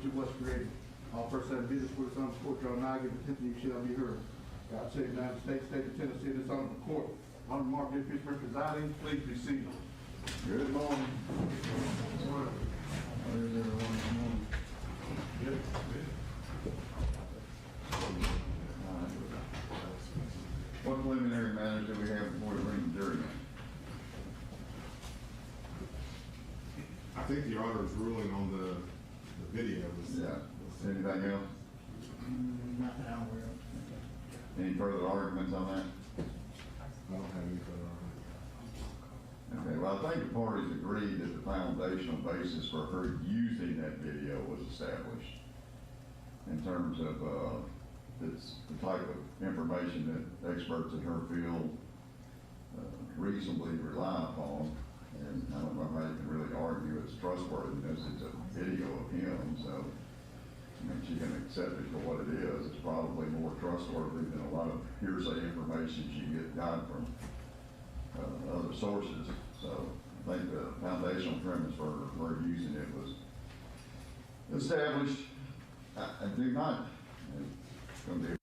which it was created. All persons having business with us on the court shall now give attention, you shall be heard. God save the United States, state of Tennessee, this honorable court. Honorable Mark J. Fishman presiding, please be seated. Good morning. Good morning. How is everyone this morning? Good. What preliminary matters do we have before we bring the jury in? I think the auditor's ruling on the video was... Yeah. Anything else? Not that I'm aware of. Any further arguments on that? I don't have any further argument. Okay, well, I think the parties agreed that the foundational basis for her using that video was established in terms of it's the type of information that experts in her field reasonably rely upon. And I don't know how you can really argue its trustworthiness. It's a video of him, so I mean, she can accept it for what it is. It's probably more trustworthy than a lot of hearsay information she got from other sources. So I think the foundational premise for her using it was established. I do not, it's going to be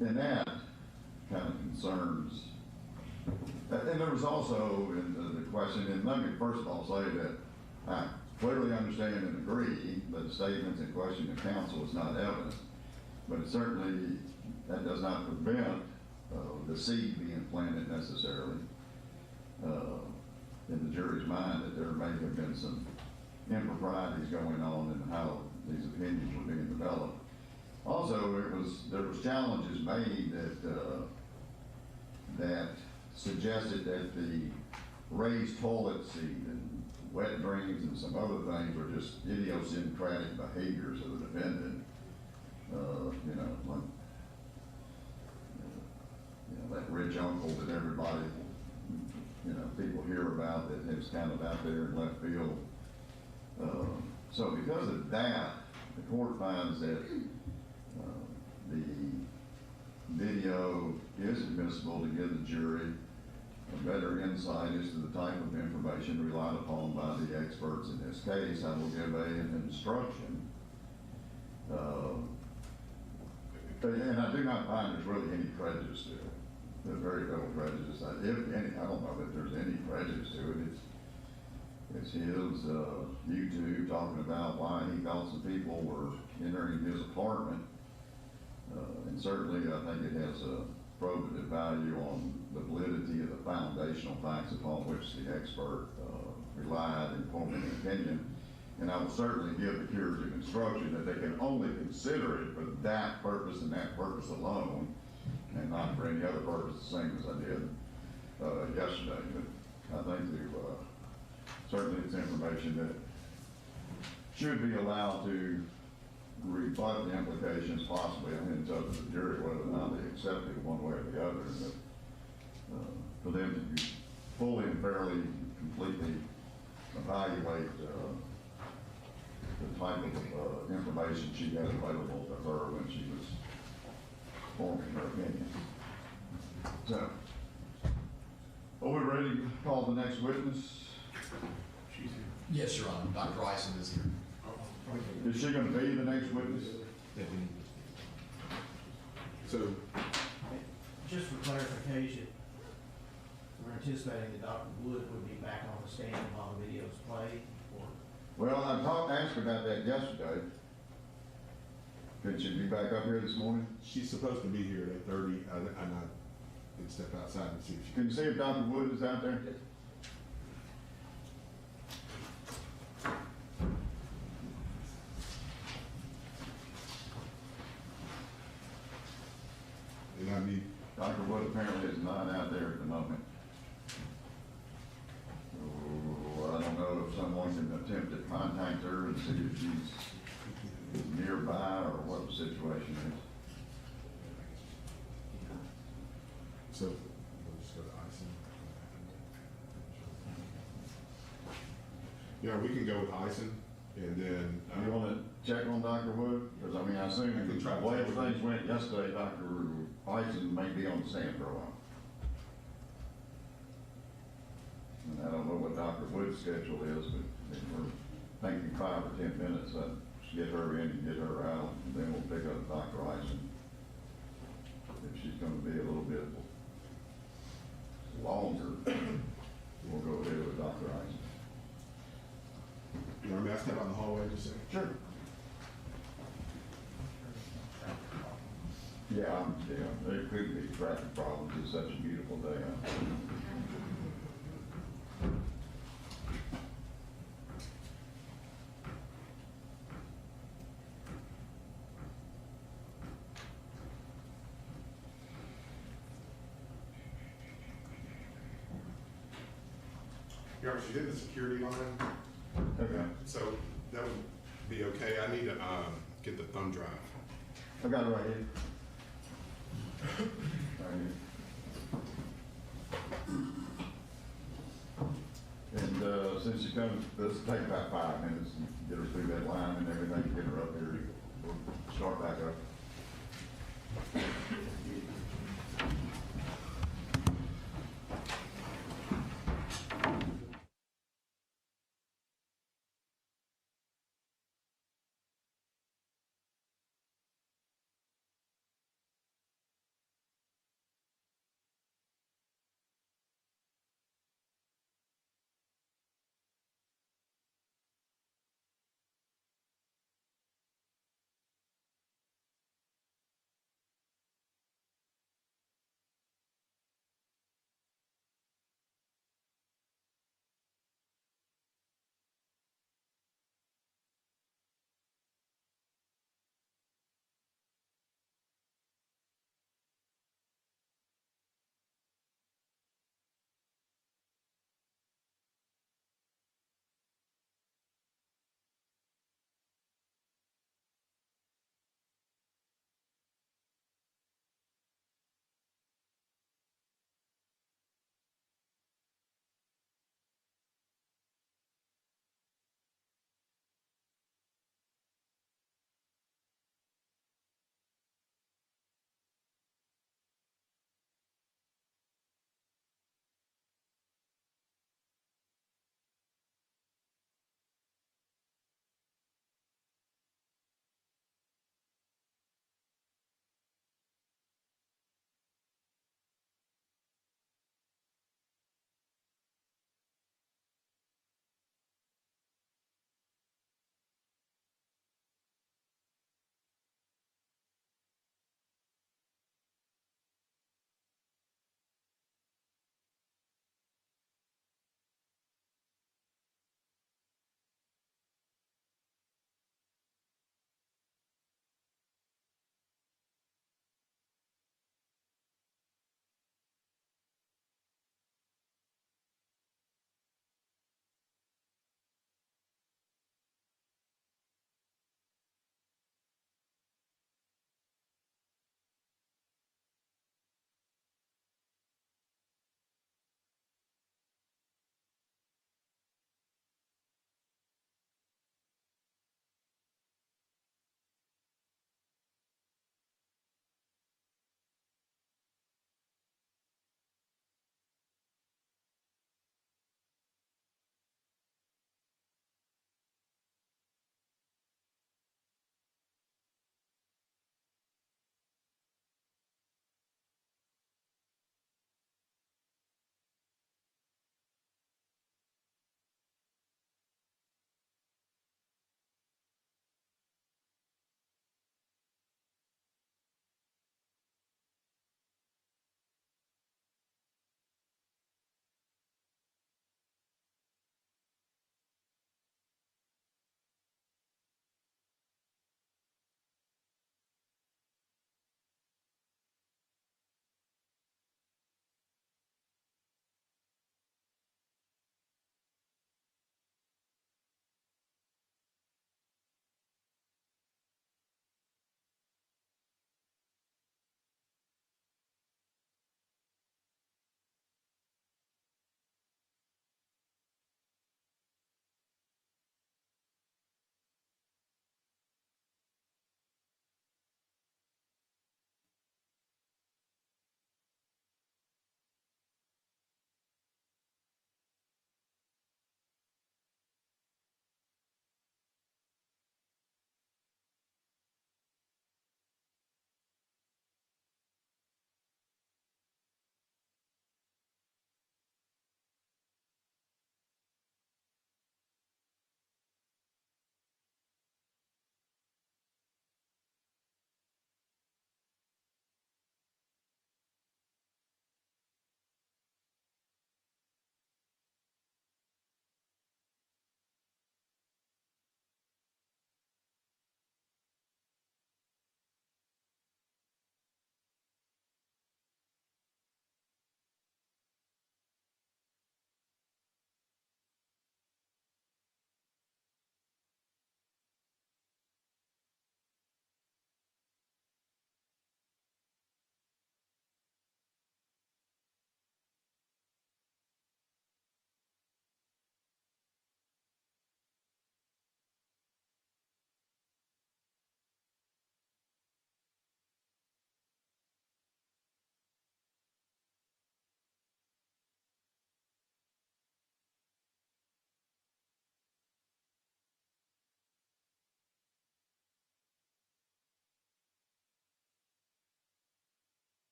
and that kind of concerns, and there was also in the question, and let me first of all say that I clearly understand and agree that the statements in question to counsel is not evidence, but it certainly, that does not prevent the seed being planted necessarily in the jury's mind that there may have been some improprieties going on in how these opinions were being developed. Also, there was challenges made that suggested that the raised toilet seat and wet dreams and some other things were just idiosyncratic behaviors of the defendant. That rich uncle that everybody, people hear about that is kind of out there in left field. So because of that, the court finds that the video is admissible to give the jury a better insight as to the type of information relied upon by the experts in this case. I will give an instruction. And I do not find there's really any prejudice to it. There's very little prejudice. If any, I don't know that there's any prejudice to it. It's his YouTube talking about why he thought some people were entering his apartment. And certainly I think it has a probative value on the validity of the foundational facts upon which the expert relied in forming an opinion. And I will certainly give the curative instruction that they can only consider it for that purpose and that purpose alone, and not for any other purpose, the same as I did yesterday. But I think certainly it's information that should be allowed to rebut the implications possibly. I mean, it's up to the jury whether or not they accept it one way or the other. But, for them to fully and fairly, completely evaluate the type of information she had available to her when she was forming her opinion. So, are we ready to call the next witness? Yes, Your Honor. Dr. Eisen is here. Is she going to be the next witness? So, Just for clarification, we're anticipating that Dr. Wood would be back on the stand while the videos play, or? Well, asked her about that yesterday. Could she be back up here this morning? she's supposed to be here at 8:30, and I did step outside and see if she Can you see if Dr. Wood is out there? and I need, Dr. Wood apparently is not out there at the moment. So, I don't know if someone can attempt to contact her and see if she's nearby or what the situation is. so, we'll just go to Eisen. Yeah, we can go with Eisen, and then, You want to check on Dr. Wood? Because I mean, I assume I can try to the way check with things went yesterday, Dr. Eisen may be on the stand for a while. And I don't know what Dr. Wood's schedule is, but we're thinking 5 or 10 minutes, get her in and get her out, and then we'll pick up Dr. Eisen. If she's going to be a little bit longer, we'll go ahead with Dr. Eisen. you want me to step out in the hallway just a second? Sure. Yeah, there could be traffic problems. It's such a beautiful day out. Yeah, she's in the security line, Okay. so that would be okay. I need to, get the thumb drive. I got it right here. Right here. And since she comes, this will take about 5 minutes to get her through that line and everything, get her up here. We'll start back up.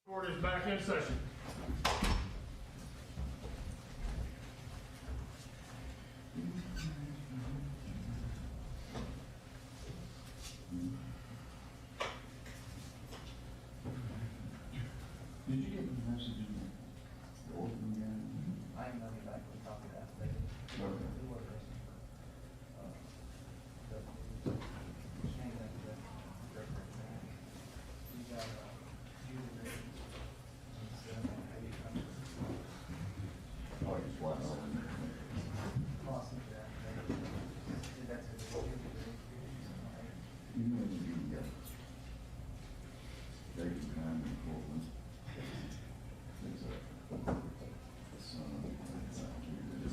Court is back in session. Did you get the message in the orphan again? I am nothing back with a copy of that. They did. Okay. They were arrested for, change that to the Recross-examination. You got, Jurors. Oh, it's what? Crossing that. That's a You know you can get Davidson County in Portland. It's a son of it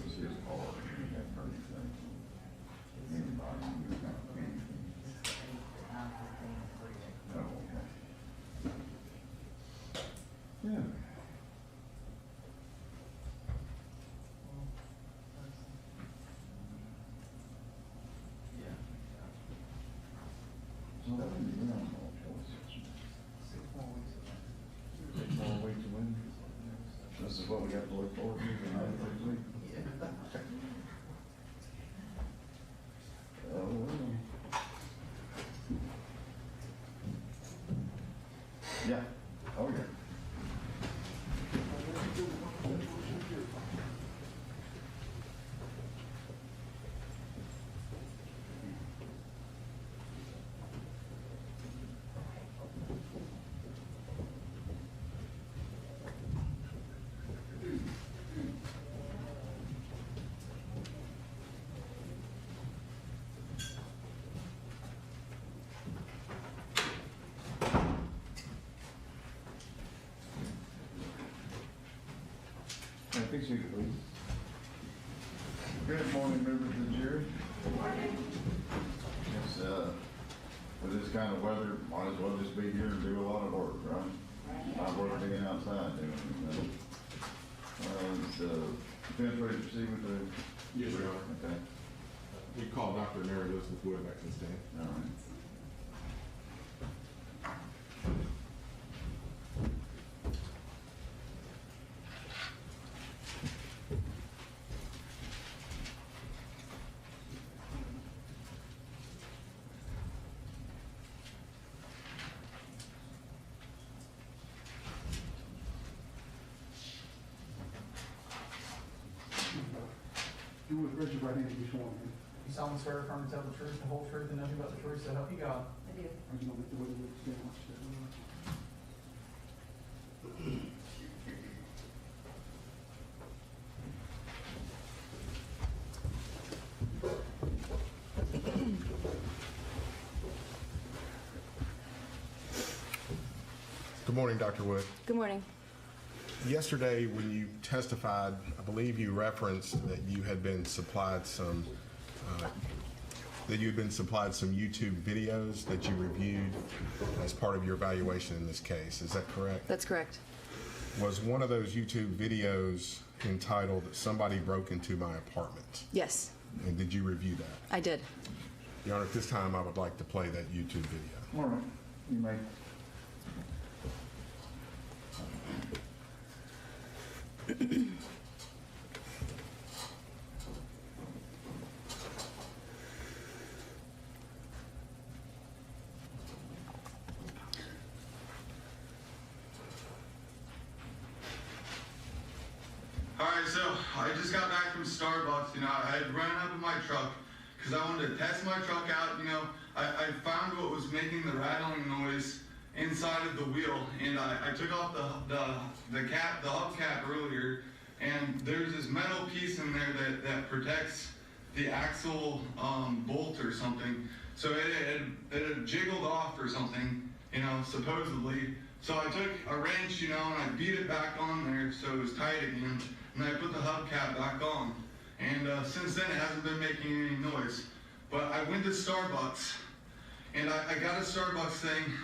was his car, he had anything. Anybody who got anything. Oh, okay. Yeah. So that would be around all choices. 6 more weeks of that. 6 more weeks to win. This is what we got to look forward to the next week. Oh, well. Yeah. Oh, yeah. Fix you, please. Good morning, members of the jury. Good morning. Yes, with this kind of weather, might as well just be here and do a lot of work, right? Not work being outside doing anything. Is defense ready to proceed with the? Yes, Your Honor. Okay. We called Dr. Mary Elizabeth Wood back to the stand. All right. You would raise your right hand to be sworn in. You solemnly swear to affirm to tell the truth, the whole truth, and nothing but the truth, so help you God. I do. Are you gonna get the way you stand on step? Good morning, Dr. Wood. Good morning. Yesterday, when you testified, I believe you referenced that you had been supplied some YouTube videos that you reviewed as part of your evaluation in this case. Is that correct? That's correct. Was one of those YouTube videos entitled "Somebody Broke Into My Apartment"? Yes, And did you review that? I did. Your Honor, at this time, I would like to play that YouTube video. All right. You may. Alright, so I just got back from Starbucks, I had run up in my truck because I wanted to test my truck out, I found what was making the rattling noise inside of the wheel, and I took off the hubcap earlier, and there's this metal piece in there that protects the axle bolt or something, so it had jiggled off or something, supposedly. So I took a wrench, and I beat it back on there so it was tight again, and I put the hubcap back on. And since then it hasn't been making any noise. But I went to Starbucks, and I got a Starbucks thing,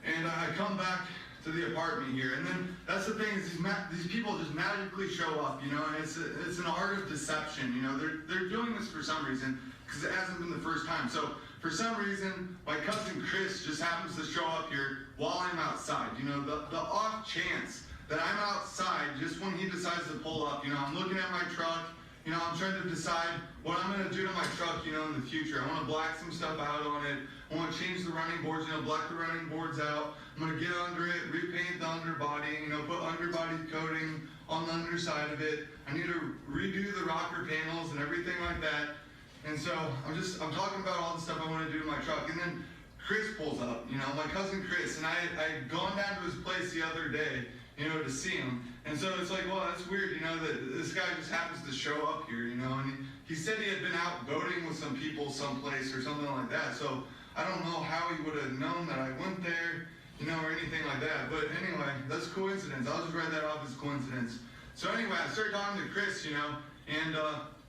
and I come back to the apartment here. And then that's the thing, is these people just magically show up, and it's an art of deception, they're doing this for some reason, because it hasn't been the first time. So for some reason, my cousin Chris just happens to show up here while I'm outside. You know, the off chance that I'm outside just when he decides to pull up. You know, I'm looking at my truck. You know, I'm trying to decide what I'm going to do to my truck, you know, in the future. I want to black some stuff out on it. I want to change the running boards, you know, black the running boards out. I'm going to get under it, repaint the underbody, you know, put underbody coating on the underside of it. I need to redo the rocker panels and everything like that. And so I'm talking about all the stuff I want to do to my truck. And then Chris pulls up, you know, my cousin Chris, and I had gone down to his place the other day, you know, to see him. And so it's like, well, that's weird, you know, that this guy just happens to show up here, you know, and he said he had been out voting with some people someplace or something like that. So I don't know how he would have known that I went there, you know, or anything like that. But anyway, that's coincidence. I'll just write that off as coincidence. So anyway, I started talking to Chris, you know, and,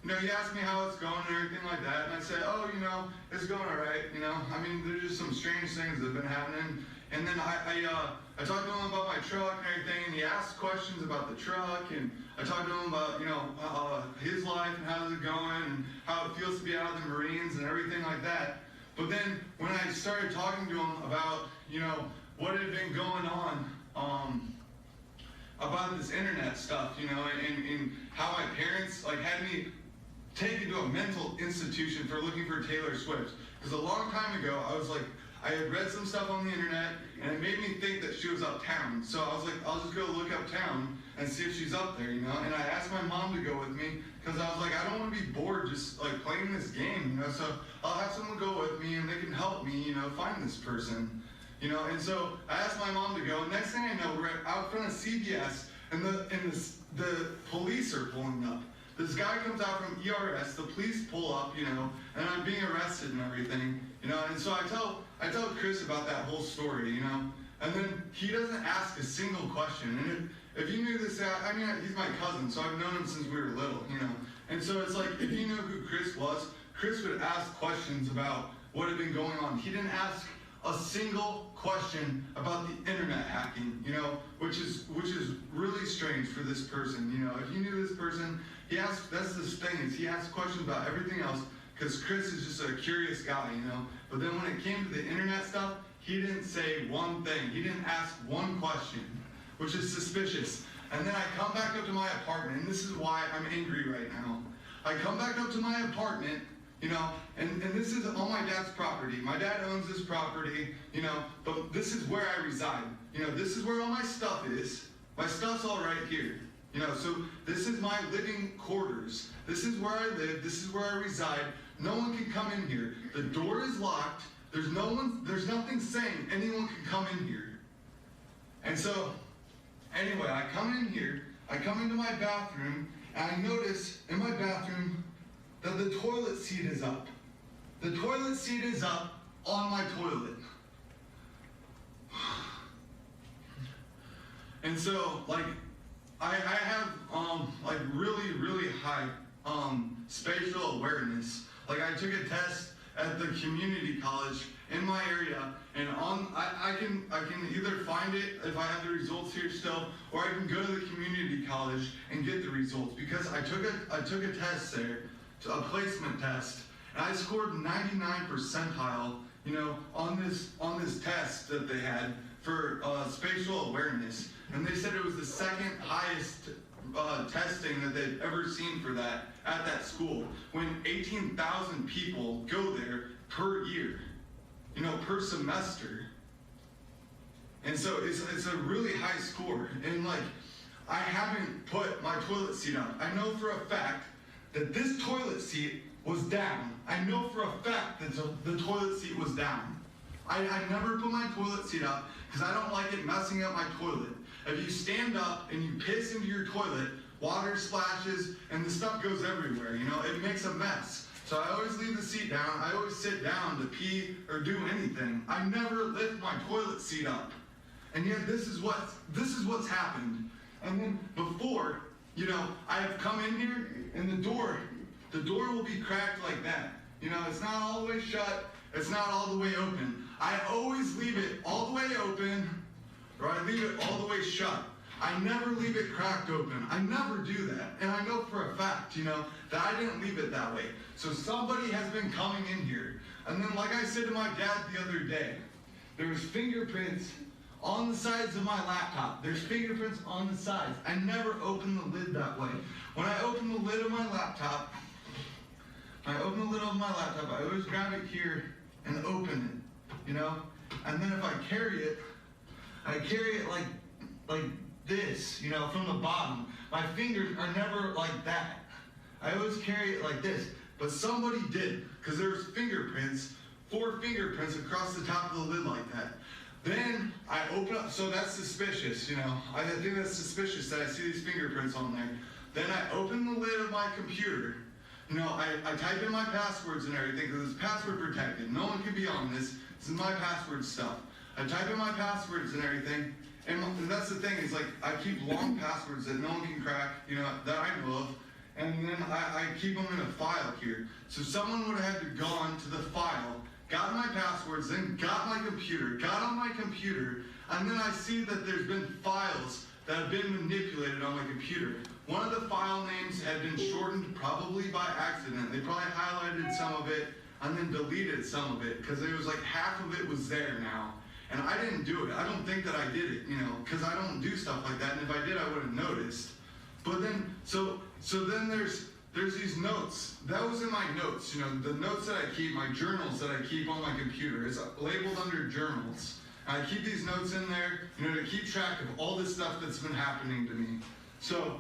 you know, he asked me how it's going and everything like that. And I said, oh, you know, it's going all right, you know. I mean, there's just some strange things that have been happening. And then I talked to him about my truck and everything, and he asked questions about the truck, and I talked to him about, you know, his life and how's it going, and how it feels to be out of the Marines and everything like that. But then when I started talking to him about, you know, what had been going on, about this internet stuff, you know, and how my parents, like, had me taken to a mental institution for looking for Taylor Swift. Because a long time ago, I was like, I had read some stuff on the internet, and it made me think that she was uptown. So I was like, I'll just go look uptown and see if she's up there, you know? And I asked my mom to go with me, because I was like, I don't want to be bored just, like, playing this game, you know? So I'll have someone go with me, and they can help me, you know, find this person, you know? And so I asked my mom to go, and next thing I know, we're out front of CVS, and the police are pulling up. This guy comes out from ERS, the police pull up, you know, and I'm being arrested and everything, you know, and so I tell Chris about that whole story, you know, and then he doesn't ask a single question. And if you knew this, I mean, he's my cousin, so I've known him since we were little, you know, and so it's like, if you knew who Chris was, Chris would ask questions about what had been going on. He didn't ask a single question about the internet hacking, you know, which is really strange for this person, you know. If you knew this person, he asked, that's the thing, is he asks questions about everything else, because Chris is just a curious guy, you know. But then when it came to the internet stuff, he didn't say one thing. He didn't ask one question, which is suspicious. And then I come back up to my apartment, and this is why I'm angry right now. I come back up to my apartment, you know, and this is on my dad's property. My dad owns this property, you know, but this is where I reside. You know, this is where all my stuff is. My stuff's all right here. You know, so this is my living quarters. This is where I live. This is where I reside. No one can come in here. The door is locked. There's nothing saying anyone can come in here. And so, anyway, I come in here. I come into my bathroom, and I notice in my bathroom that the toilet seat is up. The toilet seat is up on my toilet. And so, like, I have, like, really, really high, spatial awareness. Like, I took a test at the community college in my area, and I can either find it if I have the results here still, or I can go to the community college and get the results, because I took a test there, a placement test, and I scored 99 percentile, you know, on this test that they had for spatial awareness. And they said it was the second highest testing that they'd ever seen for that at that school, when 18,000 people go there per year, you know, per semester. And so it's a really high score. And like, I haven't put my toilet seat up. I know for a fact that this toilet seat was down. I know for a fact that the toilet seat was down. I never put my toilet seat up because I don't like it messing up my toilet. If you stand up and you piss into your toilet, water splashes and the stuff goes everywhere, you know, it makes a mess. So I always leave the seat down. I always sit down to pee or do anything. I never lift my toilet seat up. And yet this is what's happened. And then before, you know, I have come in here and the door will be cracked like that. You know, it's not all the way shut, it's not all the way open. I always leave it all the way open, or I leave it all the way shut. I never leave it cracked open. I never do that. And I know for a fact, that I didn't leave it that way. So somebody has been coming in here. And then like I said to my dad the other day, there was fingerprints on the sides of my laptop. There's fingerprints on the sides. I never open the lid that way. When I open the lid of my laptop, I always grab it here and open it, And then if I carry it like this, from the bottom. My fingers are never like that. I always carry it like this. But somebody did, because there's fingerprints, 4 fingerprints across the top of the lid like that. Then I open up, so that's suspicious, I think that's suspicious that I see these fingerprints on there. Then I open the lid of my computer. I type in my passwords and everything because it's password protected. No one can be on this. This is my password stuff. I type in my passwords and everything. And that's the thing, is like I keep long passwords that no one can crack, that I know of. And then I keep them in a file here. So someone would have had to gone to the file, got my passwords, then got my computer, got on my computer, and then I see that there's been files that have been manipulated on my computer. One of the file names had been shortened probably by accident. They probably highlighted some of it and then deleted some of it because it was like half of it was there now. And I didn't do it. I don't think that I did it, because I don't do stuff like that. And if I did, I would have noticed. But then, so then there's these notes. That was in my notes, the notes that I keep, my journals that I keep on my computer. It's labeled under journals. And I keep these notes in there, to keep track of all this stuff that's been happening to me. So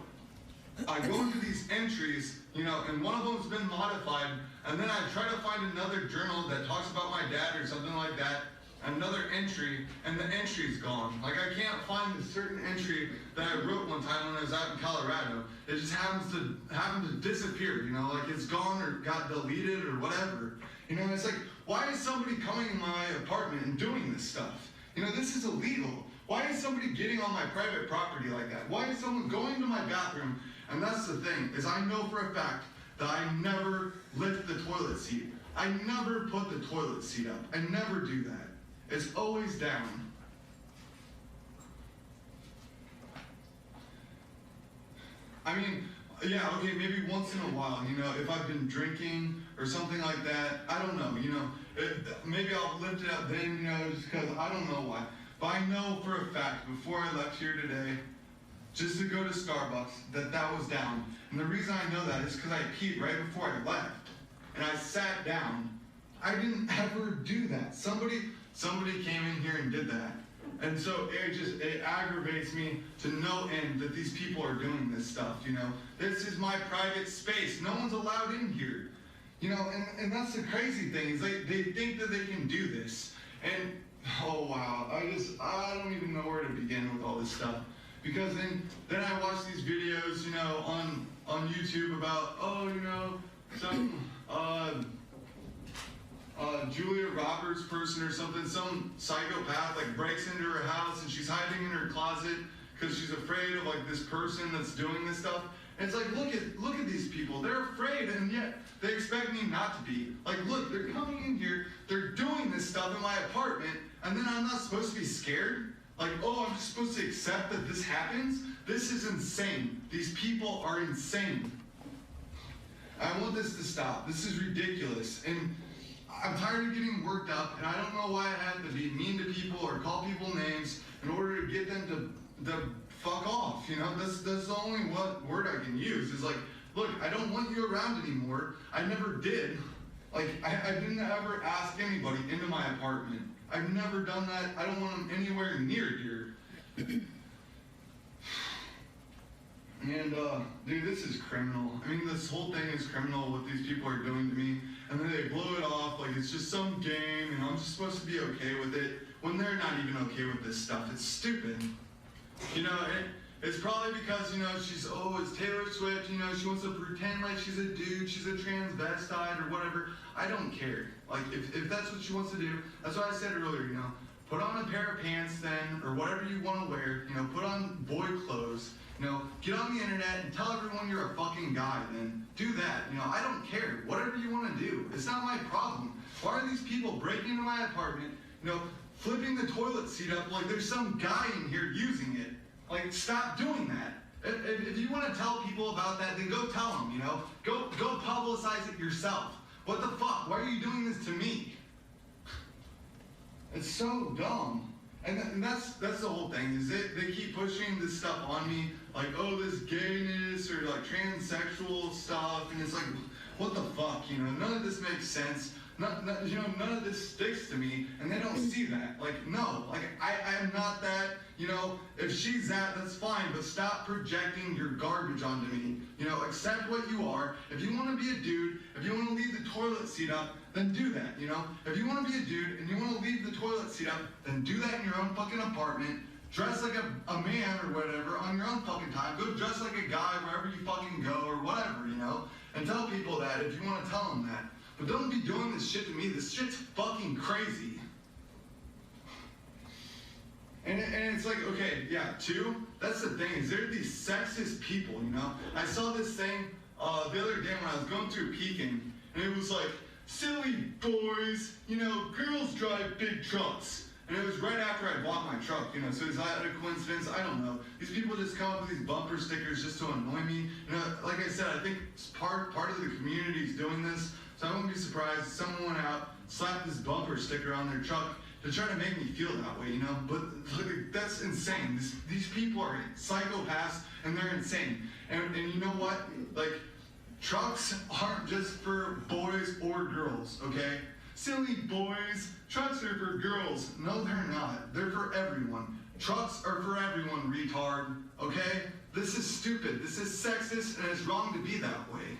I go into these entries, and one of them's been modified, and then I try to find another journal that talks about my dad or something like that, another entry, and the entry's gone. Like I can't find a certain entry that I wrote one time when I was out in Colorado. It just happens to disappear, like it's gone or got deleted or whatever. It's like, why is somebody coming in my apartment and doing this stuff? This is illegal. Why is somebody getting on my private property like that? Why is someone going to my bathroom? And that's the thing, is I know for a fact that I never lift the toilet seat. I never put the toilet seat up. I never do that. It's always down. I mean, yeah, okay, maybe once in a while, if I've been drinking or something like that, I don't know, maybe I'll lift it up then, just because I don't know why. But I know for a fact, before I left here today, just to go to Starbucks, that was down. And the reason I know that is because I peed right before I left. And I sat down. I didn't ever do that. Somebody came in here and did that. And so it aggravates me to no end that these people are doing this stuff, This is my private space. No one's allowed in here. And that's the crazy thing, is they think that they can do this. And, oh wow, I don't even know where to begin with all this stuff. Because then I watch these videos, on YouTube about, some, Julia Roberts person or something, some psychopath breaks into her house and she's hiding in her closet because she's afraid of this person that's doing this stuff. And it's like, look at these people. They're afraid and yet they expect me not to be. Look, they're coming in here, they're doing this stuff in my apartment, and then I'm not supposed to be scared? Oh, I'm just supposed to accept that this happens? This is insane. These people are insane. I want this to stop. This is ridiculous. And I'm tired of getting worked up, and I don't know why I have to be mean to people or call people names in order to get them to fuck off. That's the only word I can use. Is look, I don't want you around anymore. I never did. I didn't ever ask anybody into my apartment. I've never done that. I don't want them anywhere near here. And, dude, this is criminal. I mean, this whole thing is criminal, what these people are doing to me. And then they blow it off like it's just some game and I'm just supposed to be okay with it when they're not even okay with this stuff. It's stupid. It's probably because, it's Taylor Swift, she wants to pretend like she's a dude, she's a transvestite or whatever. I don't care. If that's what she wants to do, that's what I said earlier, put on a pair of pants then, or whatever you want to wear, put on boy clothes, get on the internet and tell everyone you're a fucking guy then. Do that, I don't care. Whatever you want to do. It's not my problem. Why are these people breaking into my apartment, flipping the toilet seat up like there's some guy in here using it? Like, stop doing that. If you want to tell people about that, then go tell them, you know? Go publicize it yourself. What the fuck? Why are you doing this to me? It's so dumb. And that's the whole thing, is they keep pushing this stuff on me, like, oh, this gayness or like transsexual stuff, and it's like, what the fuck, you know? None of this makes sense. None of this sticks to me, and they don't see that. Like, no, like, I'm not that, you know, if she's that, that's fine, but stop projecting your garbage onto me. You know, accept what you are. If you want to be a dude, if you want to leave the toilet seat up, then do that, you know? If you want to be a dude and you want to leave the toilet seat up, then do that in your own fucking apartment. Dress like a man or whatever on your own fucking time. Go dress like a guy wherever you fucking go or whatever, you know? And tell people that if you want to tell them that. But don't be doing this shit to me. This shit's fucking crazy. And it's like, okay, yeah, two, that's the thing, is there are these sexist people, you know? I saw this thing the other day when I was going through Pekin, and it was like, silly boys, you know, girls drive big trucks. And it was right after I bought my truck, you know, so is that a coincidence? I don't know. These people just come up with these bumper stickers just to annoy me. You know, like I said, I think part of the community is doing this, so I wouldn't be surprised if someone went out, slapped this bumper sticker on their truck to try to make me feel that way, you know? But like, that's insane. These people are psychopaths, and they're insane. And you know what? Like, trucks aren't just for boys or girls, okay? Silly boys, trucks are for girls. No, they're not. They're for everyone. Trucks are for everyone, retard, okay? This is stupid. This is sexist, and it's wrong to be that way.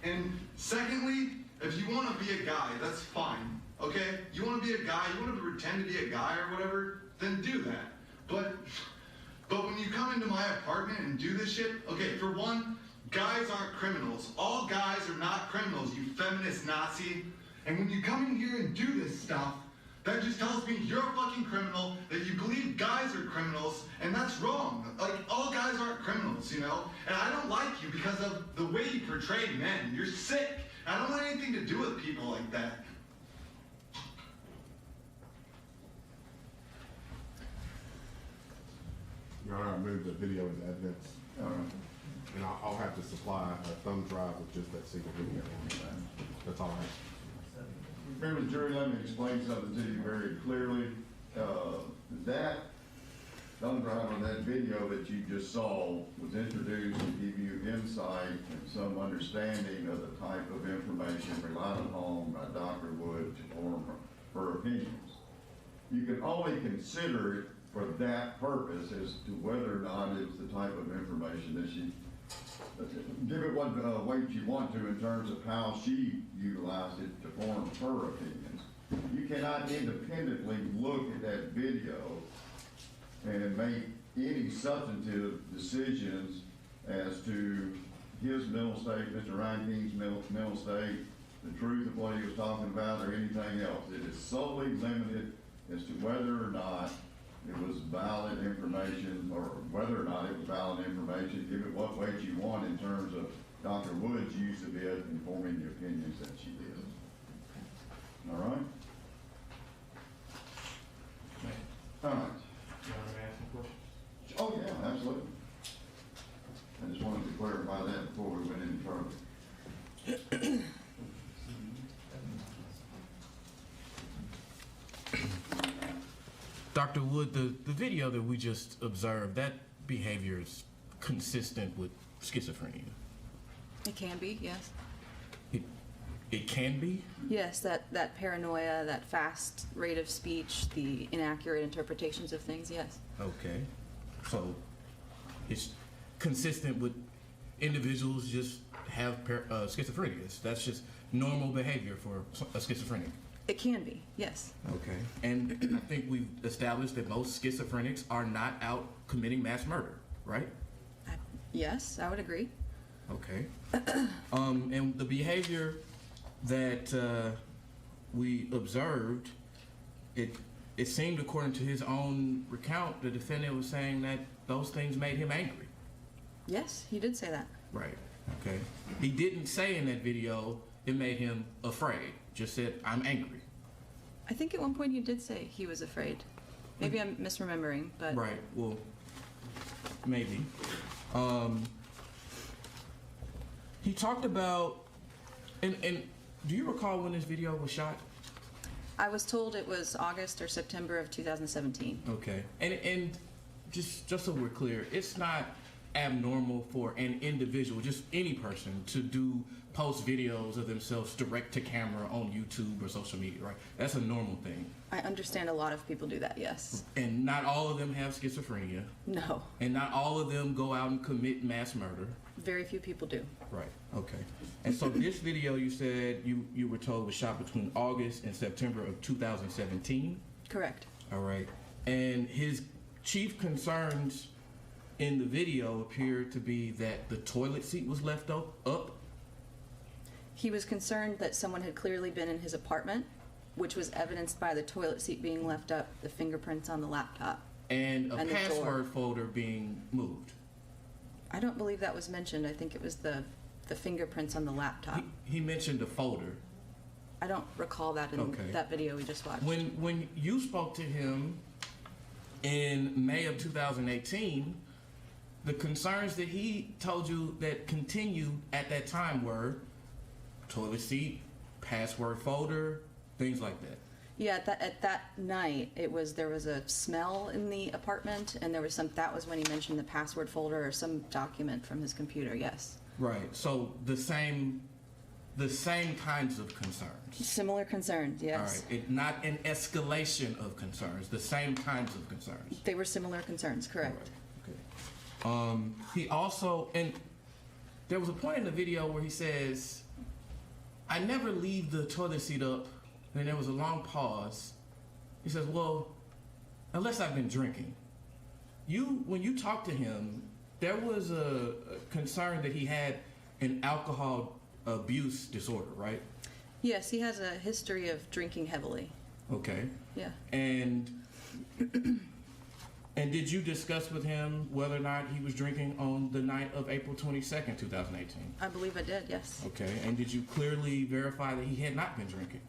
And secondly, if you want to be a guy, that's fine, okay? You want to be a guy, you want to pretend to be a guy or whatever, then do that. But when you come into my apartment and do this shit, okay, for one, guys aren't criminals. All guys are not criminals, you feminist Nazi. And when you come in here and do this stuff, that just tells me you're a fucking criminal, that you believe guys are criminals, and that's wrong. Like, all guys aren't criminals, you know? And I don't like you because of the way you portray men. You're sick. I don't want anything to do with people like that. Your Honor, I move the video as evidence. All right. And I'll have to supply a thumb drive with just that single video. That's all I have. Members of the jury, let me explain something to you very clearly. That thumb drive on that video that you just saw was introduced to give you insight and some understanding of the type of information relied upon by Dr. Wood to form her opinions. You can only consider it for that purpose as to whether or not it's the type of information that she, give it what weight you want to in terms of how she utilized it to form her opinions. You cannot independently look at that video and make any substantive decisions as to his mental state, Mr. Reinking's mental state, the truth of what he was talking about, or anything else. It is solely limited as to whether or not it was valid information, or whether or not it was valid information. Give it what weight you want in terms of Dr. Wood's use of it in forming the opinions that she did. All right? All right. You want to ask some questions? Oh, yeah, absolutely. I just wanted to clarify that before we went any further. Dr. Wood, the video that we just observed, that behavior is consistent with schizophrenia. It can be, yes. It can be? Yes, that paranoia, that fast rate of speech, the inaccurate interpretations of things, yes. Okay. So it's consistent with individuals just have schizophrenia. That's just normal behavior for a schizophrenic. It can be, yes. Okay. And I think we've established that most schizophrenics are not out committing mass murder, right? Yes, I would agree. Okay. And the behavior that we observed, it seemed, according to his own recount, the defendant was saying that those things made him angry. Yes, he did say that. Right. Okay. He didn't say in that video it made him afraid. Just said, I'm angry. I think at one point he did say he was afraid. Maybe I'm misremembering, but... Right. Well, maybe. He talked about, and do you recall when this video was shot? I was told it was August or September of 2017. Okay, and just so we're clear, it's not abnormal for an individual, just any person, to post videos of themselves direct to camera on YouTube or social media, right? That's a normal thing. I understand a lot of people do that, yes. And not all of them have schizophrenia. No. And not all of them go out and commit mass murder. Very few people do. Right, okay. And so this video, you said you were told was shot between August and September of 2017? Correct. All right. And his chief concerns in the video appeared to be that the toilet seat was left up. He was concerned that someone had clearly been in his apartment, which was evidenced by the toilet seat being left up, the fingerprints on the laptop. And a And the door. password folder being moved. I don't believe that was mentioned. I think it was the fingerprints on the laptop. He mentioned a folder. I don't recall that in Okay. that video we just watched. When you spoke to him in May of 2018, the concerns that he told you that continued at that time were toilet seat, password folder, things like that. Yeah, at that night, there was a smell in the apartment, and that was when he mentioned the password folder or some document from his computer, yes. Right, so the same kinds of concerns. Similar concerns, yes. All right, not an escalation of concerns, the same kinds of concerns. They were similar concerns, correct. All right, okay. He also, and there was a point in the video where he says, I never leave the toilet seat up. And there was a long pause. He says, well, unless I've been drinking. When you talked to him, there was a concern that he had an alcohol abuse disorder, right? Yes, he has a history of drinking heavily. Okay. Yeah. And did you discuss with him whether or not he was drinking on the night of April 22nd, 2018? I believe I did, yes. Okay. And did you clearly verify that he had not been drinking?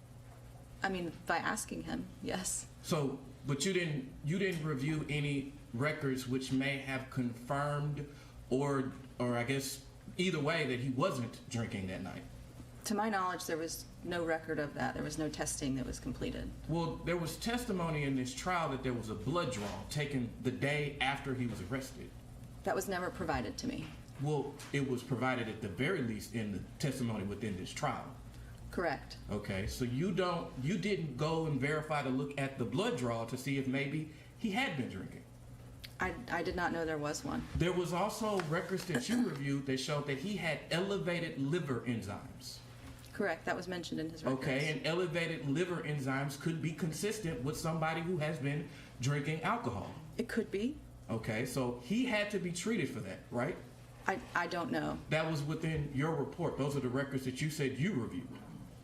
I mean, by asking him, yes. So, but you didn't review any records which may have confirmed or I guess either way that he wasn't drinking that night? To my knowledge, there was no record of that. There was no testing that was completed. Well, there was testimony in this trial that there was a blood draw taken the day after he was arrested. That was never provided to me. Well, it was provided at the very least in the testimony within this trial. Correct. Okay, so you didn't go and verify to look at the blood draw to see if maybe he had been drinking. I did not know there was one. There was also records that you reviewed that showed that he had elevated liver enzymes. Correct, that was mentioned in his records. Okay, and elevated liver enzymes could be consistent with somebody who has been drinking alcohol. It could be. Okay, so he had to be treated for that, right? I don't know. That was within your report. Those are the records that you said you reviewed.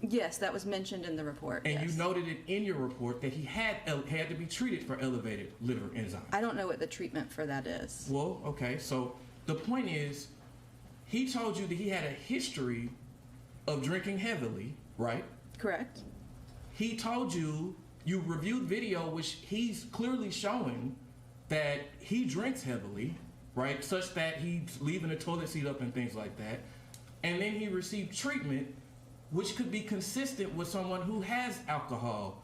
Yes, that was mentioned in the report. And yes. you noted it in your report that he had to be treated for elevated liver enzymes. I don't know what the treatment for that is. Well, okay, so the point is, he told you that he had a history of drinking heavily, right? Correct. He told you reviewed video which he's clearly showing that he drinks heavily, right? Such that he's leaving the toilet seat up and things like that. And then he received treatment which could be consistent with someone who has alcohol,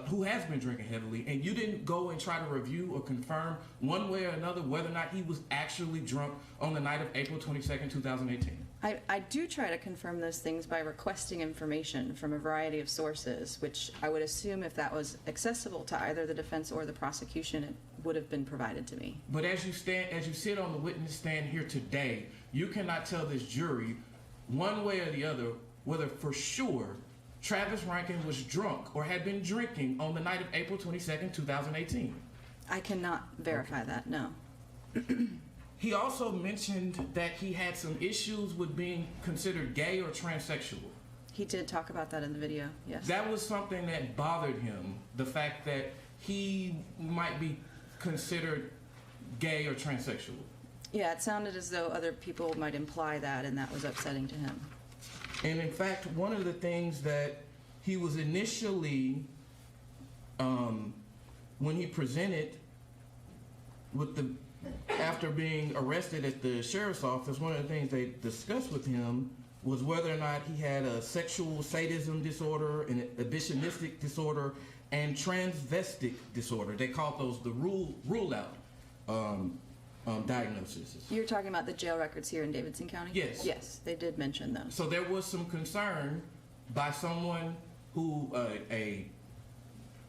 who has been drinking heavily, and you didn't go and try to review or confirm one way or another whether or not he was actually drunk on the night of April 22nd, 2018. I do try to confirm those things by requesting information from a variety of sources, which I would assume if that was accessible to either the defense or the prosecution, it would have been provided to me. But as you sit on the witness stand here today, you cannot tell this jury one way or the other whether for sure Travis Reinking was drunk or had been drinking on the night of April 22nd, 2018. I cannot verify that, no. He also mentioned that he had some issues with being considered gay or transsexual. He did talk about that in the video, yes. That was something that bothered him, the fact that he might be considered gay or transsexual. Yeah, it sounded as though other people might imply that, and that was upsetting to him. And in fact, one of the things that he was initially, when he presented with after being arrested at the sheriff's office, one of the things they discussed with him was whether or not he had a sexual sadism disorder, an exhibitionistic disorder, and transvestic disorder. They called those the rule out diagnoses. You're talking about the jail records here in Davidson County? Yes. Yes, they did mention those. So there was some concern by someone who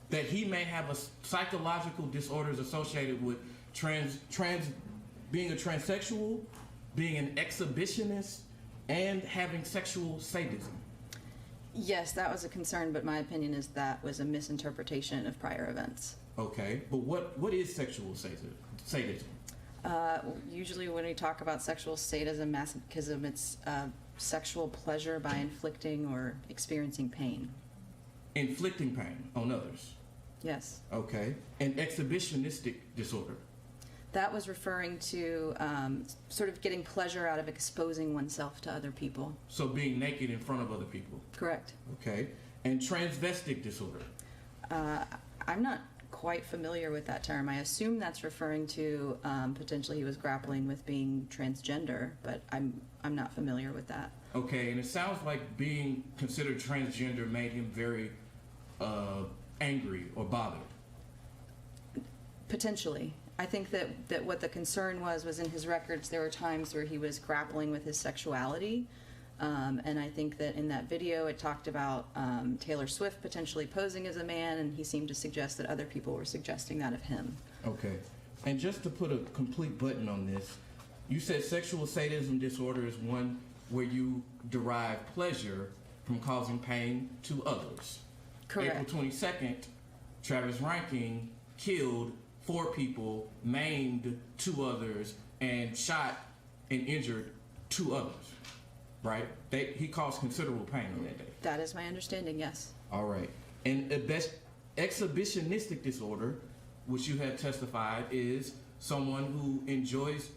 that he may have a psychological disorders associated with being a transsexual, being an exhibitionist, and having sexual sadism. Yes, that was a concern, but my opinion is that was a misinterpretation of prior events. Okay, but what is sexual sadism? Usually when we talk about sexual sadism, masochism, it's sexual pleasure by inflicting or experiencing pain. Inflicting pain on others. Yes. Okay, and exhibitionistic disorder. That was referring to sort of getting pleasure out of exposing oneself to other people. So being naked in front of other people. Correct. Okay, and transvestic disorder. I'm not quite familiar with that term. I assume that's referring to potentially he was grappling with being transgender, but I'm not familiar with that. Okay, and it sounds like being considered transgender made him very angry or bothered. Potentially. I think that what the concern was in his records there were times where he was grappling with his sexuality, and I think that in that video it talked about Taylor Swift potentially posing as a man, and he seemed to suggest that other people were suggesting that of him. Okay, and just to put a complete button on this, you said sexual sadism disorder is one where you derive pleasure from causing pain to others. Correct. April 22nd, Travis Reinking killed 4 people, maimed 2 others, and shot and injured 2 others, right? He caused considerable pain on that day. That is my understanding, yes. All right. And exhibitionistic disorder, which you have testified, is someone who enjoys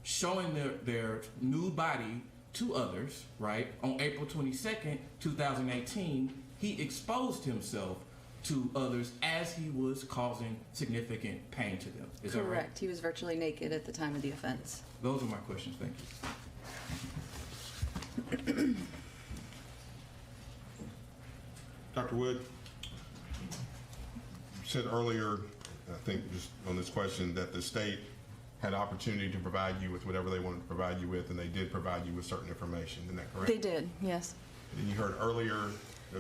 showing their nude body to others, right? On April 22nd, 2018, he exposed himself to others as he was causing significant pain to them. Is that right? Correct. He was virtually naked at the time of the offense. Those are my questions. Thank you. Dr. Wood, you said earlier, I think just on this question, that the state had opportunity to provide you with whatever they wanted to provide you with, and they did provide you with certain information. Isn't that correct? They did, yes. And you heard earlier,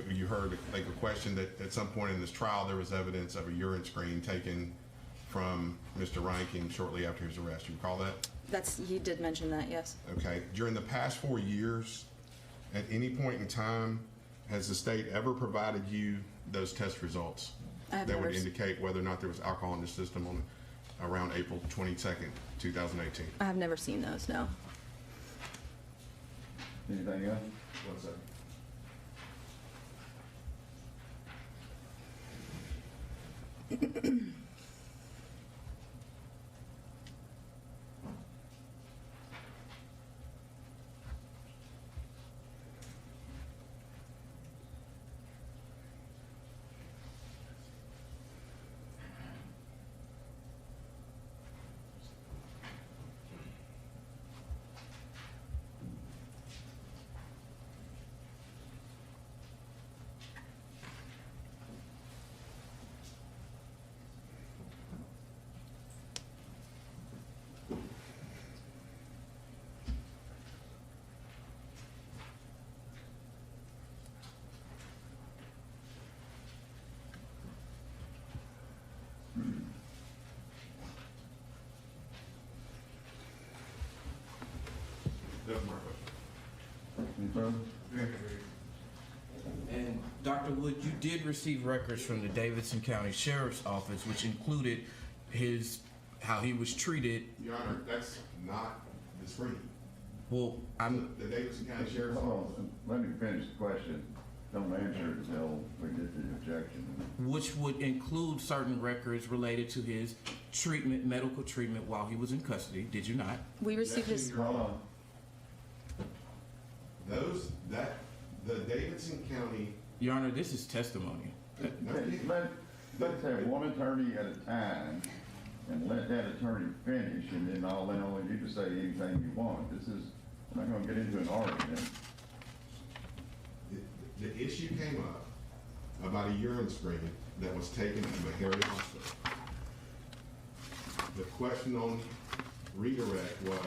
you heard like a question that at some point in this trial there was evidence of a urine screen taken from Mr. Reinking shortly after his arrest. You recall that? He did mention that, yes. Okay. During the past 4 years, at any point in time, has the state ever provided you those test results that would indicate whether or not there was alcohol in the system on around April 22nd, 2018? I have never seen those, no. Anything else? 1 second. Any further? And Dr. Wood, you did receive records from the Davidson County Sheriff's Office, which included how he was treated. Your Honor, that's not the screen. Well, The Davidson County Sheriff's Hold Office. on, let me finish the question. Don't answer it until we get the objection. which would include certain records related to his medical treatment while he was in custody. Did you not? We received his, Hold on. The Davidson County. Your Honor, this is testimony. Let's have one attorney at a time and let that attorney finish, and then I'll allow you to say anything you want. I'm not gonna get into an argument. The issue came up about a urine screen that was taken to Mouret Hospital. The question on redirect was,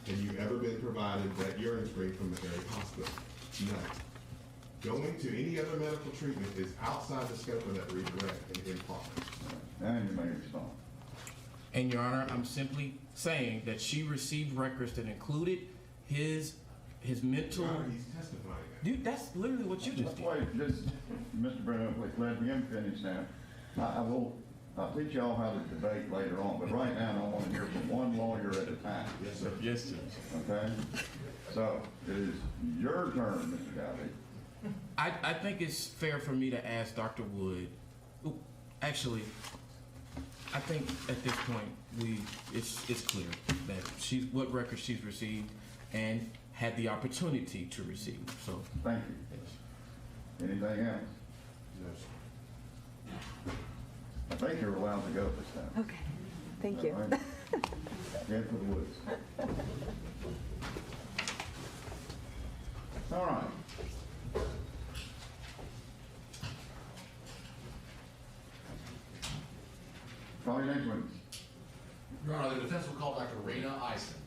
have you ever been provided that urine screen from Mouret Hospital? No. Going to any other medical treatment is outside the scope of that redirect and improper. Now you may respond. And Your Honor, I'm simply saying that she received records that included his mental. Your Honor, he's testifying. Dude, that's literally what you just did. Wait, Mr. Brent, please let him finish now. I'll teach y'all how to debate later on, but right now I want to hear from one lawyer at a time. Yes, sir. Yes, Judge. Okay? So it is your turn, Mr. Gowdy. I think it's fair for me to ask Dr. Wood. Actually, I think at this point it's clear that what records she's received and had the opportunity to receive. So Thank you. Anything else? No, sir. I think you're allowed to go this time. Okay, thank you. All right? Head for the woods. All right. Call your next witness. Your Honor, the defense will call Dr. Rena Isen.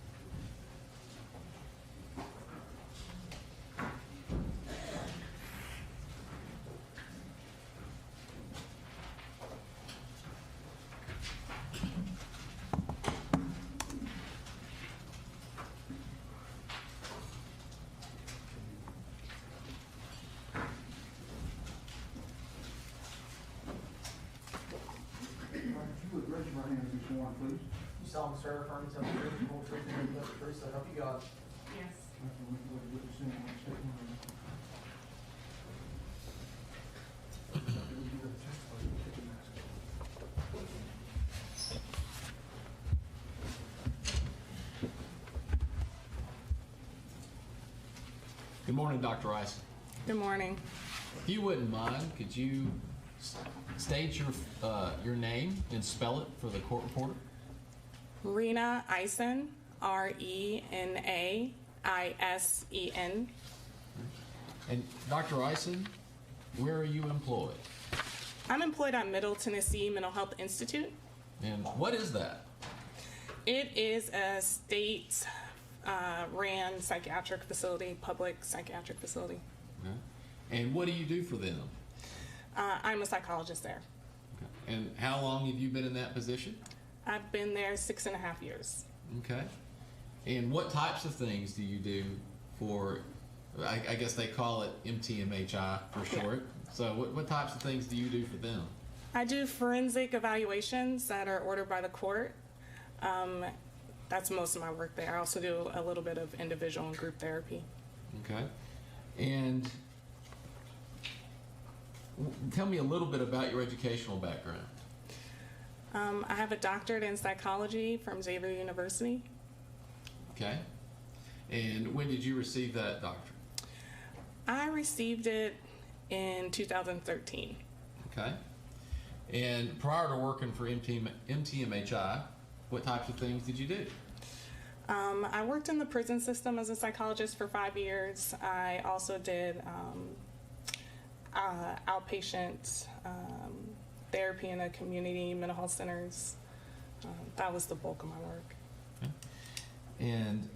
You solemnly swear or affirm to tell the truth, the whole truth, and nothing but the truth, so help you God. Yes. Good morning, Dr. Isen. Good morning. If you wouldn't mind, could you state your name and spell it for the court reporter? Rena Isen, RenaIsen. And Dr. Isen, where are you employed? I'm employed at Middle Tennessee Mental Health Institute. And what is that? It is a state ran psychiatric facility, public psychiatric facility. Okay. And what do you do for them? I'm a psychologist there. Okay. And how long have you been in that position? I've been there 6.5 years. Okay. And what types of things do you do for, I guess they call it MTMHI for short. Yeah. So what types of things do you do for them? I do forensic evaluations that are ordered by the court. That's most of my work there. I also do a little bit of individual and group therapy. Okay. And tell me a little bit about your educational background. I have a doctorate in psychology from Xavier University. Okay. And when did you receive that doctorate? I received it in 2013. Okay. And prior to working for MTMHI, what types of things did you do? I worked in the prison system as a psychologist for 5 years. I also did outpatient therapy in the community mental health centers. That was the bulk of my work. Okay. And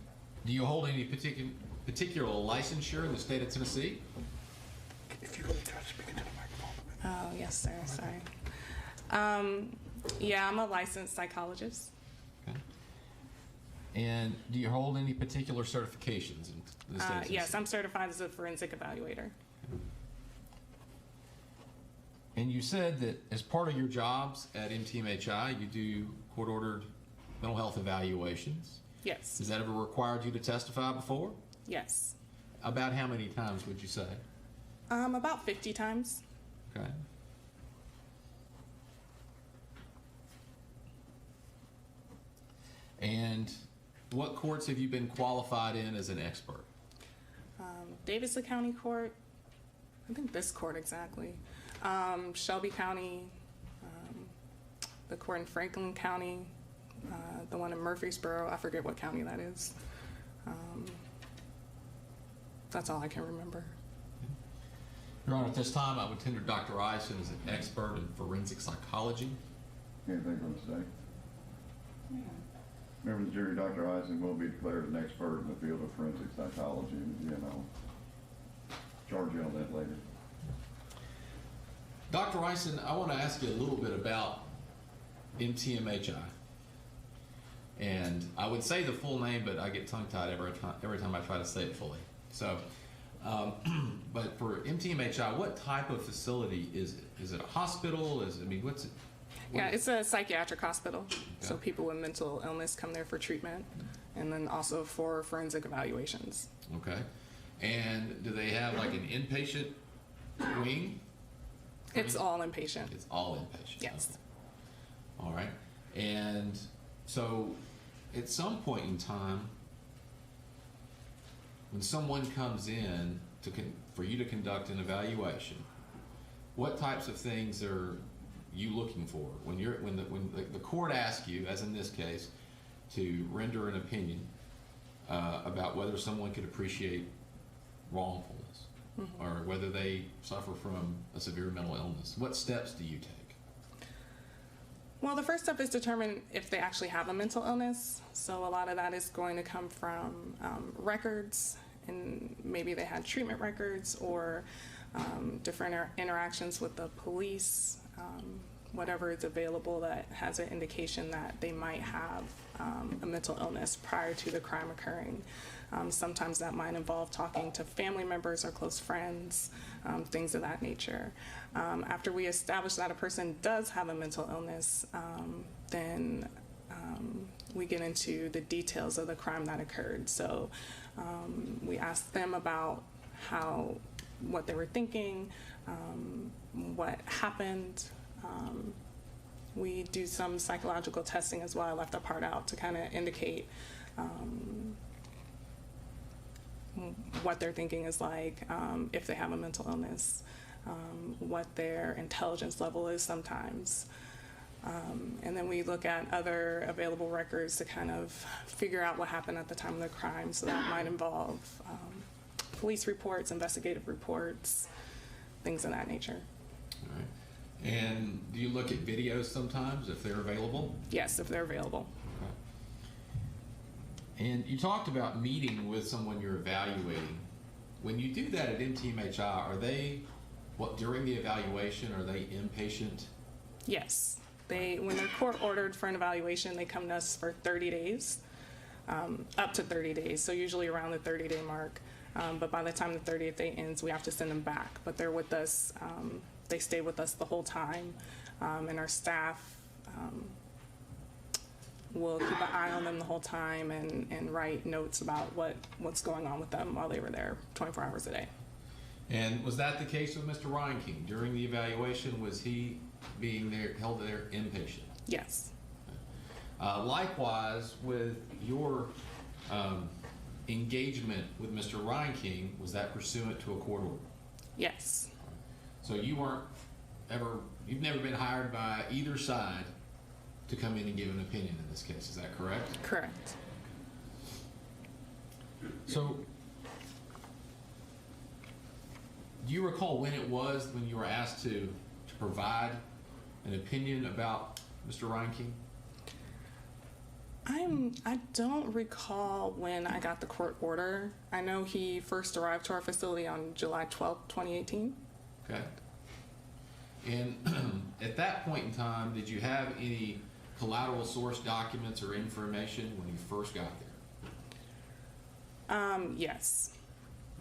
do you hold any particular licensure in the state of Tennessee? If you really try to speak into the microphone. Oh, yes, sir. Sorry. Yeah, I'm a licensed psychologist. Okay. And do you hold any particular certifications in the state of Tennessee? Yes, I'm certified as a forensic evaluator. And you said that as part of your jobs at MTMHI, you do court-ordered mental health evaluations. Yes. Has that ever required you to testify before? Yes. About how many times would you say? About 50 times. Okay. And what courts have you been qualified in as an expert? Davidson County Court, I think this court exactly. Shelby County, the court in Franklin County, the one in Murfreesboro, I forget what county that is. That's all I can remember. Your Honor, at this time, I would tender Dr. Eisen as an expert in forensic psychology. Anything from the state? Member of the jury, Dr. Eisen will be declared an expert in the field of forensic psychology, and again, I'll charge you on that later. Dr. Eisen, I want to ask you a little bit about MTMHI. And I would say the full name, but I get tongue-tied every time I try to say it fully. So, but for MTMHI, what type of facility is it? Is it a hospital? What's it? Yeah, it's a psychiatric hospital. Okay. So people with mental illness come there for treatment, and then also for forensic evaluations. Okay. And do they have like an inpatient wing? It's all inpatient. It's all inpatient. Yes. Okay. All right. And so at some point in time, when someone comes in for you to conduct an evaluation, what types of things are you looking for when the court asks you, as in this case, to render an opinion about whether someone could appreciate wrongfulness or whether they suffer from a severe mental illness? What steps do you take? Well, the first step is determine if they actually have a mental illness. So a lot of that is going to come from records, and maybe they had treatment records or different interactions with the police, whatever is available that has an indication that they might have a mental illness prior to the crime occurring. Sometimes that might involve talking to family members or close friends, things of that nature. After we establish that a person does have a mental illness, then we get into the details of the crime that occurred. So we ask them about what they were thinking, what happened. We do some psychological testing as well. I left that part out to kind of indicate what their thinking is like, if they have a mental illness, what their intelligence level is sometimes. And then we look at other available records to kind of figure out what happened at the time of the crime. So that might involve police reports, investigative reports, things of that nature. All right. And do you look at videos sometimes if they're available? Yes, if they're available. Okay. And you talked about meeting with someone you're evaluating. When you do that at MTMHI, are they, during the evaluation, are they inpatient? Yes. When they're court ordered for an evaluation, they come to us for 30 days, up to 30 days, so usually around the 30-day mark. But by the time the 30th day ends, we have to send them back. But they're with us, they stay with us the whole time, and our staff will keep an eye on them the whole time and write notes about what's going on with them while they were there 24 hours a day. And was that the case with Mr. Reinking? During the evaluation, was he being held there inpatient? Yes. Likewise, with your engagement with Mr. Reinking, was that pursuant to a court order? Yes. So you've never been hired by either side to come in and give an opinion in this case, is that correct? Correct. So, do you recall when it was when you were asked to provide an opinion about Mr. Reinking? I don't recall when I got the court order. I know he first arrived to our facility on July 12th, 2018. Okay. And at that point in time, did you have any collateral source documents or information when you first got there? Yes.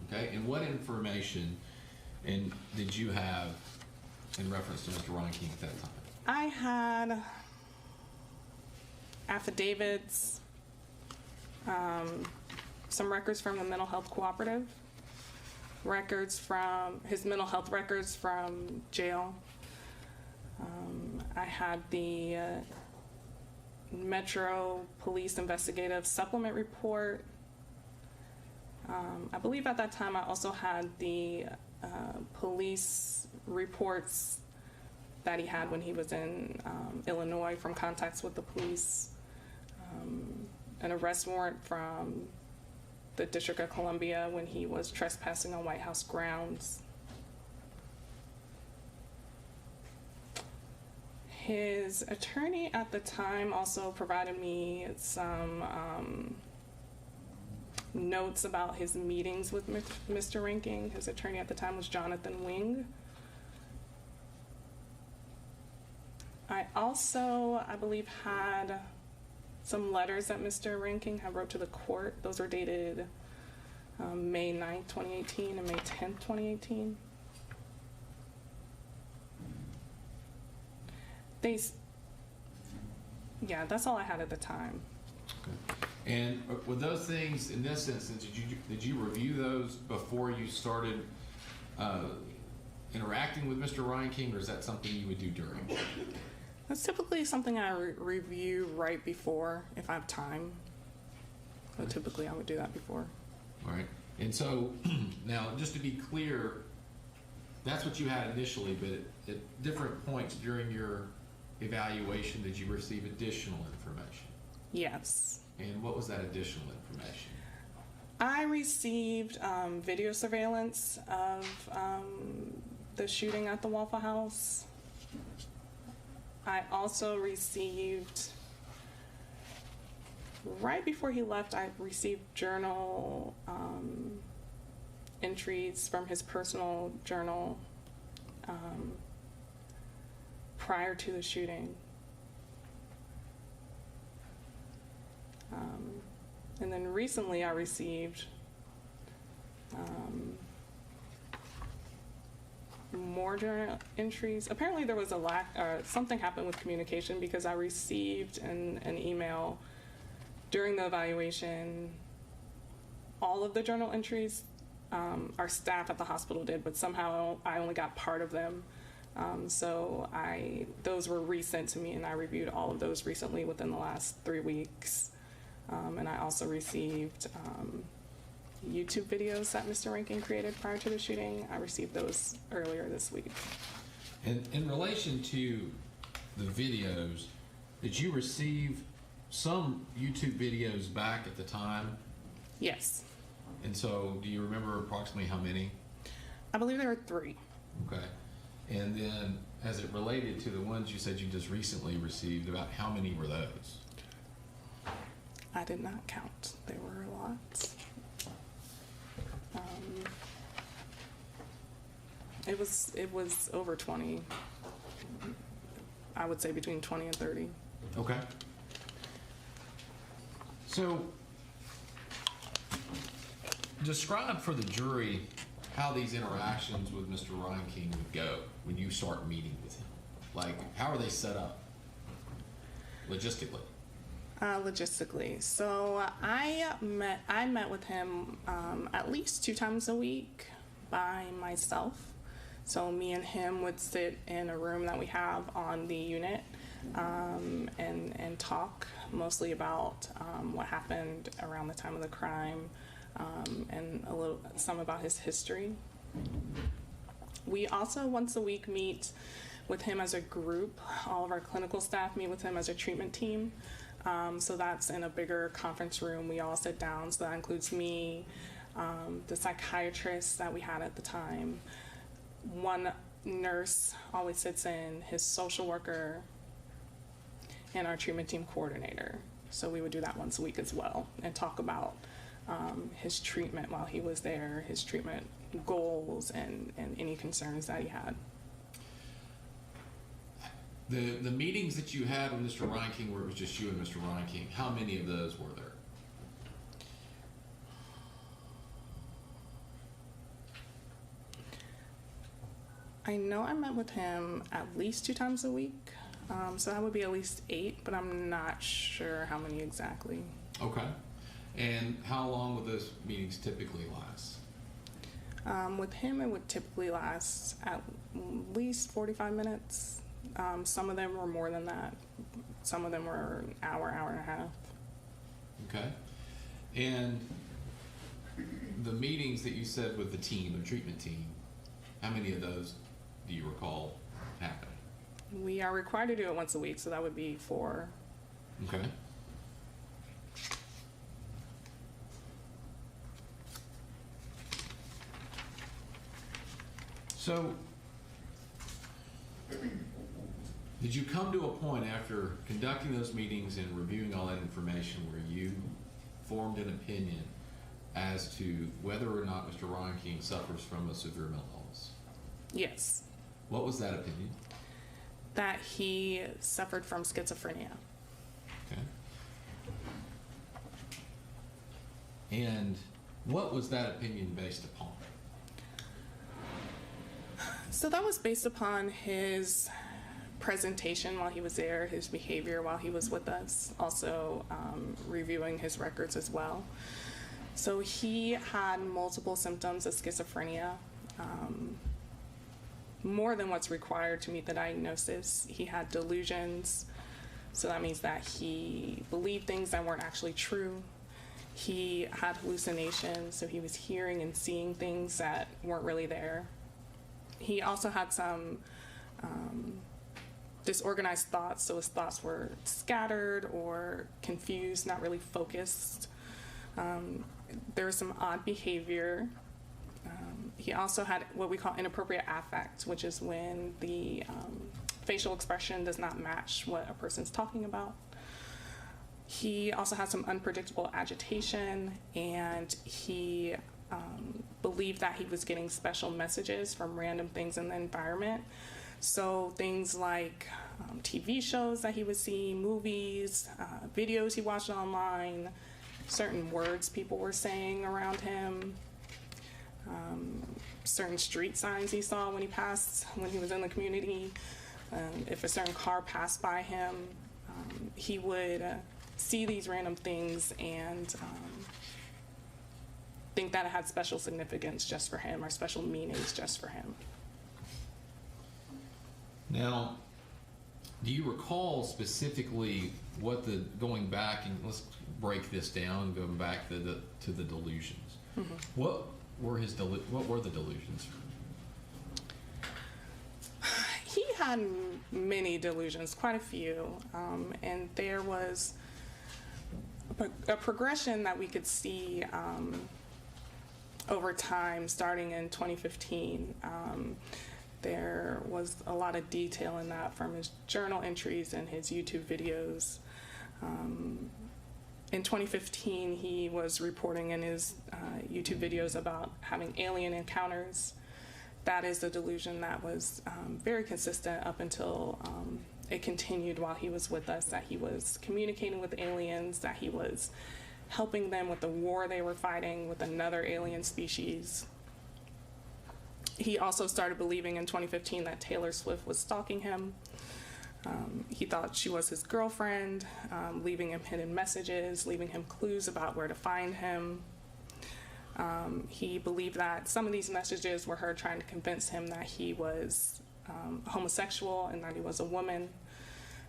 Okay, and what information did you have in reference to Mr. Reinking at that time? I had affidavits, some records from the mental health cooperative, records from his mental health records from jail. I had the Metro Police Investigative Supplement Report. I believe at that time I also had the police reports that he had when he was in Illinois from contacts with the police. an arrest warrant from the District of Columbia when he was trespassing on White House grounds. His attorney at the time also provided me some notes about his meetings with Mr. Reinking. His attorney at the time was Jonathan Wing. I also, I believe, had some letters that Mr. Reinking had wrote to the court. Those were dated May 9th, 2018 and May 10th, 2018. Yeah, that's all I had at the time. Okay. And with those things, in this instance, did you review those before you started interacting with Mr. Reinking, or is that something you would do during? That's typically something I review right before, if I have time. So typically I would do that before. All right. And so now, just to be clear, that's what you had initially, but at different points during your evaluation, did you receive additional information? Yes. And what was that additional information? I received video surveillance of the shooting at the Waffle House. I also received, right before he left, I received journal entries from his personal journal prior to the shooting. And then recently I received more journal entries. Apparently there was a lack, something happened with communication, because I received an email during the evaluation. All of the journal entries our staff at the hospital did, but somehow I only got part of them. So those were resent to me, and I reviewed all of those recently within the last 3 weeks. And I also received YouTube videos that Mr. Reinking created prior to the shooting. I received those earlier this week. And in relation to the videos, did you receive some YouTube videos back at the time? Yes. And so do you remember approximately how many? I believe there were 3. Okay. And then as it related to the ones you said you just recently received, about how many were those? I did not count. There were a lot. It was over 20. I would say between 20 and 30. Okay. So describe for the jury how these interactions with Mr. Reinking would go when you start meeting with him. Like, how are they set up logistically? Logistically. So I met with him at least 2 times a week by myself. So me and him would sit in a room that we have on the unit and talk mostly about what happened around the time of the crime and some about his history. We also once a week meet with him as a group. All of our clinical staff meet with him as a treatment team. So that's in a bigger conference room. We all sit down. So that includes me, the psychiatrist that we had at the time. One nurse always sits in, his social worker, and our treatment team coordinator. So we would do that once a week as well and talk about his treatment while he was there, his treatment goals, and any concerns that he had. The meetings that you had with Mr. Reinking, where it was just you and Mr. Reinking, how many of those were there? I know I met with him at least 2 times a week, so that would be at least 8, but I'm not sure how many exactly. Okay. And how long would those meetings typically last? With him, it would typically last at least 45 minutes. Some of them were more than that. Some of them were an hour, hour and a half. Okay. And the meetings that you said with the team, the treatment team, how many of those do you recall happening? We are required to do it once a week, so that would be 4. Okay. So, did you come to a point after conducting those meetings and reviewing all that information where you formed an opinion as to whether or not Mr. Reinking suffers from a severe mental illness? Yes. What was that opinion? That he suffered from schizophrenia. Okay. And what was that opinion based upon? So that was based upon his presentation while he was there, his behavior while he was with us, also reviewing his records as well. So he had multiple symptoms of schizophrenia, more than what's required to meet the diagnosis. He had delusions, so that means that he believed things that weren't actually true. He had hallucinations, so he was hearing and seeing things that weren't really there. He also had some disorganized thoughts, so his thoughts were scattered or confused, not really focused. There was some odd behavior. He also had what we call inappropriate affect, which is when the facial expression does not match what a person's talking about. He also had some unpredictable agitation, and he believed that he was getting special messages from random things in the environment. So things like TV shows that he would see, movies, videos he watched online, certain words people were saying around him, certain street signs he saw when he was in the community. If a certain car passed by him, he would see these random things and think that it had special significance just for him or special meanings just for him. Now, do you recall specifically what going back, and let's break this down, going back to the delusions. Mm-hmm. What were the delusions? He had many delusions, quite a few, and there was a progression that we could see over time, starting in 2015. There was a lot of detail in that from his journal entries and his YouTube videos. In 2015, he was reporting in his YouTube videos about having alien encounters. That is a delusion that was very consistent up until it continued while he was with us, that he was communicating with aliens, that he was helping them with the war they were fighting with another alien species. He also started believing in 2015 that Taylor Swift was stalking him. He thought she was his girlfriend, leaving him hidden messages, leaving him clues about where to find him. He believed that some of these messages were her trying to convince him that he was homosexual and that he was a woman.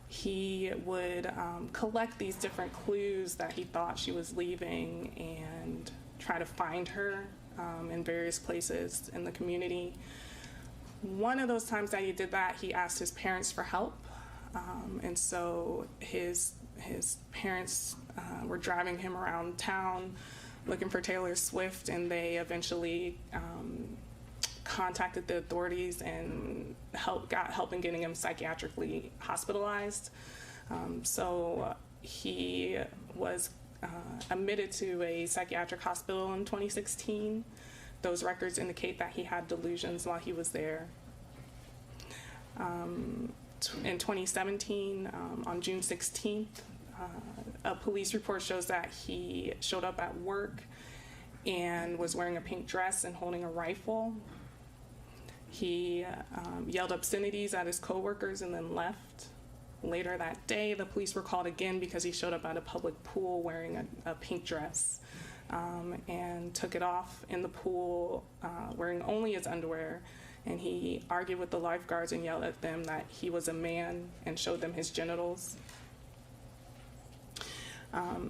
He would collect these different clues that he thought she was leaving and try to find her in various places in the community. One of those times that he did that, he asked his parents for help. And so his parents were driving him around town looking for Taylor Swift, and they eventually contacted the authorities and got help in getting him psychiatrically hospitalized. So he was admitted to a psychiatric hospital in 2016. Those records indicate that he had delusions while he was there. In 2017, on June 16th, a police report shows that he showed up at work and was wearing a pink dress and holding a rifle. He yelled obscenities at his coworkers and then left. Later that day, the police were called again because he showed up at a public pool wearing a pink dress and took it off in the pool wearing only his underwear. And he argued with the lifeguards and yelled at them that he was a man and showed them his genitals.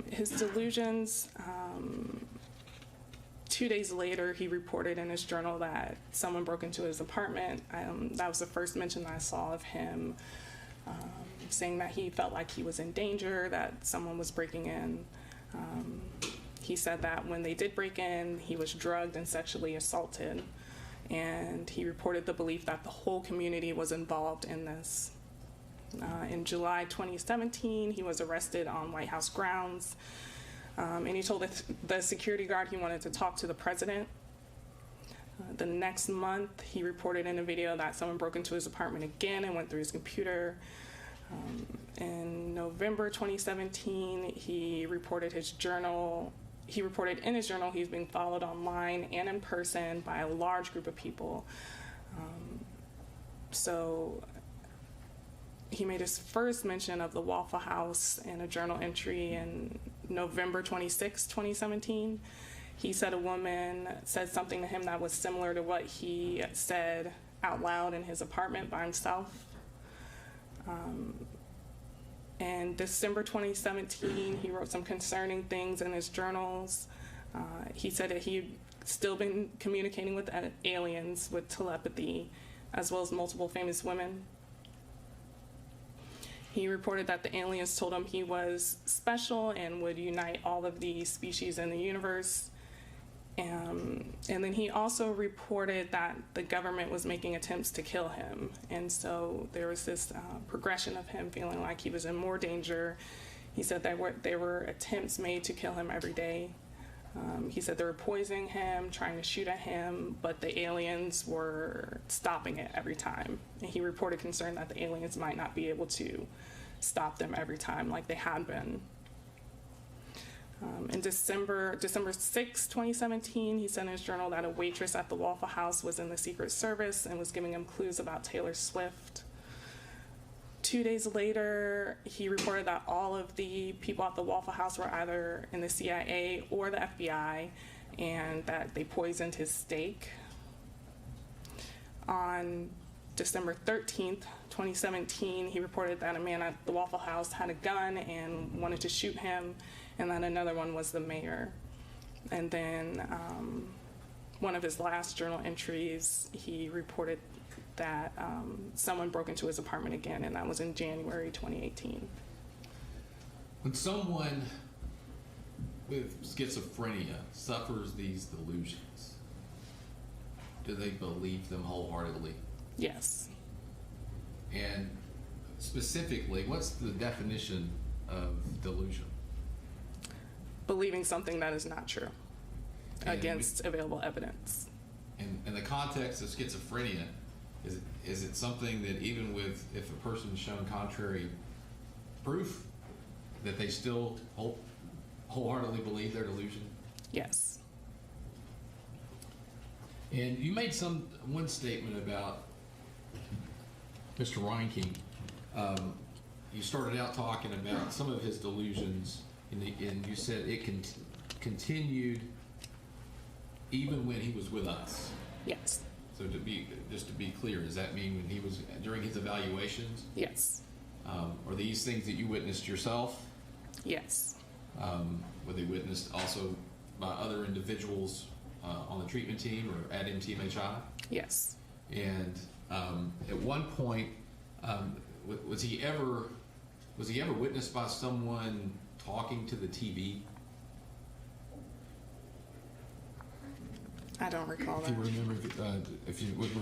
His delusions, 2 days later, he reported in his journal that someone broke into his apartment. That was the first mention that I saw of him, saying that he felt like he was in danger, that someone was breaking in. He said that when they did break in, he was drugged and sexually assaulted. and he reported the belief that the whole community was involved in this. In July 2017, he was arrested on White House grounds, and he told the security guard he wanted to talk to the president. The next month, he reported in a video that someone broke into his apartment again and went through his computer. In November 2017, he reported in his journal he's being followed online and in person by a large group of people. So he made his first mention of the Waffle House in a journal entry in November 26, 2017. He said a woman said something to him that was similar to what he said out loud in his apartment by himself. In December 2017, he wrote some concerning things in his journals. He said that he'd still been communicating with aliens with telepathy, as well as multiple famous women. He reported that the aliens told him he was special and would unite all of the species in the universe. And then he also reported that the government was making attempts to kill him. And so there was this progression of him feeling like he was in more danger. He said that there were attempts made to kill him every day. He said they were poisoning him, trying to shoot at him, but the aliens were stopping it every time. And he reported concern that the aliens might not be able to stop them every time like they had been. In December 6, 2017, he said in his journal that a waitress at the Waffle House was in the Secret Service and was giving him clues about Taylor Swift. 2 days later, he reported that all of the people at the Waffle House were either in the CIA or the FBI, and that they poisoned his steak. On December 13th, 2017, he reported that a man at the Waffle House had a gun and wanted to shoot him, and then another one was the mayor. And then one of his last journal entries, he reported that someone broke into his apartment again, and that was in January 2018. When someone with schizophrenia suffers these delusions, do they believe them wholeheartedly? Yes. And specifically, what's the definition of delusion? Believing something that is not true against available evidence. In the context of schizophrenia, is it something that even if a person's shown contrary proof, that they still wholeheartedly believe their delusion? Yes. And you made one statement about Mr. Reinking. You started out talking about some of his delusions, and you said it continued even when he was with us. Yes. So just to be clear, does that mean when he was during his evaluations? Yes. Are these things that you witnessed yourself? Yes. Were they witnessed also by other individuals on the treatment team or at MTMHI? Yes. And at one point, was he ever witnessed by someone talking to the TV? I don't recall that. If you remember, if you would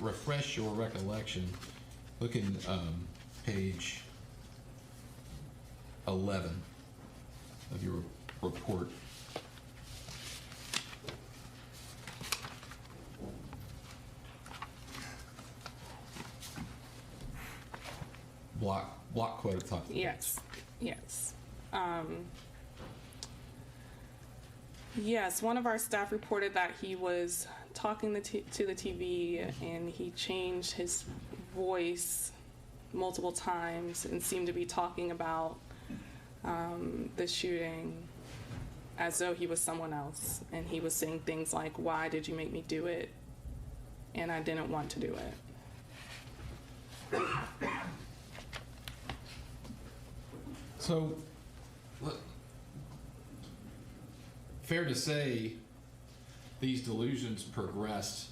refresh your recollection, look in page 11 of your report. Block quote at the top. Yes. Yes. Yes, one of our staff reported that he was talking to the TV and he changed his voice multiple times and seemed to be talking about the shooting as though he was someone else. And he was saying things like, "Why did you make me do it?" And I didn't want to do it. So, fair to say, these delusions progressed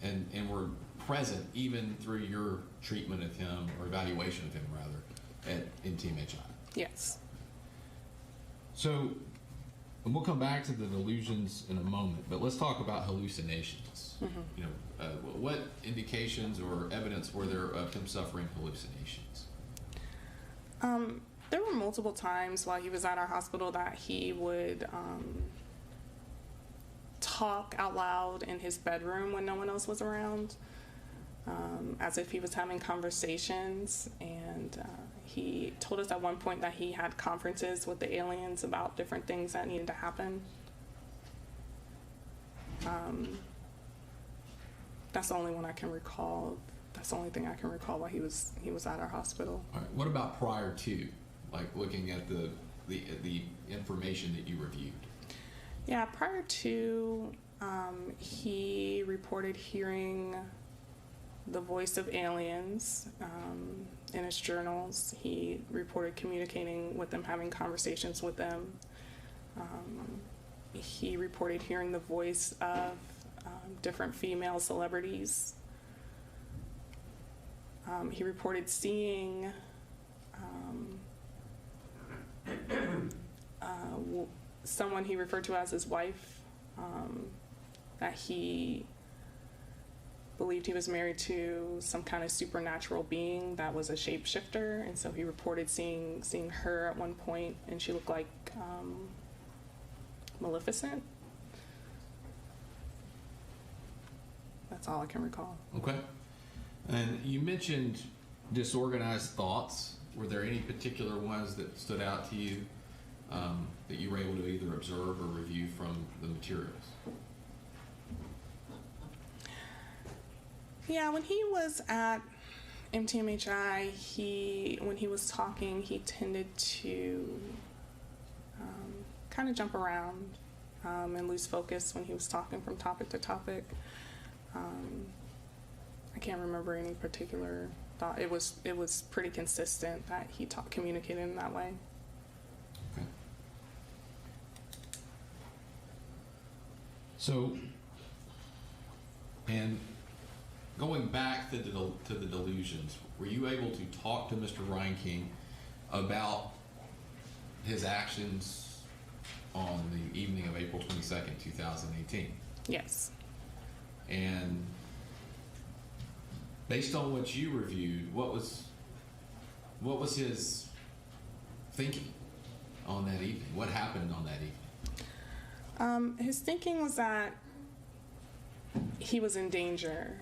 and were present even through your treatment of him, or evaluation of him rather, in TMHI. Yes. So, and we'll come back to the delusions in a moment, but let's talk about hallucinations. You know, what indications or evidence were there of him suffering hallucinations? There were multiple times while he was at our hospital that he would talk out loud in his bedroom when no one else was around, as if he was having conversations. And he told us at one point that he had conferences with the aliens about different things that needed to happen. That's the only one I can recall. That's the only thing I can recall while he was at our hospital. All right. What about prior to, like looking at the information that you reviewed? Yeah, prior to, he reported hearing the voice of aliens in his journals. He reported communicating with them, having conversations with them. He reported hearing the voice of different female celebrities. He reported seeing someone he referred to as his wife, that he believed he was married to some kind of supernatural being that was a shapeshifter, and so he reported seeing her at one point, and she looked like Maleficent. That's all I can recall. Okay. And you mentioned disorganized thoughts. Were there any particular ones that stood out to you that you were able to either observe or review from the materials? Yeah, when he was at MTMHI, when he was talking, he tended to kind of jump around and lose focus when he was talking from topic to topic. I can't remember any particular thought. It was pretty consistent that he communicated in that way. Okay. So, and going back to the delusions, were you able to talk to Mr. Reinking about his actions on the evening of April 22nd, 2018? Yes. And based on what you reviewed, what was his thinking on that evening? What happened on that evening? His thinking was that he was in danger.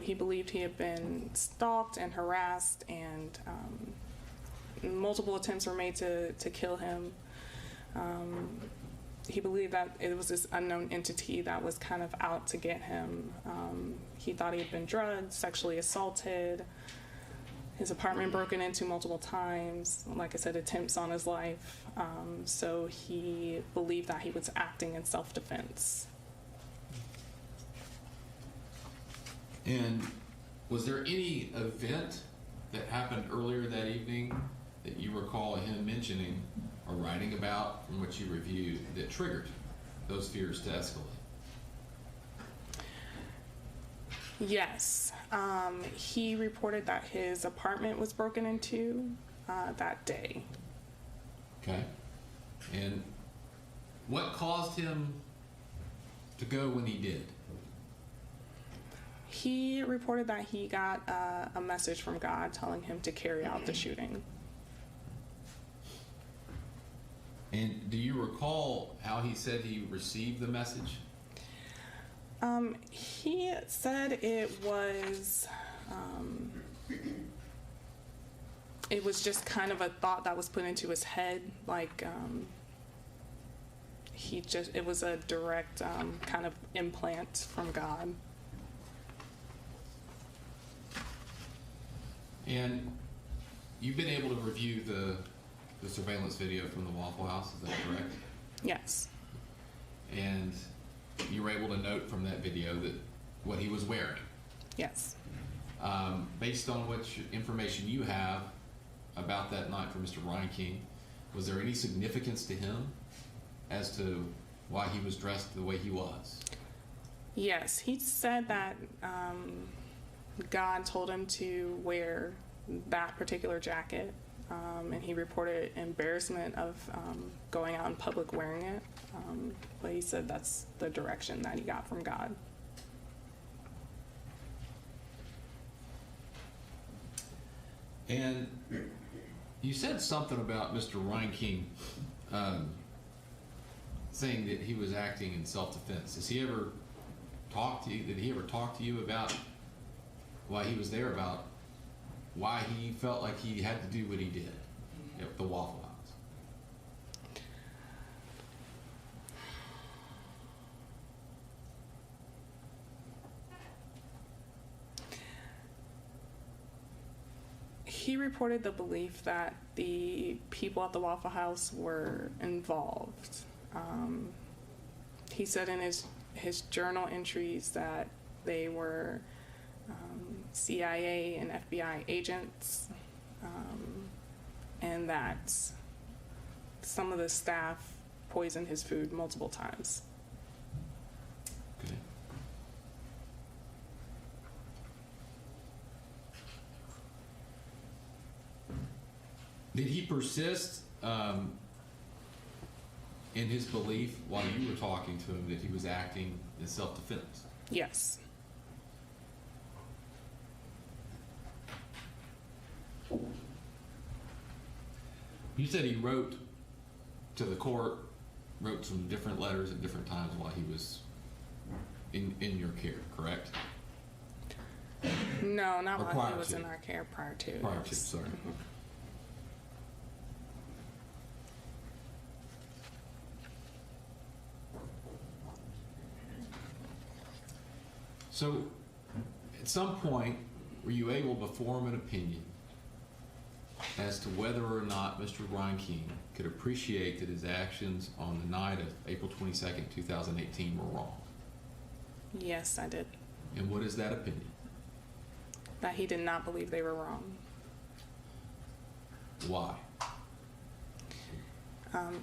He believed he had been stalked and harassed, and multiple attempts were made to kill him. He believed that it was this unknown entity that was kind of out to get him. He thought he had been drugged, sexually assaulted, his apartment broken into multiple times, like I said, attempts on his life. So he believed that he was acting in self-defense. And was there any event that happened earlier that evening that you recall him mentioning or writing about from what you reviewed that triggered those fears to escalate? Yes. He reported that his apartment was broken into that day. Okay. And what caused him to go when he did? He reported that he got a message from God telling him to carry out the shooting. And do you recall how he said he received the message? He said it was just kind of a thought that was put into his head, like it was a direct kind of implant from God. And you've been able to review the surveillance video from the Waffle House, is that correct? Yes. And you were able to note from that video that what he was wearing. Yes. Based on what information you have about that night for Mr. Reinking, was there any significance to him as to why he was dressed the way he was? Yes, he said that God told him to wear that particular jacket. and he reported embarrassment of going out in public wearing it, but he said that's the direction that he got from God. And you said something about Mr. Reinking saying that he was acting in self-defense. Has he ever talked to you? Did he ever talk to you about why he was there, about why he felt like he had to do what he did at the Waffle House? He reported the belief that the people at the Waffle House were involved. He said in his journal entries that they were CIA and FBI agents, and that some of the staff poisoned his food multiple times. Okay. Did he persist in his belief while you were talking to him that he was acting in self-defense? Yes. You said he wrote to the court, wrote some different letters at different times while he was in your care, correct? No, not Or while prior he was to. in our care, prior to. Prior to, yes. sorry. Mhm. So, at some point, were you able to form an opinion as to whether or not Mr. Reinking could appreciate that his actions on the night of April 22nd, 2018 were wrong? Yes, I did. And what is that opinion? That he did not believe they were wrong. Why?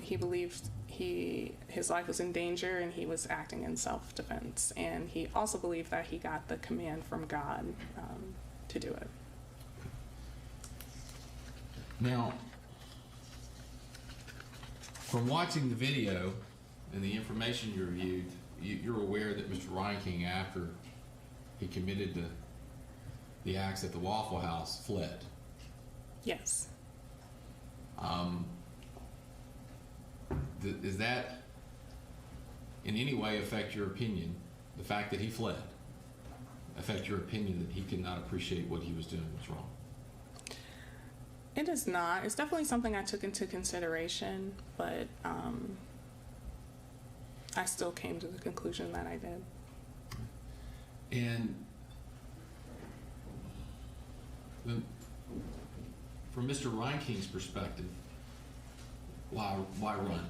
He believed his life was in danger and he was acting in self-defense. And he also believed that he got the command from God to do it. Now, from watching the video and the information you reviewed, you're aware that Mr. Reinking, after he committed the acts at the Waffle House, fled. Yes. Does that in any way affect your opinion, the fact that he fled, affect your opinion that he could not appreciate what he was doing was wrong? It is not. It's definitely something I took into consideration, but I still came to the conclusion that I did. And from Mr. Reinking's perspective, why run?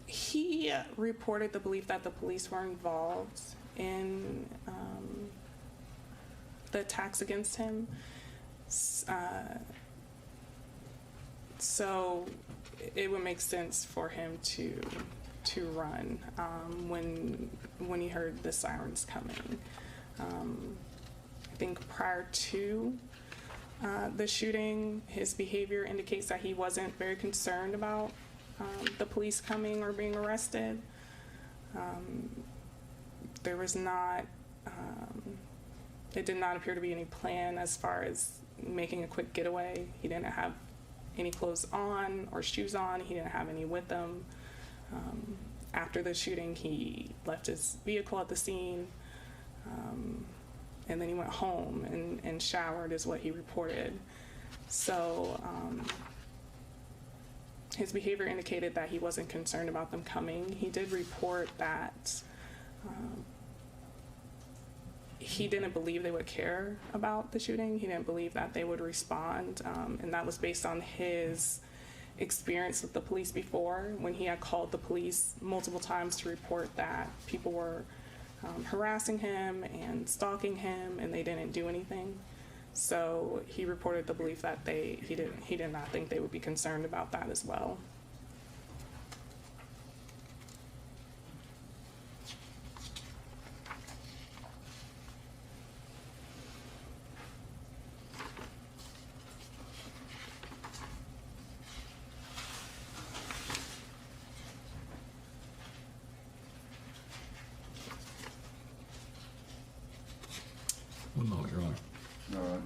He reported the belief that the police were involved in the attacks against him. So it would make sense for him to run when he heard the sirens coming. I think prior to the shooting, his behavior indicates that he wasn't very concerned about the police coming or being arrested. There was not, it did not appear to be any plan as far as making a quick getaway. He didn't have any clothes on or shoes on. He didn't have any with him. After the shooting, he left his vehicle at the scene, and then he went home and showered, is what he reported. So his behavior indicated that he wasn't concerned about them coming. He did report that he didn't believe they would care about the shooting. He didn't believe that they would respond, and that was based on his experience with the police before, when he had called the police multiple times to report that people were harassing him and stalking him, and they didn't do anything. So he reported the belief that he did not think they would be concerned about that as well. One moment, Your Honor. All right.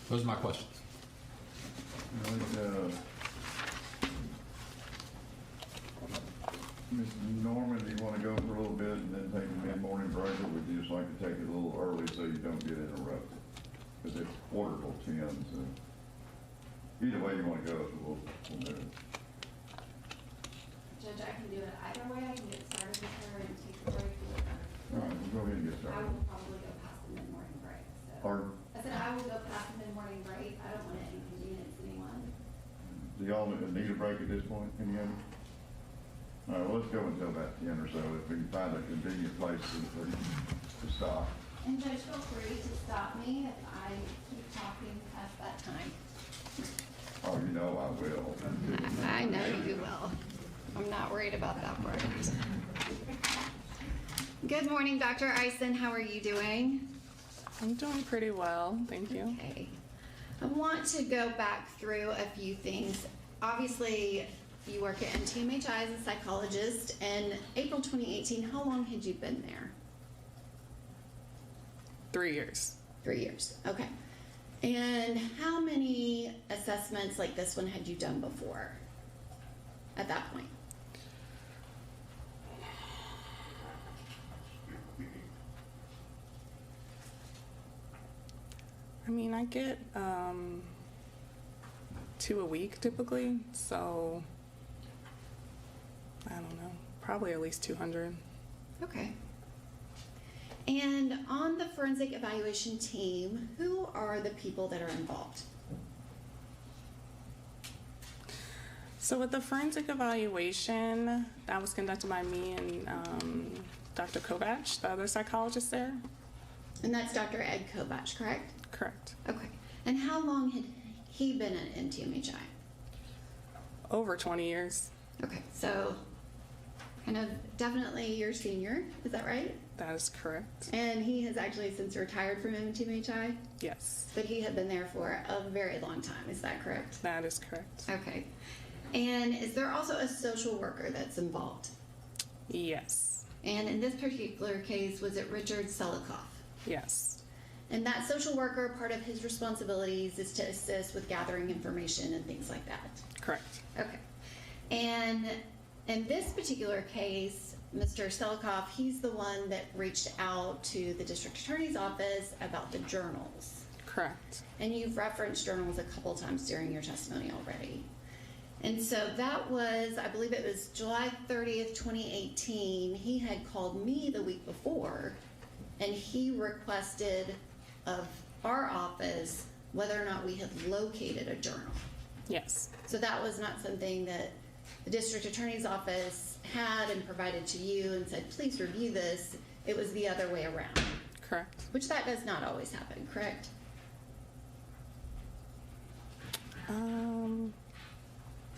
Those are my questions. Ms. Norman, do you want to go for a little bit and then take a mid-morning break, or would you just like to take it a little early so you don't get interrupted? Because it's 9:45, so either way you want to go, we'll do it. Judge, I can do it either way. I can get started with her and take the break. All right, we'll go ahead and get I started. will probably go past the mid-morning break. So. Pardon? I said I will go past the mid-morning break. I don't want to inconvenience anyone. Do y'all need a break at this point? Any of you? All right, well, let's go until about 10 or so, if we can find a convenient place to stop. And Judge, feel free to stop me if I keep talking past that time. Oh, you know I will. I know you will. I'm not worried about that part. Good morning, Dr. Eisen. How are you doing? I'm doing pretty well, thank you. Okay. I want to go back through a few things. Obviously, you work at MTMHI as a psychologist, and April 2018, how long had you been there? 3 years. 3 years, okay. And how many assessments like this one had you done before at that point? I mean, I get 2 a week typically, so I don't know, probably at least 200. Okay. And on the forensic evaluation team, who are the people that are involved? So with the forensic evaluation, that was conducted by me and Dr. Kovach, the other psychologist there. And that's Dr. Ed Kovach, correct? Correct. Okay. And how long had he been at MTMHI? Over 20 years. Okay, so kind of definitely your senior, is that right? That is correct. And he has actually since retired from MTMHI, Yes, but he had been there for a very long time, is that correct? that is correct. Okay. And is there also a social worker that's involved? Yes, And in this particular case, was it Richard Selikoff? yes, And that social worker, part of his responsibilities is to assist with gathering information and things like that. correct. Okay. And in this particular case, Mr. Selikoff, he's the one that reached out to the district attorney's office about the journals. Correct. And you've referenced journals a couple times during your testimony already. And so that was, I believe it was July 30th, 2018. He had called me the week before, and he requested of our office whether or not we had located a journal. Yes, So that was not something that the district attorney's office had and provided to you and said, please review this. It was the other way around, correct. which that does not always happen, correct?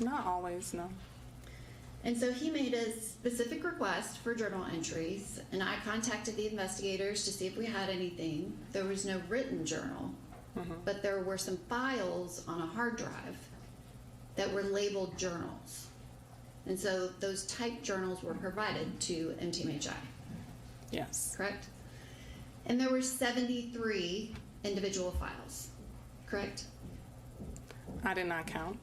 Not always, no. And so he made a specific request for journal entries, and I contacted the investigators to see if we had anything. There was no written journal, but there were some files on a hard drive that were labeled journals. And so those typed journals were provided to MTMHI, Yes, correct? And there were 73 individual files, correct? I did not count.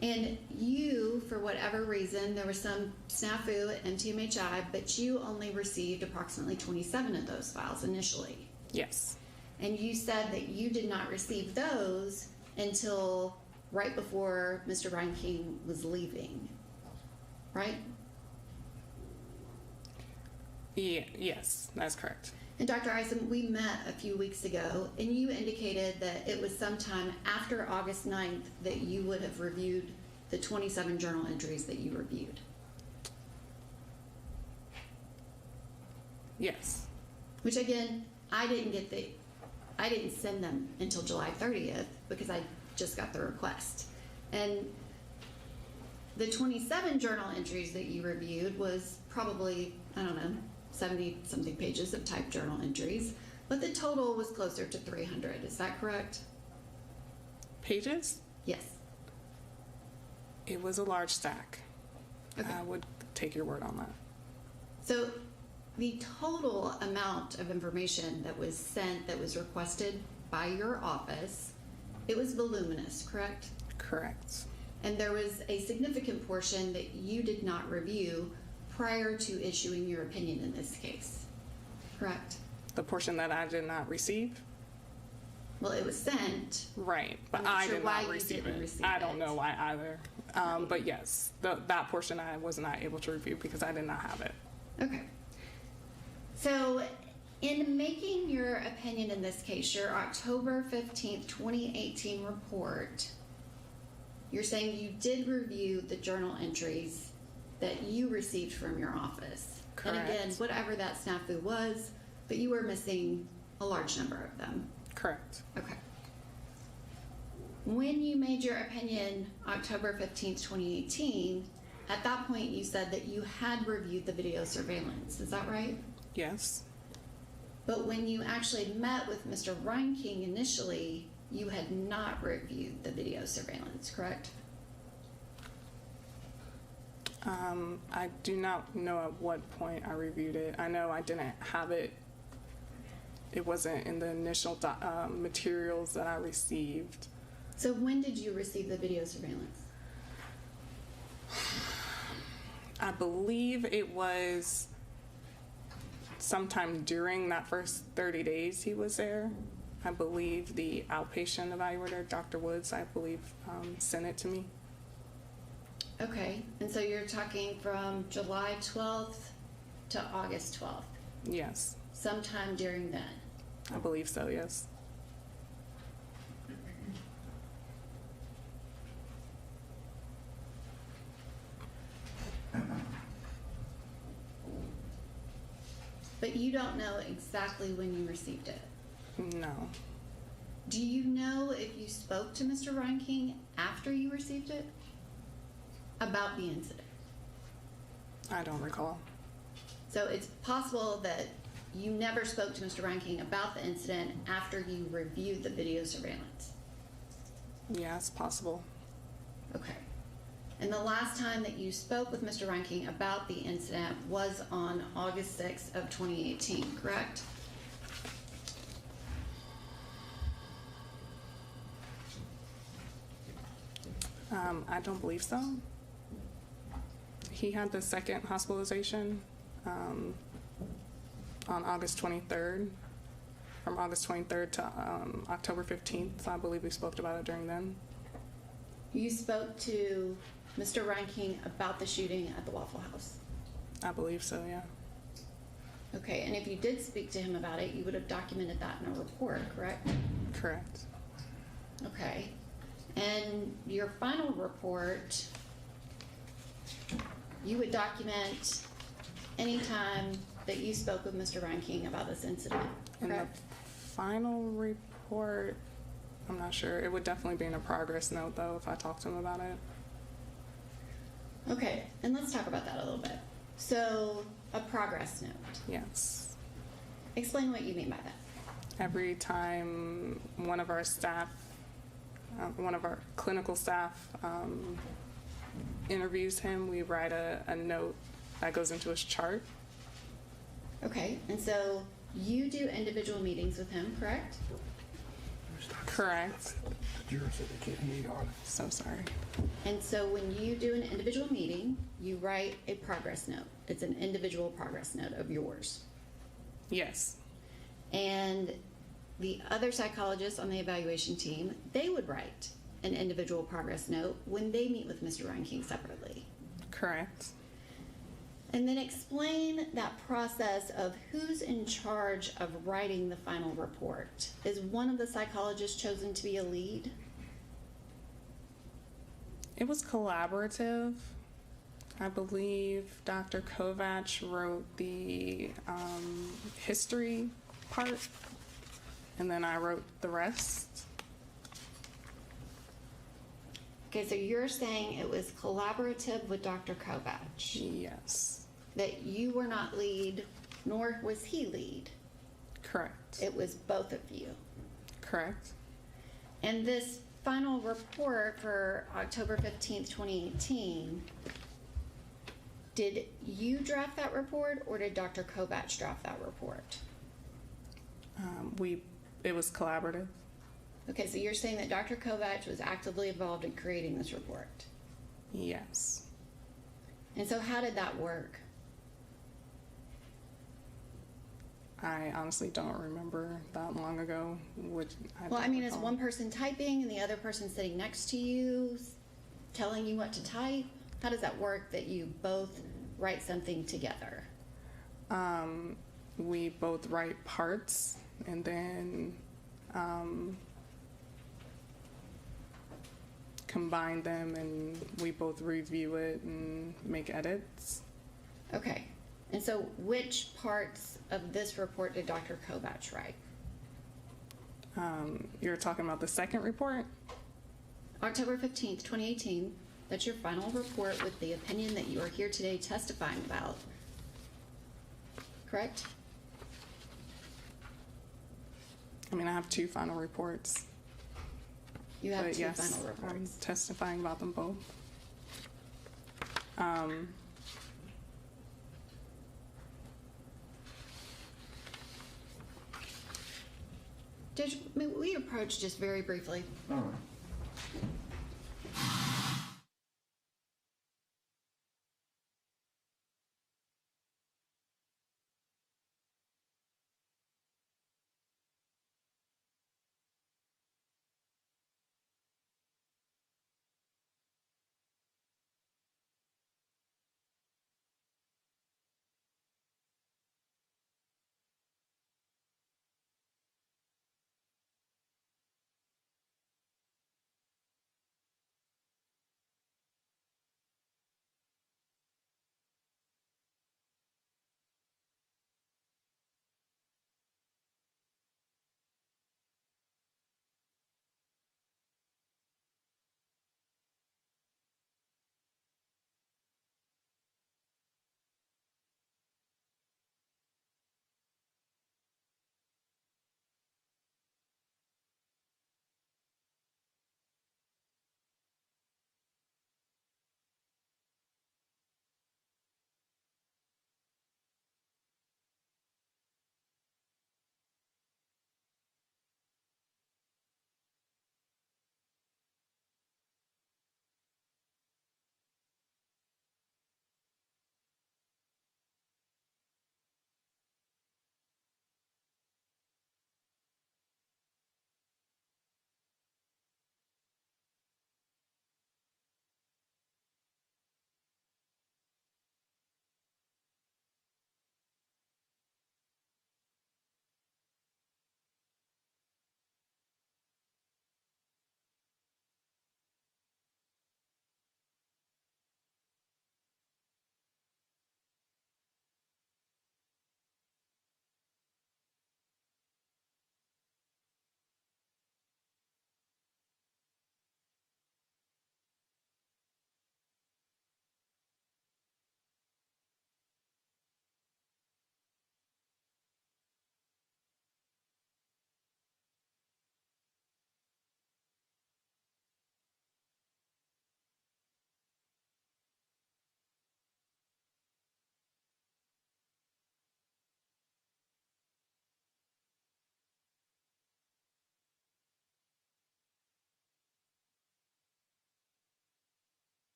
And you, for whatever reason, there was some snafu at MTMHI, but you only received approximately 27 of those files initially. Yes, And you said that you did not receive those until right before Mr. Reinking was leaving, right? yes, that's correct. And Dr. Eisen, we met a few weeks ago, and you indicated that it was sometime after August 9th that you would have reviewed the 27 journal entries that you reviewed. Yes, Which again, I didn't send them until July 30th because I just got the request. And the 27 journal entries that you reviewed was probably, I don't know, 70 something pages of typed journal entries, but the total was closer to 300. Is that correct? pages? Yes. It was a large stack. Okay. I would take your word on that. So the total amount of information that was sent, that was requested by your office, it was voluminous, correct? Correct. And there was a significant portion that you did not review prior to issuing your opinion in this case, correct? The portion that I did not receive? Well, it was sent. Right, but I'm not I sure did why not you receive didn't it. receive I don't it. know why either. But yes, that portion I was not able to review because I did not have it. Okay. So in making your opinion in this case, your October 15th, 2018 report, you're saying you did review the journal entries that you received from your office. Correct. And again, whatever that snafu was, but you were missing a large number of them. Correct. Okay. When you made your opinion October 15th, 2018, at that point you said that you had reviewed the video surveillance. Is that right? Yes. But when you actually met with Mr. Reinking initially, you had not reviewed the video surveillance, correct? I do not know at what point I reviewed it. I know I didn't have it. It wasn't in the initial materials that I received. So when did you receive the video surveillance? I believe it was sometime during that first 30 days he was there. I believe the outpatient evaluator, Dr. Woods, I believe, sent it to me. Okay, and so you're talking from July 12th to August 12th, Yes, sometime during then. I believe so, yes. But you don't know exactly when you received it. No. Do you know if you spoke to Mr. Reinking after you received it about the incident? I don't recall. So it's possible that you never spoke to Mr. Reinking about the incident after you reviewed the video surveillance. Yeah, it's possible. Okay. And the last time that you spoke with Mr. Reinking about the incident was on August 6th of 2018, correct? I don't believe so. He had the second hospitalization on August 23rd, from August 23rd to October 15th. I believe we spoke about it during then. You spoke to Mr. Reinking about the shooting at the Waffle House. I believe so, yeah. Okay, and if you did speak to him about it, you would have documented that in a report, correct? Correct. Okay. And your final report, you would document any time that you spoke with Mr. Reinking about this incident, In the correct? final report, I'm not sure. It would definitely be in a progress note, though, if I talked to him about it. Okay, and let's talk about that a little bit. So, a progress note. Yes. Explain what you mean by that. Every time one of our staff, one of our clinical staff interviews him, we write a note that goes into his chart. Okay, and so you do individual meetings with him, correct? Correct. The jurors said they can't meet on it. So sorry. And so when you do an individual meeting, you write a progress note. It's an individual progress note of yours. Yes. And the other psychologists on the evaluation team, they would write an individual progress note when they meet with Mr. Reinking separately. Correct. And then explain that process of who's in charge of writing the final report. Is one of the psychologists chosen to be a lead? It was collaborative. I believe Dr. Kovac wrote the history part, and then I wrote the rest. Okay, so you're saying it was collaborative with Dr. Kovac. Yes. That you were not lead, nor was he lead. Correct. It was both of you. Correct. And this final report for October 15th, 2018, Did you draft that report, or did Dr. Kovach draft that report? It was collaborative. Okay, so you're saying that Dr. Kovach was actively involved in creating this report. Yes. And so how did that work? I honestly don't remember that long ago. Well, I mean, is one person typing and the other person sitting next to you telling you what to type? How does that work that you both write something together? We both write parts and then combine them, and we both review it and make edits. Okay. And so which parts of this report did Dr. Kovach write? You're talking about the second report? October 15th, 2018. That's your final report with the opinion that you are here today testifying about. Correct? I mean, I have two final reports. You have But two yes, final reports. I'm testifying about them both. Judge, may we approach just very briefly? All right.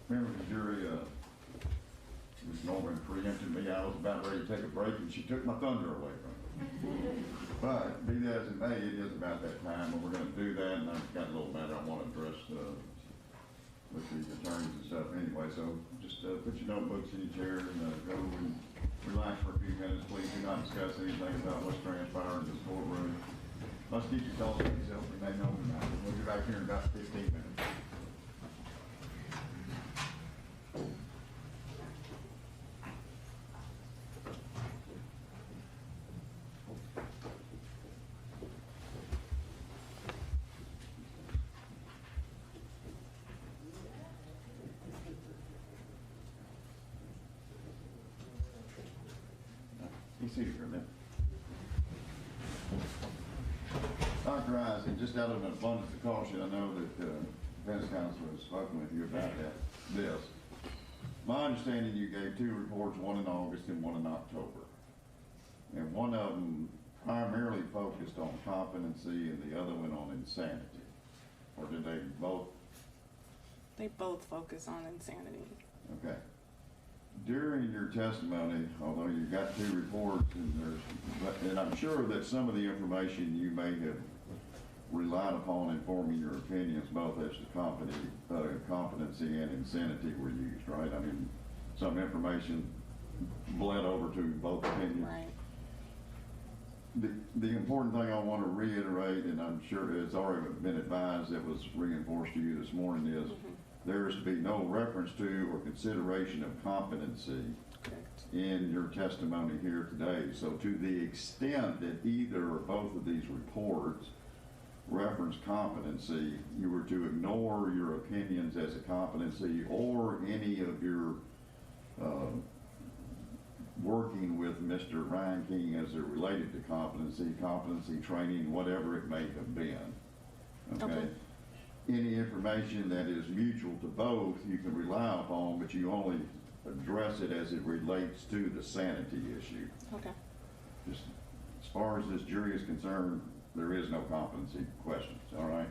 Remember the jury, Ms. Norman preempted me. I was about ready to take a break and she took my thunder away from me. But be that as it may, it is about that time and we're going to do that, and I've got a little matter I want to address with the attorneys and stuff anyway. So just put your notebooks in your chair and go and relax for a few minutes. Please do not discuss anything about what's transpired in this courtroom. Let's keep your thoughts to yourself and they know tonight. We'll be back here in about 15 minutes. seated for a minute. Dr. Isen, just out of an abundance of caution, I know that defense counsel has spoken with you about this. My understanding, you gave 2 reports, one in August and one in October. And one of them primarily focused on competency and the other one on insanity. Or did they both? They both focus on insanity. Okay. During your testimony, although you got 2 reports and I'm sure that some of the information you may have relied upon in forming your opinions, both as to competency and insanity were used, right? I mean, some information bled over to both opinions. Right. The important thing I want to reiterate, and I'm sure it's already been advised, that was reinforced to you this morning, is there is to be no reference to or consideration of competency in your testimony here today. So to the extent that either or both of these reports reference competency, you were to ignore your opinions as a competency or any of your working with Mr. Reinking as it related to competency training, whatever it may have been. Okay? Any information that is mutual to both you can rely upon, but you only address it as it relates to the sanity issue. Okay. Just as far as this jury is concerned, there is no competency questions, all right?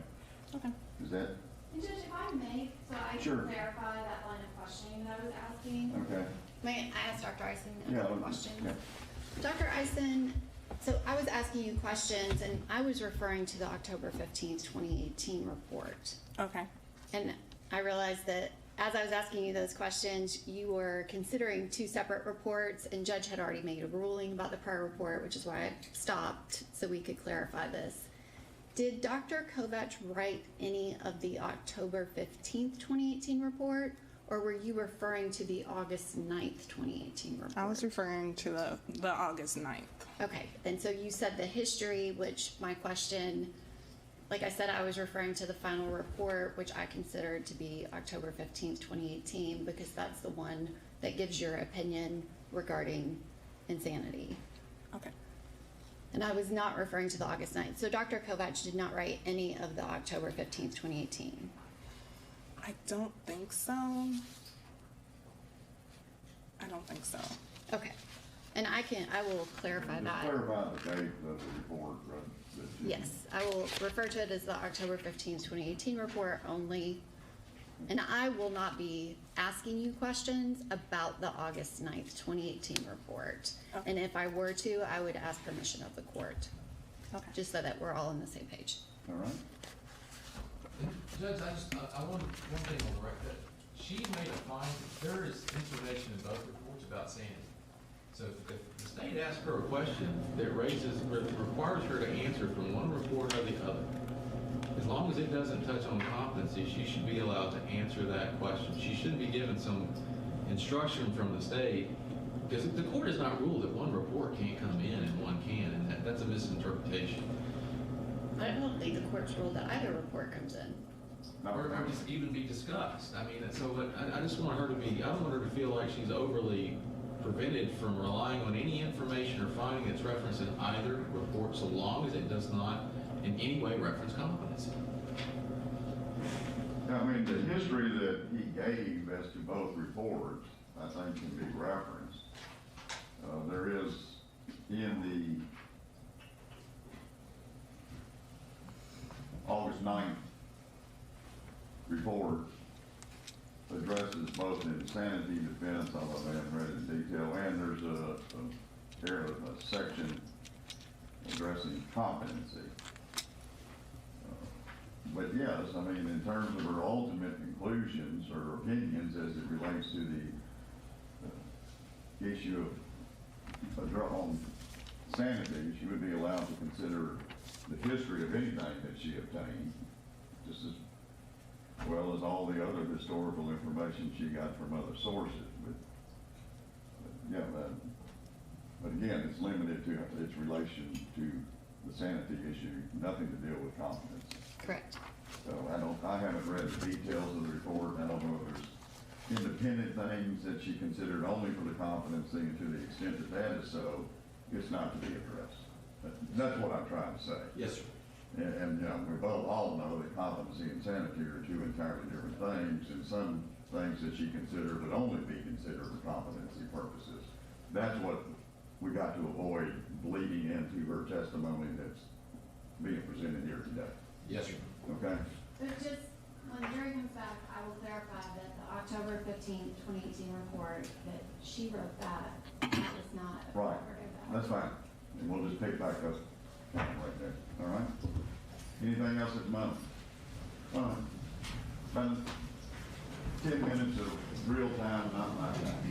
Okay. Is that? And Judge, if I may, so I can clarify that line of questioning that I was asking. Okay. May I ask Dr. Eisen Yeah, another question? yeah. Dr. Eisen, so I was asking you questions, and I was referring to the October 15th, 2018 report. Okay. And I realized that as I was asking you those questions, you were considering 2 separate reports, and Judge had already made a ruling about the prior report, which is why I stopped so we could clarify this. Did Dr. Kovach write any of the October 15th, 2018 report, or were you referring to the August 9th, 2018 report? I was referring to the August 9th. Okay, and so you said the history, which my question, like I said, I was referring to the final report, which I considered to be October 15th, 2018, because that's the one that gives your opinion regarding insanity. Okay. And I was not referring to the August 9th. So Dr. Kovach did not write any of the October 15th, 2018. I don't think so. I don't think so. Okay. And I will clarify Just that. clarify the date of the report. Yes, I will refer to it as the October 15th, 2018 report only. And I will not be asking you questions about the August 9th, 2018 report. Okay. And if I were to, I would ask permission of the court. Okay. Just so that we're all on the same page. All right. Judge, I want one thing on the record. She made a finding, there is information in both reports about sanity. So if the state asks her a question that requires her to answer from one report or the other, as long as it doesn't touch on competency, she should be allowed to answer that question. She shouldn't be given some instruction from the state, because the court has not ruled that one report can't come in and one can, and that's a misinterpretation. I don't think the court's ruled that either report comes in. Or just even be discussed. I mean, so I just want her to be, I don't want her to feel like she's overly prevented from relying on any information or finding that's referenced in either report, so long as it does not in any way reference competency. I mean, the history that he gave as to both reports, I think can be referenced. There is in the August 9th report addresses both insanity defense, although I haven't read it in detail, and there's a section addressing competency. But yes, I mean, in terms of her ultimate conclusions or opinions as it relates to the issue of on sanity, she would be allowed to consider the history of anything that she obtained, just as well as all the other historical information she got from other sources. But again, it's limited to its relation to the sanity issue, nothing to deal with competence. Correct. So I haven't read the details of the report. I don't know if there's independent things that she considered only for the competency, and to the extent that that is so, it's not to be addressed. That's what I'm trying to say. Yes, sir. And, you know, we both all know that competency and sanity are two entirely different things, and some things that she considered would only be considered for competency purposes. That's what we got to avoid bleeding into her testimony that's being presented here today. Yes, sir. Okay? But just, when the jury comes back, I will clarify that the October 15th, 2018 report, that she wrote that was not a Right. record of that. That's fine. And we'll just pick back up right there. All right? Anything else at the moment? All right. About 10 minutes of real time, not my time.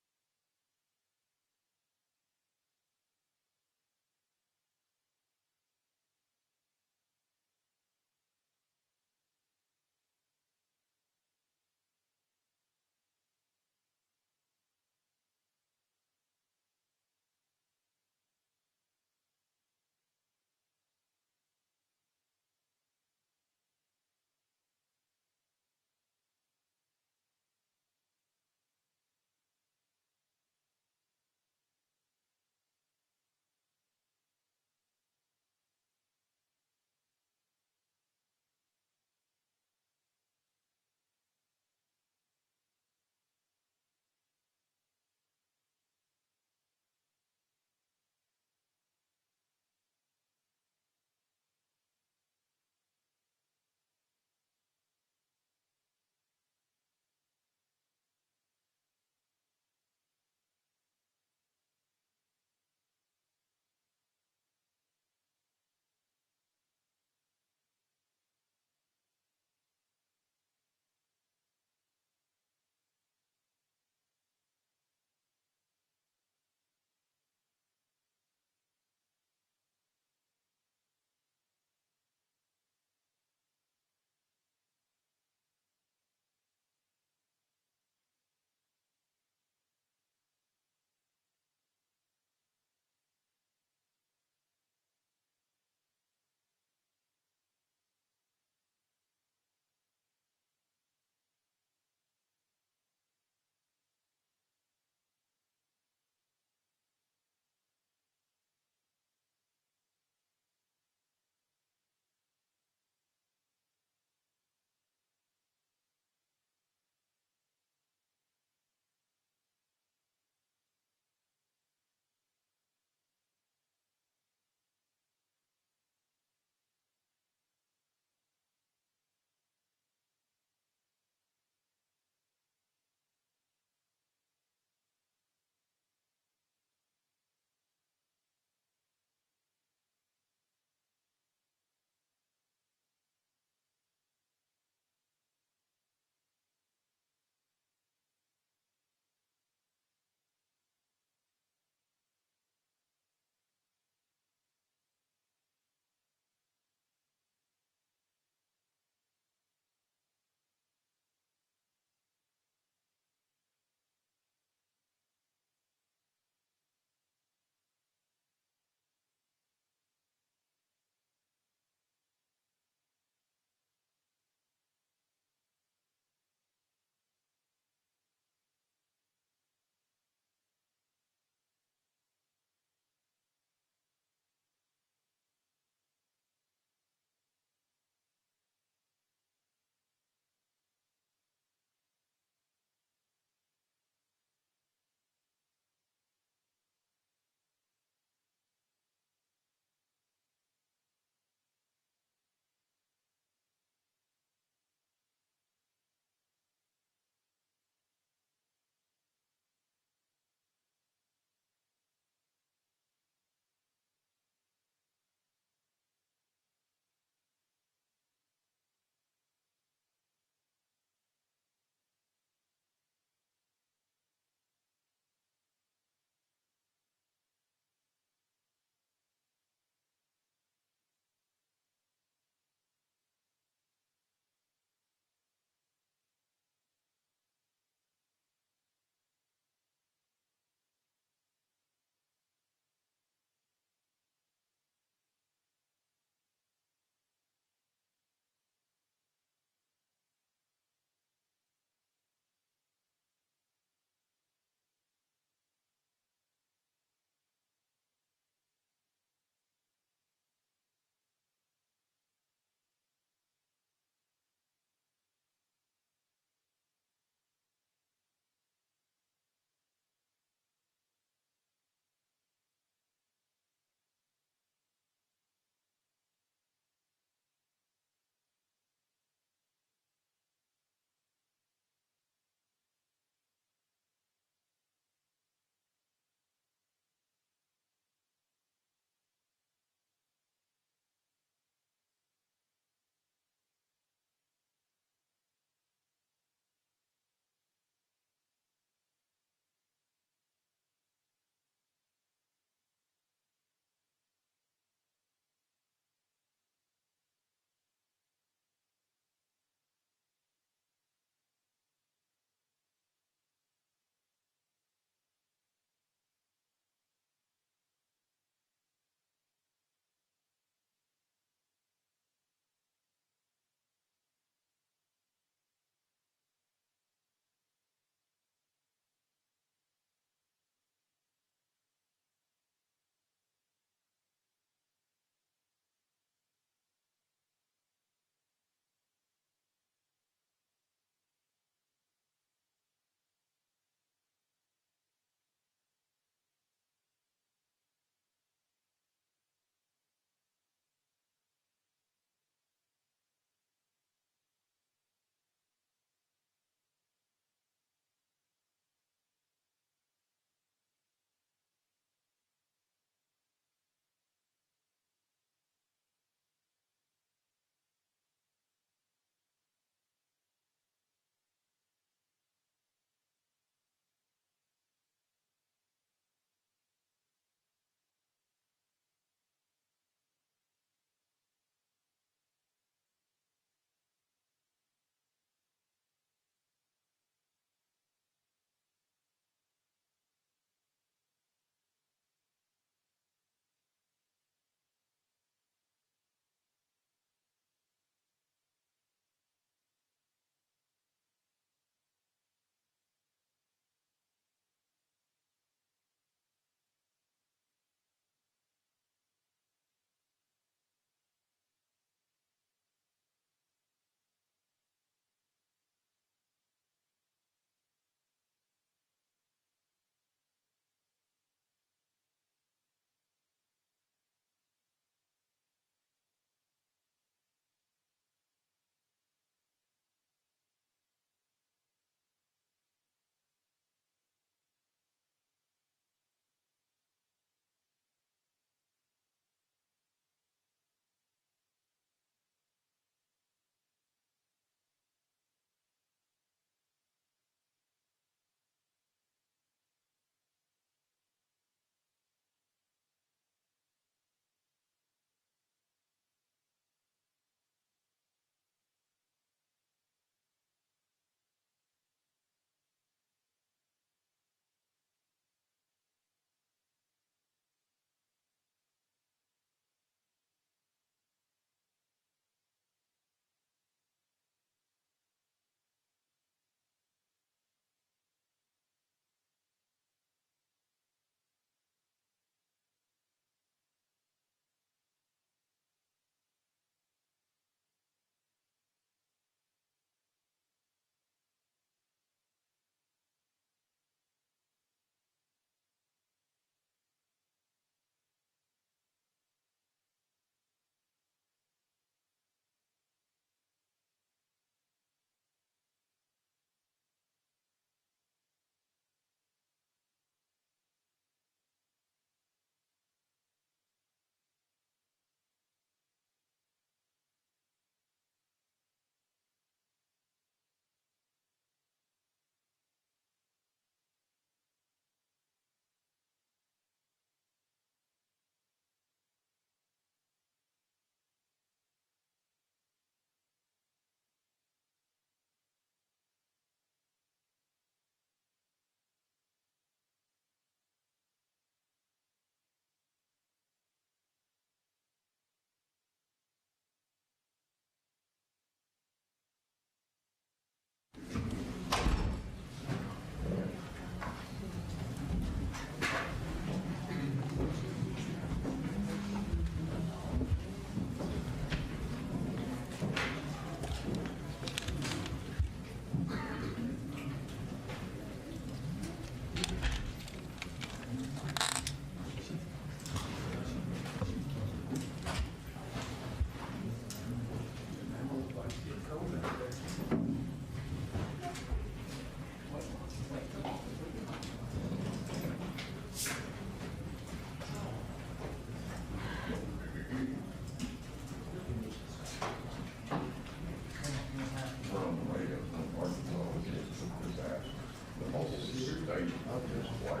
license plate.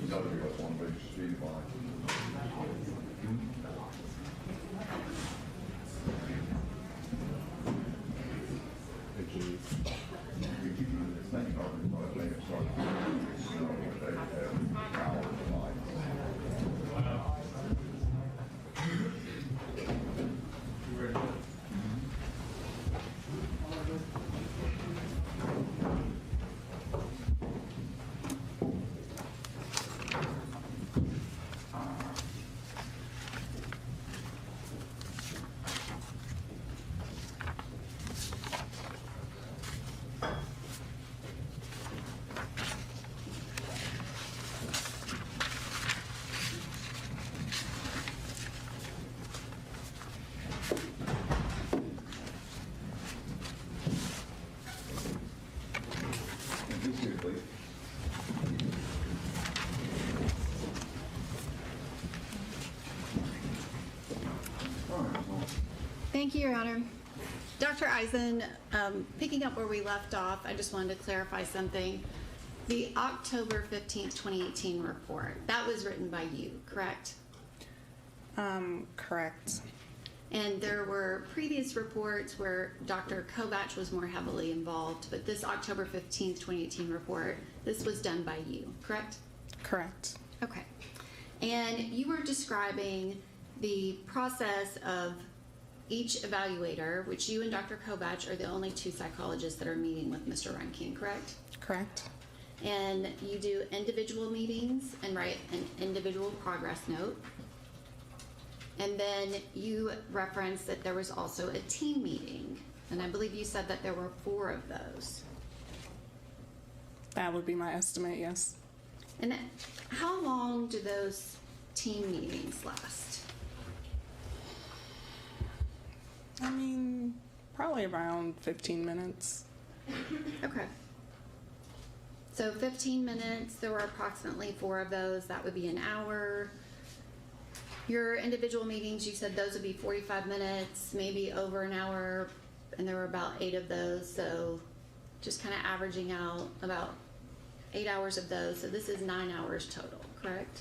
You know, that's one big speed line. Thank you, Your Honor. Dr. Eisen, picking up where we left off, I just wanted to clarify something. The October 15th, 2018 report, that was written by you, correct? Correct. And there were previous reports where Dr. Kovach was more heavily involved, but this October 15th, 2018 report, this was done by you, correct? Correct. Okay. And you were describing the process of each evaluator, which you and Dr. Kovach are the only two psychologists that are meeting with Mr. Reinking, correct? Correct. And you do individual meetings and write an individual progress note. And then you referenced that there was also a team meeting. And I believe you said that there were 4 of those. That would be my estimate, yes. And how long do those team meetings last? I mean, probably around 15 minutes. Okay. So 15 minutes, there were approximately 4 of those. That would be an hour. Your individual meetings, you said those would be 45 minutes, maybe over an hour, and there were about 8 of those. So just kind of averaging out about 8 hours of those. So this is 9 hours total, correct?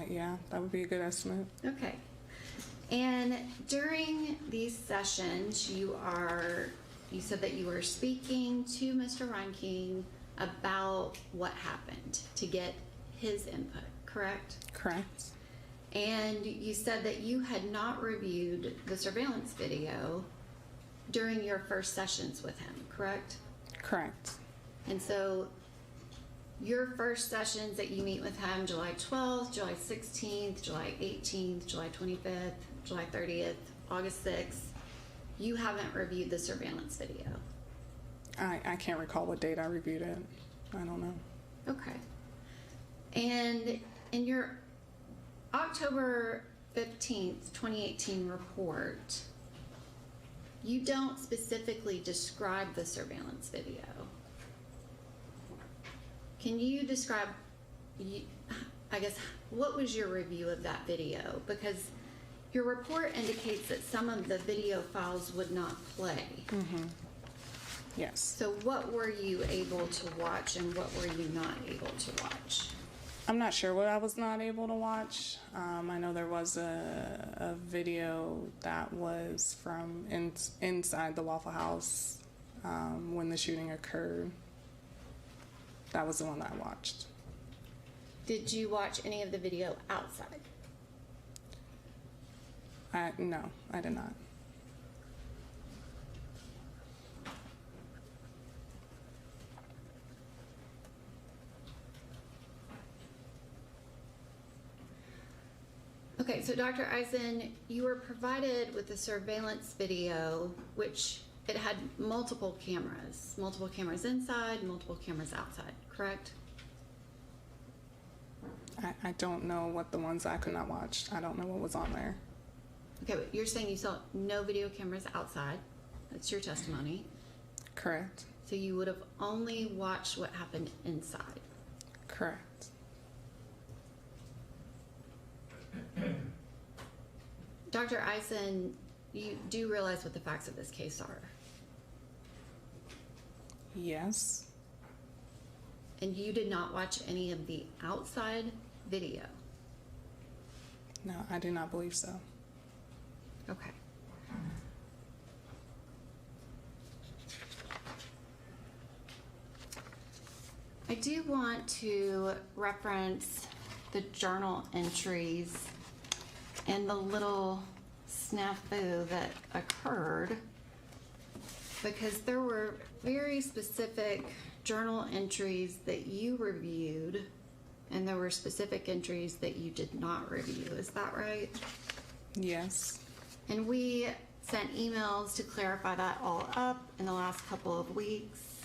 Yeah, that would be a good estimate. Okay. And during these sessions, you said that you were speaking to Mr. Reinking about what happened to get his input, correct? Correct. And you said that you had not reviewed the surveillance video during your first sessions with him, correct? Correct. And so your first sessions that you meet with him, July 12th, July 16th, July 18th, July 25th, July 30th, August 6th, you haven't reviewed the surveillance video. I can't recall what date I reviewed it. I don't know. Okay. And in your October 15th, 2018 report, you don't specifically describe the surveillance video. Can you describe, I guess, what was your review of that video? Because your report indicates that some of the video files would not play. Mm-hmm. Yes. So what were you able to watch and what were you not able to watch? I'm not sure what I was not able to watch. I know there was a video that was from inside the Waffle House when the shooting occurred. That was the one that I watched. Did you watch any of the video outside? No, I did not. Okay, so Dr. Eisen, you were provided with the surveillance video, which it had multiple cameras inside, multiple cameras outside, correct? I don't know what the ones I could not watch. I don't know what was on there. Okay, but you're saying you saw no video cameras outside. That's your testimony. Correct. So you would have only watched what happened inside. Correct. Dr. Eisen, you do realize what the facts of this case are? Yes. And you did not watch any of the outside video? No, I do not believe so. Okay. I do want to reference the journal entries and the little snafu that occurred, because there were very specific journal entries that you reviewed and there were specific entries that you did not review. Is that right? Yes. And we sent emails to clarify that all up in the last couple of weeks,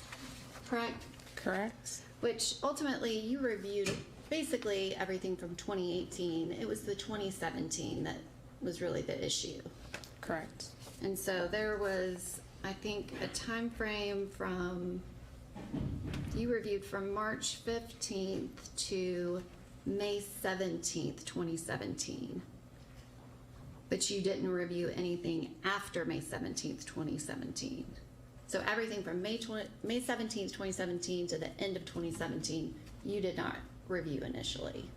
correct? Correct. Which ultimately you reviewed basically everything from 2018. It was the 2017 that was really the issue. Correct. And so there was, I think, a time frame from, you reviewed from March 15th to May 17th, 2017. But you didn't review anything after May 17th, 2017. So everything from May 17th, 2017 to the end of 2017, you did not review initially,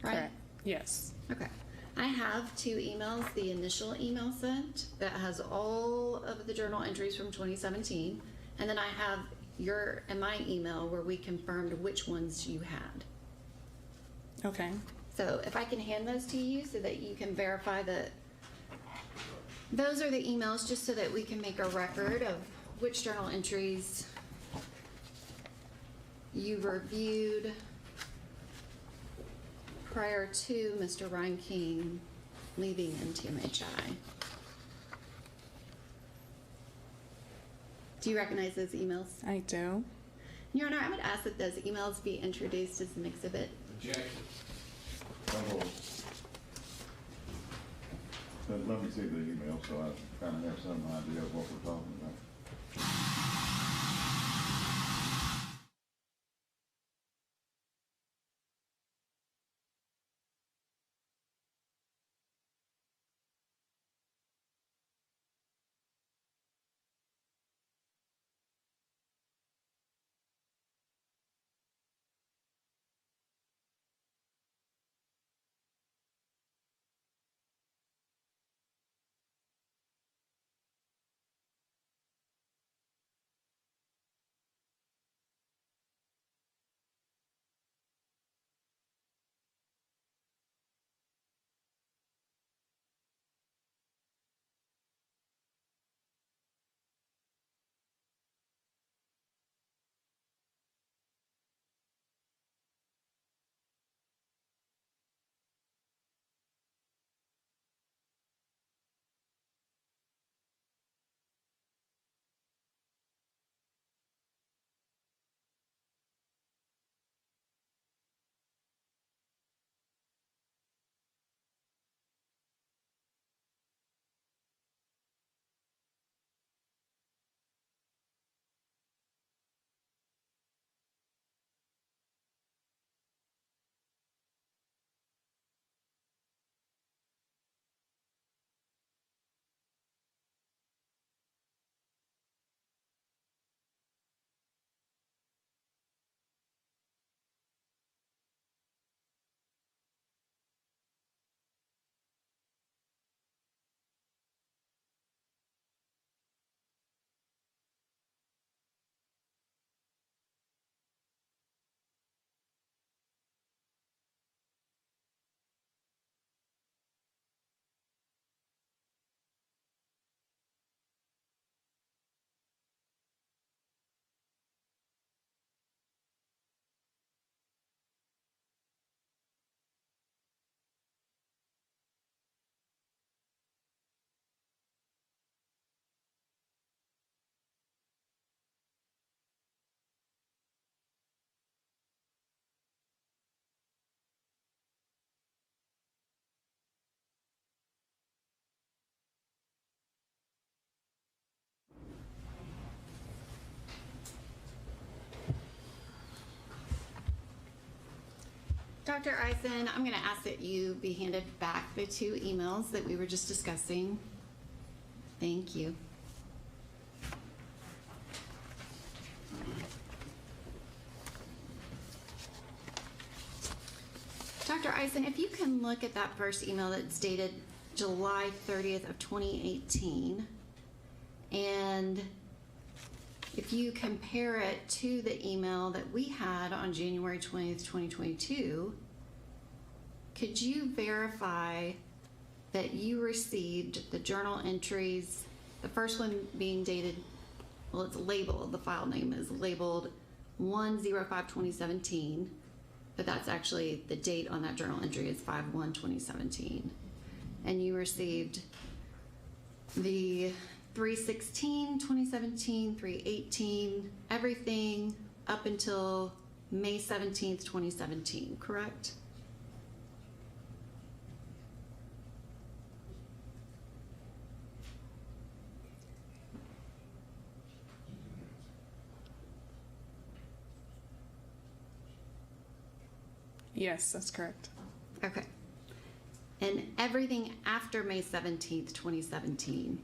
right? Correct. Yes. Okay. I have 2 emails. The initial email sent that has all of the journal entries from 2017, and then I have your and my email where we confirmed which ones you had. Okay. So if I can hand those to you so that you can verify that those are the emails, just so that we can make a record of which journal entries you reviewed prior to Mr. Reinking leaving NTMHI. Do you recognize those emails? I do. Your Honor, I would ask that those emails be introduced as an exhibit. Objection. Let me see the email so I kind of have some idea of what we're talking about. Dr. Eisen, I'm going to ask that you be handed back the 2 emails that we were just discussing. Thank you. Dr. Eisen, if you can look at that first email that's dated July 30th of 2018, and if you compare it to the email that we had on January 20th, 2022, could you verify that you received the journal entries, the first one being dated, well, it's labeled, the file name is labeled 1/05/2017, but that's actually the date on that journal entry is 5/1/2017. And you received the 3/16/2017, 3/18, everything up until May 17th, 2017, correct? Yes, that's correct. Okay. And everything after May 17th, 2017.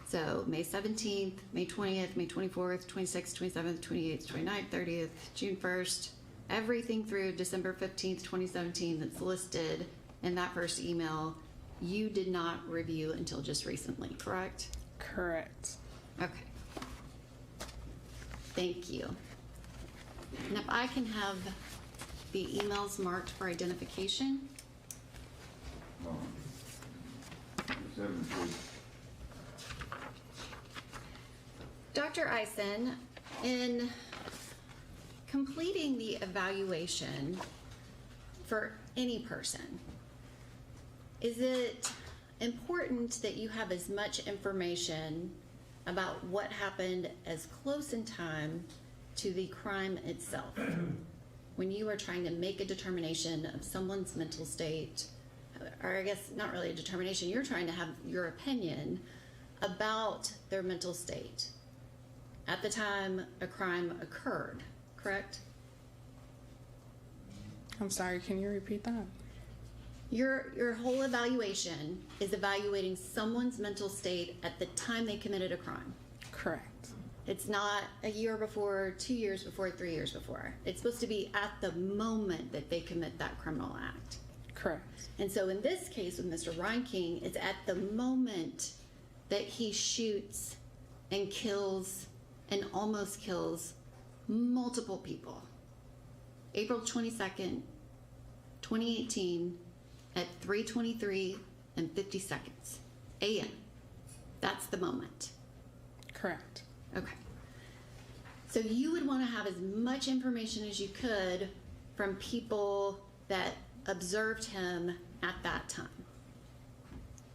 So May 17th, May 20th, May 24th, 26th, 27th, 28th, 29th, 30th, June 1st, everything through December 15th, 2017 that's listed in that first email, you did not review until just recently, correct? Correct. Okay. Thank you. And if I can have the emails marked for identification. 17. Dr. Eisen, in completing the evaluation for any person, is it important that you have as much information about what happened as close in time to the crime itself? When you are trying to make a determination of someone's mental state, or I guess not really a determination, you're trying to have your opinion about their mental state at the time a crime occurred, correct? I'm sorry, can you repeat that? Your whole evaluation is evaluating someone's mental state at the time they committed a crime. Correct. It's not a year before, 2 years before, 3 years before. It's supposed to be at the moment that they commit that criminal act. Correct. And so in this case with Mr. Reinking, it's at the moment that he shoots and kills and almost kills multiple people. April 22nd, 2018 at 3:23 and 50 seconds a.m. That's the moment. Correct. Okay. So you would want to have as much information as you could from people that observed him at that time,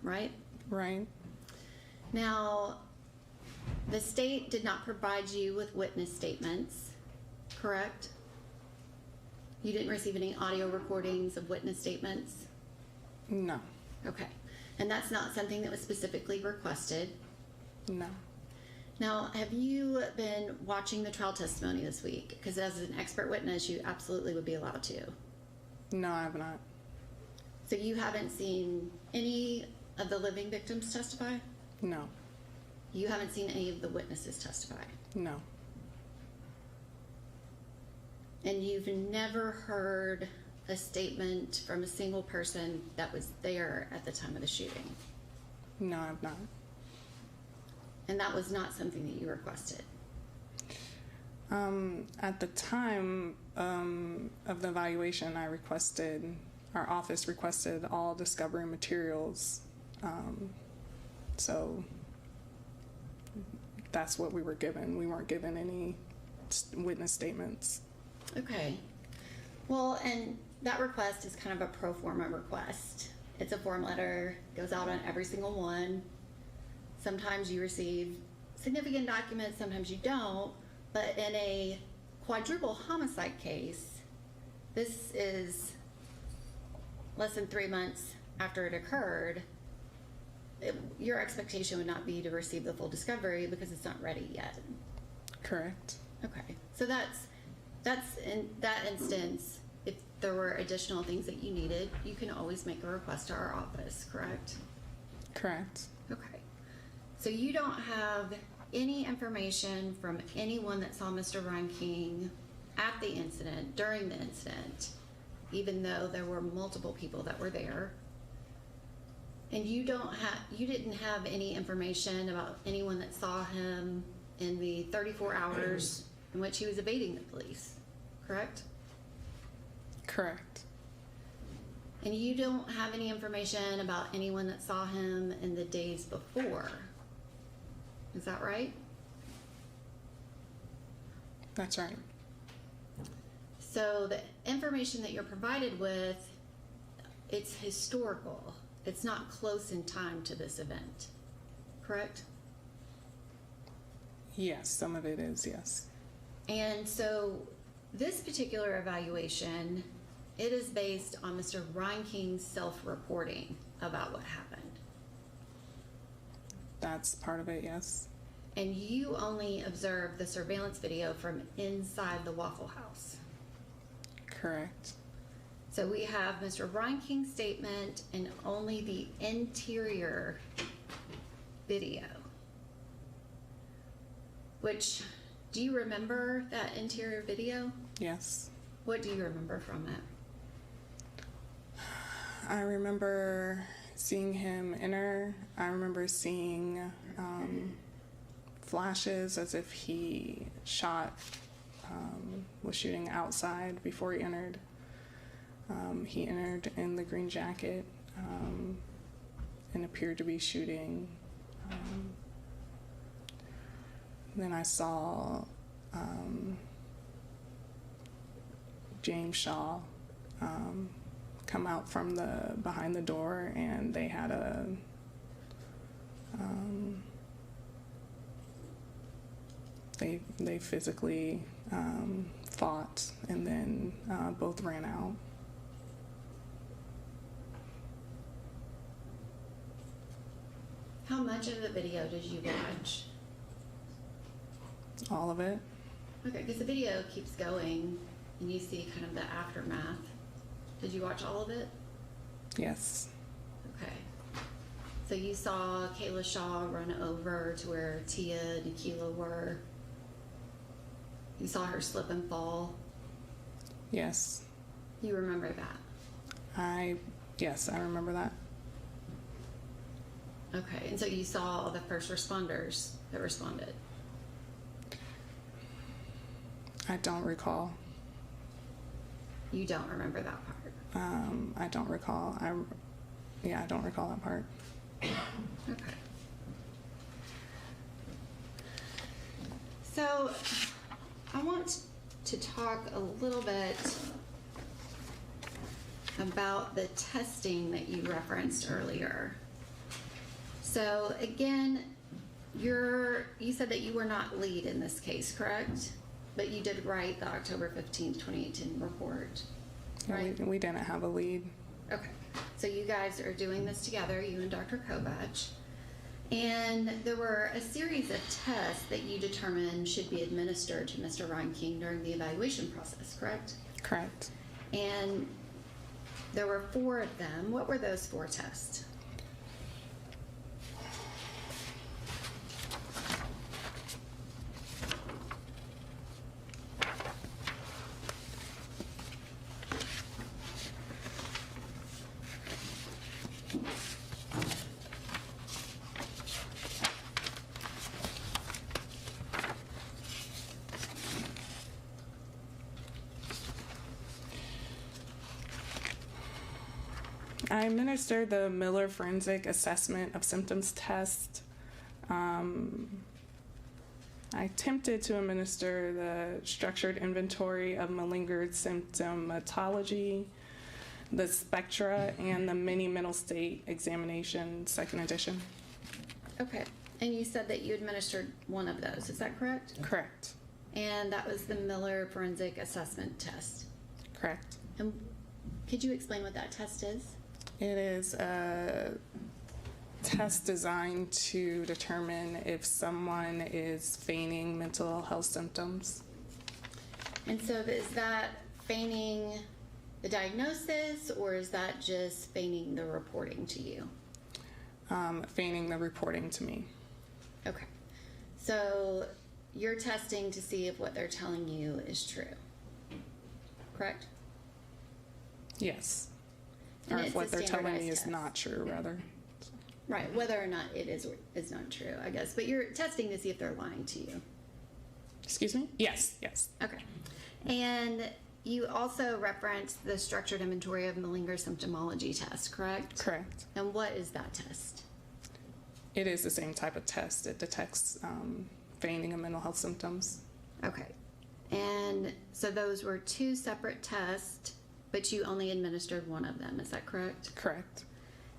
right? Right. Now, the state did not provide you with witness statements, correct? You didn't receive any audio recordings of witness statements? No. Okay. And that's not something that was specifically requested? No. Now, have you been watching the trial testimony this week? Because as an expert witness, you absolutely would be allowed to. No, I have not. So you haven't seen any of the living victims testify? No. You haven't seen any of the witnesses testify? No. And you've never heard a statement from a single person that was there at the time of the shooting? No, I have not. And that was not something that you requested? At the time of the evaluation, our office requested all discovery materials. So that's what we were given. We weren't given any witness statements. Okay. Well, and that request is kind of a pro forma request. It's a form letter, goes out on every single one. Sometimes you receive significant documents, sometimes you don't. But in a quadruple homicide case, this is less than 3 months after it occurred. Your expectation would not be to receive the full discovery because it's not ready yet. Correct. Okay. So that's in that instance, if there were additional things that you needed, you can always make a request to our office, correct? Correct. Okay. So you don't have any information from anyone that saw Mr. Reinking at the incident, during the incident, even though there were multiple people that were there. And you didn't have any information about anyone that saw him in the 34 hours in which he was evading the police, correct? Correct. And you don't have any information about anyone that saw him in the days before. Is that right? That's right. So the information that you're provided with, it's historical. It's not close in time to this event, correct? Yes, some of it is, yes. And so this particular evaluation, it is based on Mr. Reinking's self-reporting about what happened. That's part of it, yes. And you only observed the surveillance video from inside the Waffle House. Correct. So we have Mr. Reinking's statement and only the interior video. Which, do you remember that interior video? Yes. What do you remember from it? I remember seeing him enter. I remember seeing flashes as if he was shooting outside before he entered. He entered in the green jacket and appeared to be shooting. Then I saw James Shaw come out from behind the door, and they had they physically fought, and then both ran out. How much of the video did you watch? All of it. Okay, because the video keeps going and you see kind of the aftermath. Did you watch all of it? Yes. Okay. So you saw Kayla Shaw run over to where Tia and Akila were. You saw her slip and fall. Yes. You remember that? Yes, I remember that. Okay, and so you saw the first responders that responded. I don't recall. You don't remember that part? I don't recall. I don't recall that part. Okay. So I want to talk a little bit about the testing that you referenced earlier. So again, you said that you were not lead in this case, correct? But you did write the October 15th, 2018 report, right? We didn't have a lead. Okay, so you guys are doing this together, you and Dr. Kovach. And there were a series of tests that you determined should be administered to Mr. Reinking during the evaluation process, correct? Correct. And there were 4 of them. What were those 4 tests? I administered the Miller Forensic Assessment of Symptoms test. I attempted to administer the Structured Inventory of Malingered Symptomatology, the Spectra, and the Mini Mental State Examination, 2nd edition. Okay, and you said that you administered one of those, is that correct? Correct. And that was the Miller Forensic Assessment Test. Correct. And could you explain what that test is? It is a test designed to determine if someone is feigning mental health symptoms. And so is that feigning the diagnosis, or is that just feigning the reporting to you? Feigning the reporting to me. Okay. So you're testing to see if what they're telling you is true, correct? Yes. And Or it's if a what they're telling me standardized is test. not true, rather. Right, whether or not it is or is not true, I guess. But you're testing to see if they're lying to you. Excuse me? Yes, yes. Okay. And you also referenced the structured inventory of Malinger symptomology test, correct? Correct. And what is that test? It is the same type of test. It detects feigning of mental health symptoms. Okay. And so those were two separate tests, but you only administered one of them, is that correct? Correct.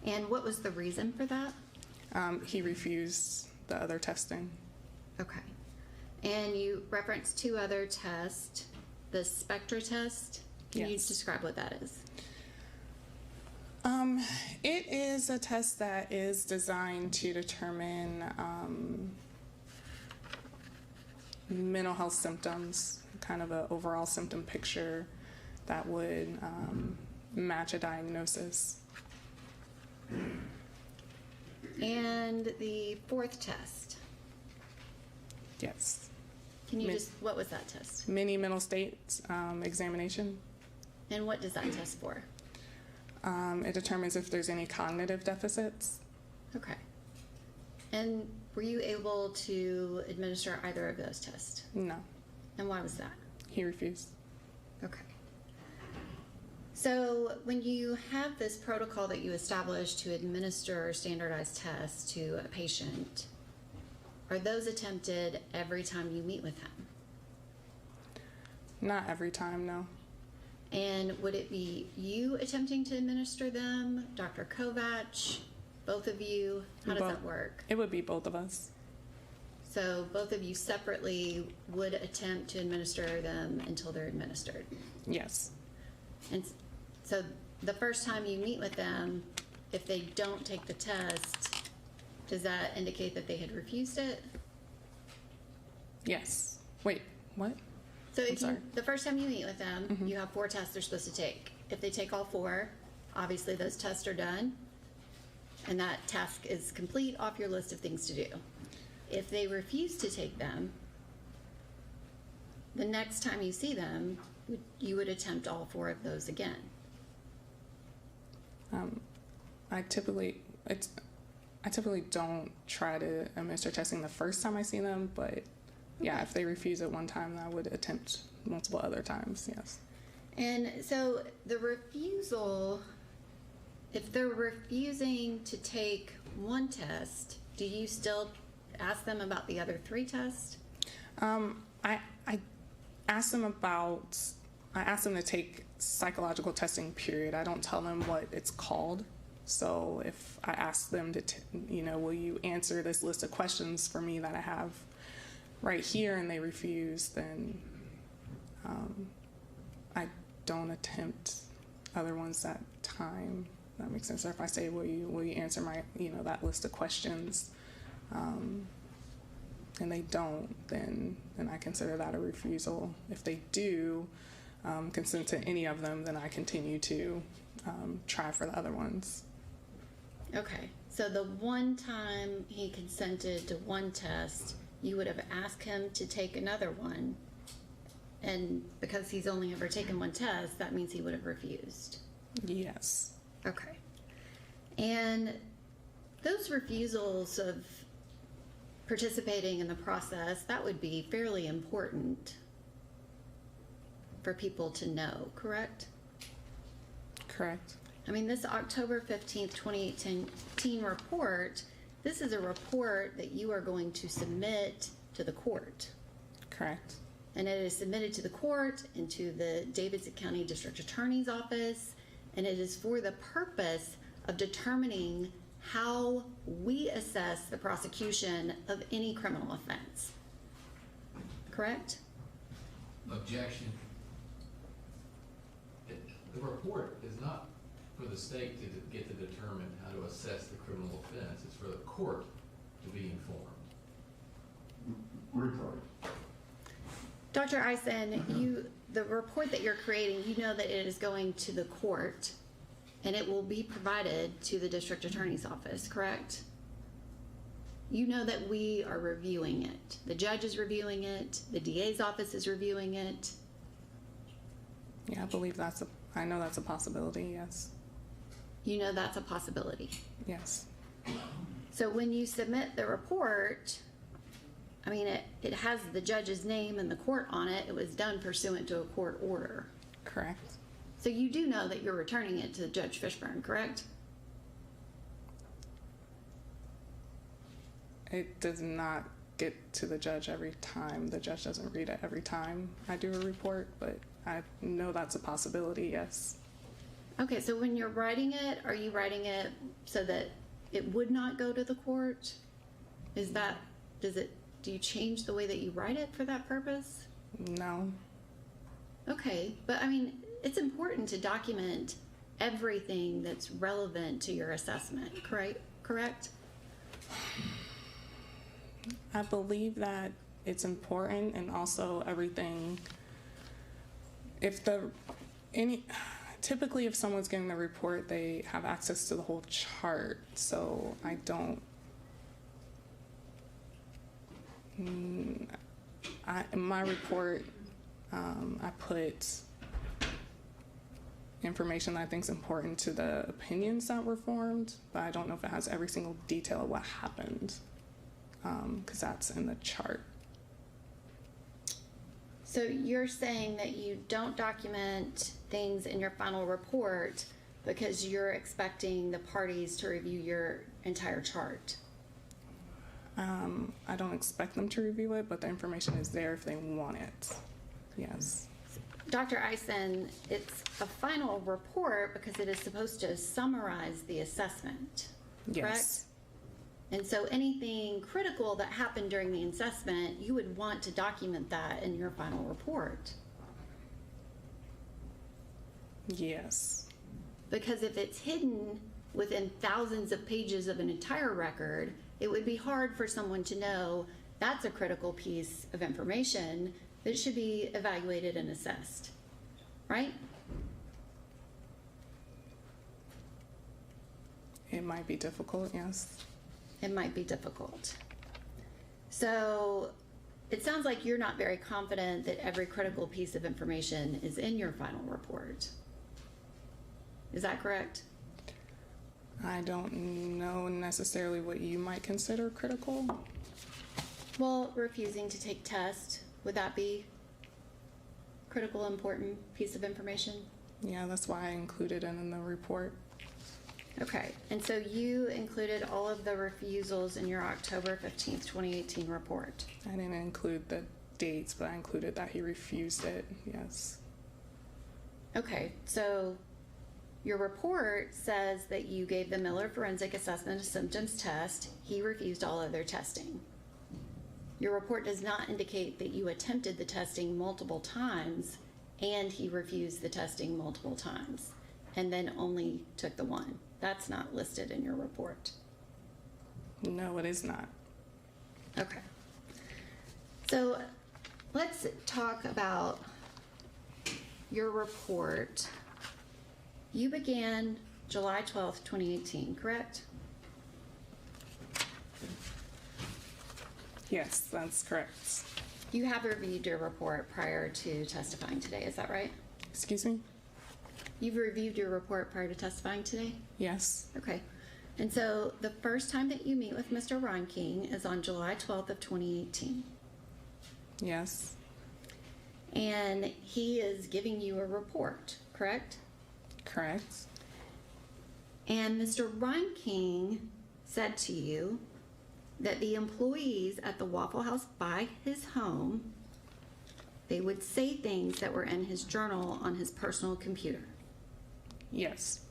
And what was the reason for that? He refused the other testing. Okay. And you referenced two other tests, the Spectra test. Can you Yes. describe what that is? It is a test that is designed to determine mental health symptoms, kind of an overall symptom picture that would match a diagnosis. And the fourth test. Yes. Can you Min- just, what was that test? Mini mental state examination. And what does that test for? It determines if there's any cognitive deficits. Okay. And were you able to administer either of those tests? No, And why was that? he refused. Okay. So when you have this protocol that you established to administer standardized tests to a patient, are those attempted every time you meet with him? Not every time, no. And would it be you attempting to administer them, Dr. Kovac, both of you? How does that work? It would be both of us. So both of you separately would attempt to administer them until they're administered. Yes. And so the first time you meet with them, if they don't take the test, does that indicate that they had refused it? Yes. Wait, what? So I'm if sorry. the first time you meet with them, you have 4 tests they're supposed to take. If they take all 4, obviously those tests are done, and that task is complete off your list of things to do. If they refuse to take them, the next time you see them, you would attempt all 4 of those again. I typically don't try to administer testing the first time I see them, but yeah, if they refuse it one time, I would attempt multiple other times, yes. And so the refusal, if they're refusing to take one test, do you still ask them about the other 3 tests? I ask them to take psychological testing, period. I don't tell them what it's called. So if I ask them to, will you answer this list of questions for me that I have right here, and they refuse, then I don't attempt other ones that time. That makes sense. Or if I say, will you answer my, that list of questions, and they don't, then I consider that a refusal. If they do consent to any of them, then I continue to try for the other ones. Okay, so the one time he consented to one test, you would have asked him to take another one, and because he's only ever taken one test, that means he would have refused. Yes. Okay. And those refusals of participating in the process, that would be fairly important for people to know, correct? Correct. I mean, this October 15th, 2018 report, this is a report that you are going to submit to the court. Correct. And it is submitted to the court and to the Davidson County District Attorney's Office, and it is for the purpose of determining how we assess the prosecution of any criminal offense. Correct? Objection. The report is not for the state to get to determine how to assess the criminal offense. It's for the court to be informed. Retard. Dr. Eisen, the report that you're creating, you know that it is going to the court and it will be provided to the District Attorney's Office, correct? You know that we are reviewing it. The judge is reviewing it. The DA's office is reviewing it. Yeah, I believe I know that's a possibility, yes. You know that's a possibility. Yes. So when you submit the report, I mean, it has the judge's name and the court on it. It was done pursuant to a court order. Correct. So you do know that you're returning it to Judge Fishburne, correct? It does not get to the judge every time. The judge doesn't read it every time I do a report, but I know that's a possibility, yes. Okay, so when you're writing it, are you writing it so that it would not go to the court? Do you change the way that you write it for that purpose? No. Okay, but I mean, it's important to document everything that's relevant to your assessment, correct? I believe that it's important, and also everything, typically if someone's getting the report, they have access to the whole chart, so I don't, in my report, I put information that I think is important to the opinions that were formed, but I don't know if it has every single detail of what happened, because that's in the chart. So you're saying that you don't document things in your final report because you're expecting the parties to review your entire chart? I don't expect them to review it, but the information is there if they want it. Yes. Dr. Eisen, it's a final report because it is supposed to summarize the assessment, correct? Yes. And so anything critical that happened during the assessment, you would want to document that in your final report. Yes. Because if it's hidden within thousands of pages of an entire record, it would be hard for someone to know that's a critical piece of information that should be evaluated and assessed, right? It might be difficult, yes. It might be difficult. So it sounds like you're not very confident that every critical piece of information is in your final report. Is that correct? I don't know necessarily what you might consider critical. Well, refusing to take tests, would that be critical, important piece of information? Yeah, that's why I included it in the report. Okay, and so you included all of the refusals in your October 15th, 2018 report. I didn't include the dates, but I included that he refused it, yes. Okay, so your report says that you gave the Miller Forensic Assessment of Symptoms test. He refused all other testing. Your report does not indicate that you attempted the testing multiple times and he refused the testing multiple times and then only took the one. That's not listed in your report. No, it is not. Okay. So let's talk about your report. You began July 12th, 2018, correct? Yes, that's correct. You have reviewed your report prior to testifying today, is that right? Excuse me? You've reviewed your report prior to testifying today? Yes. Okay. And so the first time that you meet with Mr. Reinking is on July 12th of 2018. Yes. And he is giving you a report, correct? Correct. And Mr. Reinking said to you that the employees at the Waffle House by his home, they would say things that were in his journal on his personal computer. Yes.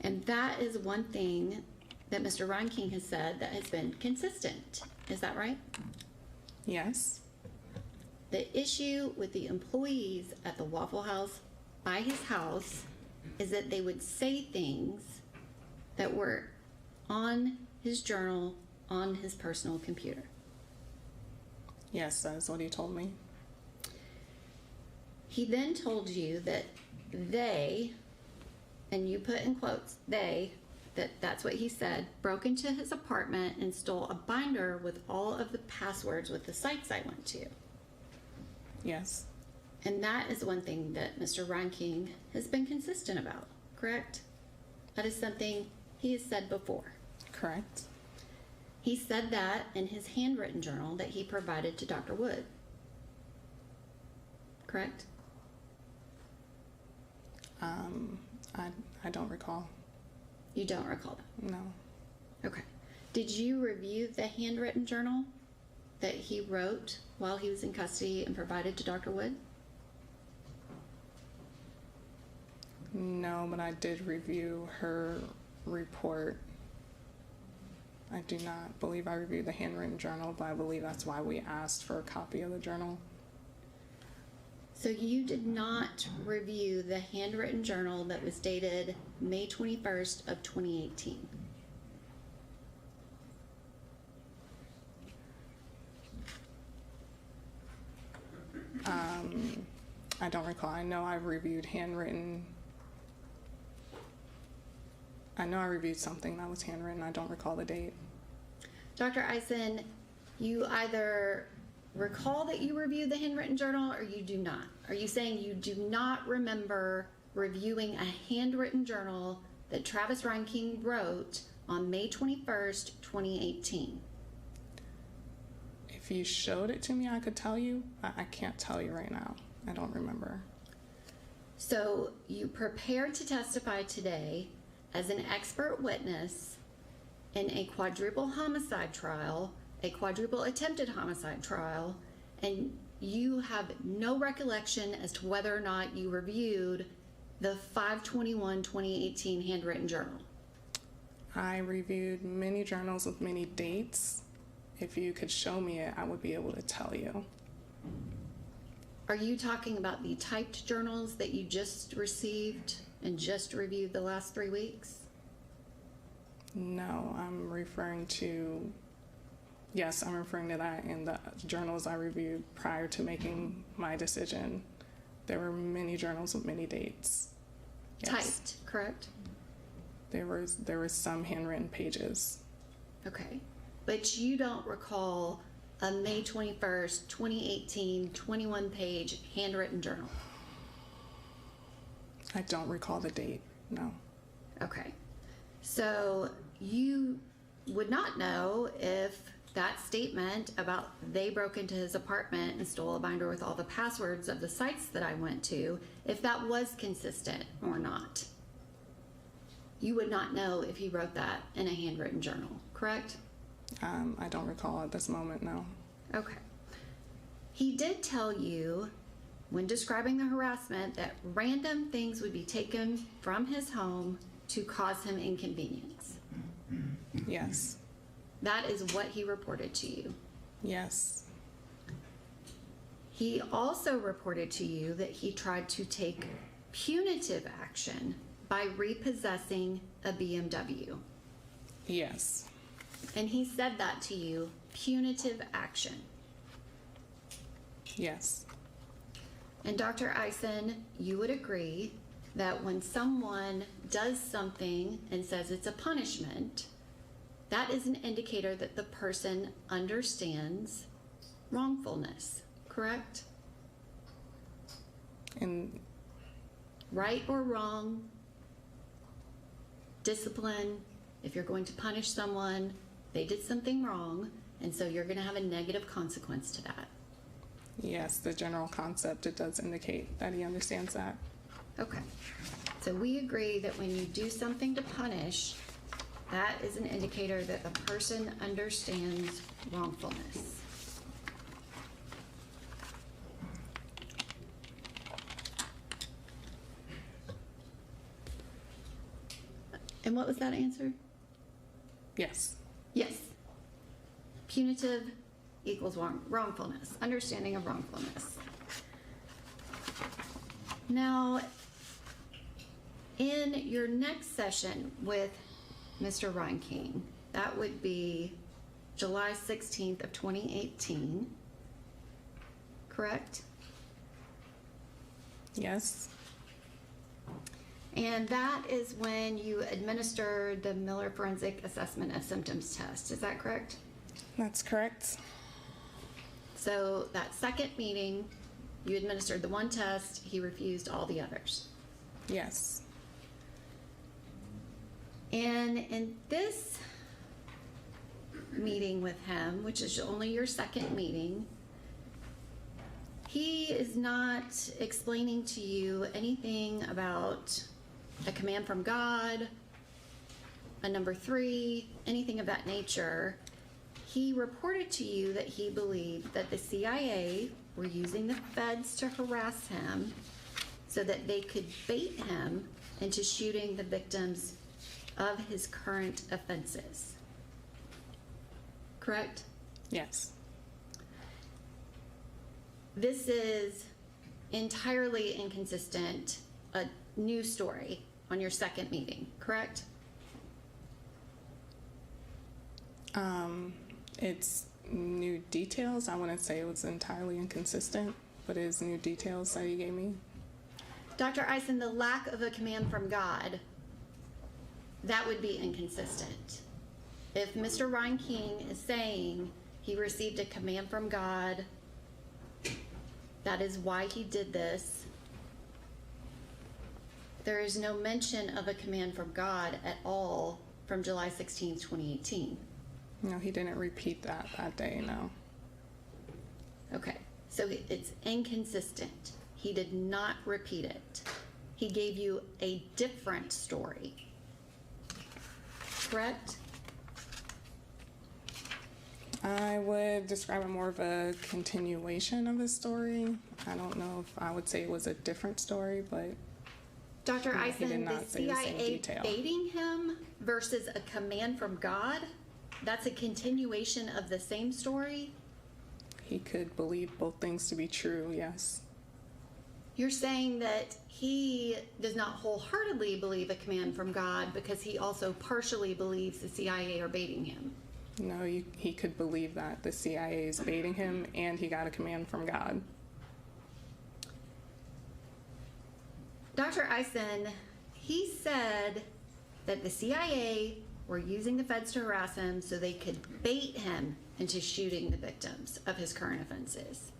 And that is one thing that Mr. Reinking has said that has been consistent. Is that right? Yes. The issue with the employees at the Waffle House by his house is that they would say things that were on his journal on his personal computer. Yes, that is what he told me. He then told you that they, and you put in quotes, that's what he said, broke into his apartment and stole a binder with all of the passwords with the sites I went to. Yes. And that is one thing that Mr. Reinking has been consistent about, correct? That is something he has said before. Correct. He said that in his handwritten journal that he provided to Dr. Wood. Correct? I don't recall. You don't recall that? No. Okay. Did you review the handwritten journal that he wrote while he was in custody and provided to Dr. Wood? No, but I did review her report. I do not believe I reviewed the handwritten journal, but I believe that's why we asked for a copy of the journal. So you did not review the handwritten journal that was dated May 21st of 2018? I don't recall. I know I reviewed handwritten. I know I reviewed something that was handwritten. I don't recall the date. Dr. Eisen, you either recall that you reviewed the handwritten journal or you do not. Are you saying you do not remember reviewing a handwritten journal that Travis Reinking wrote on May 21st, 2018? If you showed it to me, I could tell you. I can't tell you right now. I don't remember. So you prepared to testify today as an expert witness in a quadruple homicide trial, a quadruple attempted homicide trial, and you have no recollection as to whether or not you reviewed the 5/21/2018 handwritten journal. I reviewed many journals with many dates. If you could show me it, I would be able to tell you. Are you talking about the typed journals that you just received and just reviewed the last 3 weeks? No, I'm referring to, yes, I'm referring to that in the journals I reviewed prior to making my decision. There were many journals with many dates. Yes. Typed, correct? There were some handwritten pages. Okay. But you don't recall a May 21st, 2018, 21-page handwritten journal? I don't recall the date, no. Okay. So you would not know if that statement about they broke into his apartment and stole a binder with all the passwords of the sites that I went to, if that was consistent or not. You would not know if he wrote that in a handwritten journal, correct? I don't recall at this moment, no. Okay. He did tell you, when describing the harassment, that random things would be taken from his home to cause him inconvenience. Yes. That is what he reported to you. Yes. He also reported to you that he tried to take punitive action by repossessing a BMW. Yes. And he said that to you, punitive action. Yes. And Dr. Eisen, you would agree that when someone does something and says it's a punishment, that is an indicator that the person understands wrongfulness, correct? And right or wrong, discipline, if you're going to punish someone, they did something wrong, and so you're going to have a negative consequence to that. yes, the general concept, it does indicate that he understands that. Okay. So we agree that when you do something to punish, that is an indicator that the person understands wrongfulness. And what was that answer? Yes. Yes. Punitive equals wrongfulness, understanding of wrongfulness. Now, in your next session with Mr. Reinking, that would be July 16th of 2018, correct? Yes. And that is when you administered the Miller Forensic Assessment of Symptoms test, is that correct? That's correct. So that second meeting You administered the one test, he refused all the others. Yes. And in this meeting with him, which is only your second meeting, he is not explaining to you anything about a command from God, a number 3, anything of that nature. He reported to you that he believed that the CIA were using the feds to harass him so that they could bait him into shooting the victims of his current offenses. Correct? Yes. This is entirely inconsistent, a new story on your second meeting, correct? It's new details. I wouldn't say it was entirely inconsistent, but it is new details that he gave me. Dr. Eisen, the lack of a command from God, that would be inconsistent. If Mr. Reinking is saying he received a command from God, that is why he did this, there is no mention of a command from God at all from July 16, 2018. No, he didn't repeat that day, no. Okay, so it's inconsistent. He did not repeat it. He gave you a different story. Correct? I would describe it more of a continuation of his story. I don't know if I would say it was a different story, but Dr. no, he Eisen, did the not say the same CIA detail. baiting him versus a command from God, that's a continuation of the same story? He could believe both things to be true, yes. You're saying that he does not wholeheartedly believe a command from God because he also partially believes the CIA are baiting him. No, he could believe that the CIA is baiting him and he got a command from God. Dr. Eisen, he said that the CIA were using the feds to harass him so they could bait him into shooting the victims of his current offenses.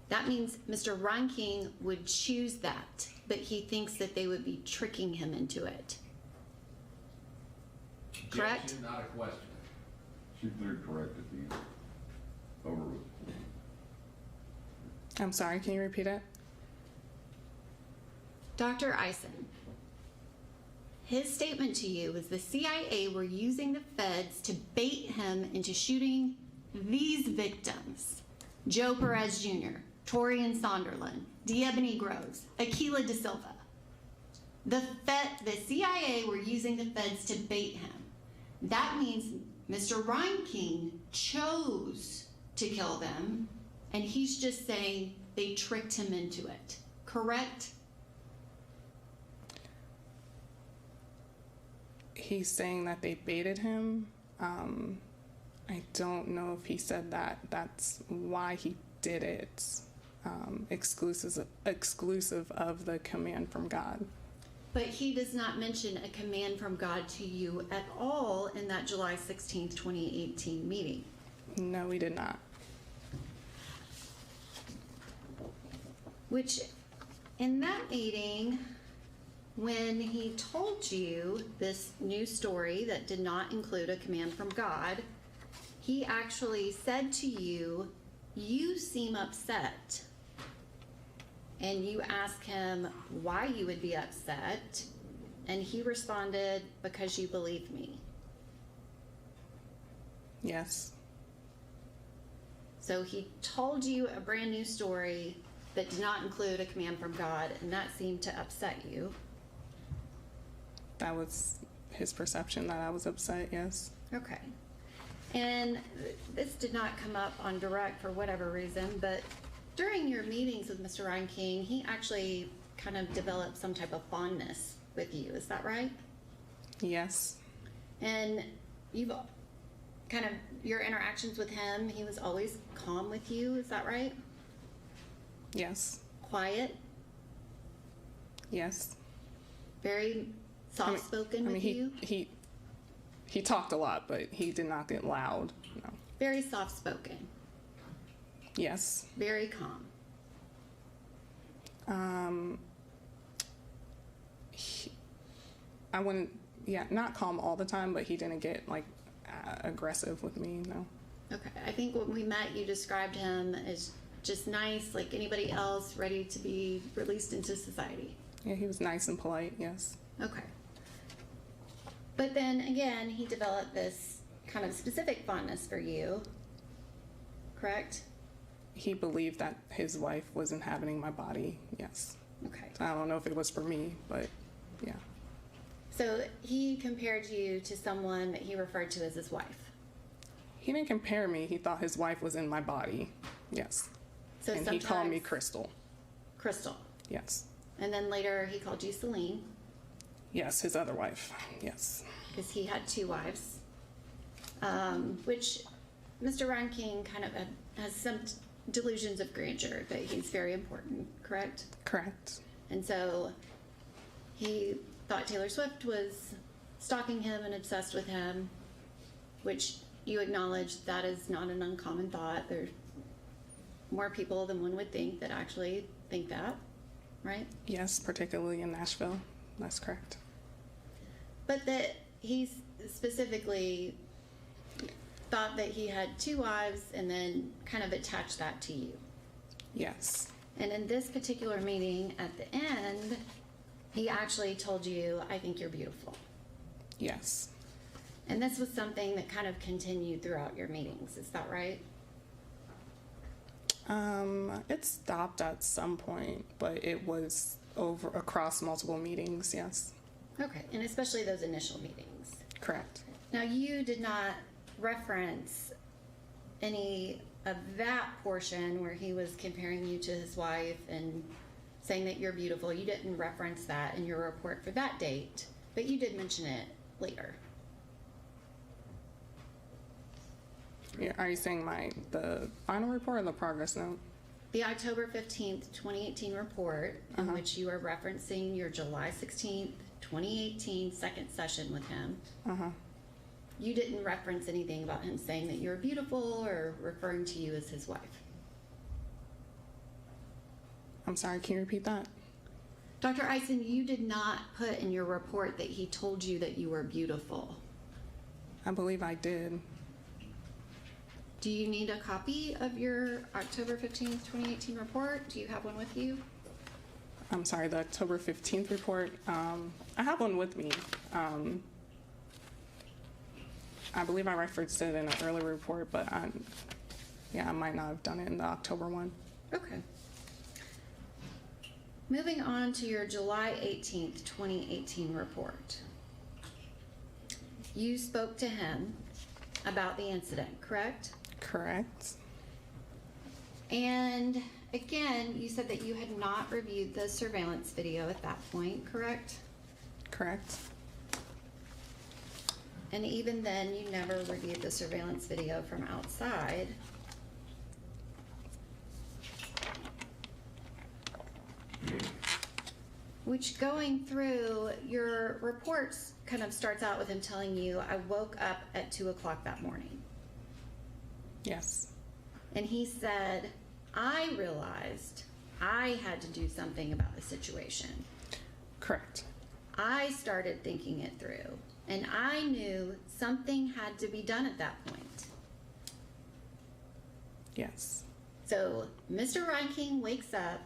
That means Mr. Reinking would choose that, but he thinks that they would be tricking him into it. Correct? Objection, not a question. She threw correct at the end. Over with. I'm sorry, can you repeat it? Dr. Eisen, his statement to you was the CIA were using the feds to bait him into shooting these victims: Joe Perez Jr., Torian Sonderland, D'Ebony Groves, Aquila Da Silva. The CIA were using the feds to bait him. That means Mr. Reinking chose to kill them, and he's just saying they tricked him into it. Correct? He's saying that they baited him. I don't know if he said that. That's why he did it. Exclusive of the command from God. But he does not mention a command from God to you at all in that July 16th, 2018 meeting. No, he did not. Which, in that meeting, when he told you this new story that did not include a command from God, he actually said to you, "You seem upset." And you asked him why you would be upset, and he responded, "Because you believe me." Yes. So he told you a brand new story that did not include a command from God, and that seemed to upset you. That was his perception that I was upset, yes. Okay. And this did not come up on direct for whatever reason, but during your meetings with Mr. Reinking, he actually kind of developed some type of fondness with you. Is that right? Yes. And you've kind of, your interactions with him, he was always calm with you. Is that right? Yes. Quiet? Yes. Very soft-spoken with you? He talked a lot, but he did not get loud. No. Very soft-spoken. Yes. Very calm. I wouldn't, not calm all the time, but he didn't get like aggressive with me, no. Okay, I think when we met, you described him as just nice, like anybody else, ready to be released into society. Yeah, he was nice and polite, yes. Okay. But then again, he developed this kind of specific fondness for you, correct? He believed that his wife was inhabiting my body, yes. Okay. So I don't know if it was for me, but yeah. So he compared you to someone that he referred to as his wife. He didn't compare me. He thought his wife was in my body, yes. So and he called me sometimes- Crystal, Crystal. yes. And then later he called you Celine, Yes, his other wife, yes. because he had two wives, which Mr. Reinking kind of has some delusions of grandeur, that he's very important, correct? Correct. And so he thought Taylor Swift was stalking him and obsessed with him, which you acknowledge that is not an uncommon thought. There's more people than one would think that actually think that, right? Yes, particularly in Nashville. That's correct. But that he specifically thought that he had two wives and then kind of attached that to you. Yes. And in this particular meeting at the end, he actually told you, I think you're beautiful. Yes. And this was something that kind of continued throughout your meetings. Is that right? It stopped at some point, but it was over across multiple meetings, yes. Okay, and especially those initial meetings. Correct. Now, you did not reference any of that portion where he was comparing you to his wife and saying that you're beautiful. You didn't reference that in your report for that date, but you did mention it later. Yeah, are you saying the final report or the progress note? The October 15th, 2018 report, in which you are referencing your July 16th, 2018 second session with him. You didn't reference anything about him saying that you're beautiful or referring to you as his wife. I'm sorry, can you repeat that? Dr. Eisen, you did not put in your report that he told you that you were beautiful. I believe I did. Do you need a copy of your October 15th, 2018 report? Do you have one with you? I'm sorry, the October 15th report. I have one with me. I believe I referenced it in an earlier report, but I might not have done it in the October one. Okay. Moving on to your July 18th, 2018 report. You spoke to him about the incident, correct? Correct. And again, you said that you had not reviewed the surveillance video at that point, correct? Correct. And even then, you never reviewed the surveillance video from outside. Which, going through your reports, kind of starts out with him telling you, I woke up at 2 o'clock that morning. Yes. And he said, I realized I had to do something about the situation. Correct. I started thinking it through, and I knew something had to be done at that point. Yes. So Mr. Reinking wakes up.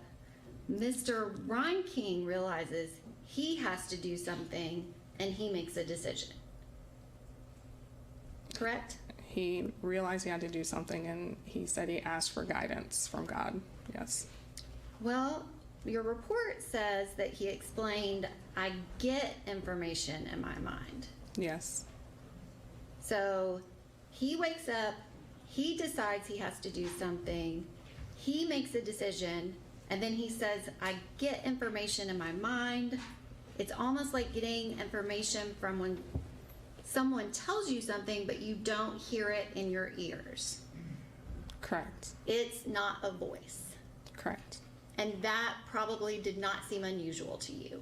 Mr. Reinking realizes he has to do something, and he makes a decision. Correct? He realized he had to do something, and he said he asked for guidance from God. Yes. Well, your report says that he explained, I get information in my mind. Yes. So he wakes up, he decides he has to do something, he makes a decision, and then he says, I get information in my mind. It's almost like getting information from when someone tells you something, but you don't hear it in your ears. Correct. It's not a voice. Correct. And that probably did not seem unusual to you.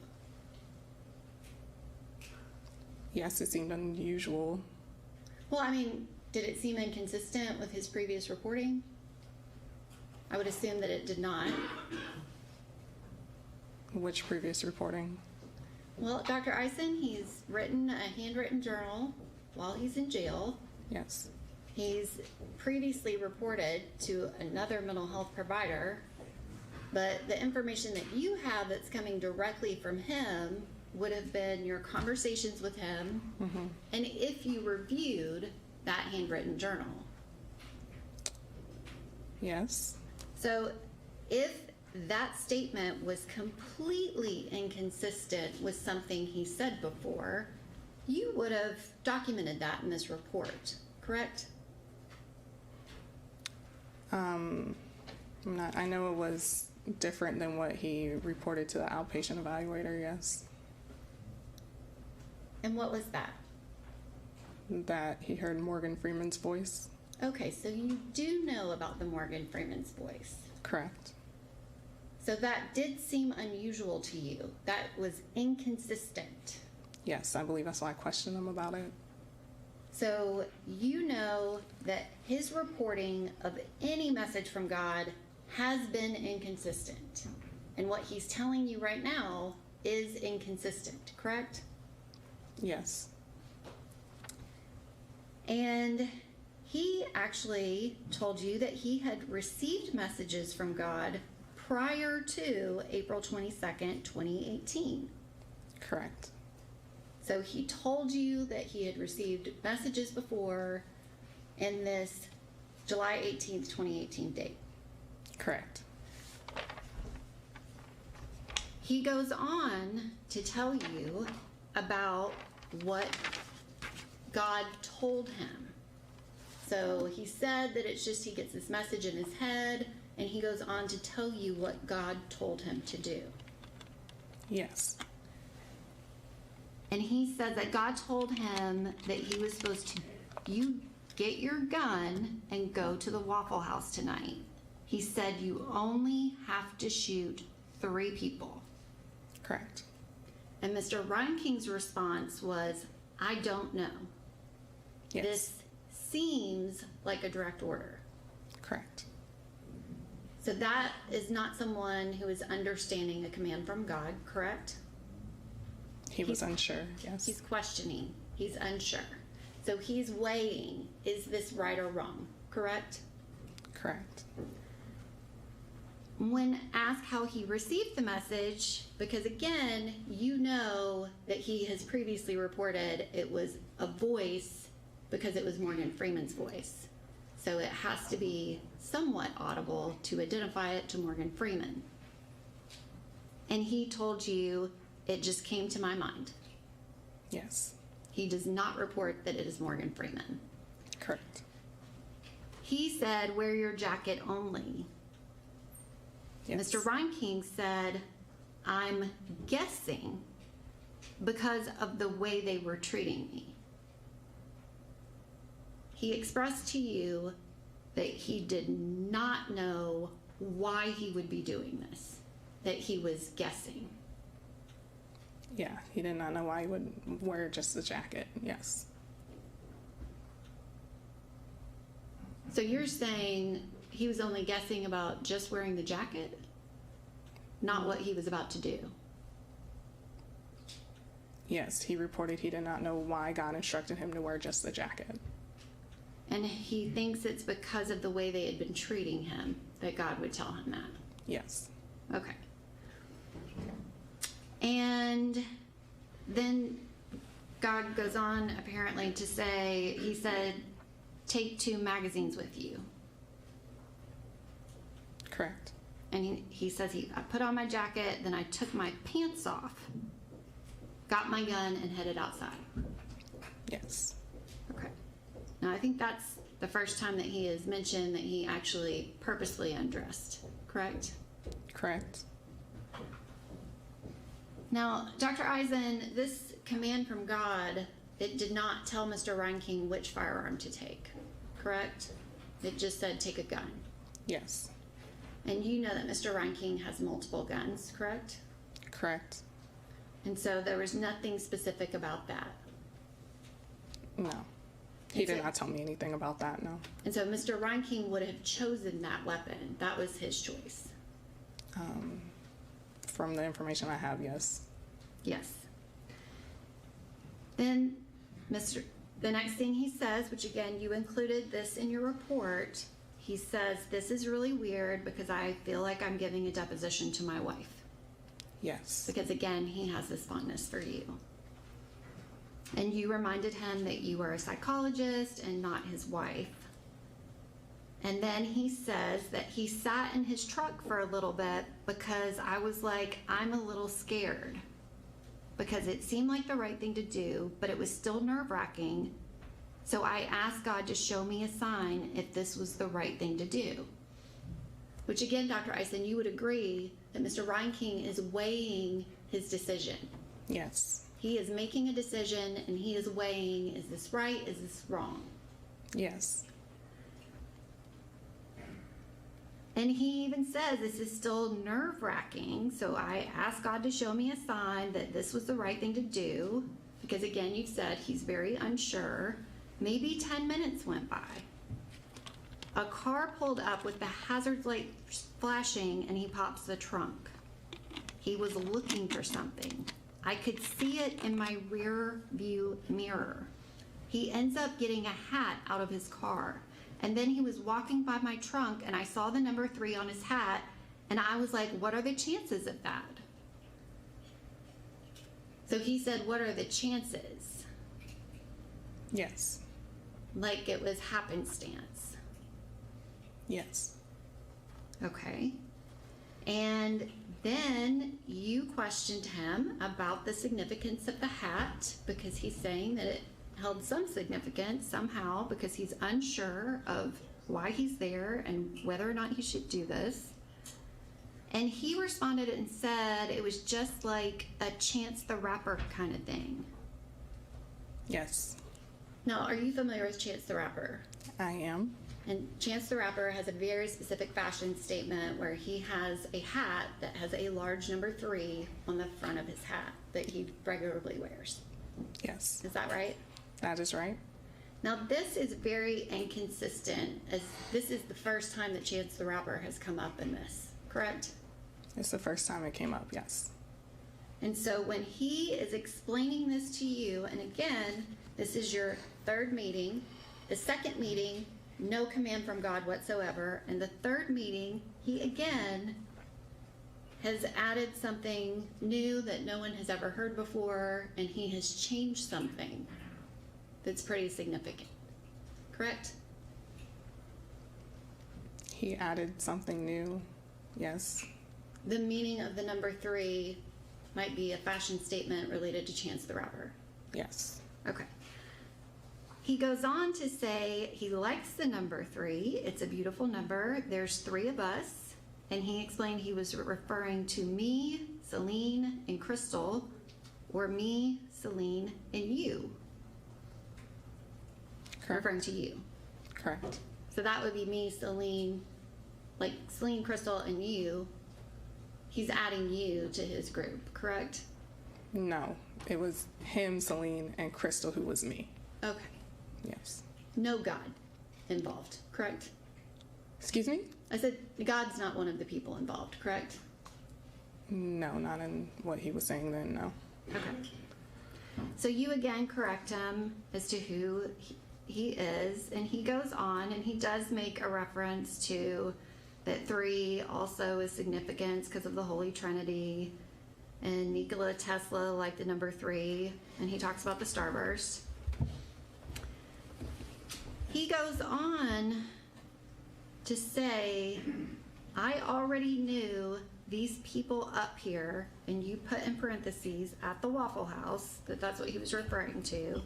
Yes, it seemed unusual. Well, I mean, did it seem inconsistent with his previous reporting? I would assume that it did not. Which previous reporting? Well, Dr. Eisen, he's written a handwritten journal while he's in jail. Yes. He's previously reported to another mental health provider, but the information that you have that's coming directly from him would have been your conversations with him, and if you reviewed that handwritten journal. Yes. So if that statement was completely inconsistent with something he said before, you would have documented that in this report, correct? I know it was different than what he reported to the outpatient evaluator, yes. And what was that? That he heard Morgan Freeman's voice. Okay, so you do know about the Morgan Freeman's voice. Correct. So that did seem unusual to you. That was inconsistent. Yes, I believe that's why I questioned him about it. So you know that his reporting of any message from God has been inconsistent. And what he's telling you right now is inconsistent, correct? Yes. And he actually told you that he had received messages from God prior to April 22nd, 2018. Correct. So he told you that he had received messages before in this July 18th, 2018 date. Correct. He goes on to tell you about what God told him. So he said that it's just he gets this message in his head, and he goes on to tell you what God told him to do. Yes. And he said that God told him that he was supposed to, you get your gun and go to the Waffle House tonight. He said you only have to shoot 3 people. Correct. And Mr. Reinking's response was, I don't know. Yes. This seems like a direct order. Correct. So that is not someone who is understanding a command from God, correct? He was unsure, yes. He's questioning. He's unsure. So he's weighing, is this right or wrong, correct? Correct. When asked how he received the message, because again, you know that he has previously reported it was a voice because it was Morgan Freeman's voice. So it has to be somewhat audible to identify it to Morgan Freeman. And he told you, it just came to my mind. Yes. He does not report that it is Morgan Freeman. Correct. He said, wear your jacket only. Yes. Mr. Reinking said, I'm guessing because of the way they were treating me. He expressed to you that he did not know why he would be doing this, that he was guessing. Yeah, he did not know why he would wear just the jacket, yes. So you're saying he was only guessing about just wearing the jacket, not what he was about to do? Yes, he reported he did not know why God instructed him to wear just the jacket. And he thinks it's because of the way they had been treating him that God would tell him that? Yes. Okay. And then God goes on apparently to say, he said, take 2 magazines with you. Correct. And he says, I put on my jacket, then I took my pants off, got my gun, and headed outside. Yes. Okay. Now, I think that's the first time that he has mentioned that he actually purposely undressed, correct? Correct. Now, Dr. Eisen, this command from God, it did not tell Mr. Reinking which firearm to take, correct? It just said take a gun. Yes. And you know that Mr. Reinking has multiple guns, correct? Correct. And so there was nothing specific about that. No. He did not tell me anything about that, no. And so Mr. Reinking would have chosen that weapon. That was his choice. From the information I have, yes. Yes. Then, the next thing he says, which again, you included this in your report, he says, this is really weird because I feel like I'm giving a deposition to my wife. Yes. Because again, he has this fondness for you. And you reminded him that you were a psychologist and not his wife. And then he says that he sat in his truck for a little bit because I was like, I'm a little scared. Because it seemed like the right thing to do, but it was still nerve-wracking. So I asked God to show me a sign if this was the right thing to do. Which again, Dr. Eisen, you would agree that Mr. Reinking is weighing his decision. Yes. He is making a decision and he is weighing, is this right, is this wrong? Yes. And he even says this is still nerve-wracking, so I asked God to show me a sign that this was the right thing to do, because again, you've said he's very unsure. Maybe 10 minutes went by. A car pulled up with the hazard light flashing and he pops the trunk. He was looking for something. I could see it in my rear view mirror. He ends up getting a hat out of his car. And then he was walking by my trunk and I saw the number 3 on his hat and I was like, what are the chances of that? So he said, what are the chances? Yes. Like it was happenstance. Yes. Okay. And then you questioned him about the significance of the hat because he's saying that it held some significance somehow because he's unsure of why he's there and whether or not he should do this. And he responded and said it was just like a Chance the Rapper kind of thing. Yes. Now, are you familiar with Chance the Rapper? I am. And Chance the Rapper has a very specific fashion statement where he has a hat that has a large number 3 on the front of his hat that he regularly wears. Yes. Is that right? That is right. Now, this is very inconsistent, as this is the first time that Chance the Rapper has come up in this, correct? It's the first time it came up, yes. And so when he is explaining this to you, and again, this is your 3rd meeting, the 2nd meeting, no command from God whatsoever, and the 3rd meeting, he again has added something new that no one has ever heard before, and he has changed something that's pretty significant, correct? He added something new, yes. The meaning of the number 3 might be a fashion statement related to Chance the Rapper. Yes. Okay. He goes on to say he likes the number 3. It's a beautiful number. There's 3 of us. And he explained he was referring to me, Celine, and Crystal, or me, Celine, and you. Correct. Referring to you. Correct. So that would be me, Celine, like Celine, Crystal, and you. He's adding you to his group, correct? No, it was him, Celine, and Crystal who was me. Okay. Yes. No God involved, correct? Excuse me? I said God's not one of the people involved, correct? No, not in what he was saying then, no. Okay. So you again correct him as to who he is, and he goes on and he does make a reference to that 3 also is significance because of the Holy Trinity, and Nikola Tesla liked the number 3, and he talks about the starburst. He goes on to say, I already knew these people up here, and you put in parentheses at the Waffle House, that's what he was referring to.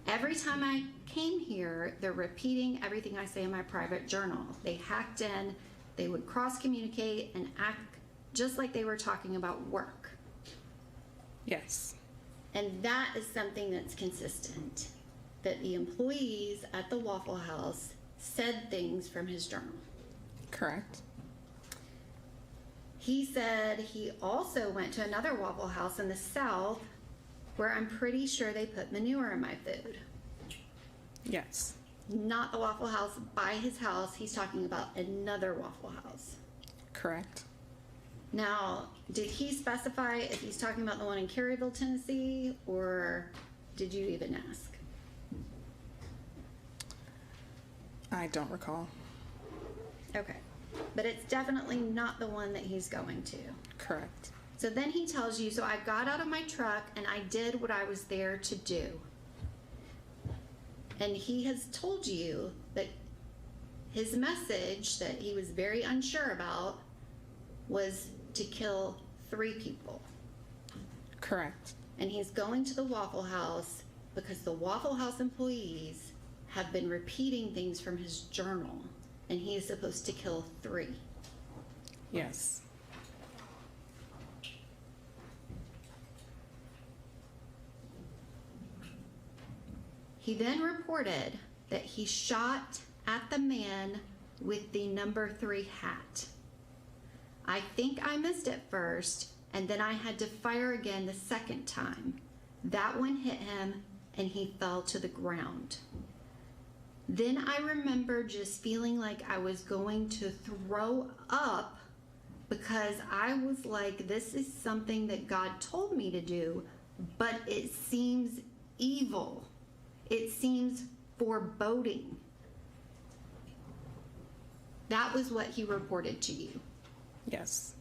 Every time I came here, they're repeating everything I say in my private journal. They hacked in, they would cross-communicate and act just like they were talking about work. Yes. And that is something that's consistent, that the employees at the Waffle House said things from his journal. Correct. He said he also went to another Waffle House in the South where I'm pretty sure they put manure in my food. Yes. Not the Waffle House by his house. He's talking about another Waffle House. Correct. Now, did he specify if he's talking about the one in Caryville, Tennessee, or did you even ask? I don't recall. Okay. But it's definitely not the one that he's going to. Correct. So then he tells you, so I got out of my truck and I did what I was there to do. And he has told you that his message that he was very unsure about was to kill 3 people. Correct. And he's going to the Waffle House because the Waffle House employees have been repeating things from his journal, and he is supposed to kill 3. Yes. He then reported that he shot at the man with the number 3 hat. I think I missed it first, and then I had to fire again the second time. That one hit him, and he fell to the ground. Then I remember just feeling like I was going to throw up because I was like, this is something that God told me to do, but it seems evil. It seems foreboding. That was what he reported to you. Yes.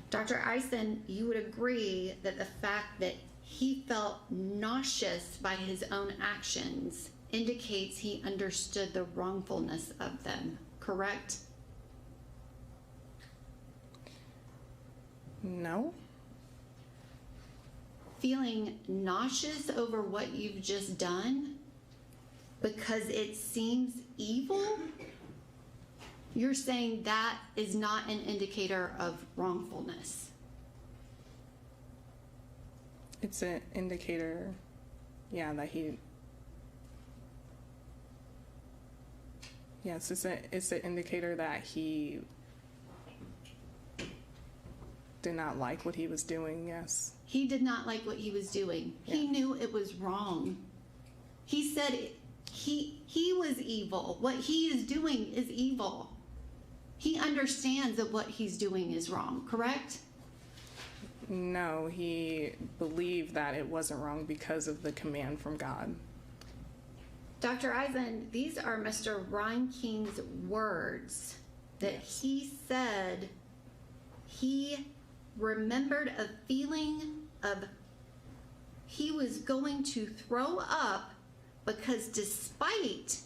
Dr. Eisen, you would agree that the fact that he felt nauseous by his own actions indicates he understood the wrongfulness of them, correct? No. Feeling nauseous over what you've just done because it seems evil? You're saying that is not an indicator of wrongfulness. It's an indicator, yeah, that he... Yes, it's an indicator that he did not like what he was doing, yes. He did not like what he was doing. Yeah. He knew it was wrong. He said he was evil. What he is doing is evil. He understands that what he's doing is wrong, correct? No, he believed that it wasn't wrong because of the command from God. Dr. Eisen, these are Mr. Reinking's words that he said he remembered a feeling of he was going to throw up because despite,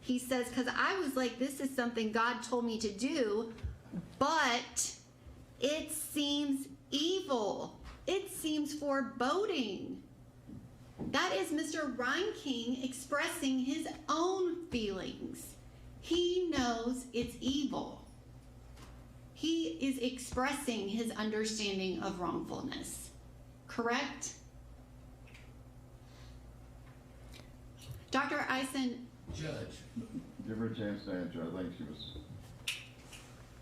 he says, because I was like, this is something God told me to do, but it seems evil. It seems foreboding. That is Mr. Reinking expressing his own feelings. He knows it's evil. He is expressing his understanding of wrongfulness. Correct? Dr. Eisen. Judge. Give her a chance to answer. I think she was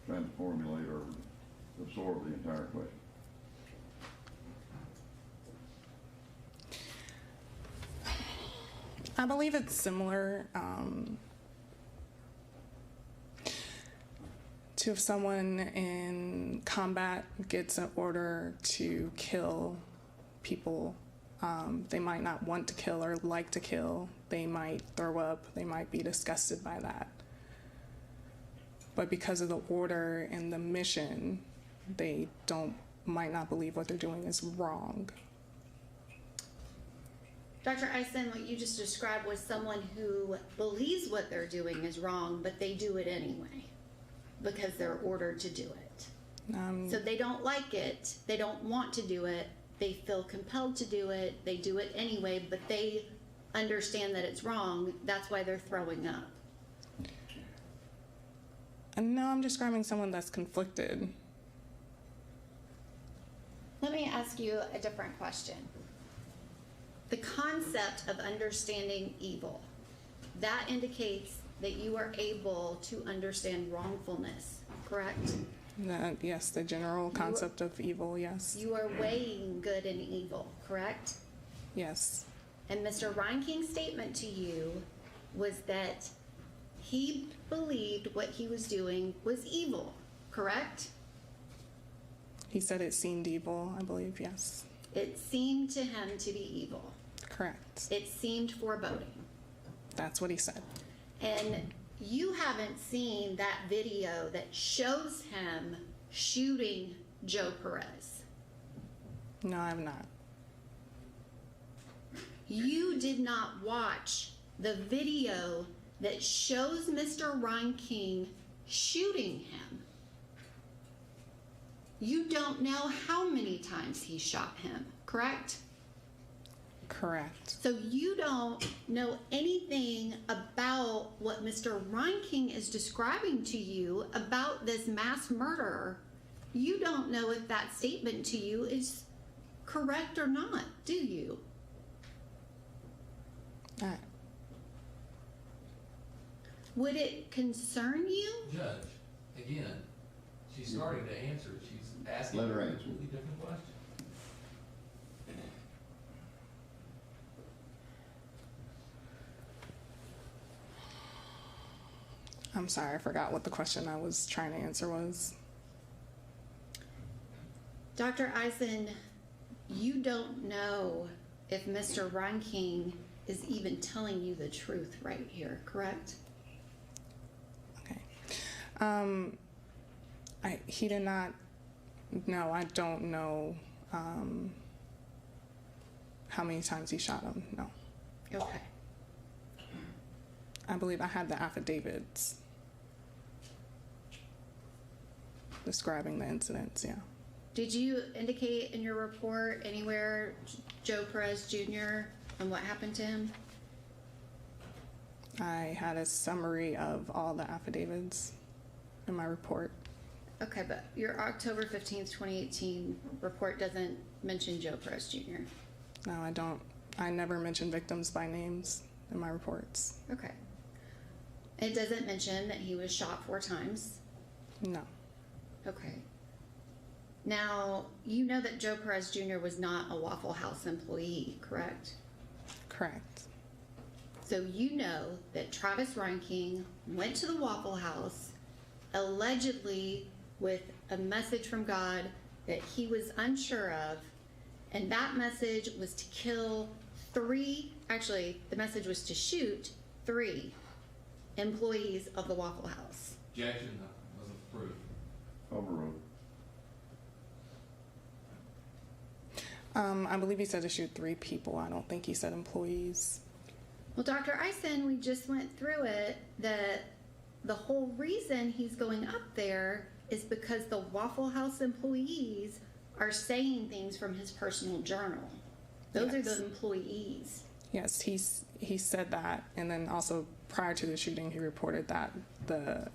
trying to formulate or absorb the entire question. I believe it's similar to if someone in combat gets an order to kill people. They might not want to kill or like to kill. They might throw up. They might be disgusted by that. But because of the order and the mission, they might not believe what they're doing is wrong. Dr. Eisen, what you just described was someone who believes what they're doing is wrong, but they do it anyway because they're ordered to do it. So they don't like it. They don't want to do it. They feel compelled to do it. They do it anyway, but they understand that it's wrong. That's why they're throwing up. No, I'm describing someone that's conflicted. Let me ask you a different question. The concept of understanding evil, that indicates that you are able to understand wrongfulness, correct? Yes, the general concept of evil, yes. You are weighing good and evil, correct? Yes. And Mr. Reinking's statement to you was that he believed what he was doing was evil, correct? He said it seemed evil, I believe, yes. It seemed to him to be evil. Correct. It seemed foreboding. That's what he said. And you haven't seen that video that shows him shooting Joe Perez. No, I'm not. You did not watch the video that shows Mr. Reinking shooting him. You don't know how many times he shot him, correct? Correct. So you don't know anything about what Mr. Reinking is describing to you about this mass murder. You don't know if that statement to you is correct or not, do you? Would it concern you? Judge, again, she's starting to answer. She's asking Let her a answer. completely different question. I'm sorry, I forgot what the question I was trying to answer was. Dr. Eisen, you don't know if Mr. Reinking is even telling you the truth right here, correct? Okay. He did not. No, I don't know how many times he shot him. No. Okay. I believe I had the affidavits describing the incidents. Yeah. Did you indicate in your report anywhere Joe Perez Jr. and what happened to him? I had a summary of all the affidavits in my report. Okay, but your October 15th, 2018 report doesn't mention Joe Perez Jr. No, I don't. I never mention victims by names in my reports. Okay. It doesn't mention that he was shot 4 times. No. Okay. Now, you know that Joe Perez Jr. was not a Waffle House employee, correct? Correct. So you know that Travis Reinking went to the Waffle House allegedly with a message from God that he was unsure of, and that message was to kill 3, actually, the message was to shoot 3 employees of the Waffle House. Objection was approved. Overruled. I believe he said to shoot 3 people. I don't think he said employees. Well, Dr. Eisen, we just went through it, that the whole reason he's going up there is because the Waffle House employees are saying things from his personal journal. Those are the employees. Yes, he said that, and then also prior to the shooting, he reported that the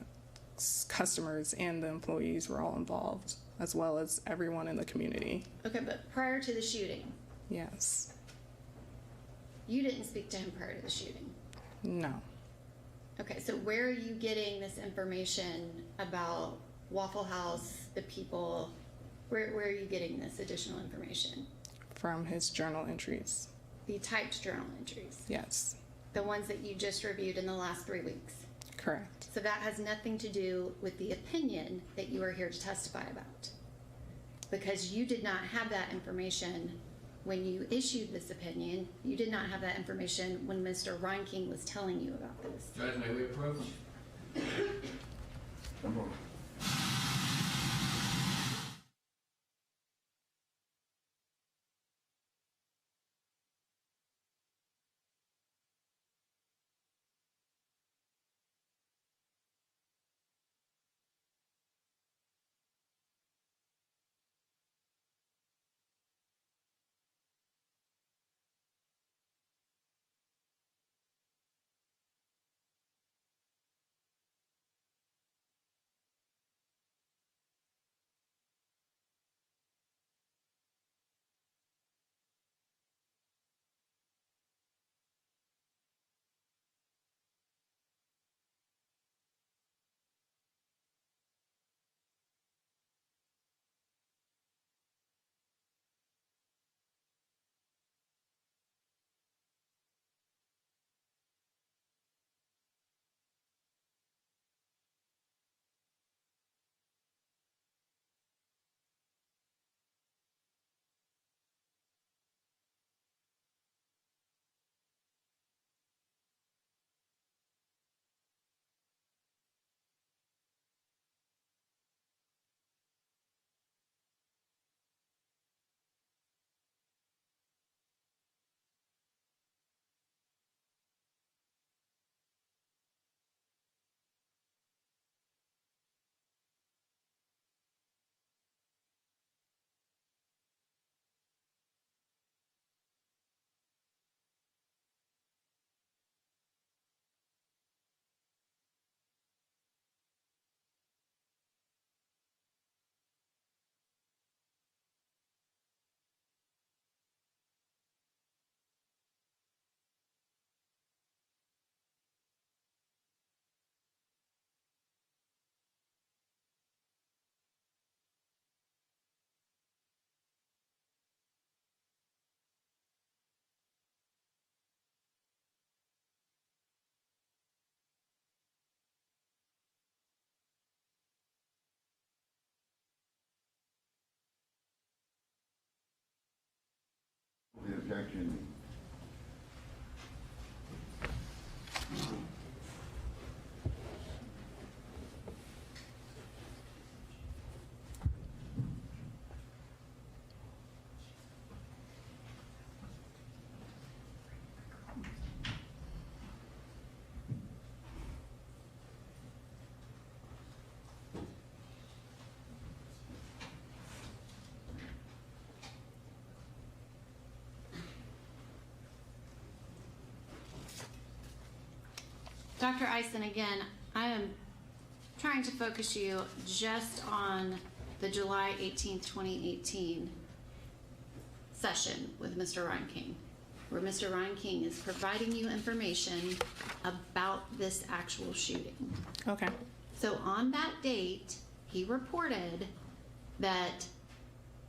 customers and the employees were all involved, as well as everyone in the community. Okay, but prior to the shooting, Yes. you didn't speak to him prior to the shooting. No. Okay, so where are you getting this information about Waffle House, the people? Where are you getting this additional information? From his journal entries. The typed journal entries. Yes. The ones that you just reviewed in the last 3 weeks. Correct. So that has nothing to do with the opinion that you are here to testify about. Because you did not have that information when you issued this opinion. You did not have that information when Mr. Reinking was telling you about this. Judge, may we approach? Come on. objection. Dr. Eisen, again, I am trying to focus you just on the July 18th, 2018 session with Mr. Reinking, where Mr. Reinking is providing you information about this actual shooting. Okay. So on that date, he reported that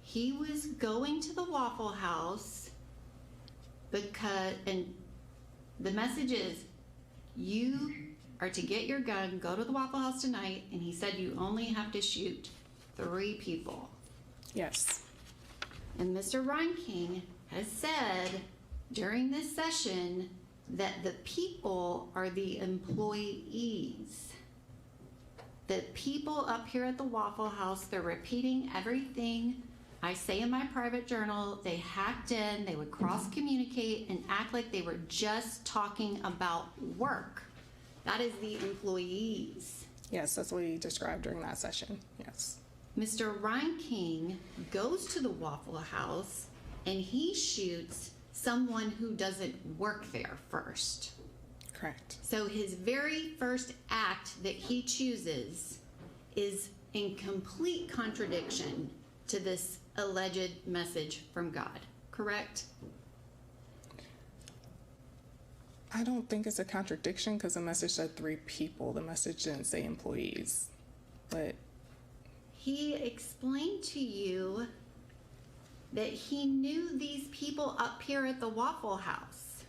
he was going to the Waffle House because, and the message is, you are to get your gun, go to the Waffle House tonight, and he said you only have to shoot 3 people. Yes. And Mr. Reinking has said during this session that the people are the employees. The people up here at the Waffle House, they're repeating everything I say in my private journal. They hacked in, they would cross-communicate and act like they were just talking about work. That is the employees. Yes, that's what he described during that session. Yes. Mr. Reinking goes to the Waffle House and he shoots someone who doesn't work there first. Correct. So his very first act that he chooses is in complete contradiction to this alleged message from God, correct? I don't think it's a contradiction because the message said 3 people. The message didn't say employees. But He explained to you that he knew these people up here at the Waffle House.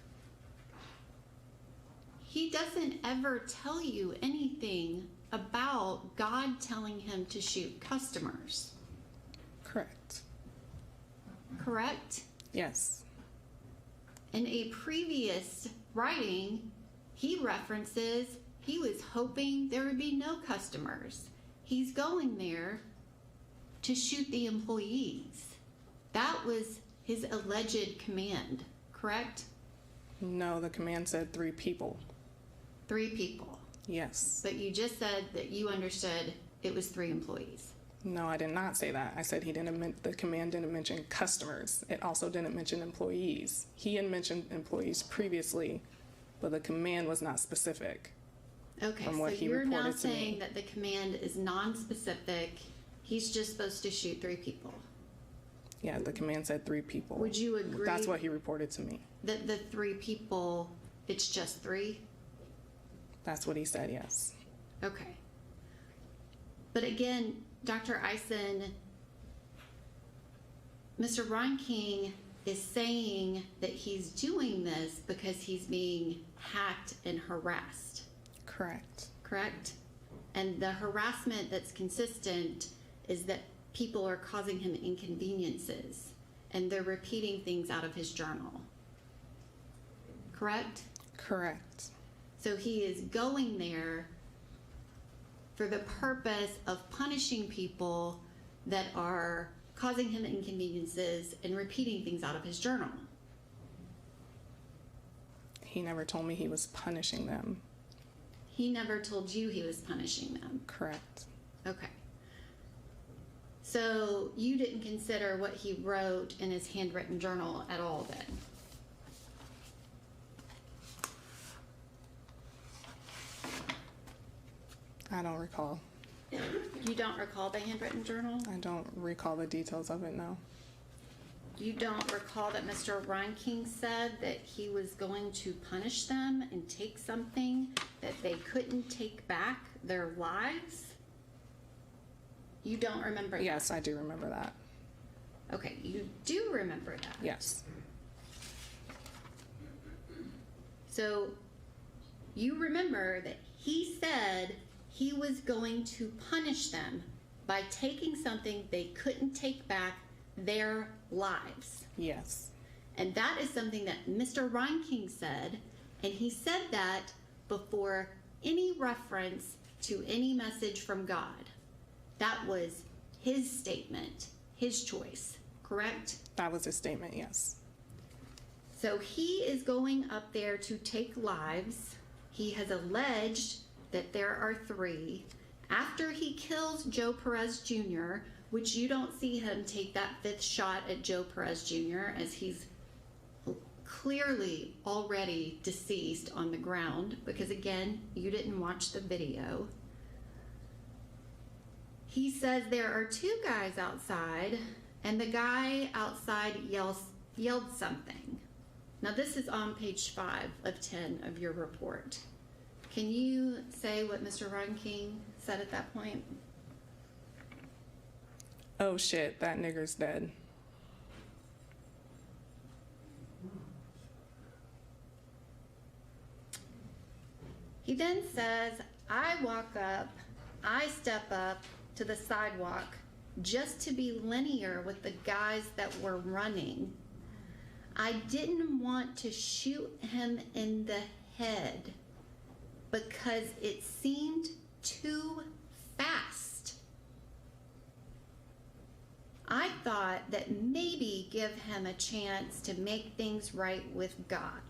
He doesn't ever tell you anything about God telling him to shoot customers. correct. Correct? Yes. In a previous writing, he references he was hoping there would be no customers. He's going there to shoot the employees. That was his alleged command, correct? No, the command said 3 people. 3 people. Yes. But you just said that you understood it was 3 employees. No, I did not say that. I said the command didn't mention customers. It also didn't mention employees. He had mentioned employees previously, but the command was not specific. Okay, From so what he you're now reported to me. saying that the command is non-specific. He's just supposed to shoot 3 people. Yeah, the command said 3 people. Would you agree? That's what he reported to me. That the 3 people, it's just 3? That's what he said, yes. Okay. But again, Dr. Eisen, Mr. Reinking is saying that he's doing this because he's being hacked and harassed. Correct. Correct? And the harassment that's consistent is that people are causing him inconveniences and they're repeating things out of his journal. Correct? Correct. So he is going there for the purpose of punishing people that are causing him inconveniences and repeating things out of his journal. He never told me he was punishing them. He never told you he was punishing them. Correct. Okay. So you didn't consider what he wrote in his handwritten journal at all then? I don't recall. You don't recall the handwritten journal? I don't recall the details of it, no. You don't recall that Mr. Reinking said that he was going to punish them and take something that they couldn't take back, their lives? You don't remember that? Yes, I do remember that. Okay, you do remember that? Yes. So you remember that he said he was going to punish them by taking something they couldn't take back, their lives. Yes. And that is something that Mr. Reinking said, and he said that before any reference to any message from God. That was his statement, his choice, correct? That was his statement, yes. So he is going up there to take lives. He has alleged that there are 3. After he kills Joe Perez Jr., which you don't see him take that 5th shot at Joe Perez Jr., as he's clearly already deceased on the ground, because again, you didn't watch the video. He says there are 2 guys outside, and the guy outside yelled something. Now this is on page 5 of 10 of your report. Can you say what Mr. Reinking said at that point? Oh shit, that nigger's dead. He then says, I step up to the sidewalk just to be linear with the guys that were running. I didn't want to shoot him in the head because it seemed too fast. I thought that maybe give him a chance to make things right with God.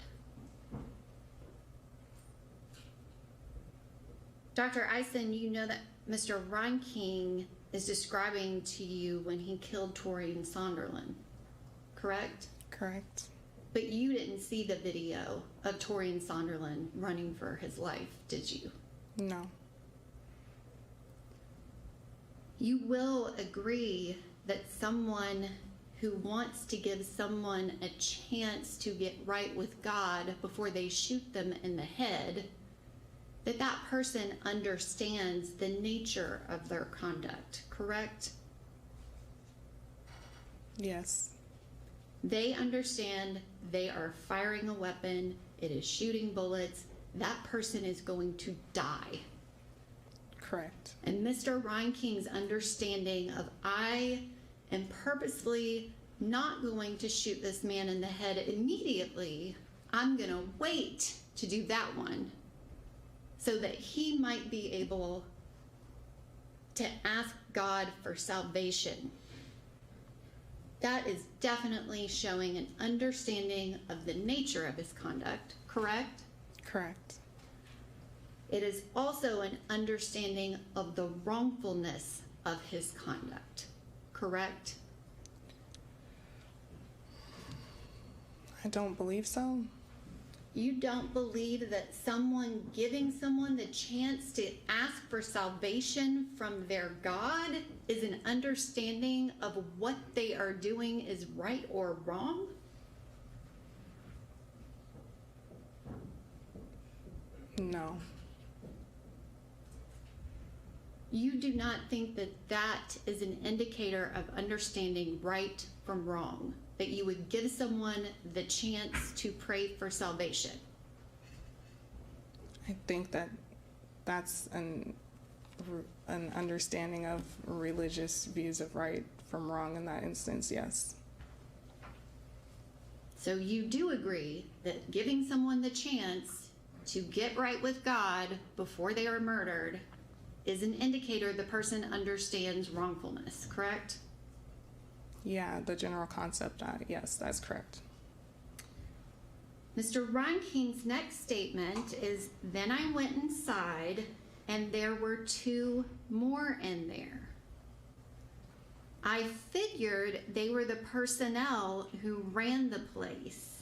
Dr. Eisen, you know that Mr. Reinking is describing to you when he killed Torian Sonderland, correct? Correct. But you didn't see the video of Torian Sonderland running for his life, did you? No. You will agree that someone who wants to give someone a chance to get right with God before they shoot them in the head, that person understands the nature of their conduct, correct? Yes. They understand they are firing a weapon, it is shooting bullets, that person is going to die. Correct. And Mr. Reinking's understanding of, I am purposely not going to shoot this man in the head immediately, I'm going to wait to do that one so that he might be able to ask God for salvation. That is definitely showing an understanding of the nature of his conduct, correct? Correct. It is also an understanding of the wrongfulness of his conduct, correct? I don't believe so. You don't believe that someone giving someone the chance to ask for salvation from their God is an understanding of what they are doing is right or wrong? No. You do not think that that is an indicator of understanding right from wrong, that you would give someone the chance to pray for salvation? I think that that's an understanding of religious views of right from wrong in that instance, yes. So you do agree that giving someone the chance to get right with God before they are murdered is an indicator the person understands wrongfulness, correct? Yeah, the general concept, yes, that's correct. Mr. Reinking's next statement is, then I went inside and there were 2 more in there. I figured they were the personnel who ran the place.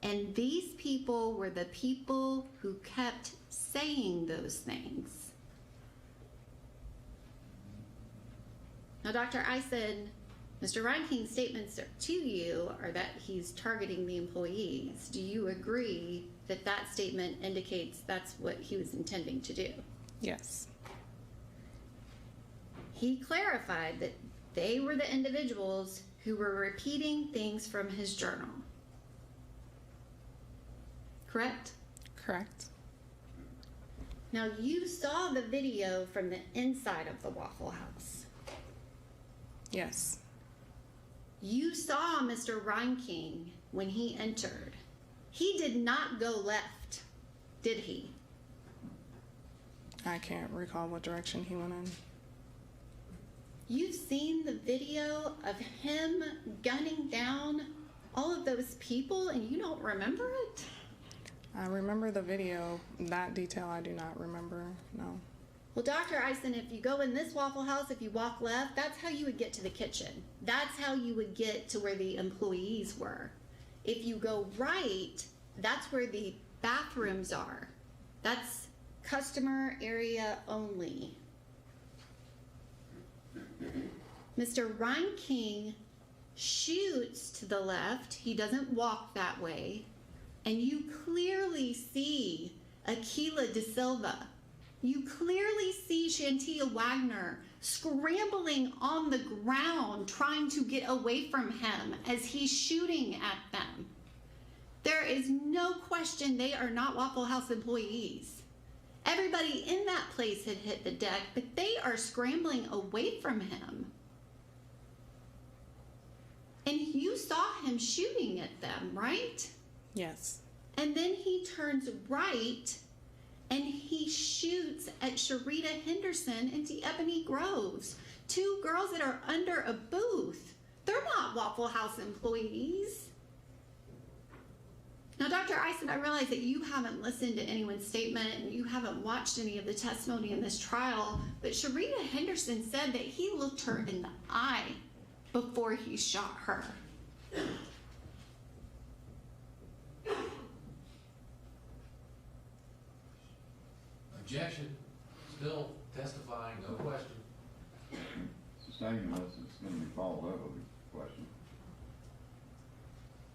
And these people were the people who kept saying those things. Now, Dr. Eisen, Mr. Reinking's statements to you are that he's targeting the employees. Do you agree that that statement indicates that's what he was intending to do? Yes. He clarified that they were the individuals who were repeating things from his journal. Correct? Correct. Now, you saw the video from the inside of the Waffle House. Yes. You saw Mr. Reinking when he entered. He did not go left, did he? I can't recall what direction he went in. You've seen the video of him gunning down all of those people and you don't remember it? I remember the video. That detail I do not remember, no. Well, Dr. Eisen, if you go in this Waffle House, if you walk left, that's how you would get to the kitchen. That's how you would get to where the employees were. If you go right, that's where the bathrooms are. That's customer area only. Mr. Reinking shoots to the left. He doesn't walk that way. And you clearly see Aquila De Silva. You clearly see Shantia Wagner scrambling on the ground trying to get away from him as he's shooting at them. There is no question they are not Waffle House employees. Everybody in that place had hit the deck, but they are scrambling away from him. And you saw him shooting at them, right? Yes. And then he turns right and he shoots at Sharita Henderson and Ebony Groves, two girls that are under a booth. They're not Waffle House employees. Now, Dr. Eisen, I realize that you haven't listened to anyone's statement and you haven't watched any of the testimony in this trial, but Sharita Henderson said that he looked her in the eye before he shot her. Objection. Still testifying, no question. Sustained unless it's going to be followed up with a question.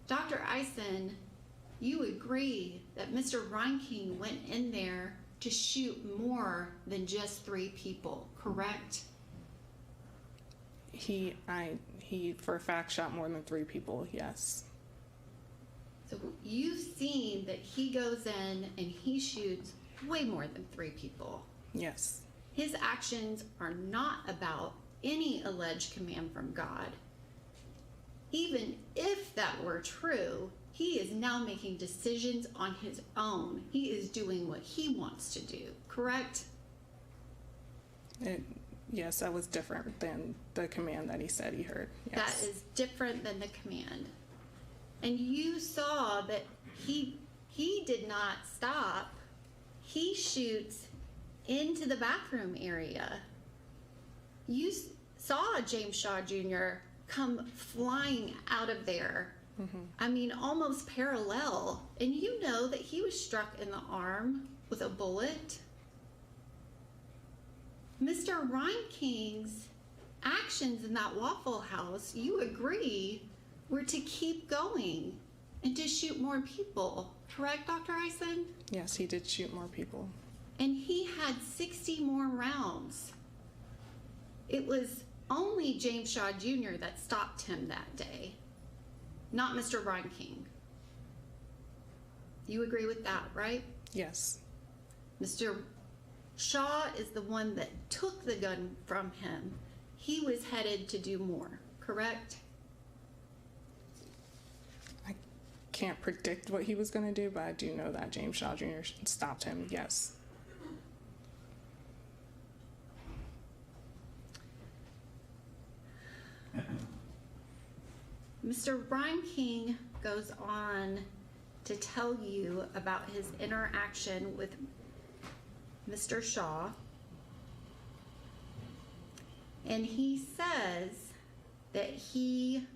Dr. Eisen, you agree that Mr. Reinking went in there to shoot more than just 3 people, correct? He for a fact shot more than 3 people, yes. So you've seen that he goes in and he shoots way more than 3 people. Yes. His actions are not about any alleged command from God. Even if that were true, he is now making decisions on his own. He is doing what he wants to do, correct? Yes, that was different than the command that he said he heard. Yes. That is different than the command. And you saw that he did not stop. He shoots into the bathroom area. You saw James Shaw Jr. come flying out of there. Mm-hmm. I mean, almost parallel. And you know that he was struck in the arm with a bullet. Mr. Reinking's actions in that Waffle House, you agree, were to keep going and to shoot more people. Correct, Dr. Eisen? Yes, he did shoot more people. And he had 60 more rounds. It was only James Shaw Jr. that stopped him that day, not Mr. Reinking. You agree with that, right? Yes. Mr. Shaw is the one that took the gun from him. He was headed to do more, correct? I can't predict what he was going to do, but I do know that James Shaw Jr. stopped him, yes. Mr. Reinking goes on to tell you about his interaction with Mr. Shaw. And he says that he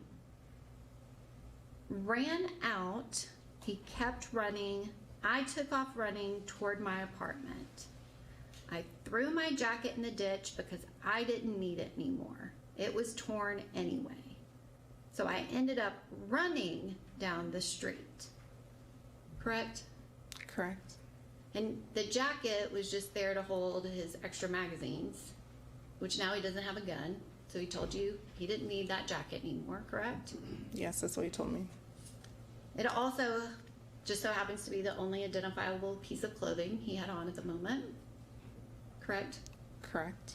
ran out, he kept running. I took off running toward my apartment. I threw my jacket in the ditch because I didn't need it anymore. It was torn anyway. So I ended up running down the street. Correct? Correct. And the jacket was just there to hold his extra magazines, which now he doesn't have a gun. So he told you he didn't need that jacket anymore, correct? Yes, that's what he told me. It also just so happens to be the only identifiable piece of clothing he had on at the moment, correct? Correct.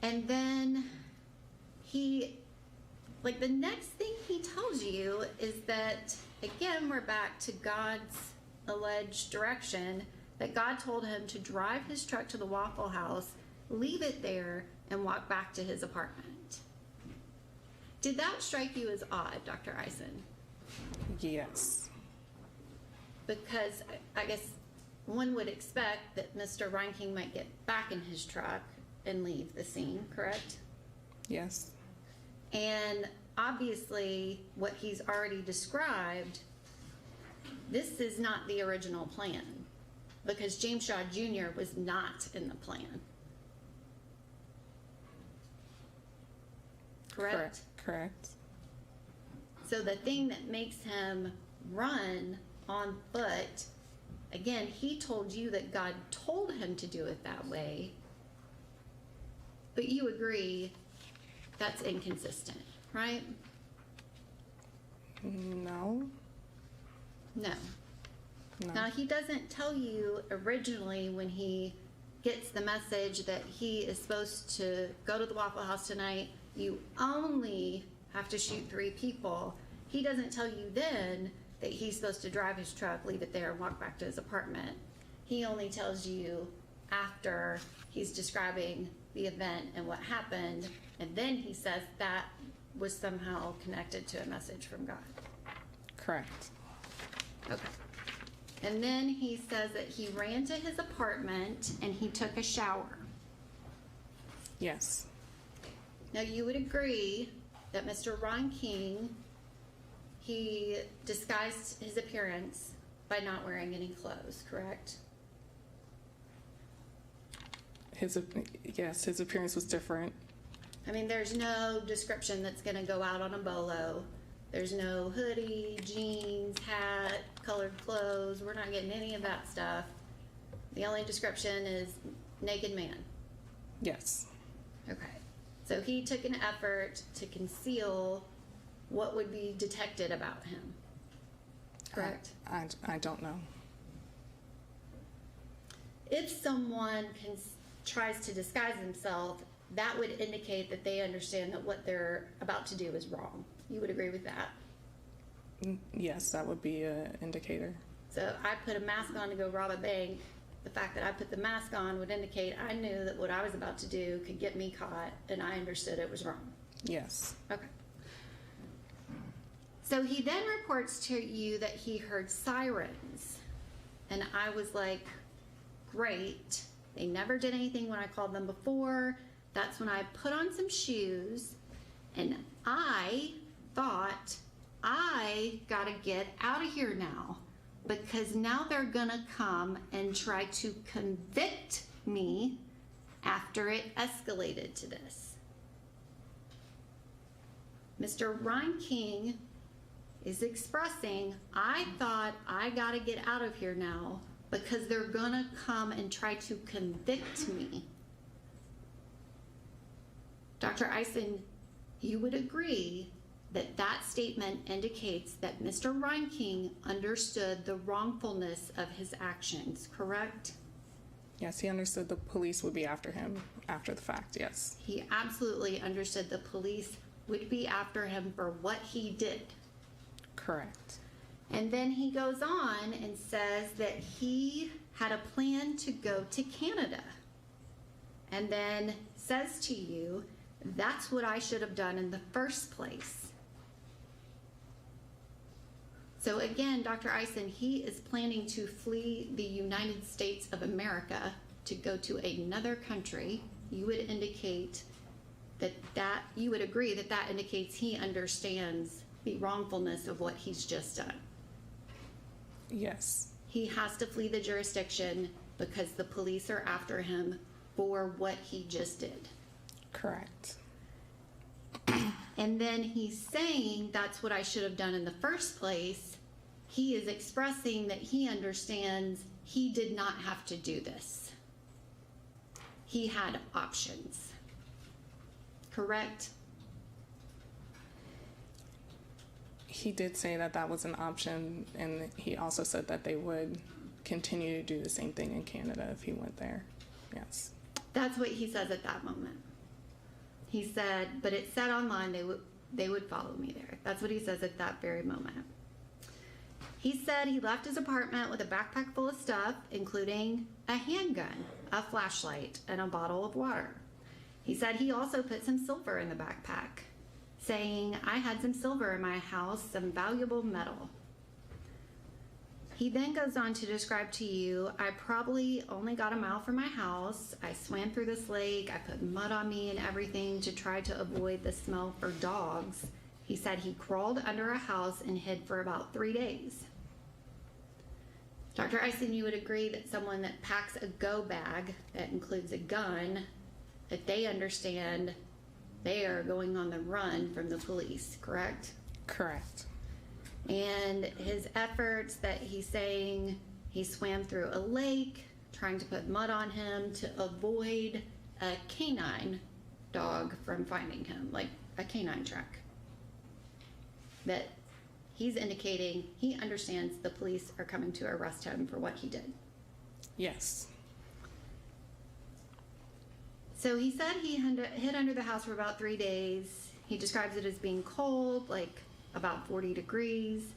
And then he like, the next thing he tells you is that, again, we're back to God's alleged direction, that God told him to drive his truck to the Waffle House, leave it there, and walk back to his apartment. Did that strike you as odd, Dr. Eisen? Yes. Because I guess one would expect that Mr. Reinking might get back in his truck and leave the scene, correct? Yes. And obviously, what he's already described, this is not the original plan, because James Shaw Jr. was not in the plan. Correct? Correct. So the thing that makes him run on foot, again, he told you that God told him to do it that way, but you agree that's inconsistent, right? No. No. No. Now, he doesn't tell you originally when he gets the message that he is supposed to go to the Waffle House tonight, you only have to shoot 3 people. He doesn't tell you then that he's supposed to drive his truck, leave it there, and walk back to his apartment. He only tells you after he's describing the event and what happened, and then he says that was somehow connected to a message from God. Correct. Okay. And then he says that he ran to his apartment and he took a shower. Yes. Now, you would agree that Mr. Reinking, he disguised his appearance by not wearing any clothes, correct? Yes, his appearance was different. I mean, there's no description that's going to go out on a bolo. There's no hoodie, jeans, hat, colored clothes. We're not getting any of that stuff. The only description is naked man. Yes. Okay. So he took an effort to conceal what would be detected about him. Correct? I don't know. If someone tries to disguise themselves, that would indicate that they understand that what they're about to do is wrong. You would agree with that? Yes, that would be an indicator. So I put a mask on to go rob a bank. The fact that I put the mask on would indicate I knew that what I was about to do could get me caught, and I understood it was wrong. Yes. Okay. So he then reports to you that he heard sirens. And I was like, great. They never did anything when I called them before. That's when I put on some shoes, and I thought, I gotta get out of here now, because now they're gonna come and try to convict me after it escalated to this. Mr. Reinking is expressing, I thought I gotta get out of here now because they're gonna come and try to convict me. Dr. Eisen, you would agree that that statement indicates that Mr. Reinking understood the wrongfulness of his actions, correct? Yes, he understood the police would be after him after the fact, yes. He absolutely understood the police would be after him for what he did. Correct. And then he goes on and says that he had a plan to go to Canada, and then says to you, that's what I should have done in the first place. So again, Dr. Eisen, he is planning to flee the United States of America to go to another country. You would indicate that you would agree that that indicates he understands the wrongfulness of what he's just done. Yes. He has to flee the jurisdiction because the police are after him for what he just did. Correct. And then he's saying that's what I should have done in the first place. He is expressing that he understands he did not have to do this. He had options. Correct? He did say that that was an option, and he also said that they would continue to do the same thing in Canada if he went there. Yes. That's what he says at that moment. He said, but it said online they would follow me there. That's what he says at that very moment. He said he left his apartment with a backpack full of stuff, including a handgun, a flashlight, and a bottle of water. He said he also put some silver in the backpack, saying, "I had some silver in my house, some valuable metal." He then goes on to describe to you, "I probably only got a mile from my house. I swam through this lake. I put mud on me and everything to try to avoid the smell for dogs." He said he crawled under a house and hid for about 3 days. Dr. Eisen, you would agree that someone that packs a go bag that includes a gun, that they understand they are going on the run from the police, correct? Correct. And his efforts that he's saying he swam through a lake, trying to put mud on him to avoid a canine dog from finding him, like a canine track. That he's indicating he understands the police are coming to arrest him for what he did. Yes. So he said he hid under the house for about 3 days. He describes it as being cold, like about 40 degrees.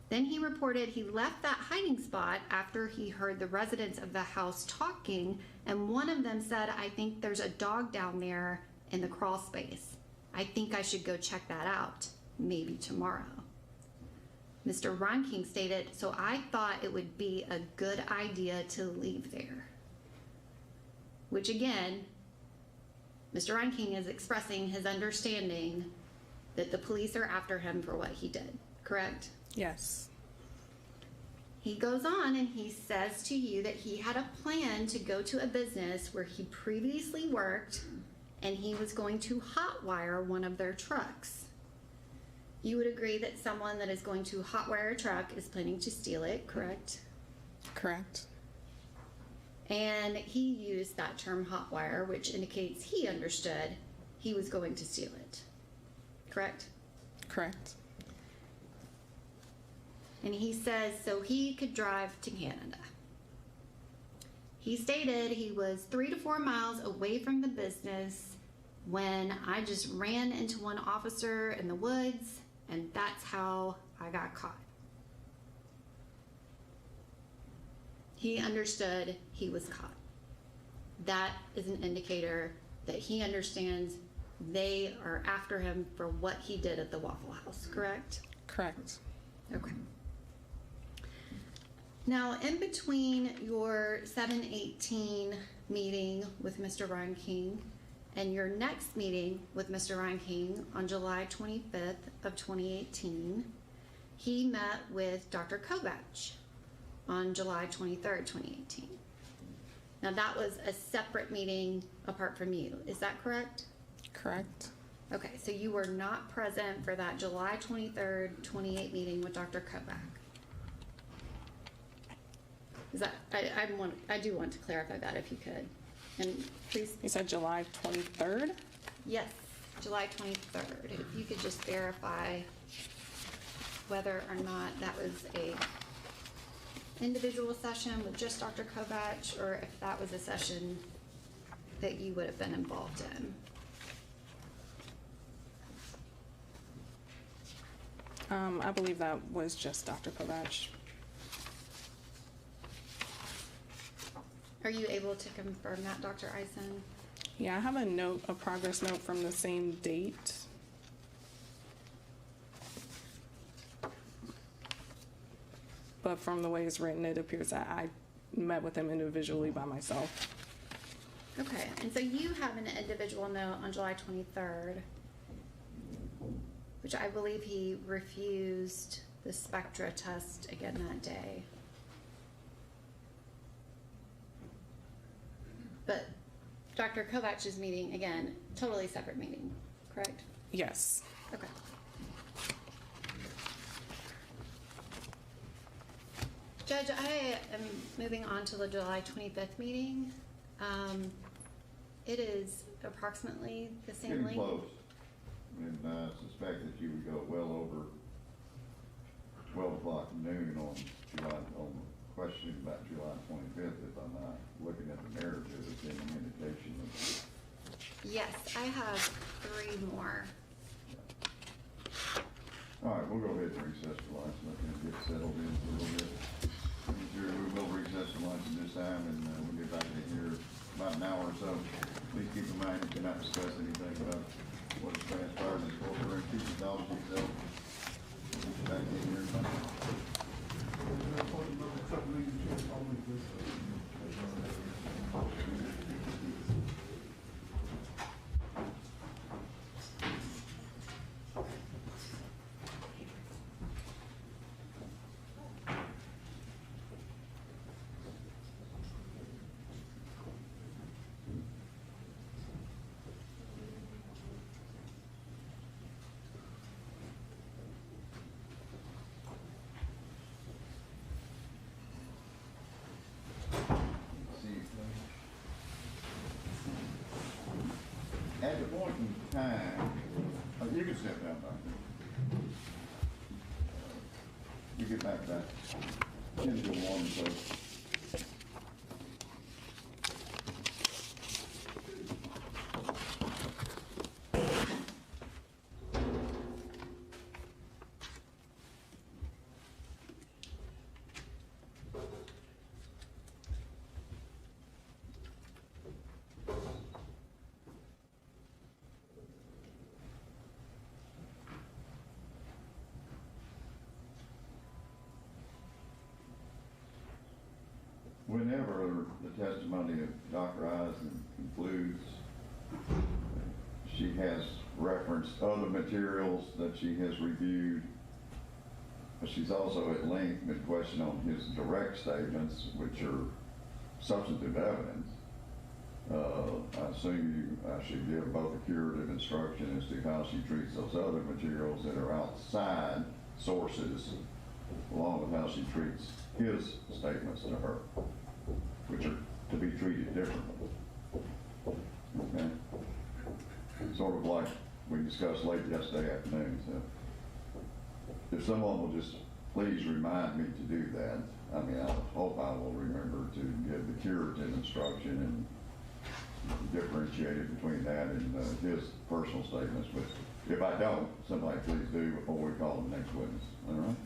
Then he reported he left that hiding spot after he heard the residents of the house talking, and one of them said, "I think there's a dog down there in the crawl space. I think I should go check that out, maybe tomorrow." Mr. Reinking stated, "So I thought it would be a good idea to leave there." Which again, Mr. Reinking is expressing his understanding that the police are after him for what he did, correct? Yes. He goes on and he says to you that he had a plan to go to a business where he previously worked, and he was going to hotwire one of their trucks. You would agree that someone that is going to hotwire a truck is planning to steal it, correct? Correct. And he used that term hotwire, which indicates he understood he was going to steal it, correct? Correct. And he says so he could drive to Canada. He stated he was 3 to 4 miles away from the business when I just ran into one officer in the woods, and that's how I got caught. He understood he was caught. That is an indicator that he understands they are after him for what he did at the Waffle House, correct? Correct. Okay. Now, in between your 7/18 meeting with Mr. Reinking and your next meeting with Mr. Reinking on July 25th of 2018, he met with Dr. Kovach on July 23rd, 2018. Now, that was a separate meeting apart from you. Is that correct? Correct. Okay, so you were not present for that July 23rd, 2018 meeting with Dr. Kovach. Is that, I do want to clarify that if you could. And please. You said July 23rd? Yes, July 23rd. If you could just verify whether or not that was a individual session with just Dr. Kovach, or if that was a session that you would have been involved in. I believe that was just Dr. Kovach. Are you able to confirm that, Dr. Eisen? Yeah, I have a note, a progress note from the same date. But from the way it's written, it appears that I met with him individually by myself. Okay, and so you have an individual note on July 23rd, which I believe he refused the Spectra test again that day. But Dr. Kovach's meeting, again, totally separate meeting, correct? Yes. Okay. Judge, I am moving on to the July 25th meeting. It is approximately the same Getting length. close. And I suspect that you would go well over 12 o'clock noon on the question about July 25th, if I'm not looking at the narrative as being an indication of. Yes, I have 3 more. All right, we'll go ahead and recess for lunch, let them get settled in for a little bit. We will recess for lunch at this time, and we'll get back in here about an hour or so. Please keep in mind, you cannot discuss anything about what has transpired in this courtroom. Keep your dogs to yourself. We'll get back in here. At the point in time, you can step down back there. You get back that 10 to 1, so. Whenever the testimony of Dr. Eisen concludes, she has referenced other materials that she has reviewed, but she's also at length been questioned on his direct statements, which are substantive evidence. I assume I should give both a curative instruction as to how she treats those other materials that are outside sources, along with how she treats his statements to her, which are to be treated differently. Okay? Sort of like we discussed late yesterday afternoon. So if someone will just please remind me to do that, I mean, I hope I will remember to give the curative instruction and differentiate it between that and his personal statements. But if I don't, somebody please do before we call the next witness. All right?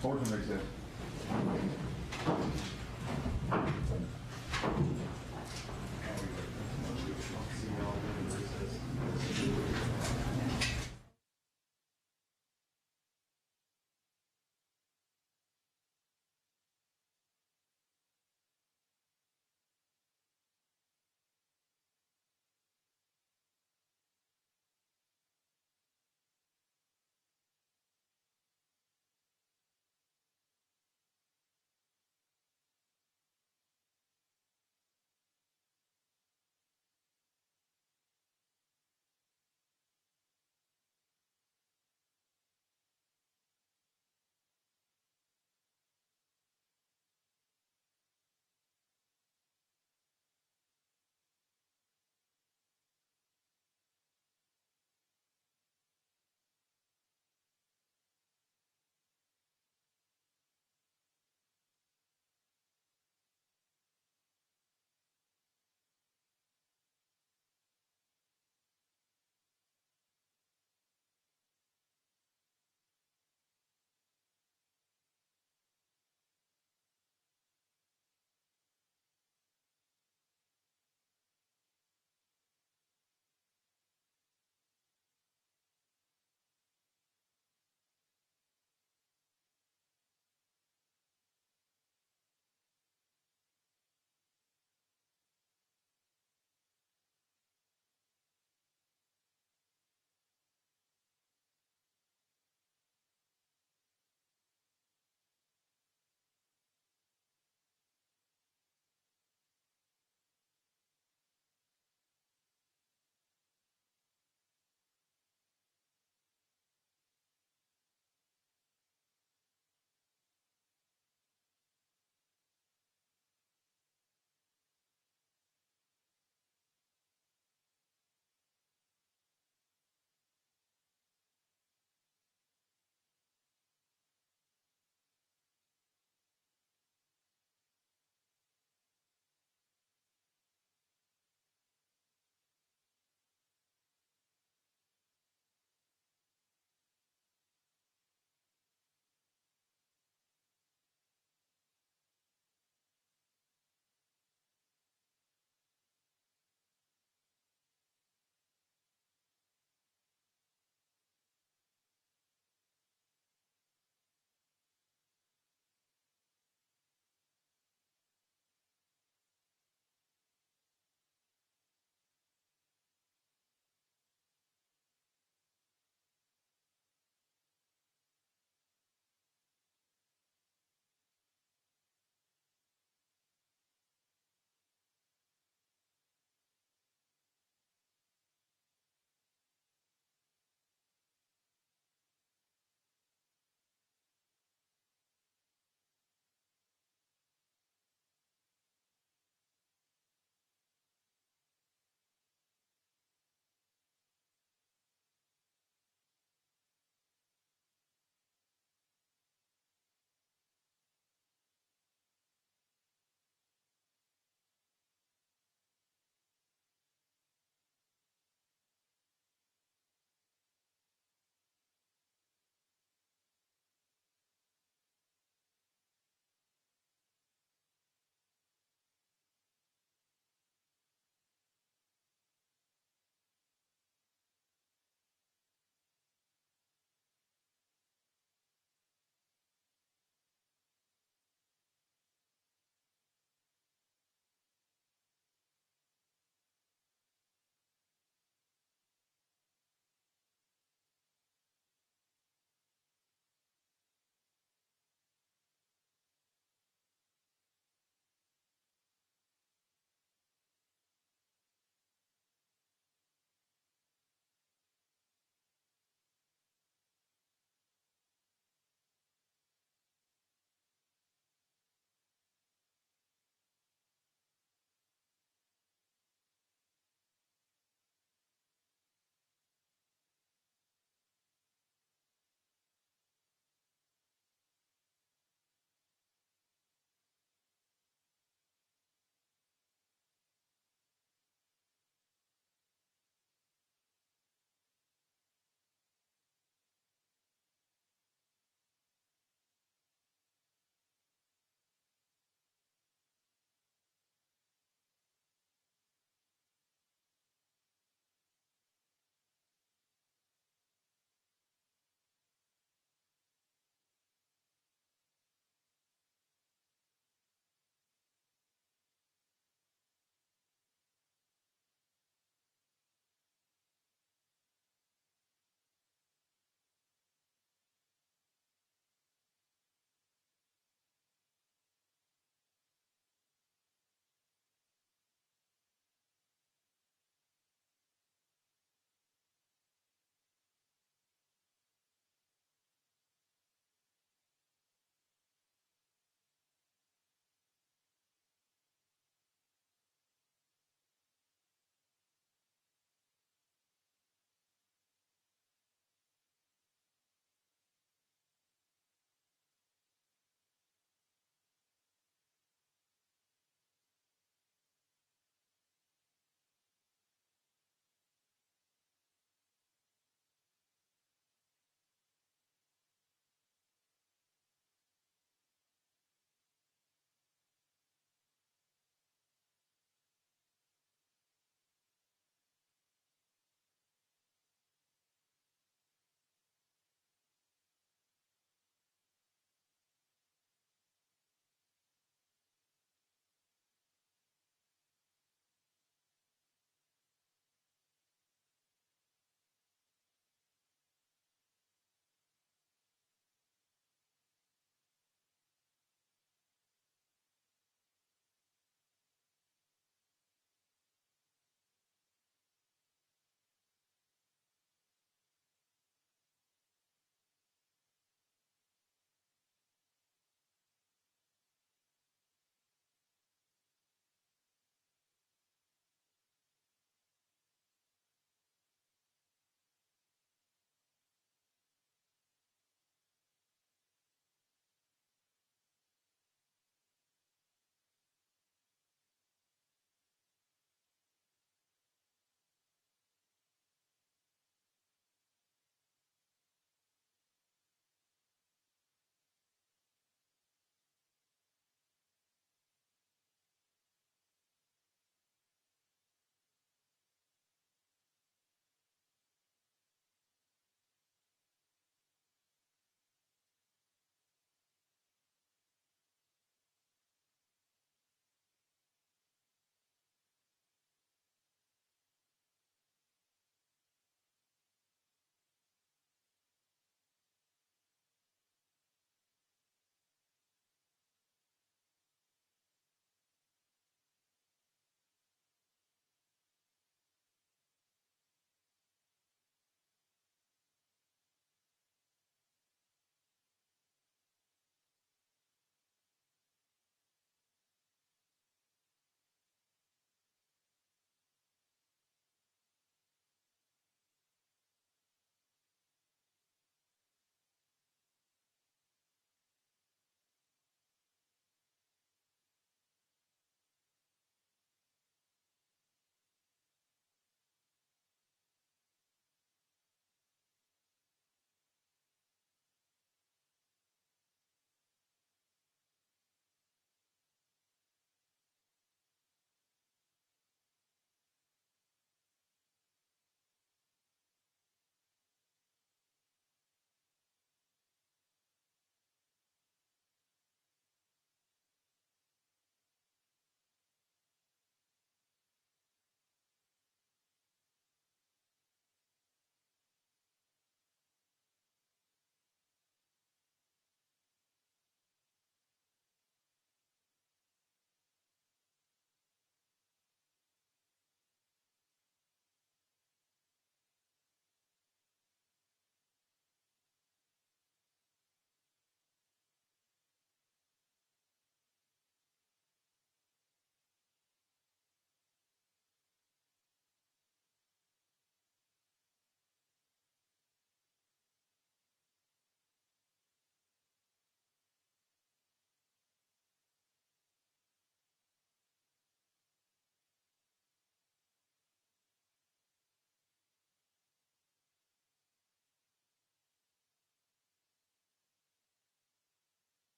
Fortune recess.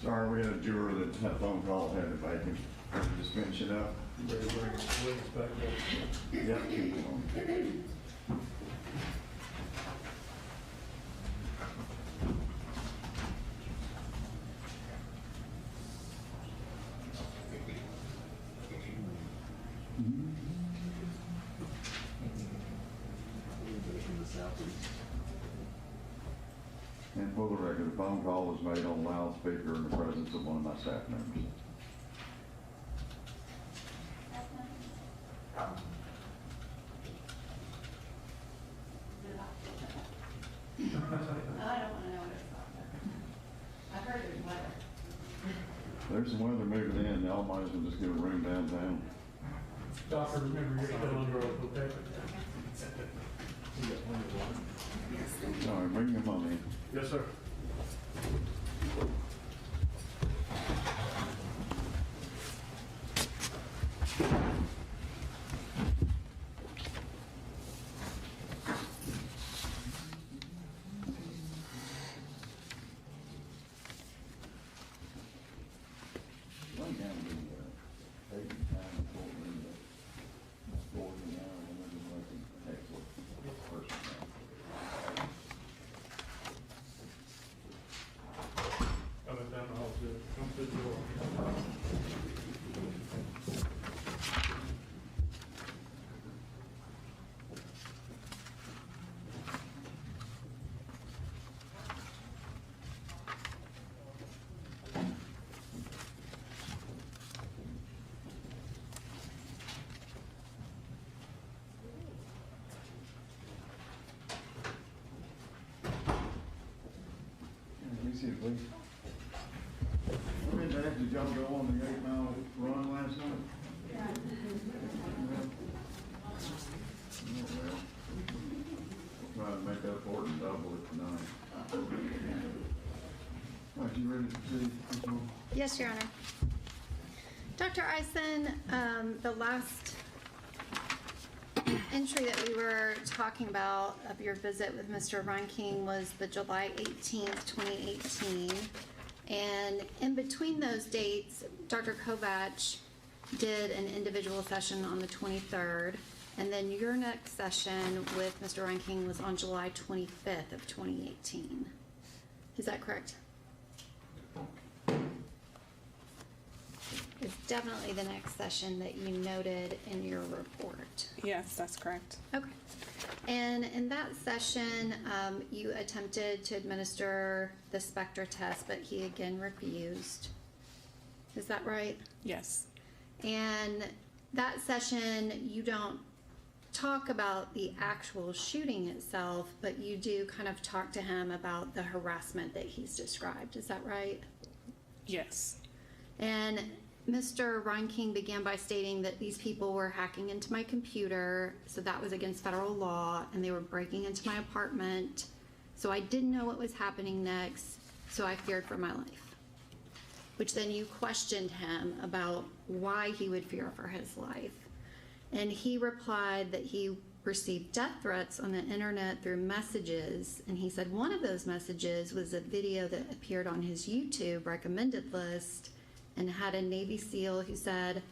Sorry, we had a juror that had a phone call, had to make him. Just finish it up. Yeah, keep going. And for the record, the phone call was made on loudspeaker in the presence of one of my staff members. I don't want to know what it's about. I've heard there's weather. There's some weather moving in, y'all might as well just get a room downtown. Doctor, remember, you're still under oath, okay? All right, bring them on in. Yes, sir. Run down the date and time and courtroom, the board and now, and then we'll make an excellent person. Coming down the hall, sir. Come to the door. Let me see it, please. How many times did y'all go on the 8-mile run last night? Yeah. Well, we'll try to make up for it and double it tonight. All right, you ready to proceed? This one? Yes, Your Honor. Dr. Eisen, the last entry that we were talking about of your visit with Mr. Reinking was the July 18th, 2018. And in between those dates, Dr. Kovach did an individual session on the 23rd. And then your next session with Mr. Reinking was on July 25th of 2018. Is that correct? It's definitely the next session that you noted in your report. Yes, that's correct. Okay. And in that session, you attempted to administer the Spectre test, but he again refused. Is that right? Yes. And that session, you don't talk about the actual shooting itself, but you do kind of talk to him about the harassment that he's described. Is that right? Yes. And Mr. Reinking began by stating that these people were hacking into my computer, so that was against federal law, and they were breaking into my apartment. So I didn't know what was happening next, so I feared for my life. Which then you questioned him about why he would fear for his life. And he replied that he received death threats on the internet through messages, and he said one of those messages was a video that appeared on his YouTube recommended list and had a Navy SEAL who said,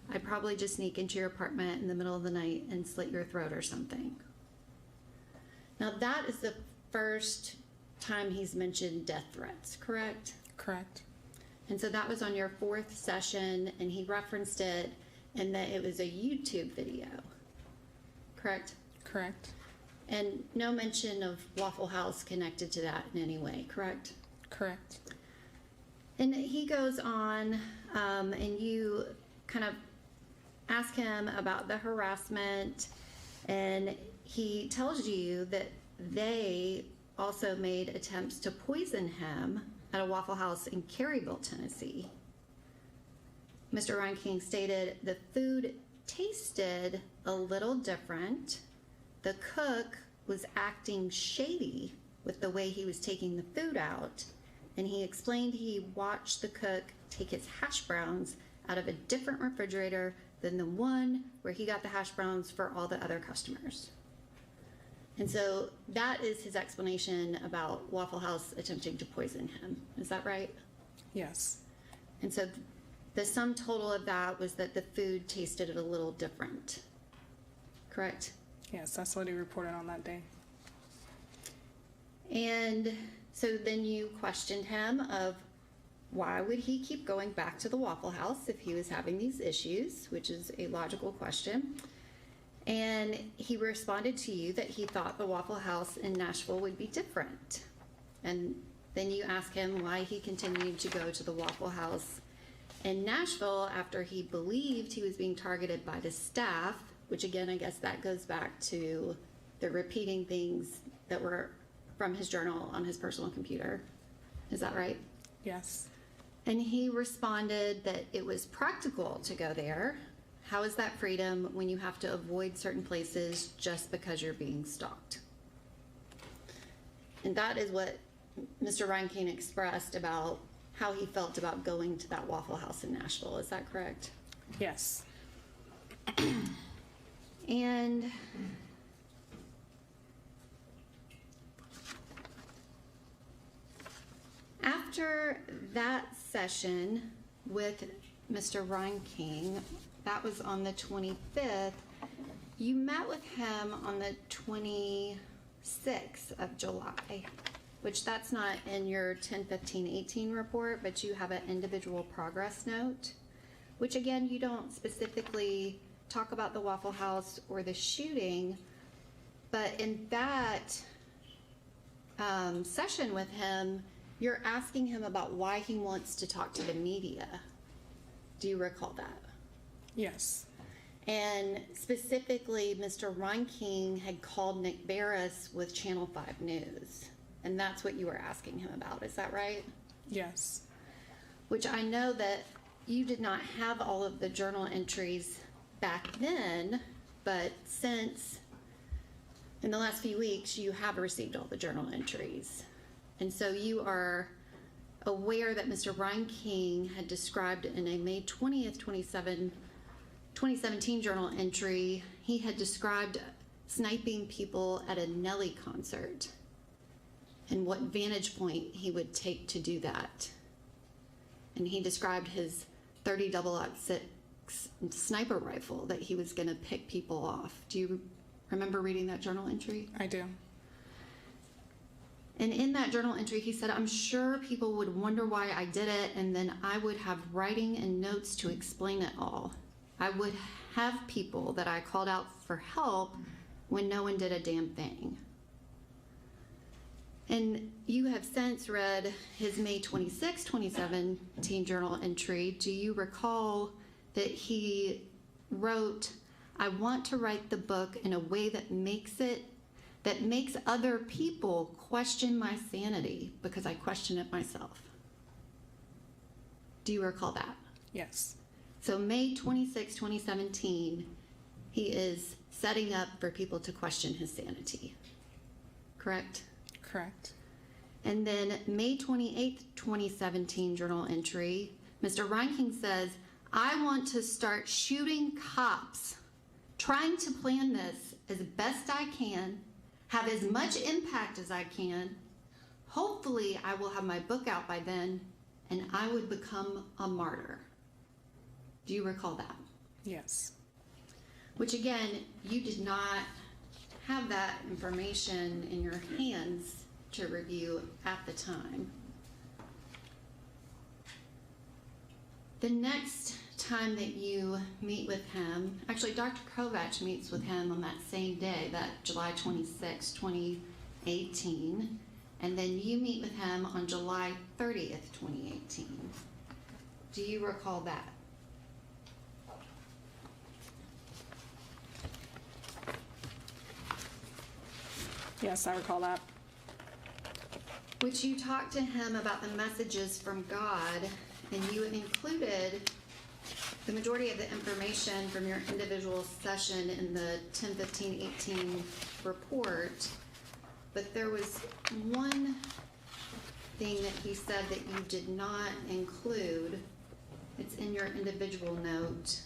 "I'd probably just sneak into your apartment in the middle of the night and slit your throat or something." Now that is the first time he's mentioned death threats, correct? Correct. And so that was on your 4th session, and he referenced it and that it was a YouTube video, correct? Correct. And no mention of Waffle House connected to that in any way, correct? Correct. And he goes on, and you kind of ask him about the harassment, and he tells you that they also made attempts to poison him at a Waffle House in Caryville, Tennessee. Mr. Reinking stated the food tasted a little different. The cook was acting shady with the way he was taking the food out, and he explained he watched the cook take his hash browns out of a different refrigerator than the one where he got the hash browns for all the other customers. And so that is his explanation about Waffle House attempting to poison him. Is that right? Yes. And so the sum total of that was that the food tasted a little different, correct? Yes, that's what he reported on that day. And so then you questioned him of why would he keep going back to the Waffle House if he was having these issues, which is a logical question. And he responded to you that he thought the Waffle House in Nashville would be different. And then you asked him why he continued to go to the Waffle House in Nashville after he believed he was being targeted by the staff, which again, I guess that goes back to the repeating things that were from his journal on his personal computer. Is that right? Yes. And he responded that it was practical to go there. How is that freedom when you have to avoid certain places just because you're being stalked? And that is what Mr. Reinking expressed about how he felt about going to that Waffle House in Nashville. Is that correct? Yes. And after that session with Mr. Reinking, that was on the 25th, you met with him on the 26th of July, which that's not in your 10-15-18 report, but you have an individual progress note, which again, you don't specifically talk about the Waffle House or the shooting, but in that session with him, you're asking him about why he wants to talk to the media. Do you recall that? Yes. And specifically, Mr. Reinking had called Nick Barris with Channel 5 News, and that's what you were asking him about. Is that right? Yes. Which I know that you did not have all of the journal entries back then, but since in the last few weeks, you have received all the journal entries. And so you are aware that Mr. Reinking had described in a May 20th, 2017 journal entry, he had described sniping people at a Nelly concert and what vantage point he would take to do that. And he described his 30-06 sniper rifle that he was going to pick people off. Do you remember reading that journal entry? I do. And in that journal entry, he said, I'm sure people would wonder why I did it, and then I would have writing and notes to explain it all. I would have people that I called out for help when no one did a damn thing. And you have since read his May 26, 2017 journal entry. Do you recall that he wrote, I want to write the book in a way that makes other people question my sanity because I question it myself. Do you recall that? Yes. So May 26, 2017, he is setting up for people to question his sanity. Correct? Correct. And then May 28, 2017 journal entry, Mr. Reinking says, I want to start shooting cops, trying to plan this as best I can, have as much impact as I can. Hopefully I will have my book out by then and I would become a martyr. Do you recall that? Yes. Which again, you did not have that information in your hands to review at the time. The next time that you meet with him, actually Dr. Kovacs meets with him on that same day, that July 26, 2018, and then you meet with him on July 30th, 2018. Do you recall that? Yes, I recall that. Which you talked to him about the messages from God, and you included the majority of the information from your individual session in the 10-15-18 report, but there was one thing that he said that you did not include. It's in your individual note,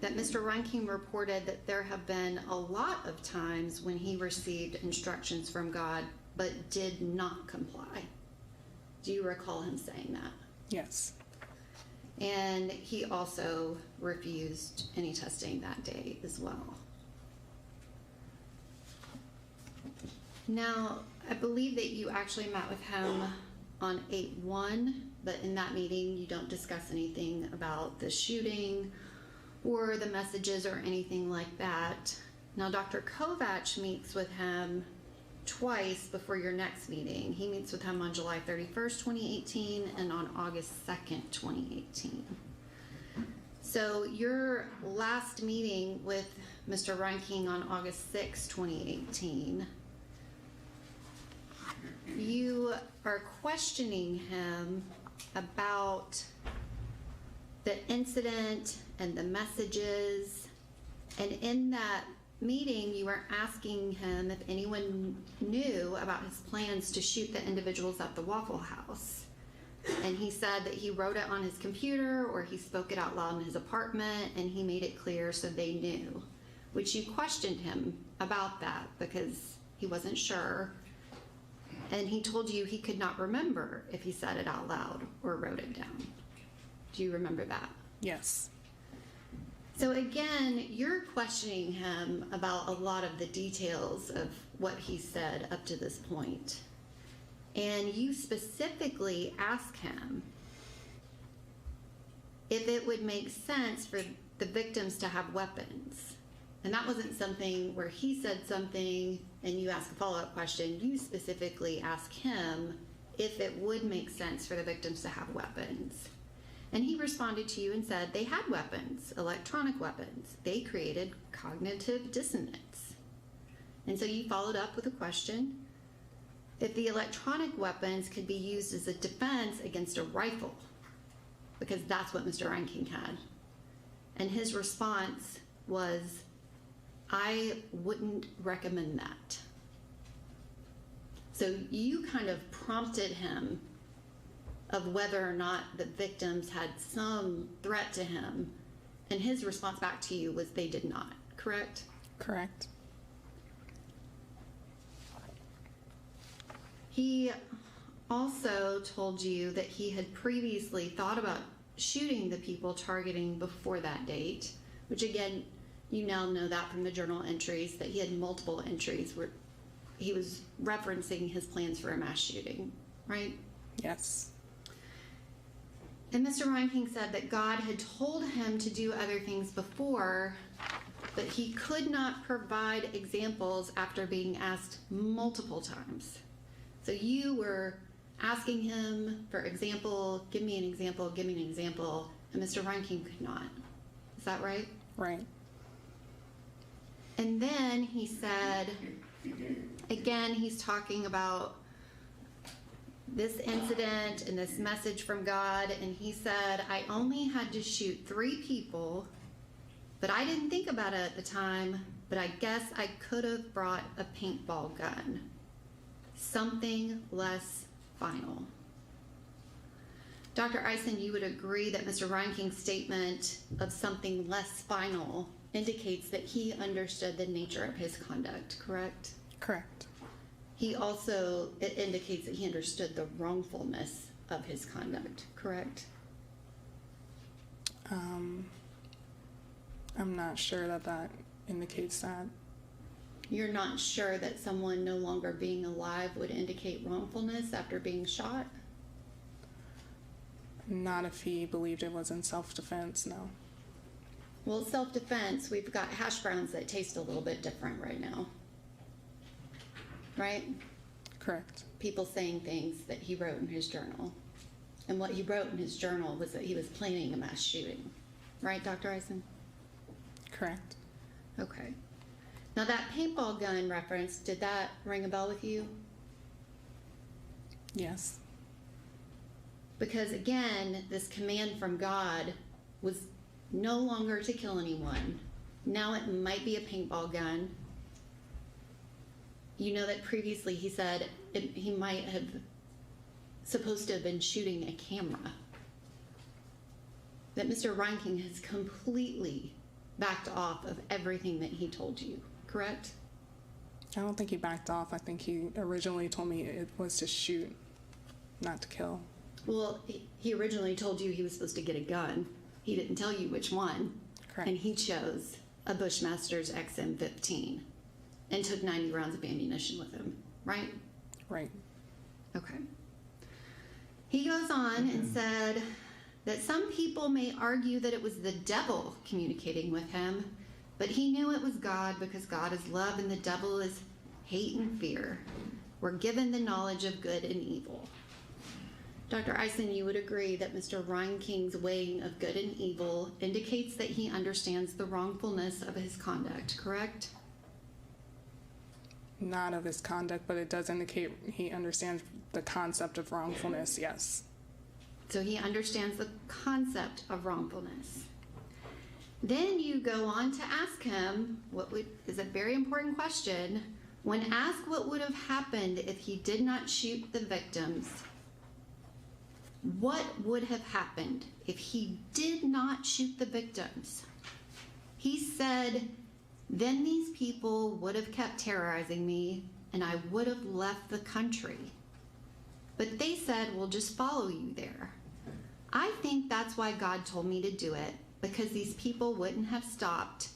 that Mr. Reinking reported that there have been a lot of times when he received instructions from God but did not comply. Do you recall him saying that? Yes. And he also refused any testing that day as well. Now, I believe that you actually met with him on 8/1, but in that meeting you don't discuss anything about the shooting or the messages or anything like that. Now, Dr. Kovac meets with him twice before your next meeting. He meets with him on July 31st, 2018 and on August 2nd, 2018. So your last meeting with Mr. Reinking on August 6, 2018, you are questioning him about the incident and the messages, and in that meeting you were asking him if anyone knew about his plans to shoot the individuals at the Waffle House. And he said that he wrote it on his computer or he spoke it out loud in his apartment, and he made it clear so they knew, which you questioned him about that because he wasn't sure. And he told you he could not remember if he said it out loud or wrote it down. Do you remember that? Yes. So again, you're questioning him about a lot of the details of what he said up to this point. And you specifically ask him if it would make sense for the victims to have weapons. And that wasn't something where he said something and you ask a follow-up question. You specifically ask him if it would make sense for the victims to have weapons. And he responded to you and said they had weapons, electronic weapons. They created cognitive dissonance. And so you followed up with a question if the electronic weapons could be used as a defense against a rifle, because that's what Mr. Reinking had. And his response was, I wouldn't recommend that. So you kind of prompted him of whether or not the victims had some threat to him, and his response back to you was they did not, correct? Correct. He also told you that he had previously thought about shooting the people targeting before that date, which again, you now know that from the journal entries, that he had multiple entries where he was referencing his plans for a mass shooting, right? Yes. And Mr. Reinking said that God had told him to do other things before, but he could not provide examples after being asked multiple times. So you were asking him for example, give me an example, give me an example, and Mr. Reinking could not. Is that right? Right. And then he said, again, he's talking about this incident and this message from God, and he said, I only had to shoot 3 people, but I didn't think about it at the time, but I guess I could have brought a paintball gun. Something less final. Dr. Eisen, you would agree that Mr. Reinking's statement of something less final indicates that he understood the nature of his conduct, correct? Correct. He also, it indicates that he understood the wrongfulness of his conduct, correct? I'm not sure that that indicates that. You're not sure that someone no longer being alive would indicate wrongfulness after being shot? Not if he believed it was in self-defense, no. Well, self-defense, we've got hash browns that taste a little bit different right now. Right? Correct. People saying things that he wrote in his journal. And what he wrote in his journal was that he was planning a mass shooting. Right, Dr. Eisen? Correct. Okay. Now that paintball gun reference, did that ring a bell with you? Yes. Because again, this command from God was no longer to kill anyone. Now it might be a paintball gun. You know that previously he said he might have supposed to have been shooting a camera. That Mr. Reinking has completely backed off of everything that he told you, correct? I don't think he backed off. I think he originally told me it was to shoot not to kill. Well, he originally told you he was supposed to get a gun. He didn't tell you which one. Correct. And he chose a Bushmaster's XM15 and took 90 rounds of ammunition with him, right? Right. Okay. He goes on and said that some people may argue that it was the devil communicating with him, but he knew it was God because God is love and the devil is hate and fear. We're given the knowledge of good and evil. Dr. Eisen, you would agree that Mr. Reinking's weighing of good and evil indicates that he understands the wrongfulness of his conduct, correct? Not of his conduct, but it does indicate he understands the concept of wrongfulness, yes. So he understands the concept of wrongfulness. Then you go on to ask him, is a very important question, when asked what would have happened if he did not shoot the victims, what would have happened if he did not shoot the victims? He said, then these people would have kept terrorizing me and I would have left the country. But they said, we'll just follow you there. I think that's why God told me to do it, because these people wouldn't have stopped.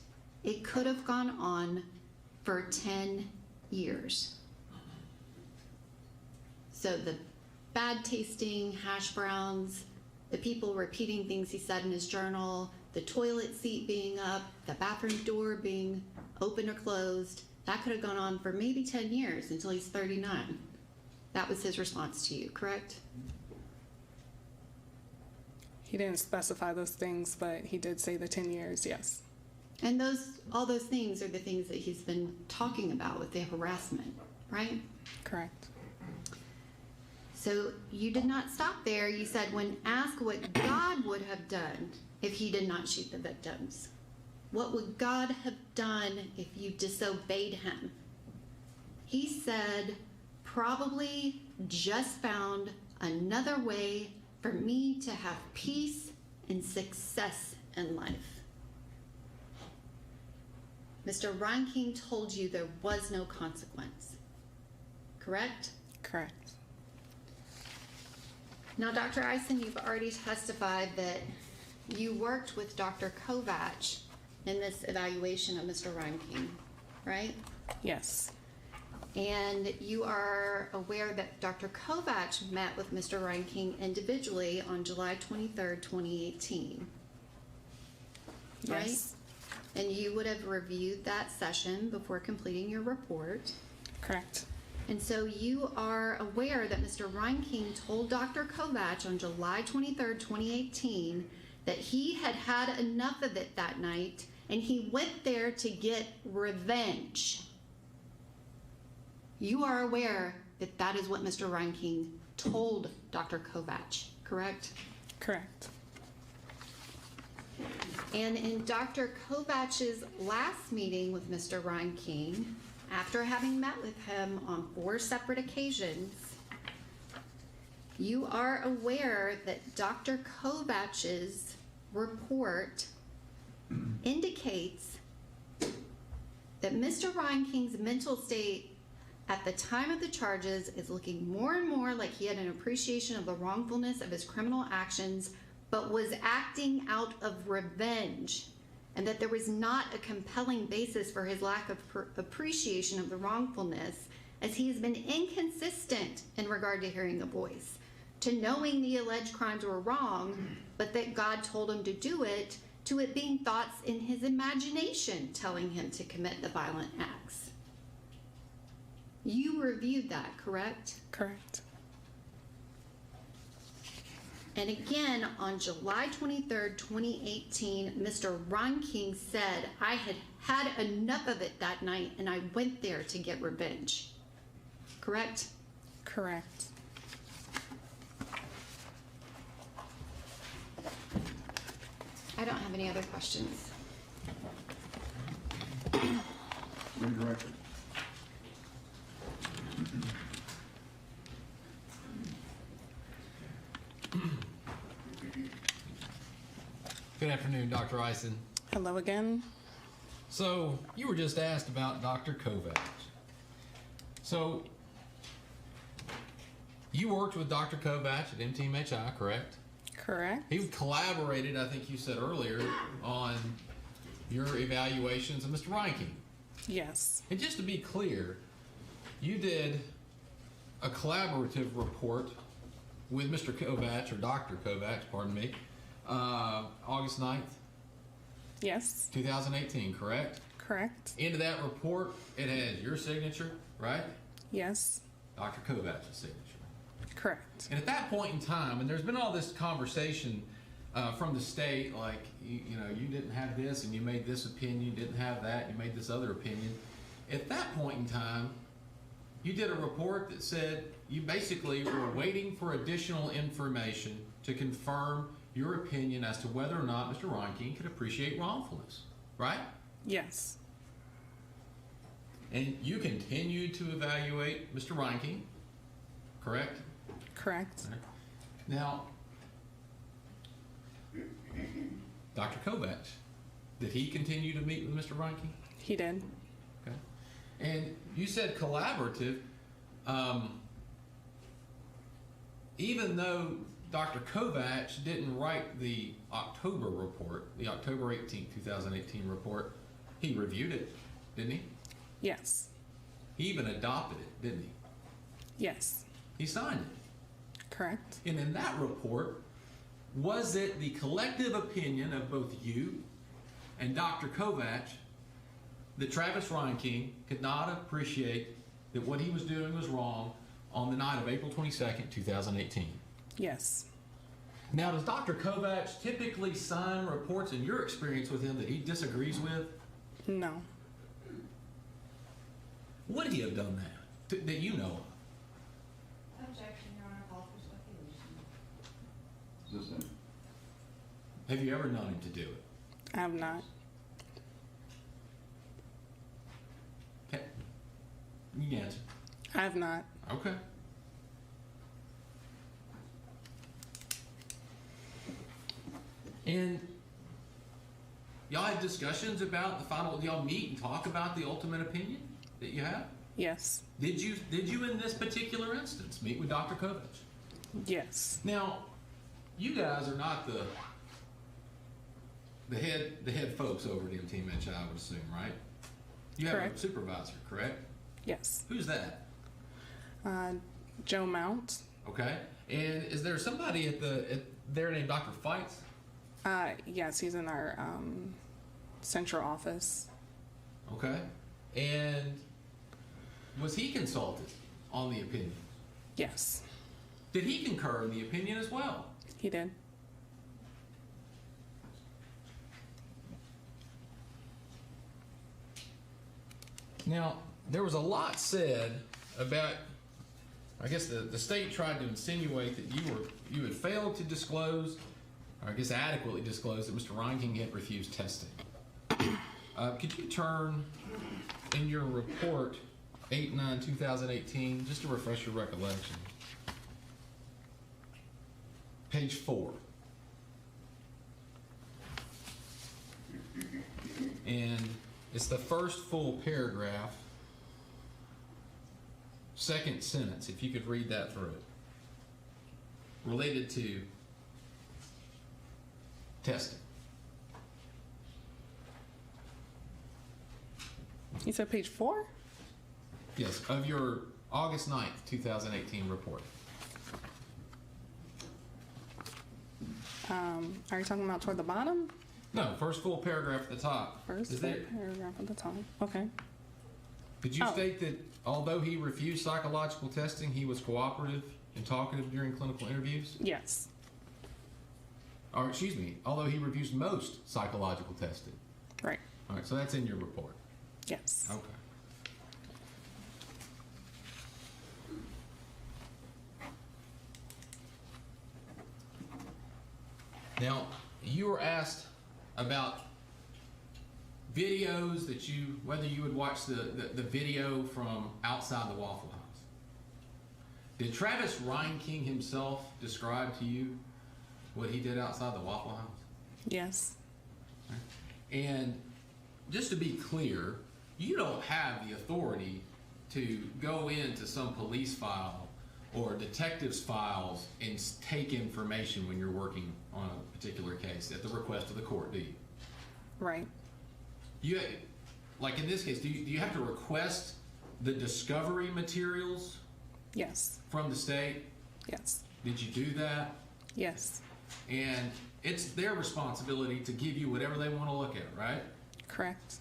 It could have gone on for 10 years. So the bad tasting hash browns, the people repeating things he said in his journal, the toilet seat being up, the bathroom door being open or closed, that could have gone on for maybe 10 years until he's 39. That was his response to you, correct? He didn't specify those things, but he did say the 10 years, yes. And all those things are the things that he's been talking about with the harassment, right? Correct. So you did not stop there. You said, when asked what God would have done if he did not shoot the victims, what would God have done if you disobeyed him? He said, probably just found another way for me to have peace and success in life. Mr. Reinking told you there was no consequence, correct? Correct. Now, Dr. Eisen, you've already testified that you worked with Dr. Kovacs in this evaluation of Mr. Reinking, right? Yes. And you are aware that Dr. Kovacs met with Mr. Reinking individually on July 23rd, 2018, right? Yes. And you would have reviewed that session before completing your report. Correct. And so you are aware that Mr. Reinking told Dr. Kovacs on July 23rd, 2018, that he had had enough of it that night, and he went there to get revenge. You are aware that that is what Mr. Reinking told Dr. Kovacs, correct? Correct. And in Dr. Kovacs' last meeting with Mr. Reinking, after having met with him on 4 separate occasions, you are aware that Dr. Kovacs' report indicates that Mr. Reinking's mental state at the time of the charges is looking more and more like he had an appreciation of the wrongfulness of his criminal actions, but was acting out of revenge, and that there was not a compelling basis for his lack of appreciation of the wrongfulness, as he has been inconsistent in regard to hearing a voice, to knowing the alleged crimes were wrong, but that God told him to do it, to it being thoughts in his imagination telling him to commit the violent acts. You reviewed that, correct? Correct. And again, on July 23rd, 2018, Mr. Reinking said, I had had enough of it that night and I went there to get revenge. Correct? Correct. I don't have any other questions. Redirect. Good afternoon, Dr. Eisen. Hello again. So you were just asked about Dr. Kovacs. So You worked with Dr. Kovach at MTMHI, correct? Correct. He collaborated, I think you said earlier, on your evaluations of Mr. Reinking. Yes. And just to be clear, you did a collaborative report with Mr. Kovach, or Dr. Kovach, pardon me, August 9th, Yes. 2018, correct? Correct. Into that report, it has your signature, right? Yes. Dr. Kovach's signature. Correct. And at that point in time, and there's been all this conversation from the state, like, you know, you didn't have this and you made this opinion, you didn't have that, you made this other opinion. At that point in time, you did a report that said you basically were waiting for additional information to confirm your opinion as to whether or not Mr. Reinking could appreciate wrongfulness, right? Yes. And you continued to evaluate Mr. Reinking, correct? Correct. Now, Dr. Kovach, did he continue to meet with Mr. Reinking? He did. Okay. And you said collaborative. Even though Dr. Kovach didn't write the October report, the October 18th, 2018 report, he reviewed it, didn't he? Yes. He even adopted it, didn't he? Yes. He signed it. Correct. And in that report, was it the collective opinion of both you and Dr. Kovach that Travis Reinking could not appreciate that what he was doing was wrong on the night of April 22nd, 2018? Yes. Now, does Dr. Kovach typically sign reports, in your experience with him, that he disagrees with? No. Would he have done that, that you know of? Objection, Your Honor, call for speculation. Is this him? Have you ever known him to do it? I have not. Okay. You can answer. I have not. Okay. And y'all had discussions about the final, did y'all meet and talk about the ultimate opinion that you have? Yes. Did you in this particular instance meet with Dr. Kovach? Yes. Now, you guys are not the head folks over at MTMHI, I would assume, right? You have Correct. a supervisor, correct? Yes. Who's that? Joe Mount. Okay. And is there somebody there named Dr. Fights? Yes, he's in our central office. Okay. And was he consulted on the opinion? Yes. Did he concur in the opinion as well? He did. Now, there was a lot said about, I guess the state tried to insinuate that you had failed to disclose, or I guess adequately disclose, that Mr. Reinking had refused testing. Could you turn in your report 8/9/2018, just to refresh your recollection, page 4. And it's the first full paragraph, second sentence, if you could read that through it, related to testing. You said page 4? Yes, of your August 9th, 2018 report. Are you talking about toward the bottom? No, first full paragraph at the top. First Is full there, paragraph at the top. Okay. did you Oh. state that although he refused psychological testing, he was cooperative and talkative during clinical interviews? Yes. Or excuse me, although he refused most psychological testing. Right. All right, so that's in your report. Yes. Okay. Now, you were asked about videos that whether you would watch the video from outside the Waffle House. Did Travis Reinking himself describe to you what he did outside the Waffle House? Yes. And just to be clear, you don't have the authority to go into some police file or detectives' files and take information when you're working on a particular case at the request of the court, do you? Right. You, like in this case, do you have to request the discovery materials Yes. from the state? Yes. Did you do that? Yes. And it's their responsibility to give you whatever they want to look at, right? Correct.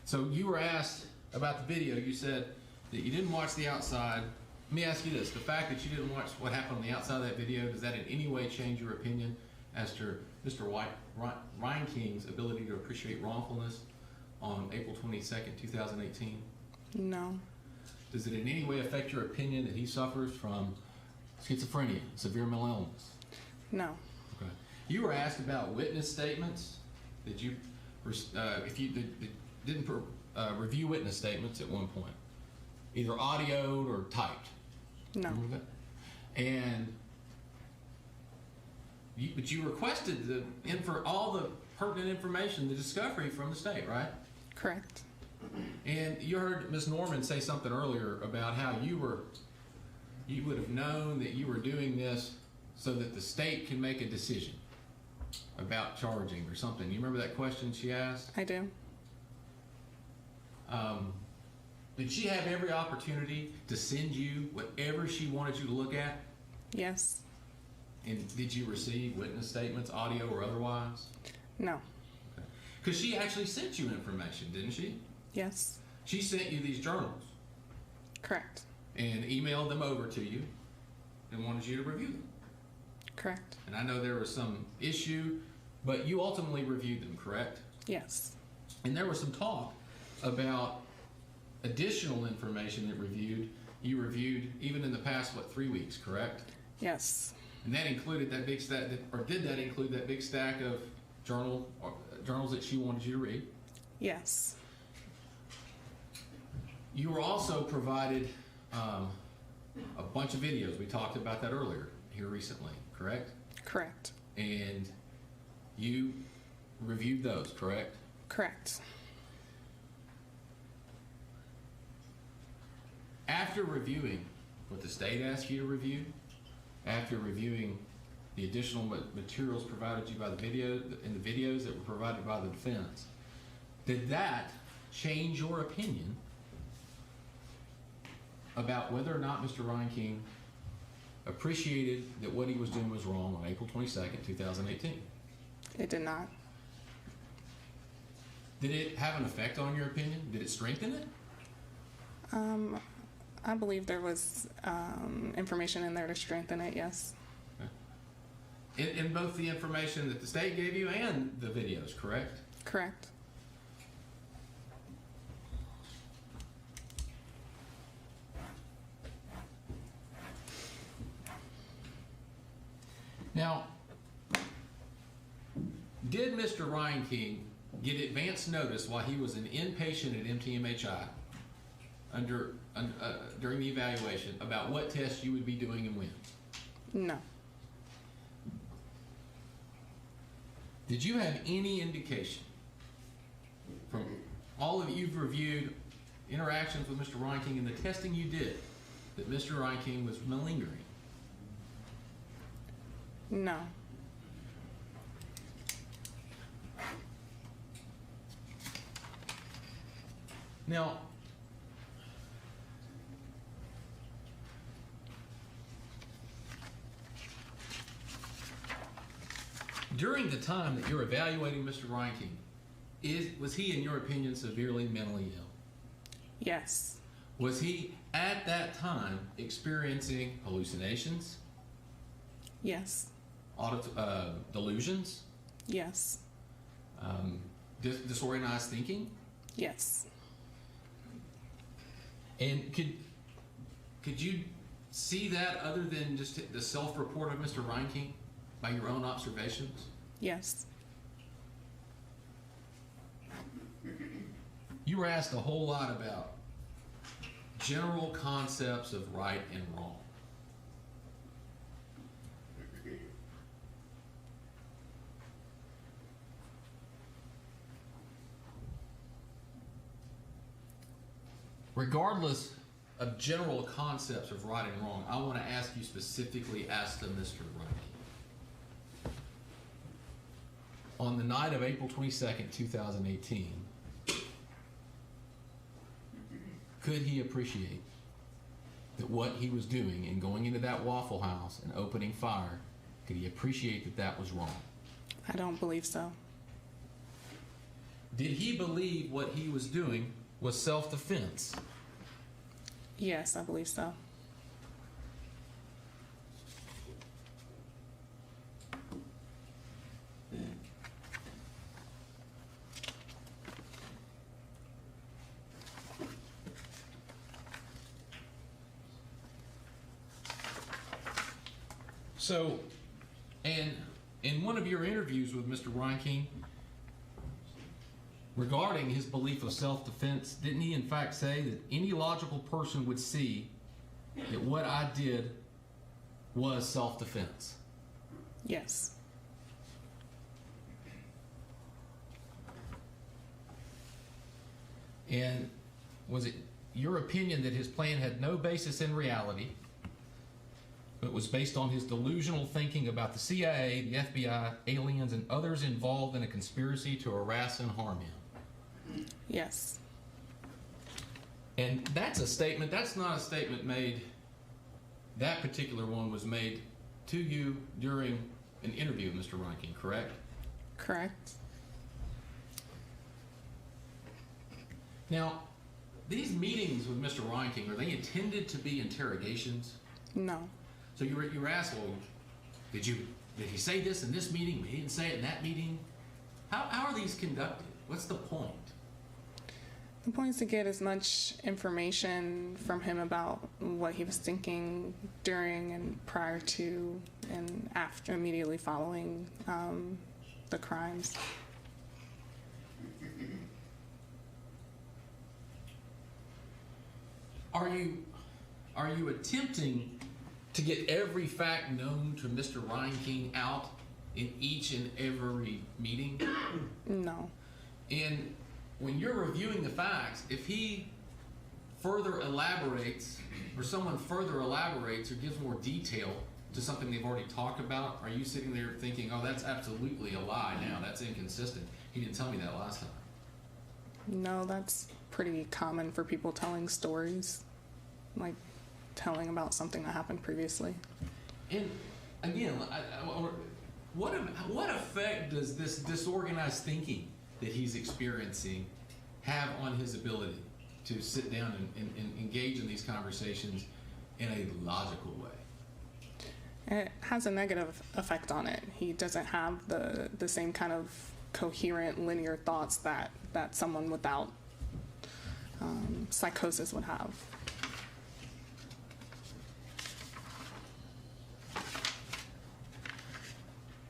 So you were asked about the video. You said that you didn't watch the outside. Let me ask you this. The fact that you didn't watch what happened on the outside of that video, does that in any way change your opinion as to Mr. Reinking's ability to appreciate wrongfulness on April 22nd, 2018? No. Does it in any way affect your opinion that he suffers from schizophrenia, severe mental illness? No. Okay. You were asked about witness statements. Did you, if you didn't review witness statements at one point, either audioed or typed? No. Remember that? And but you requested all the pertinent information, the discovery from the state, right? Correct. And you heard Ms. Norman say something earlier about how you would have known that you were doing this so that the state can make a decision about charging or something. You remember that question she asked? I do. Did she have every opportunity to send you whatever she wanted you to look at? Yes. And did you receive witness statements, audio or otherwise? No. Because she actually sent you information, didn't she? Yes. She sent you these journals Correct. and emailed them over to you and wanted you to review them. Correct. And I know there was some issue, but you ultimately reviewed them, correct? Yes. And there was some talk about additional information that you reviewed even in the past, 3 weeks, correct? Yes. And that included that big stack, or did that include that big stack of journals that she wanted you to read? Yes. You were also provided a bunch of videos. We talked about that earlier here recently, correct? Correct. And you reviewed those, correct? Correct. After reviewing what the state asked you to review, after reviewing the additional materials provided you by the video and the videos that were provided by the defense, did that change your opinion about whether or not Mr. Reinking appreciated that what he was doing was wrong on April 22nd, 2018? It did not. Did it have an effect on your opinion? Did it strengthen it? I believe there was information in there to strengthen it, yes. In both the information that the state gave you and the videos, correct? Correct. Now, did Mr. Reinking get advance notice while he was an inpatient at MTMHI during the evaluation about what tests you would be doing and when? No. Did you have any indication from all of you've reviewed interactions with Mr. Reinking and the testing you did that Mr. Reinking was malingering? No. Now, during the time that you're evaluating Mr. Reinking, was he, in your opinion, severely mentally ill? Yes. Was he, at that time, experiencing hallucinations? Yes. Delusions? Yes. Disorganized thinking? Yes. And could you see that other than just the self-report of Mr. Reinking by your own observations? Yes. You were asked a whole lot about general concepts of right and wrong. Regardless of general concepts of right and wrong, I want to ask you specifically as to Mr. Reinking. On the night of April 22nd, 2018, could he appreciate that what he was doing in going into that Waffle House and opening fire, could he appreciate that that was wrong? I don't believe so. Did he believe what he was doing was self-defense? Yes, I believe so. So, and in one of your interviews with Mr. Reinking, regarding his belief of self-defense, didn't he in fact say that any logical person would see that what I did was self-defense? Yes. And was it your opinion that his plan had no basis in reality, but was based on his delusional thinking about the CIA, the FBI, aliens, and others involved in a conspiracy to harass and harm him? Yes. And that's a statement, that's not a statement made, that particular one was made to you during an interview with Mr. Reinking, correct? Correct. Now, these meetings with Mr. Reinking, are they intended to be interrogations? No. So you were asked, well, did he say this in this meeting, but he didn't say it in that meeting? How are these conducted? What's the point? The point is to get as much information from him about what he was thinking during and prior to and after, immediately following the crimes. Are you attempting to get every fact known to Mr. Reinking out in each and every meeting? No. And when you're reviewing the facts, if he further elaborates, or someone further elaborates or gives more detail to something they've already talked about, are you sitting there thinking, oh, that's absolutely a lie now, that's inconsistent, he didn't tell me that last time? No, that's pretty common for people telling stories, like telling about something that happened previously. And again, what effect does this disorganized thinking that he's experiencing have on his ability to sit down and engage in these conversations in a logical way? It has a negative effect on it. He doesn't have the same kind of coherent linear thoughts that someone without psychosis would have.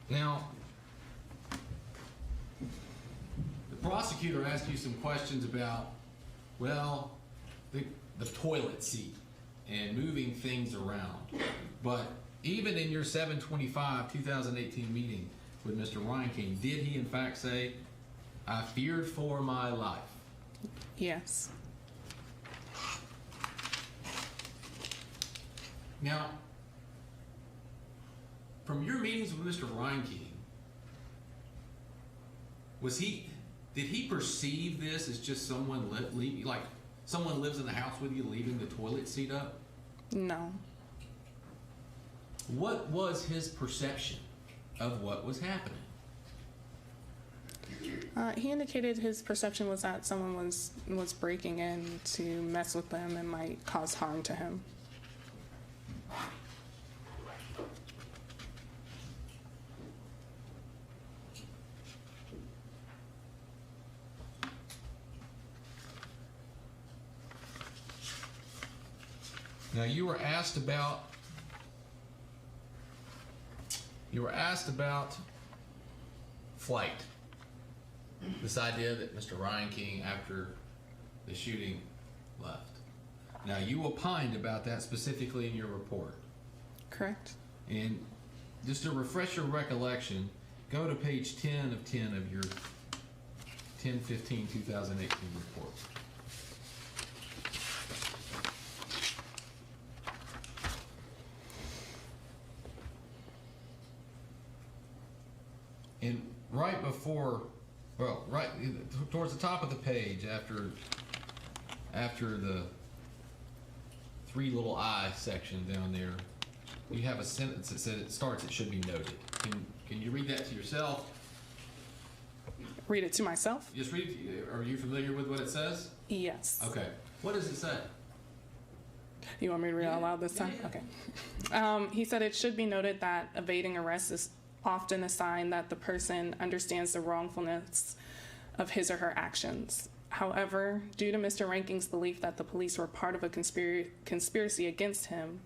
Now, the prosecutor asked you some questions about, well, the toilet seat and moving things around. But even in your 7/25/2018 meeting with Mr. Reinking, did he in fact say, I feared for my life? Yes. Now, from your meetings with Mr. Reinking, did he perceive this as just someone like someone lives in the house with you leaving the toilet seat up? No. What was his perception of what was happening? He indicated his perception was that someone was breaking in to mess with him and might cause harm to him. Now you were asked about flight. This idea that Mr. Reinking, after the shooting, left. Now you opined about that specifically in your report. Correct. And just to refresh your recollection, go to page 10 of 10 of your 10/15/2018 report. right before, well, right towards the top of the page, after the three little I section down there, you have a sentence that says it starts, it should be noted. Can you read that to yourself? Read it to myself? Just read it. Are you familiar with what it says? Yes. Okay. What does it say? You want me to read it out loud this time? Okay. He said it should be noted that evading arrest is often a sign that the person understands the wrongfulness of his or her actions. However, due to Mr. Reinking's belief that the police were part of a conspiracy against him,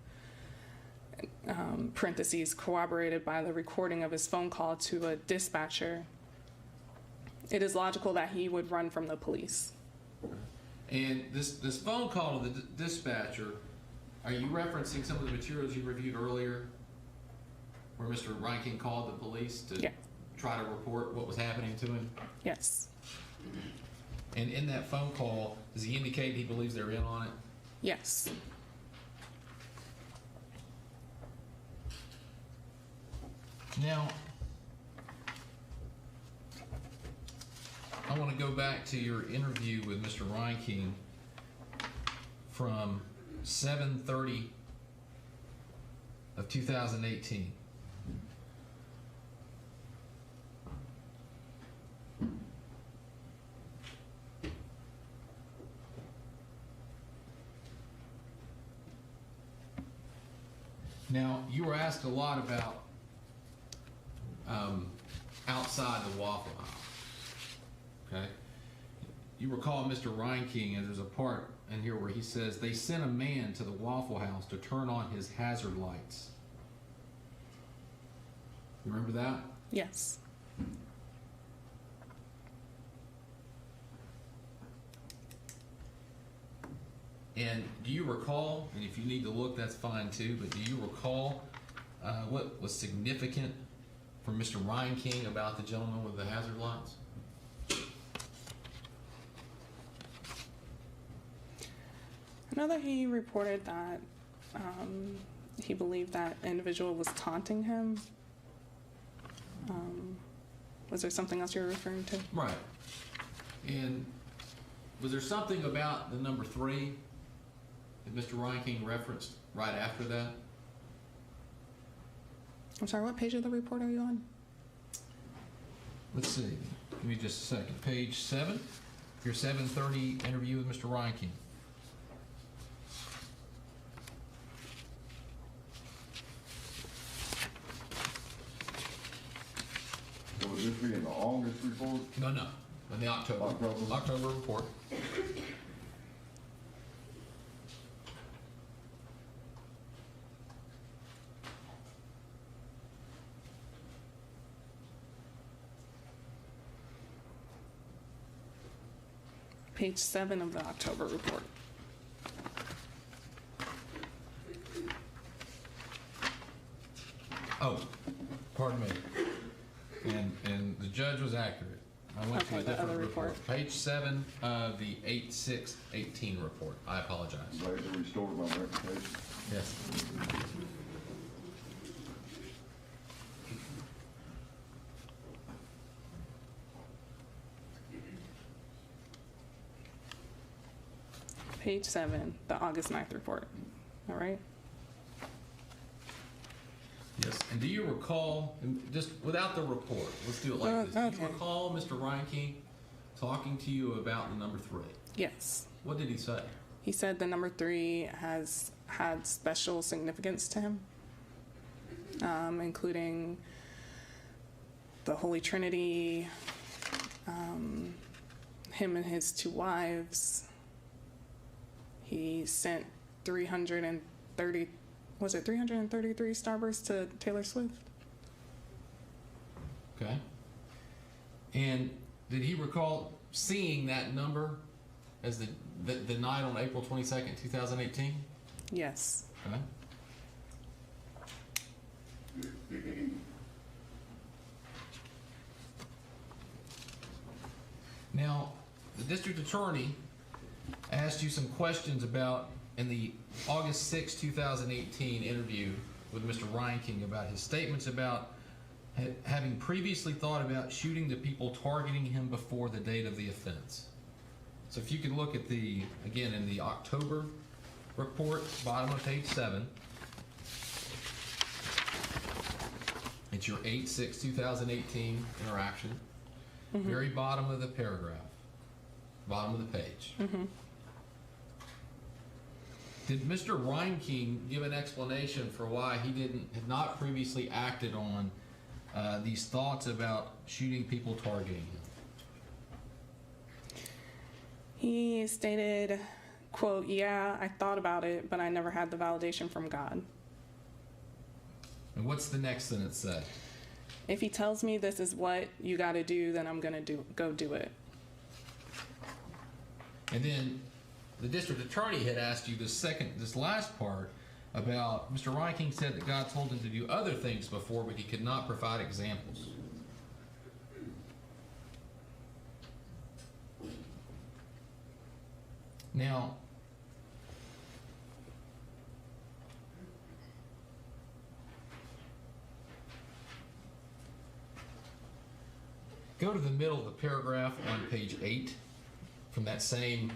parentheses, corroborated by the recording of his phone call to a dispatcher, it is logical that he would run from the police. And this phone call to the dispatcher, are you referencing some of the materials you reviewed earlier where Mr. Reinking called the police to try to report what was happening to him? Yes. And in that phone call, does he indicate he believes they're in on it? Yes. Now, I want to go back to your interview with Mr. Reinking from 7/30 of 2018. Now, you were asked a lot about outside the Waffle House. Okay? You recall Mr. Reinking, and there's a part in here where he says they sent a man to the Waffle House to turn on his hazard lights. You remember that? Yes. And do you recall, and if you need to look, that's fine too, but do you recall what was significant for Mr. Reinking about the gentleman with the hazard lights? I know that he reported that he believed that individual was taunting him. Was there something else you were referring to? Right. And was there something about the number 3 that Mr. Reinking referenced right after that? I'm sorry, what page of the report are you on? Let's see. Give me just a second. Page 7. Your 7:30 interview with Mr. Reinking. So would this be in the August report? No. In the October report. Page 7 of the October report. Oh, pardon me. And the judge was accurate. I went to a different report. Page 7 of the 8/6/18 report. I apologize. Glad to restore my reputation. Yes. Page 7, the August 9th report. All right? Yes. And do you recall, just without the report, let's do it like this. Do you recall Mr. Reinking talking to you about the number 3? Yes. What did he say? He said the number 3 has had special significance to him, including the Holy Trinity, him and his 2 wives. He sent 333 Starbursts to Taylor Swift? Okay. And did he recall seeing that number as the night on April 22nd, 2018? Yes. Okay. Now, the district attorney asked you some questions about, in the August 6, 2018 interview with Mr. Reinking, about his statements about having previously thought about shooting the people targeting him before the date of the offense. So if you could look at the, again, in the October report, bottom of page 7, it's your 8/6/2018 interaction, very bottom of the paragraph, bottom of the page. Did Mr. Reinking give an explanation for why he had not previously acted on these thoughts about shooting people targeting him? He stated, quote, "Yeah, I thought about it, but I never had the validation from God." And what's the next sentence say? If he tells me this is what you got to do, then I'm going to go do it. And then the district attorney had asked you this last part about Mr. Reinking said that God told him to do other things before, but he could not provide examples. Now, go to the middle of the paragraph on page 8 from that same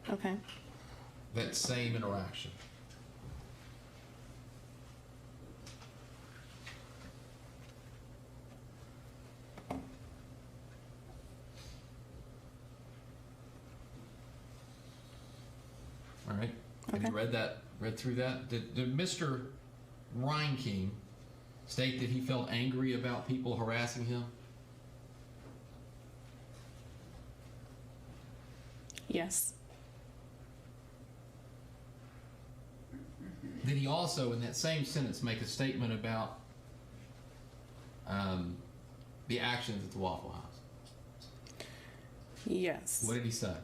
Okay. Interaction. All right. Have you read through that? Did Mr. Reinking state that he felt angry about people harassing him? Yes. Did he also, in that same sentence, make a statement about the actions at the Waffle House? Yes. What did he say?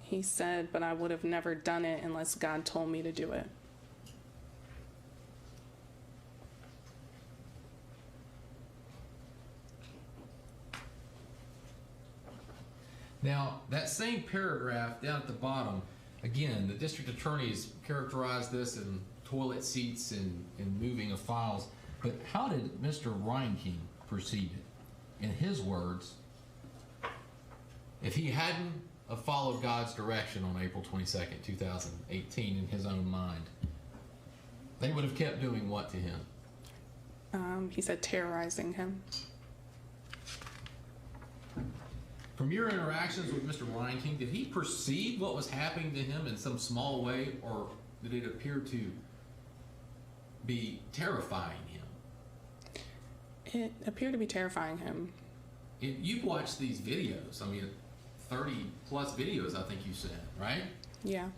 He said, "But I would have never done it unless God told me to do it." Now, that same paragraph down at the bottom, again, the district attorneys characterized this in toilet seats and moving of files. But how did Mr. Reinking perceive it? In his words, if he hadn't have followed God's direction on April 22nd, 2018, in his own mind, they would have kept doing what to him? He said terrorizing him. From your interactions with Mr. Reinking, did he perceive what was happening to him in some small way, or did it appear to be terrifying him? It appeared to be terrifying him. You've watched these videos, 30 plus videos, I think you said, right? Yeah.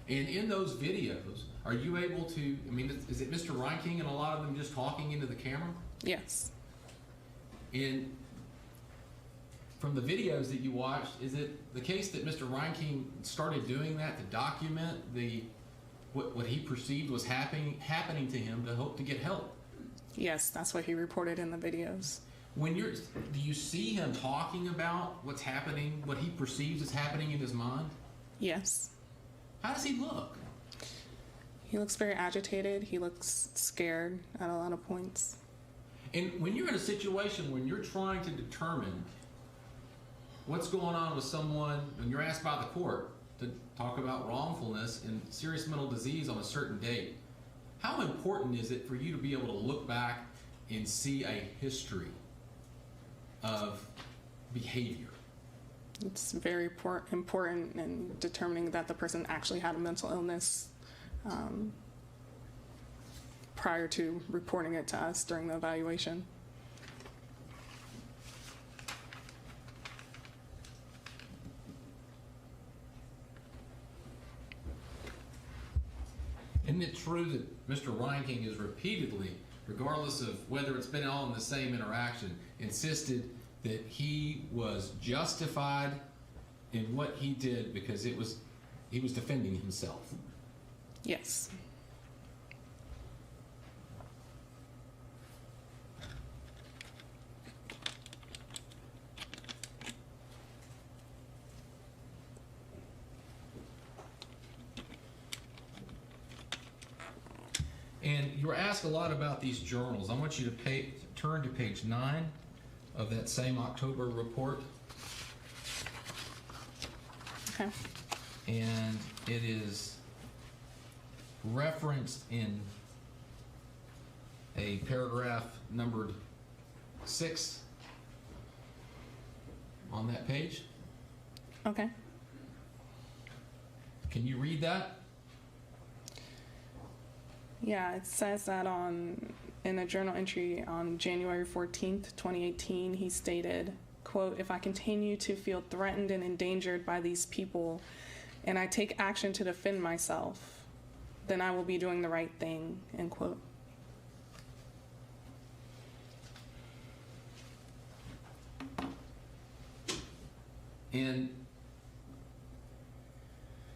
And in those videos, are you able to, is it Mr. Reinking and a lot of them just talking into the camera? Yes. And from the videos that you watched, is it the case that Mr. Reinking started doing that to document what he perceived was happening to him to hope to get help? Yes, that's what he reported in the videos. Do you see him talking about what's happening, what he perceives is happening in his mind? Yes. How does he look? He looks very agitated. He looks scared at a lot of points. And when you're in a situation when you're trying to determine what's going on with someone, when you're asked by the court to talk about wrongfulness and serious mental disease on a certain date, how important is it for you to be able to look back and see a history of behavior? It's very important in determining that the person actually had a mental illness prior to reporting it to us during the evaluation. Isn't it true that Mr. Reinking is repeatedly, regardless of whether it's been all in the same interaction, insisted that he was justified in what he did because he was defending himself? Yes. And you were asked a lot about these journals. I want you to turn to page 9 of that same October report. Okay. And it is referenced in a paragraph numbered 6 on that page. Okay. Can you read that? Yeah, it says that in a journal entry on January 14th, 2018, he stated, quote, "If I continue to feel threatened and endangered by these people and I take action to defend myself, then I will be doing the right thing," end quote. And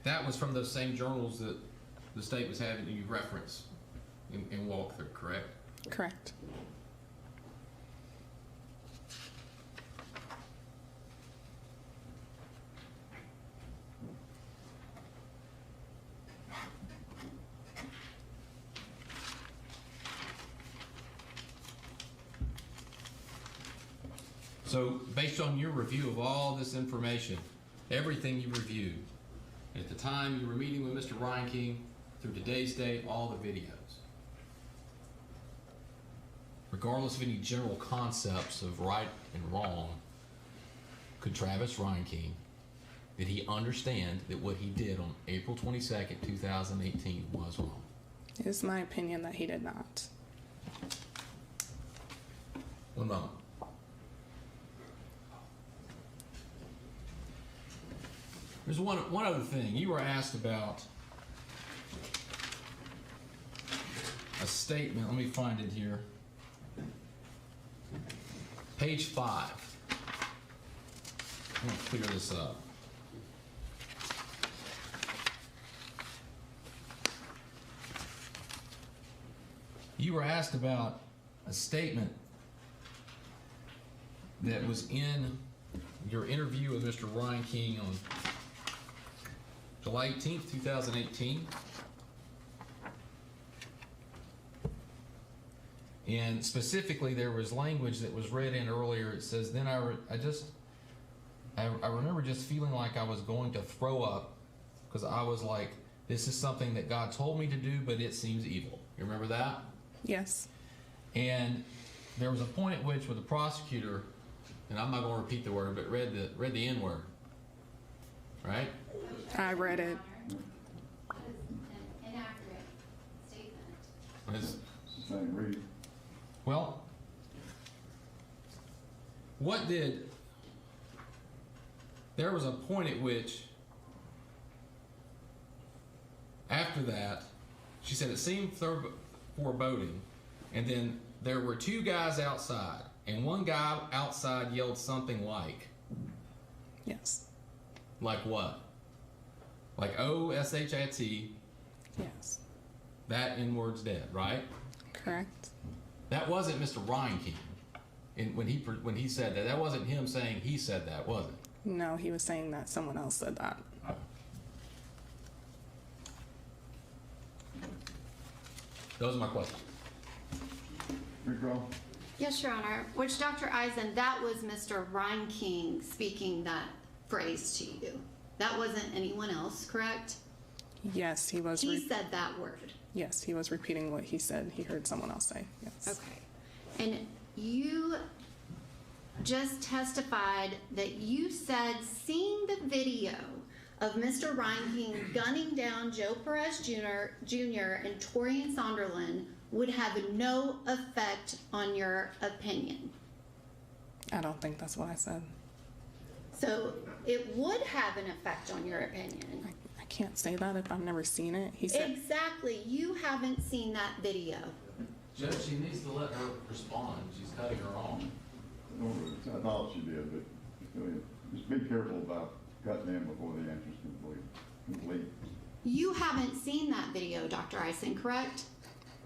that was from those same journals that the state was having you reference in walkthrough, correct? Correct. So based on your review of all this information, everything you reviewed, at the time you were meeting with Mr. Reinking, through today's date, all the videos, regardless of any general concepts of right and wrong, could Travis Reinking, did he understand that what he did on April 22nd, 2018 was wrong? It is my opinion that he did not. One moment. There's one other thing. You were asked about a statement. Let me find it here. Page 5. I'm going to clear this up. You were asked about a statement that was in your interview with Mr. Reinking on July 18th, 2018. And specifically, there was language that was read in earlier. It says, then I remember just feeling like I was going to throw up because I was like, this is something that God told me to do, but it seems evil. You remember that? Yes. And there was a point at which with the prosecutor, and I'm not going to repeat the word, but read the N-word, right? I read it. That is an inaccurate statement. It's- Same read. Well, there was a point at which, after that, she said it seemed foreboding, and then there were 2 guys outside, and one guy outside yelled something like, Yes. like what? Like O-S-H-I-T, Yes. that N-word's dead, right? Correct. That wasn't Mr. Reinking. When he said that, that wasn't him saying he said that, was it? No, he was saying that someone else said that. Those are my questions. Recross? Yes, Your Honor. Which, Dr. Eisen, that was Mr. Reinking speaking that phrase to you. That wasn't anyone else, correct? Yes, he was. He said that word. Yes, he was repeating what he said. He heard someone else say. Yes. Okay. And you just testified that you said seeing the video of Mr. Reinking gunning down Joe Perez Jr. and Torian Sonderland would have no effect on your opinion. I don't think that's what I said. So it would have an effect on your opinion. I can't say that if I've never seen it. He said. Exactly. You haven't seen that video. Judge, she needs to let her respond. She's cutting her off. I thought she did, but go ahead. Just be careful about cutting in before the answer's complete. You haven't seen that video, Dr. Eisen, correct?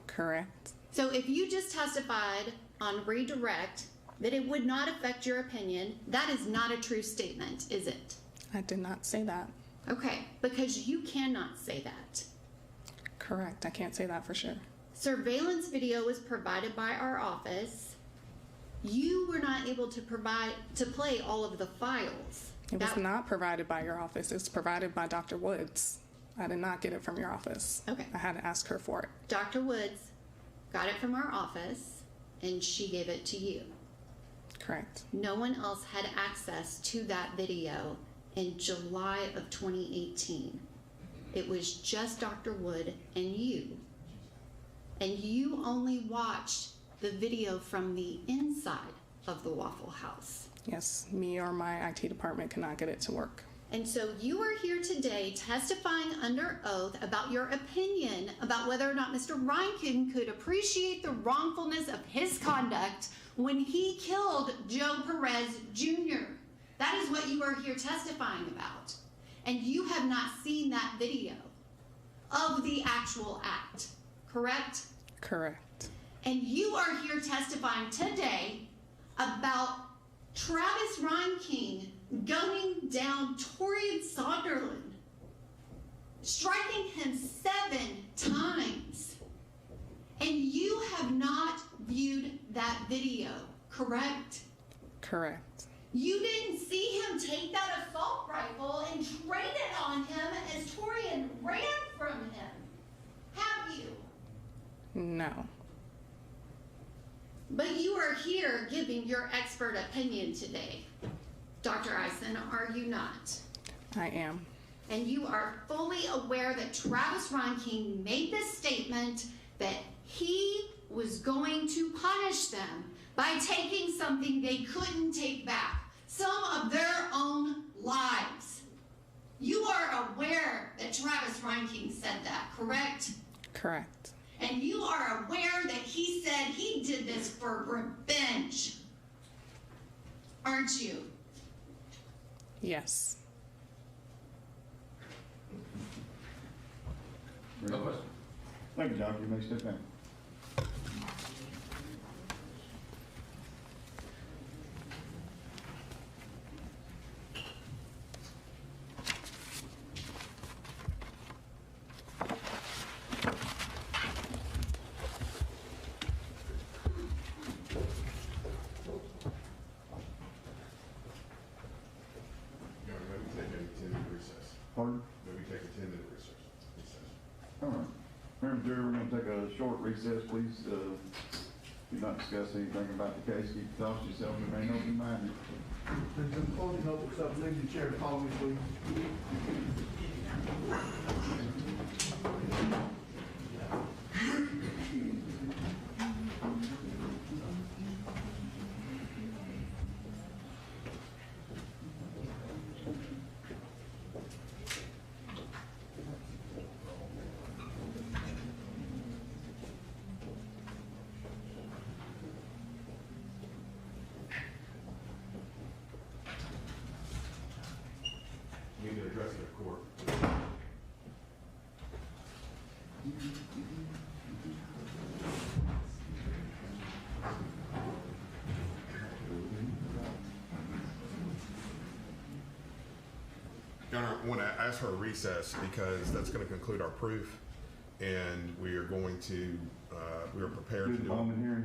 Correct. So if you just testified on redirect that it would not affect your opinion, that is not a true statement, is it? I did not say that. Okay, because you cannot say that. Correct. I can't say that for sure. Surveillance video was provided by our office. You were not able to play all of the files. It was not provided by your office. It was provided by Dr. Woods. I did not get it from your office. Okay. I had to ask her for it. Dr. Woods got it from our office, and she gave it to you. Correct. No one else had access to that video in July of 2018. It was just Dr. Wood and you. And you only watched the video from the inside of the Waffle House. Yes, me or my IT department could not get it to work. And so you are here today testifying under oath about your opinion about whether or not Mr. Reinking could appreciate the wrongfulness of his conduct when he killed Joe Perez Jr. That is what you are here testifying about. And you have not seen that video of the actual act, correct? Correct. And you are here testifying today about Travis Reinking gunning down Torian Sonderland, striking him 7 times. And you have not viewed that video, correct? Correct. You didn't see him take that assault rifle and train it on him as Torian ran from him, have you? No. But you are here giving your expert opinion today. Dr. Eisen, are you not? I am. And you are fully aware that Travis Reinking made this statement that he was going to punish them by taking something they couldn't take back, some of their own lives. You are aware that Travis Reinking said that, correct? Correct. And you are aware that he said he did this for revenge, aren't you? Yes. No question. Thank you, Doctor. You may step down. Pardon? Maybe take a 10-minute recess. All right. Madam Jury, we're going to take a short recess, please. Do not discuss anything about the case. Keep your thoughts to yourself and remain open-minded. Please, in closing note, what's up, leave the chair to call me, please. We need to address it at court. Your Honor, I want to ask for a recess because that's going to conclude our proof, and we are going to, we are prepared to do. Moment hearing.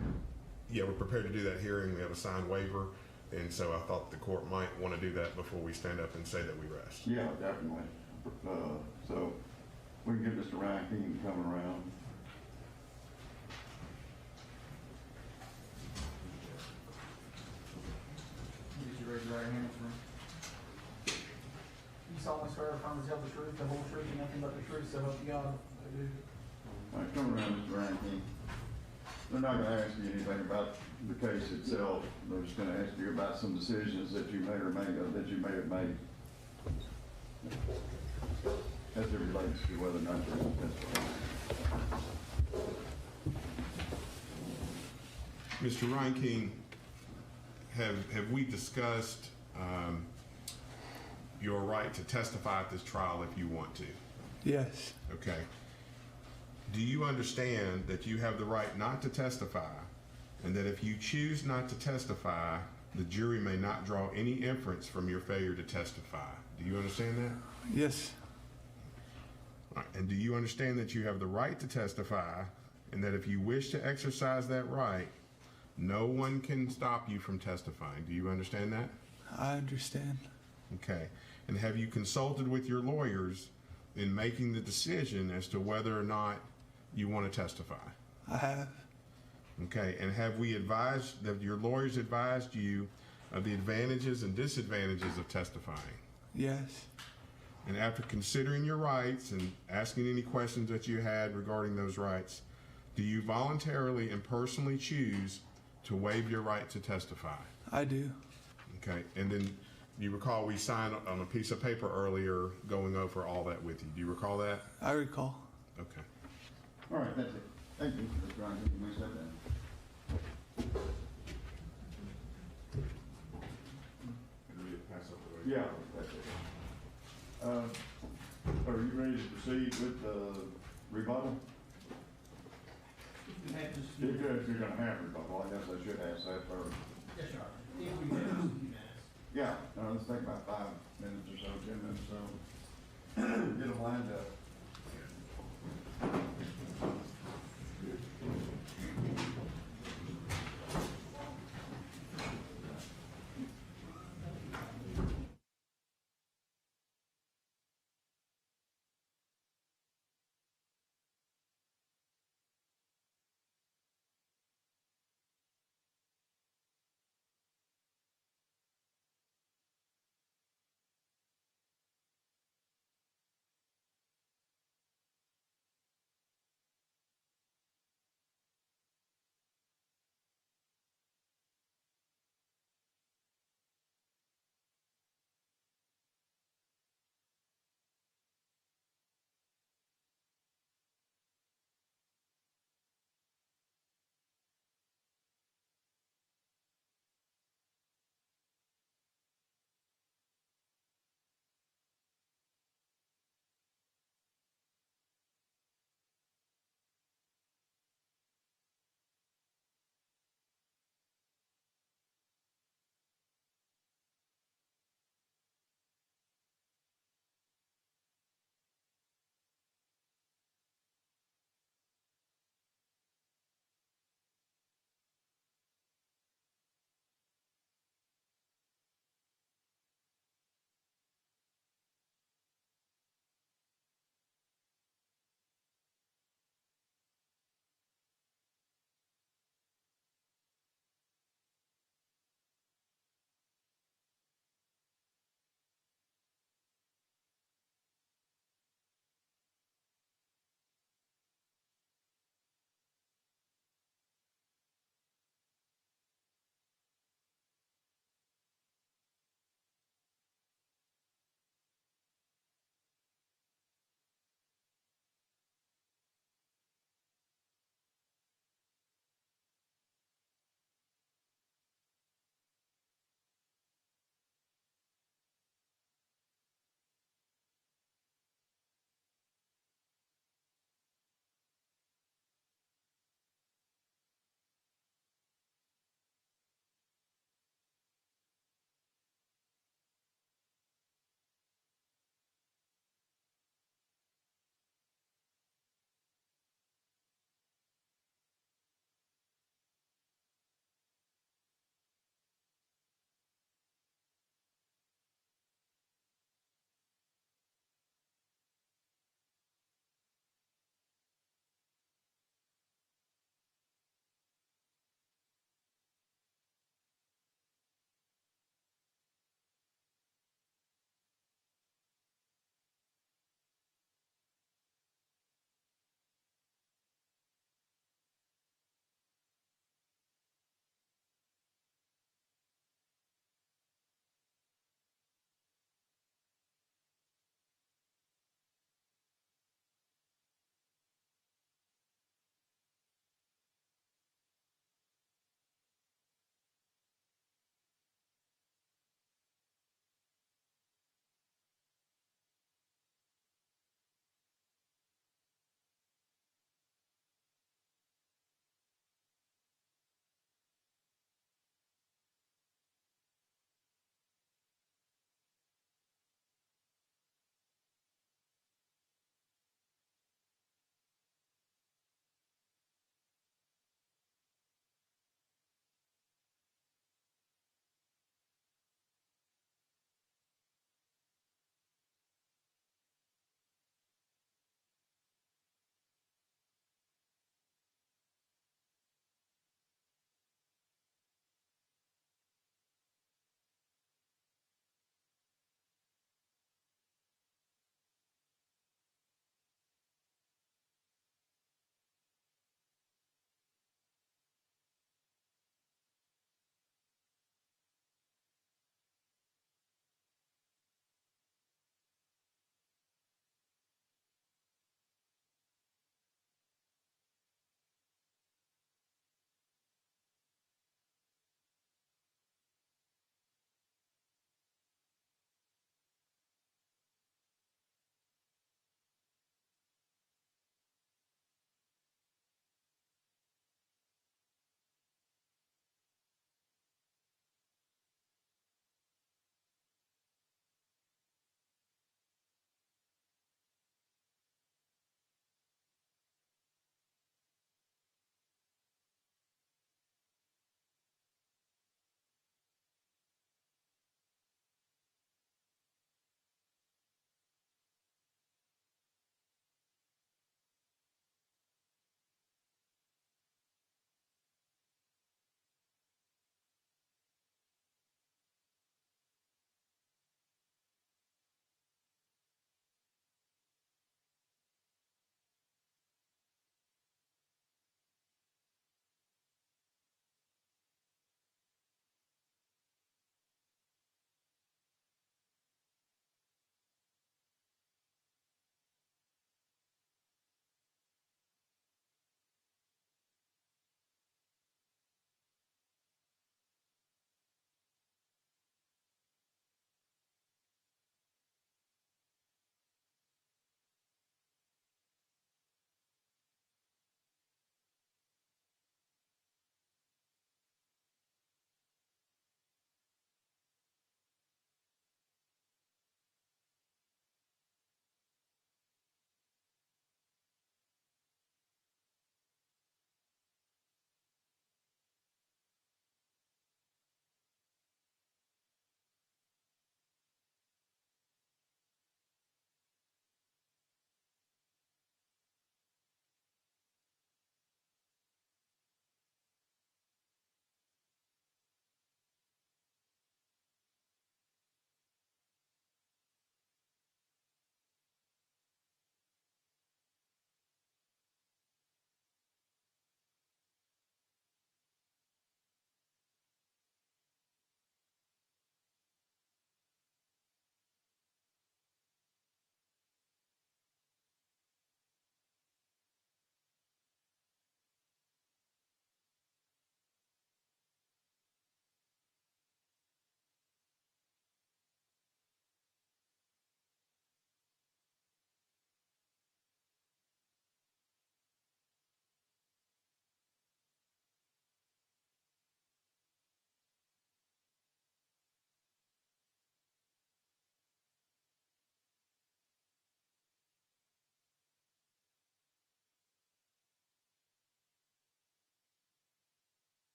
Yeah, we're prepared to do that hearing. We have a signed waiver, and so I thought the court might want to do that before we stand up and say that we rest. Yeah, definitely. So we can get Mr. Reinking to come around. Did you raise your right hand, sir? You solemnly swear or affirm to tell the truth, the whole truth, and nothing but the truth, so help you God? I do. All right, come around, Mr. Reinking. They're not going to ask you anything about the case itself. They're just going to ask you about some decisions that you may or may have made as it relates to whether or not you're testifying. Mr. Reinking, have we discussed your right to testify at this trial if you want to? Yes. Okay. Do you understand that you have the right not to testify, and that if you choose not to testify, the jury may not draw any inference from your failure to testify? Do you understand that? Yes. All right. And do you understand that you have the right to testify, and that if you wish to exercise that right, no one can stop you from testifying. Do you understand that? I understand. Okay. And have you consulted with your lawyers in making the decision as to whether or not you want to testify? I have. Okay. And have your lawyers advised you of the advantages and disadvantages of testifying? Yes. And after considering your rights and asking any questions that you had regarding those rights, do you voluntarily and personally choose to waive your right to testify? I do. Okay. And then you recall we signed on a piece of paper earlier going over all that with you. Do you recall that? I recall. Okay. All right, that's it. Thank you, Mr. Reinking. You may step down. Yeah, that's it. Are you ready to proceed with the rebuttal? If you have just. If you're gonna have rebuttal, I guess I should ask that first. Yes, Your Honor. If we have just a few minutes. Yeah, let's take about 5 minutes or so, 10 minutes or so. Get them lined up.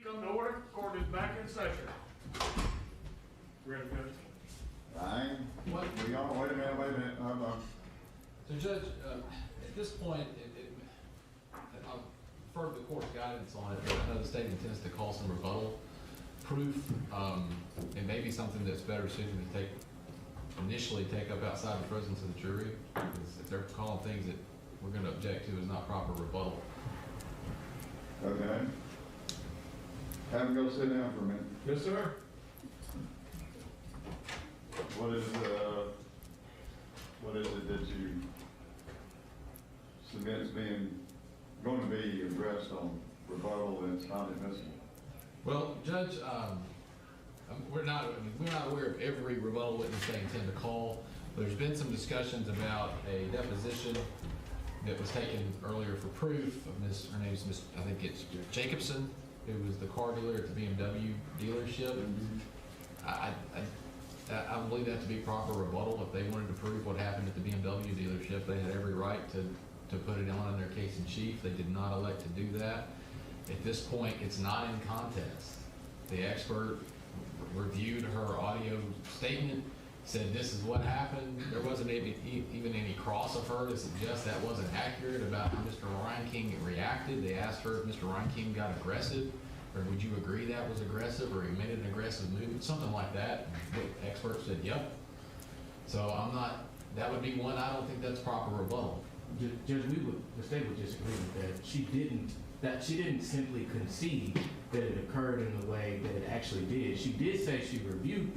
come to order. Court is back in session. Ready, Judge? Aye. What? We are, wait a minute. So Judge, at this point, I'll refer to the court's guidance on it, but I know the state intends to call some rebuttal proof. It may be something that's better suited to initially take up outside the presence of the jury, because if they're calling things that we're gonna object to as not proper rebuttal. Okay. Have him go sit down for a minute. Yes, sir. What is it that you submit as being, going to be addressed on rebuttal and it's not admissible? Well, Judge, we're not aware of every rebuttal witness they intend to call. There's been some discussions about a deposition that was taken earlier for proof of her name's Miss, I think it's Jacobsen, who was the car dealer at the BMW dealership. I believe that to be proper rebuttal. If they wanted to prove what happened at the BMW dealership, they had every right to put it on in their case in chief. They did not elect to do that. At this point, it's not in contest. The expert reviewed her audio statement, said this is what happened. There wasn't even any cross of her to suggest that wasn't accurate about how Mr. Reinking reacted. They asked her if Mr. Reinking got aggressive, or would you agree that was aggressive, or he made an aggressive move, something like that. The expert said, yep. So that would be one, I don't think that's proper rebuttal. Judge, the state would disagree with that. She didn't simply concede that it occurred in the way that it actually did. She did say she reviewed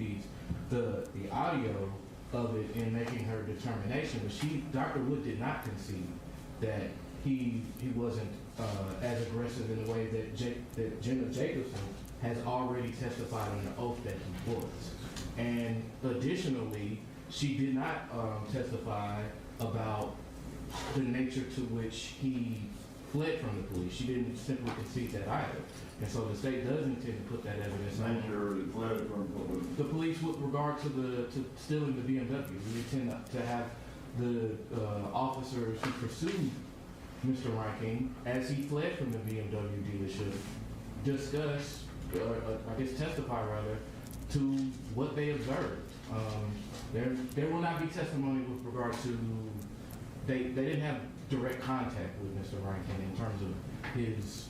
the audio of it in making her determination, but Dr. Wood did not concede that he wasn't as aggressive in the way that Jena Jacobsen has already testified on the oath that he was. And additionally, she did not testify about the nature to which he fled from the police. She didn't simply concede that either. And so the state does intend to put that evidence on. Nature that fled from The police with regard to stealing the BMW. We intend to have the officers who pursued Mr. Reinking as he fled from the BMW dealership discuss, I guess testify rather, to what they observed. There will not be testimony with regard to, they didn't have direct contact with Mr. Reinking in terms of his,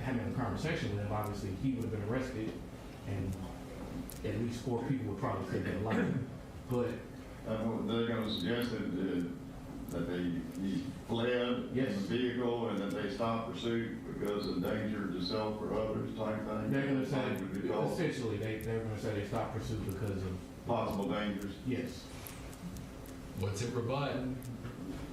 having a conversation with him. Obviously, he would have been arrested, and at least 4 people would probably take that life. But they're going to suggest that he fled Yes. in the vehicle and that they stopped pursuit because of danger to self or others type thing. they're going to say, essentially, they're going to say they stopped pursuit because of possible dangers. Yes. What's it rebut?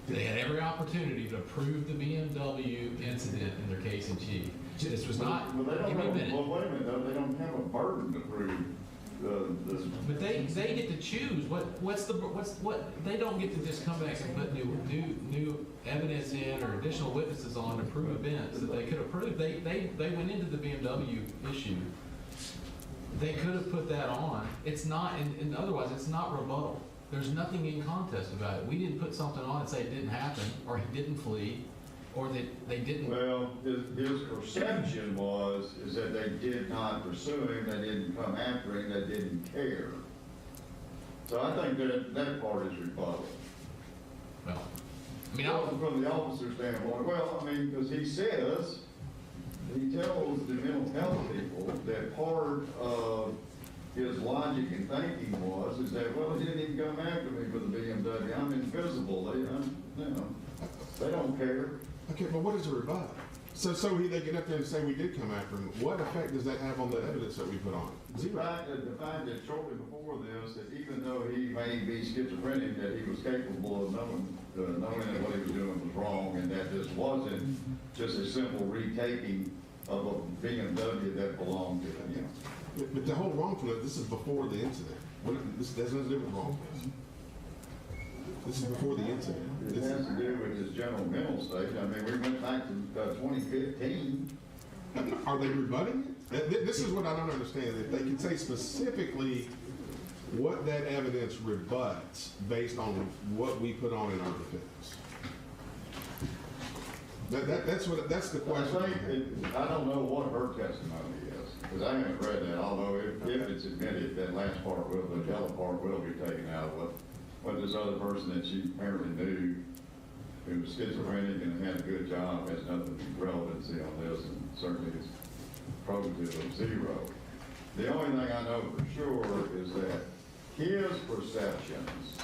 They had every opportunity to prove the BMW incident in their case in chief. This was not. Well, they don't give me a have, minute. well, wait a minute, though. They don't have a burden to prove this. But they get to choose what they don't get to just come back and put new evidence in or additional witnesses on to prove events that they could have proved. They went into the BMW issue. They could have put that on. It's not, and otherwise it's not rebuttal. There's nothing in contest about it. We didn't put something on and say it didn't happen, or he didn't flee, or that they didn't. Well, his perception is that they did not pursue him, they didn't come after him, they didn't care. So I think that part is rebuttal. Well, I mean, from the officer's standpoint, because he tells the mental health people that part of his logic and thinking is that, well, he didn't even come after me for the BMW. I'm invisible. They don't care. Okay, but what is a rebut? So they get up there and say we did come after him. What effect does that have on the evidence that we put on? The fact that shortly before this, that even though he may be schizophrenic, that he was capable of knowing that what he was doing was wrong, and that this wasn't just a simple retaking of a BMW that belonged to him. But the whole wrongfulness, this is before the incident. This has nothing to do with wrongfulness. This is before the incident. It has to do with his general mental state. I mean, we went back to 2015. Are they rebutting it? This is what I don't understand. If they can say specifically what that evidence rebuts based on what we put on in our defense. That's the question. I don't know what her testimony is, because I haven't read that, although if it's admitted, that last part will, the yellow part will be taken out. What this other person that she apparently knew, who was schizophrenic and had a good job, has nothing relevancy on this, and certainly is probative of zero. The only thing I know for sure is that his perceptions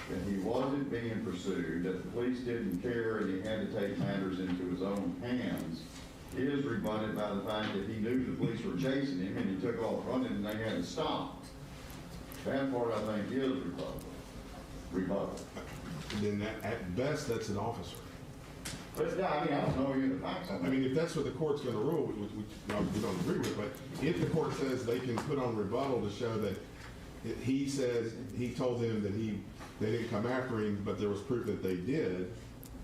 that he wasn't being pursued, that the police didn't care and he had to take matters into his own hands, is rebutted by the fact that he knew the police were chasing him and he took off running and they had to stop. That part I think is rebuttal. Then at best, that's an officer. But yeah, I mean, I don't know any of the facts on that. I mean, if that's what the court's going to rule, which we don't agree with, but if the court says they can put on rebuttal to show that he says, he told them that they didn't come after him, but there was proof that they did,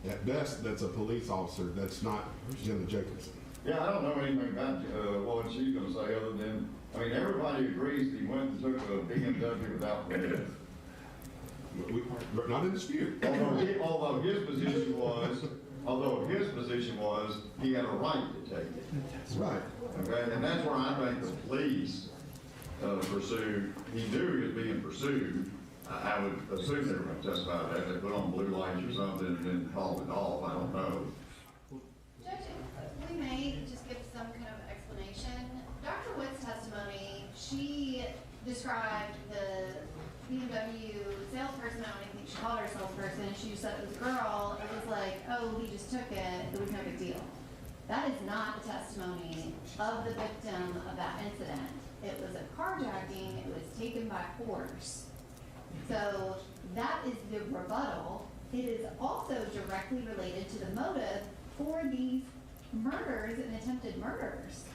at best, that's a police officer. That's not Jena Jacobsen. Yeah, I don't know anything about what she's going to say other than, I mean, everybody agrees that he went and took a BMW without permit. We're not in dispute. Although his position was he had a right to take it. That's right. Okay, and that's where I think the police pursued. He knew he was being pursued. I would assume they were going to testify that. They put on blue lights or something and then hauled it off. I don't know. Judge, we may just give some kind of explanation. Dr. Wood's testimony, she described the BMW salesperson. I don't even think she called her a salesperson. She said it was a girl. It was like, oh, he just took it. It was no big deal. That is not the testimony of the victim of that incident. It was a carjacking. It was taken by force. So that is the rebuttal. It is also directly related to the motive for these murders and attempted murders.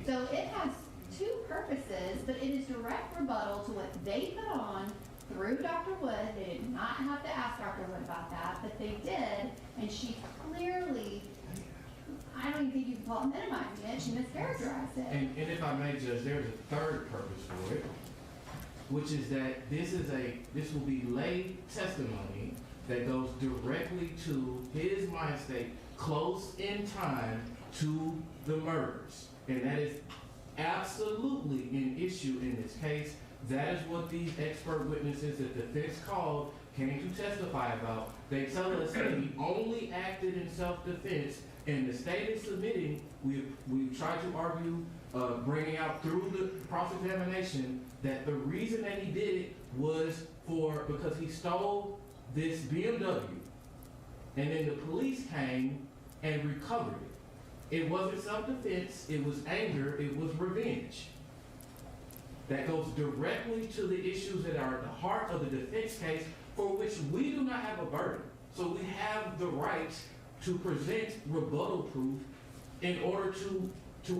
So it has two purposes, but it is direct rebuttal to what they put on through Dr. Wood. They did not have to ask Dr. Wood about that, but they did, and she clearly, I don't even think you can call it minimizing it, she mischaracterized it. And if I may, Judge, there's a third purpose for it, which is that this will be lay testimony that goes directly to his mind state close in time to the murders. And that is absolutely an issue in this case. That is what these expert witnesses that the defense called came to testify about. They tell us that he only acted in self-defense, and the state is submitting, we've tried to argue, bringing out through the cross-examination, that the reason that he did it was because he stole this BMW, and then the police came and recovered it. It wasn't self-defense, it was anger, it was revenge. That goes directly to the issues that are at the heart of the defense case, for which we do not have a burden. So we have the right to present rebuttal proof in order to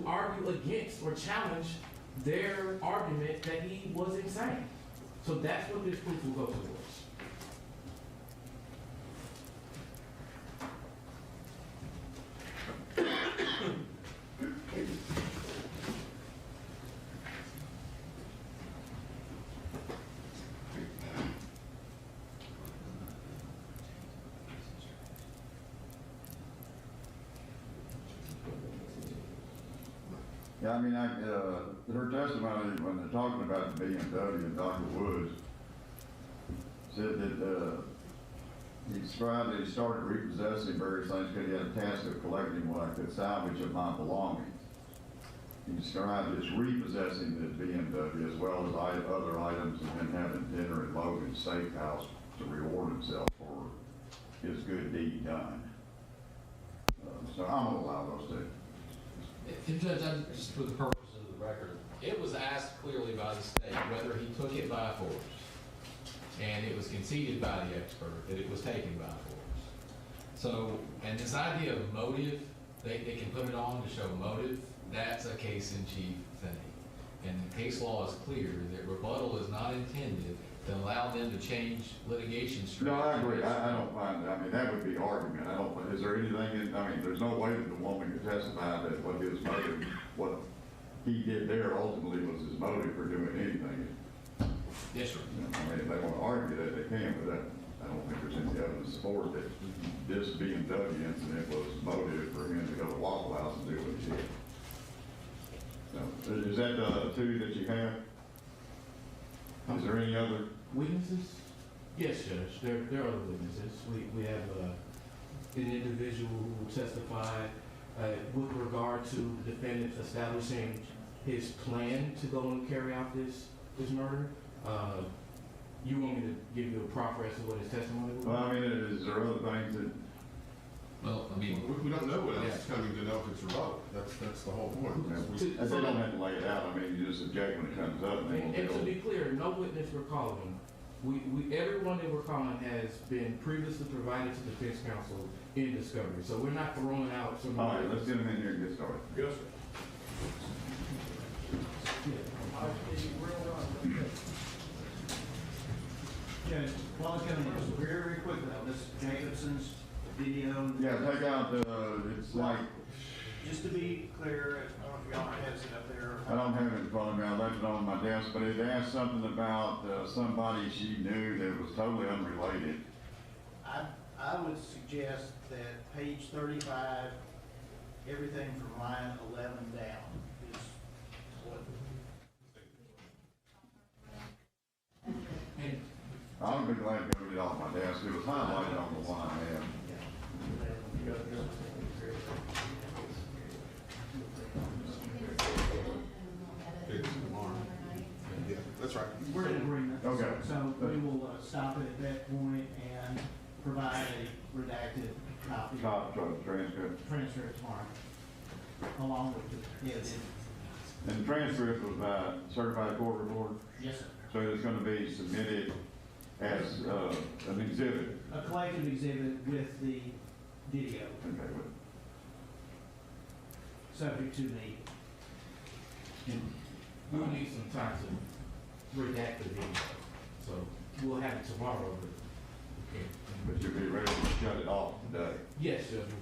argue against or challenge their argument that he was insane. So that's what this proof will go towards. Yeah, I mean, her testimony when they're talking about the BMW and Dr. Woods said that he described that he started repossessing various things because he had a task of collecting what I could salvage of my belongings. He described it as repossessing the BMW as well as other items and then having dinner at Logan's Steakhouse to reward himself for his good deed done. So I'm going to allow those two. And Judge, just for the purpose of the record, it was asked clearly by the state whether he took it by force. And it was conceded by the expert that it was taken by force. So, and this idea of motive, they can put it on to show motive, that's a case-in-chief thing. And the case law is clear that rebuttal is not intended to allow them to change litigation strategy. No, I agree. I don't find, I mean, that would be argument. Is there anything, there's no way that the woman could testify that what his motive, what he did there ultimately was his motive for doing anything. Yes, sir. I mean, if they want to argue that, they can, but I don't think there's any evidence to support that this BMW incident was motivated two that you have? Is there any other? Witnesses? Yes, Judge. There are other witnesses. We have an individual who will testify with regard to the defendant establishing his plan to go and carry out this murder. You want me to give you a proffer as to what his testimony was? Well, I mean, is there other things that? Well, I mean, We don't know what else is coming to know if it's revoked. That's the whole point. They don't have to lay it out. I mean, you just object when it comes up. And to be clear, no witness we're calling. Everyone that we're calling has been previously provided to defense counsel in discovery. So we're not throwing out some. All right, let's get them in here and get started. Yes, sir. Judge, while it's coming in, very quickly on this Jacobsen's video. Yeah, take out the, it's like, Just to be clear, I don't know if y'all has it up there. I don't have it in front of me, I left it on my desk, but it asked something about somebody she knew that was totally unrelated. I would suggest that page 35, everything from line 11 down is what. I'll be glad to go get it off my desk, it was highlighted on the one I have. Yeah, that's right. We're in agreement. Okay. So we will stop it at that point and provide a redacted copy. Transcript tomorrow, along with the evidence. And the transcript was by certified court reporter? Yes, sir. So it's gonna be submitted as an exhibit? A collective exhibit with the video, Okay, well, subject to me. And we'll need some time to redact the video. So we'll have it tomorrow. but you'll be ready to shut it off today? Yes, Judge.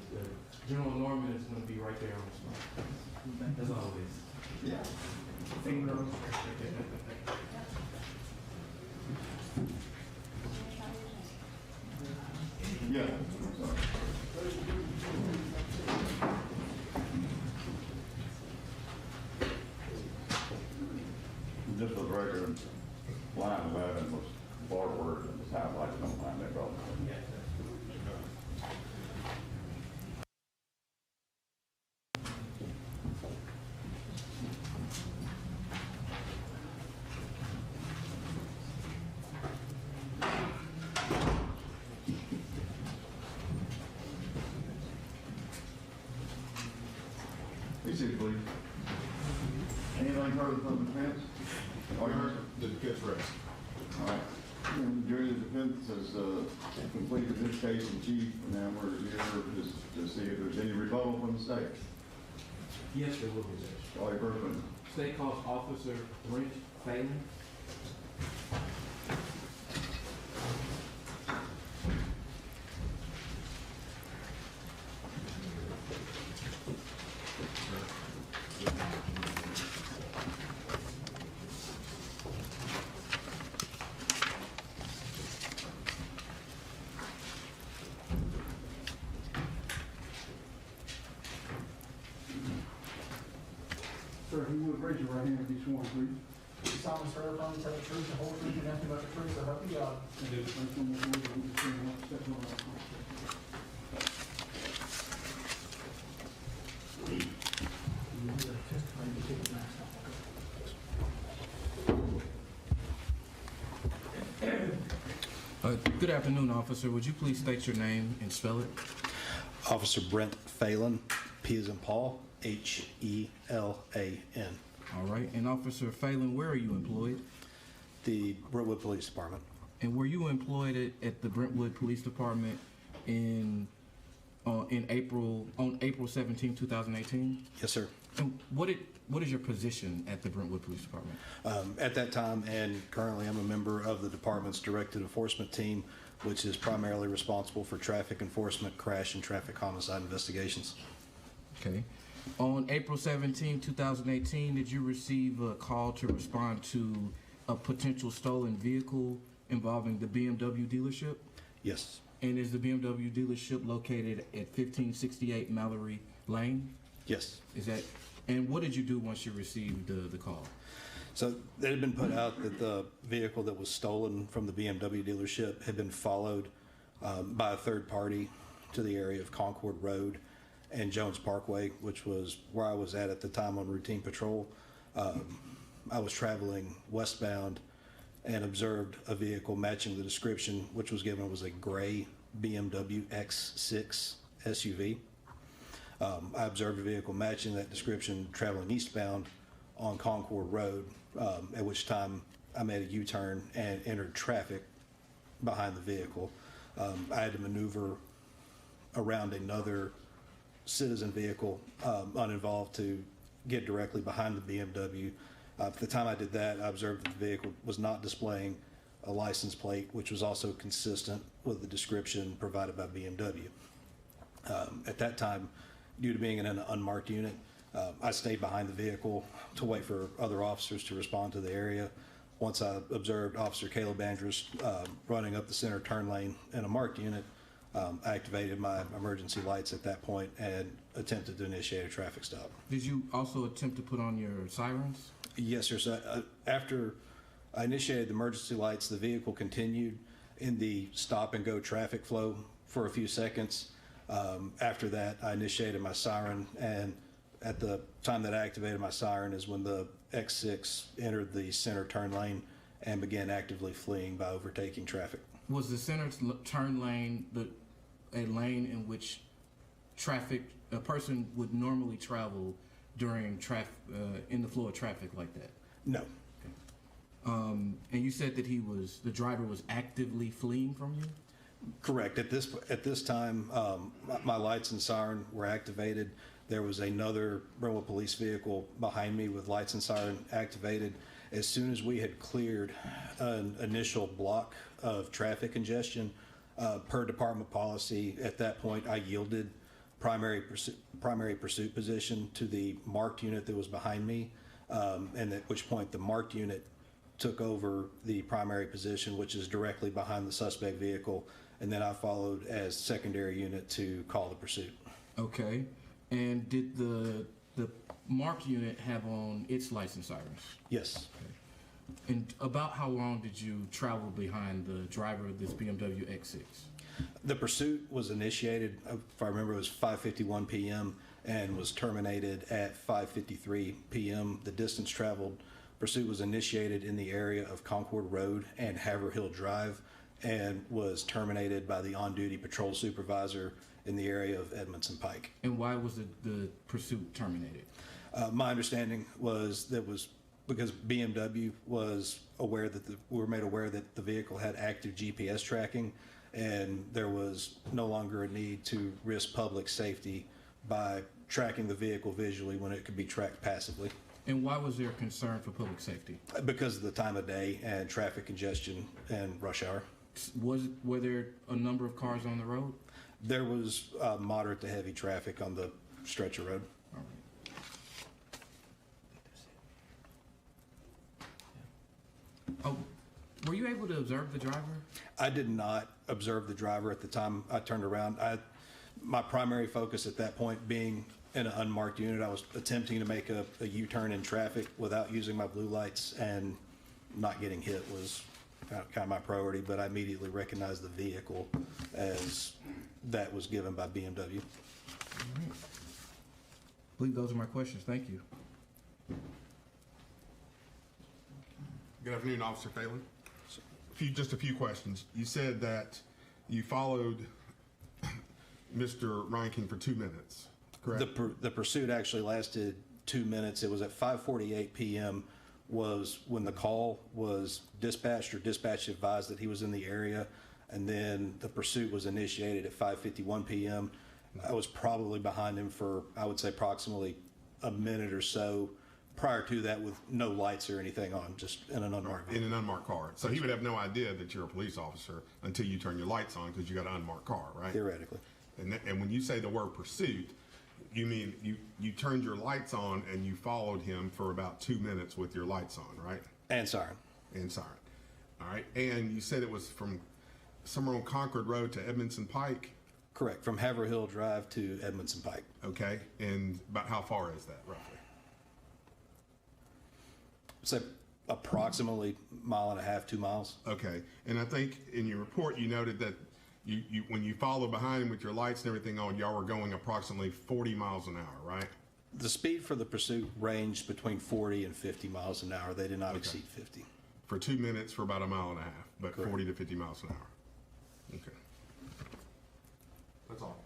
General Norman is going to be right there on the spot. As always. Yeah. Finger. Yeah. I'm sorry. Just for the record, line 11 was forward and it's highlighted on line there, brother. Yes, sir. Be seated, please. Anything further from the defense? All yours? The defense rests. All right. And the jury of the defense has completed this case in chief, and now we're here just to see if there's any rebuttal from the state. Yes, there will be, Judge. All right, first one. State calls Officer Brent Phelan. Sir, if you would raise your right hand and be sworn, please. You solemnly swear affirm to tell the truth, the whole truth, and nothing but the truth, so help you God. I do. Place on the board, and we'll stand up, step on that. Good afternoon, officer. Would you please state your name and spell it? Officer Brent Phelan, P as in Paul, H-E-L-A-N. All right. And Officer Phelan, where are you employed? The Brentwood Police Department. And were you employed at the Brentwood Police Department on April 17, 2018? Yes, sir. And what is your position at the Brentwood Police Department? At that time and currently I'm a member of the department's directed enforcement team, which is primarily responsible for traffic enforcement, crash, and traffic homicide investigations. Okay. On April 17, 2018, did you receive a call to respond to a potential stolen vehicle involving the BMW dealership? Yes. And is the BMW dealership located at 1568 Mallory Lane? Yes. Is that, and what did you do once you received the call? So it had been put out that the vehicle that was stolen from the BMW dealership had been followed by a third party to the area of Concord Road and Jones Parkway, which was where I was at the time on routine patrol. I was traveling westbound and observed a vehicle matching the description, which was given was a gray BMW X6 SUV. I observed a vehicle matching that description traveling eastbound on Concord Road, at which time I made a U-turn and entered traffic behind the vehicle. I had to maneuver around another citizen vehicle, uninvolved, to get directly behind the BMW. At the time I did that, I observed that the vehicle was not displaying a license plate, which was also consistent with the description provided by BMW. At that time, due to being in an unmarked unit, I stayed behind the vehicle to wait for other officers to respond to the area. Once I observed Officer Caleb Andrist running up the center turn lane in a marked unit, I activated my emergency lights at that point and attempted to initiate a traffic stop. Did you also attempt to put on your sirens? Yes, sir. So, after I initiated the emergency lights, the vehicle continued in the stop and go traffic flow for a few seconds. After that, I initiated my siren, and at the time that I activated my siren is when the X6 entered the center turn lane and began actively fleeing by overtaking traffic. Was the center turn lane a lane in which a person would normally travel during in the flow of traffic like that? No. Okay. And you said that the driver was actively fleeing from you? Correct. At this time, my lights and siren were activated. There was another Brentwood police vehicle behind me with lights and siren activated. As soon as we had cleared an initial block of traffic congestion, per department policy, at that point I yielded primary pursuit position to the marked unit that was behind me, and at which point the marked unit took over the primary position, which is directly behind the suspect vehicle, and then I followed as secondary unit to call the pursuit. Okay. And did the marked unit have on its lights and sirens? Yes. Okay. And about how long did you travel behind the driver of this BMW X6? The pursuit was initiated, if I remember, it was 5:51 p.m. and was terminated at 5:53 p.m. The distance traveled, pursuit was initiated in the area of Concord Road and Haverhill Drive and was terminated by the on-duty patrol supervisor in the area of Edmondson Pike. And why was the pursuit terminated? My understanding was that was because BMW was aware that we were made aware that the vehicle had active GPS tracking, and there was no longer a need to risk public safety by tracking the vehicle visually when it could be tracked passively. And why was there concern for public safety? Because of the time of day and traffic congestion and rush hour. Were there a number of cars on the road? There was moderate to heavy traffic on the stretch of road. Oh, were you able to observe the driver? I did not observe the driver at the time I turned around. My primary focus at that point being in an unmarked unit, I was attempting to make a U-turn in traffic without using my blue lights, and not getting hit was kind of my priority, but I immediately recognized the vehicle as that was given by BMW. All right. I believe those are my questions. Thank you. Good afternoon, Officer Phelan. Just a few questions. You said that you followed Mr. Reinking for 2 minutes, correct? The pursuit actually lasted 2 minutes. It was at 5:48 p.m. was when the call was dispatched, or dispatch advised that he was in the area, and then the pursuit was initiated at 5:51 p.m. I was probably behind him for, I would say, approximately a minute or so prior to that, with no lights or anything on, just in an unmarked vehicle. In an unmarked car. So he would have no idea that you're a police officer until you turn your lights on, because you got an unmarked car, right? Theoretically. And when you say the word pursuit, you mean you turned your lights on and you followed him for about 2 minutes with your lights on, right? And siren. And siren. All right. And you said it was from somewhere on Concord Road to Edmondson Pike? Correct, from Haverhill Drive to Edmondson Pike. Okay, and about how far is that roughly? Say approximately 1.5 miles, 2 miles. Okay, and I think in your report you noted that you when you follow behind him with your lights and everything on, y'all were going approximately 40 miles an hour, right? The speed for the pursuit ranged between 40 and 50 miles an hour. They did not exceed 50. For 2 minutes for about 1.5 miles, but Correct. 40 to 50 miles an hour. Okay. That's all.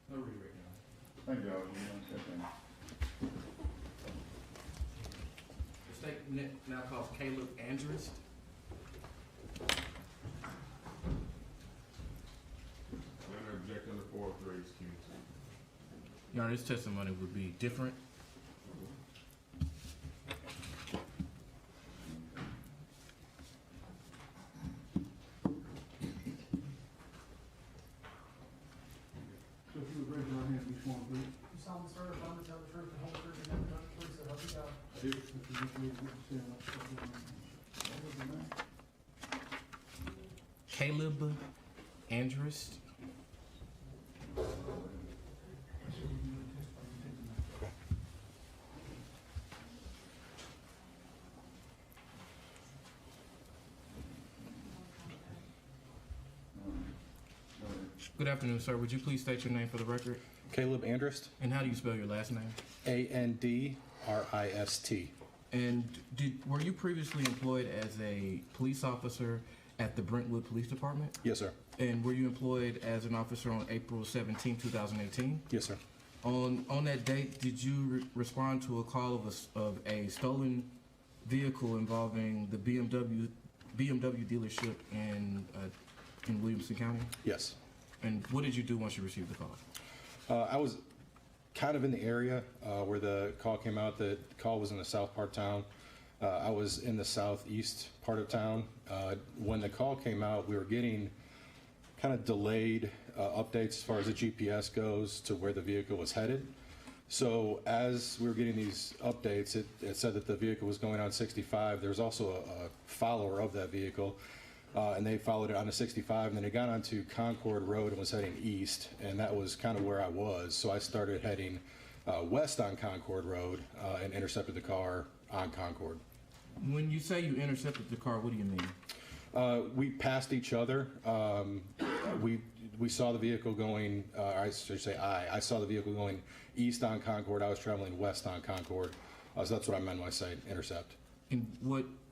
No rewrite now. Thank you, Officer. The state now calls Caleb Andrist. Under object under 403, excuse me. Your Honor, this testimony would be different. So if you would raise your right hand, each one, please. You solemnly swear to affirm to tell the truth, the whole truth, and nothing but the truth, so help you God. I do. Mr. Witness, witness, stand up. What was the name? Caleb Andrist. Good afternoon, sir. Would you please state your name for the record? Caleb Andrist, And how do you spell your last name? Andrist. And were you previously employed as a police officer at the Brentwood Police Department? Yes, sir. And were you employed as an officer on April 17, 2018? Yes, sir. On that date, did you respond to a call of a stolen vehicle involving the BMW dealership in Williamson County? Yes. And what did you do once you received the call? I was kind of in the area where the call came out. The call was in the south part of town. I was in the southeast part of town. When the call came out, we were getting kind of delayed updates as far as the GPS goes to where the vehicle was headed. So as we were getting these updates, it said that the vehicle was going on 65. There was also a follower of that vehicle, and they followed it onto 65, and then it got onto Concord Road and was heading east, and that was kind of where I was. So I started heading west on Concord Road and intercepted the car on Concord. When you say you intercepted the car, what do you mean? We passed each other. We saw the vehicle going, I should say I saw the vehicle going east on Concord. I was traveling west on Concord. So that's what I meant when I say intercept. And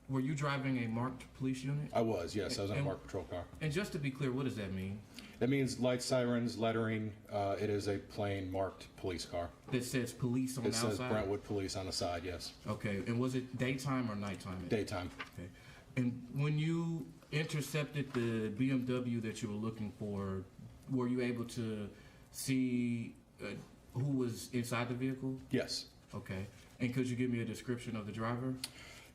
were you driving a marked police unit? I was, yes. I was in a marked patrol car. And just to be clear, what does that mean? It means lights, sirens, lettering. It is a plain marked police car. That says police on the outside? It says Brentwood Police on the side, yes. Okay. And was it daytime or nighttime? Daytime. Okay. And when you intercepted the BMW that you were looking for, were you able to see who was inside the vehicle? Yes. Okay. And could you give me a description of the driver?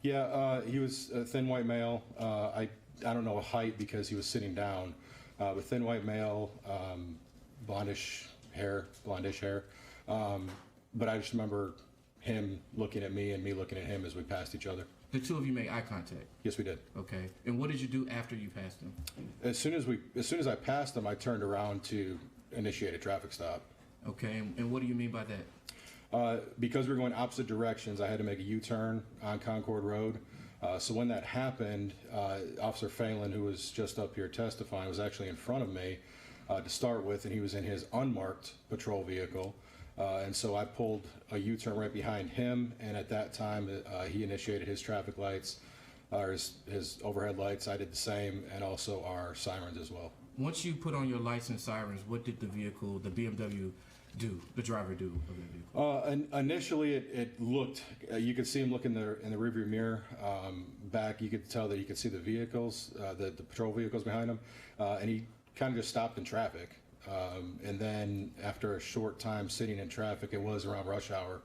Yeah, he was a thin white male. I don't know height because he was sitting down, but thin white male, blondish hair. But I just remember him looking at me and me looking at him as we passed each other. The two of you made eye contact? Yes, we did. Okay. And what did you do after you passed him? As soon as I passed him, I turned around to initiate a traffic stop. Okay. And what do you mean by that? Because we were going opposite directions, I had to make a U-turn on Concord Road. So when that happened, Officer Phelan, who was just up here testifying, was actually in front of me to start with, and he was in his unmarked patrol vehicle. And so I pulled a U-turn right behind him, and at that time, he initiated his traffic lights, or his overhead lights. I did the same, and also our sirens as well. Once you put on your lights and sirens, what did the vehicle, the BMW, do? The driver do of the vehicle? Initially, it looked. You could see him look in the rearview mirror. Back, you could tell that you could see the vehicles, the patrol vehicles behind him, and he kind of just stopped in traffic. And then after a short time sitting in traffic, it was around rush hour,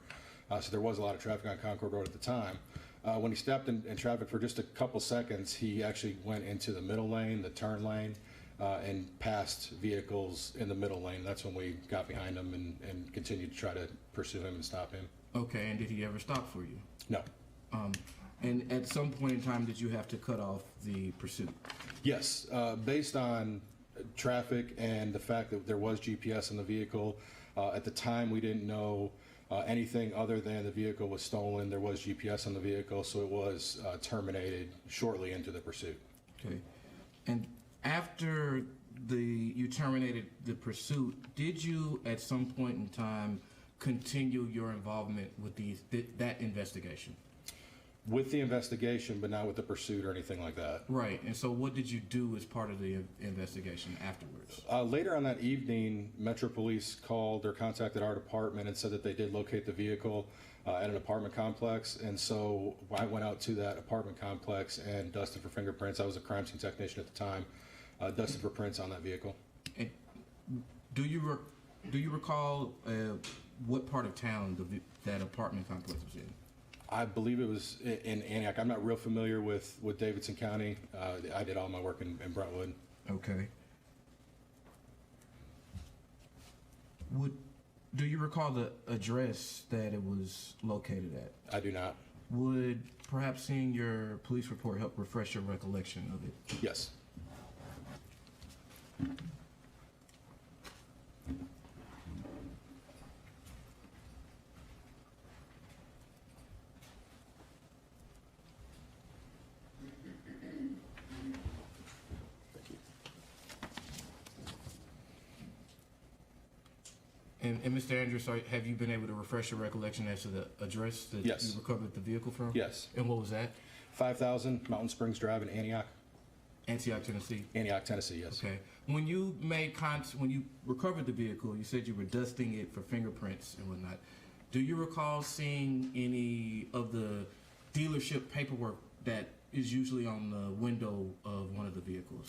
so there was a lot of traffic on Concord Road at the time. When he stopped in traffic for just a couple seconds, he actually went into the middle lane, the turn lane, and passed vehicles in the middle lane. That's when we got behind him and continued to try to pursue him and stop him. Okay, and did he ever stop for you? No. And at some point in time, did you have to cut off the pursuit? Yes, based on traffic and the fact that there was GPS in the vehicle. At the time, we didn't know anything other than the vehicle was stolen. There was GPS on the vehicle, so it was terminated shortly into the pursuit. Okay. And after you terminated the pursuit, did you at some point in time continue your involvement with that investigation? With the investigation, but not with the pursuit or anything like that. Right. And so what did you do as part of the investigation afterwards? Later on that evening, Metro Police called or contacted our department and said that they did locate the vehicle at an apartment complex. And so I went out to that apartment complex and dusted for fingerprints. I was a crime scene technician at the time. Dusted for prints on that vehicle. And do you recall what part of town that apartment complex was in? I believe it was in Antioch. I'm not real familiar with Davidson County. I did all my work in Brentwood. Okay. Do you recall the address that it was located at? I do not. Would perhaps seeing your police report help refresh your recollection of it? Yes. And Mr. Andrist, have you been able to refresh your recollection as to the address that Yes. you recovered the vehicle from? Yes. And what was that? 5000 Mountain Springs Drive in Antioch. Antioch, Tennessee? Antioch, Tennessee, yes. Okay. When you when you recovered the vehicle, you said you were dusting it for fingerprints and whatnot. Do you recall seeing any of the dealership paperwork that is usually on the window of one of the vehicles?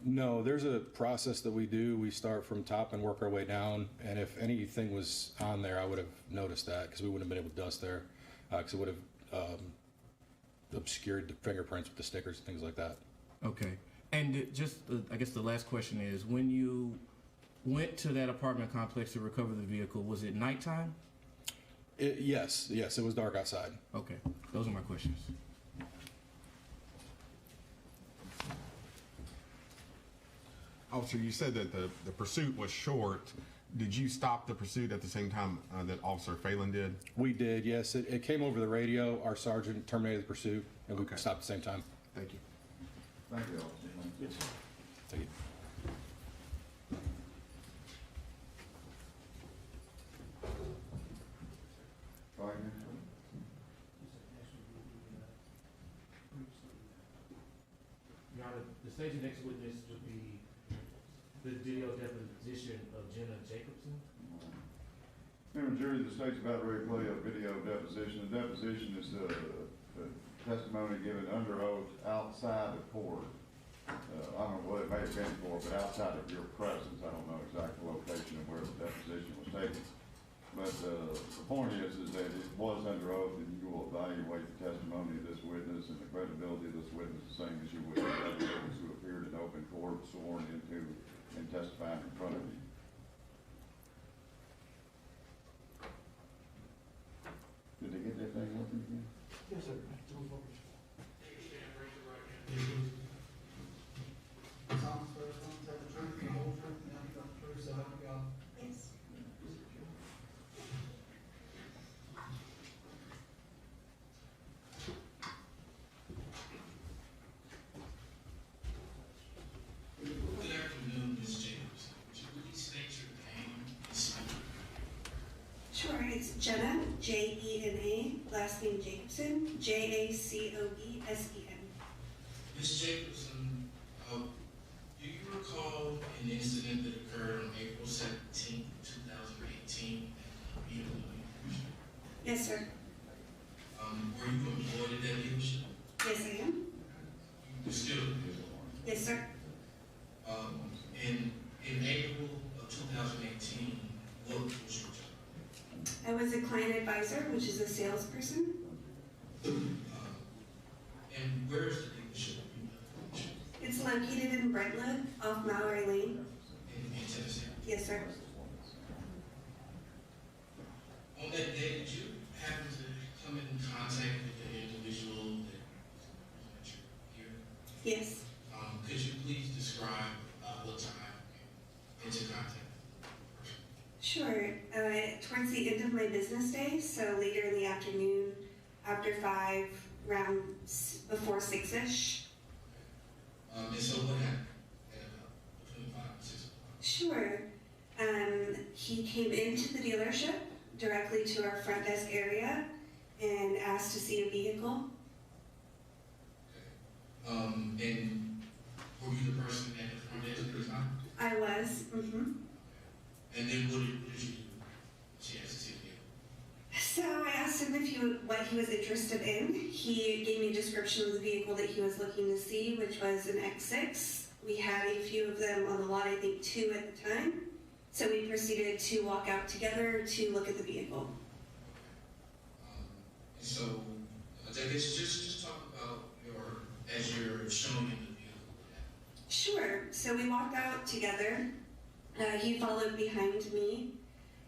No, there's a process that we do. We start from top and work our way down. And if anything was on there, I would have noticed that because we wouldn't have been able to dust there because it would have obscured the fingerprints with the stickers and things like that. Okay. And just, I guess the last question is, when you went to that apartment complex to recover the vehicle, was it nighttime? Yes, it was dark outside. Okay. Those are my questions. Officer, you said that the pursuit was short. Did you stop the pursuit at the same time that Officer Phelan did? We did, yes. It came over the radio. Our sergeant terminated the pursuit, and we stopped at the same time. Thank you. Thank you, Officer. Yes, sir. Thank you. Your Honor, the state's next witness would be the video deposition of Jena Jacobsen. Member jury, the state's about ready to play a video deposition. The deposition is the testimony given under oath outside of court. I don't know what it may have been for, but outside of your presence. I don't know exact location of where the deposition was taken. But the point is that it was under oath, and you will evaluate the testimony of this witness and the credibility of this witness the same as you would the other witness who appeared in open court, sworn into, and testified in front of you. Did they get that thing working again? Yes, sir. Good afternoon, Ms. Jacobsen. Would you please state your name and speak? Sure, it's Jena, Jena, last name Jacobsen, Jacobsen. Ms. Jacobsen, do you recall an incident that occurred on April 17, 2018 at BMW? Yes, sir. Were you employed at that dealership? Yes, I am. You still? Yes, sir. In April of 2018, what was your job? I was a client advisor, which is a salesperson. And where is the dealership? It's located in Brentwood, off Mouret Lane. In Tennessee? Yes, sir. On that day, did you happen to come in contact with the individual that you here? Yes. Could you please describe what time towards the end of my business day, so later in the afternoon, after 5, around before 6-ish. And so what happened at about between 5 and 6 o'clock? Sure. He came into the dealership directly to our front desk area and asked to see a vehicle. Okay. And were you the person at the front desk at the time? I was. Mm-hmm. And then what did you do? She asked to see the vehicle. So I asked him what he was interested in. He gave me a description of the vehicle that he was looking to see, which was an X6. We had a few of them on the lot, I think 2 at the time. So we proceeded to walk out together to look at the vehicle. And so, I guess just talk about as you're showing him the vehicle. Sure. So we walked out together. He followed behind me.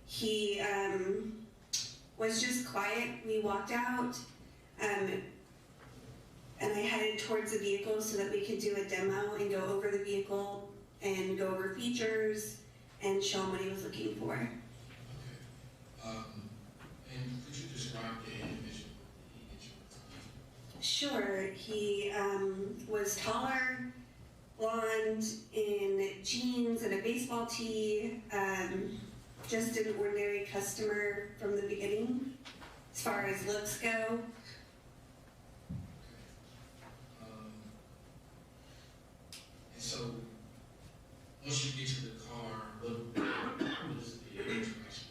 He was just quiet. We walked out, and I headed towards the vehicle so that we could do a demo and go over the vehicle and go over features and show him what he was looking for. Okay. And could you describe the individual that he Sure. He was taller, blonde, in jeans and a baseball tee, just an ordinary customer from the beginning, as far as looks go. And so, once you get to the car, what is the interaction?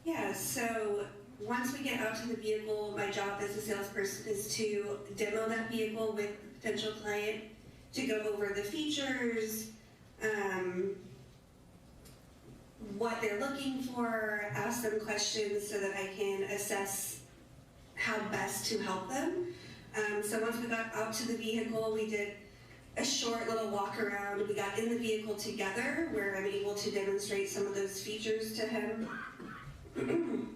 Yeah, so once we get out to the vehicle, my job as a salesperson is to demo that vehicle with the potential client, to go over the features, what they're looking for, ask them questions so that I can assess how best to help them. So once we got out to the vehicle, we did a short little walk around. We got in the vehicle together where I'm able to demonstrate some of those features to him.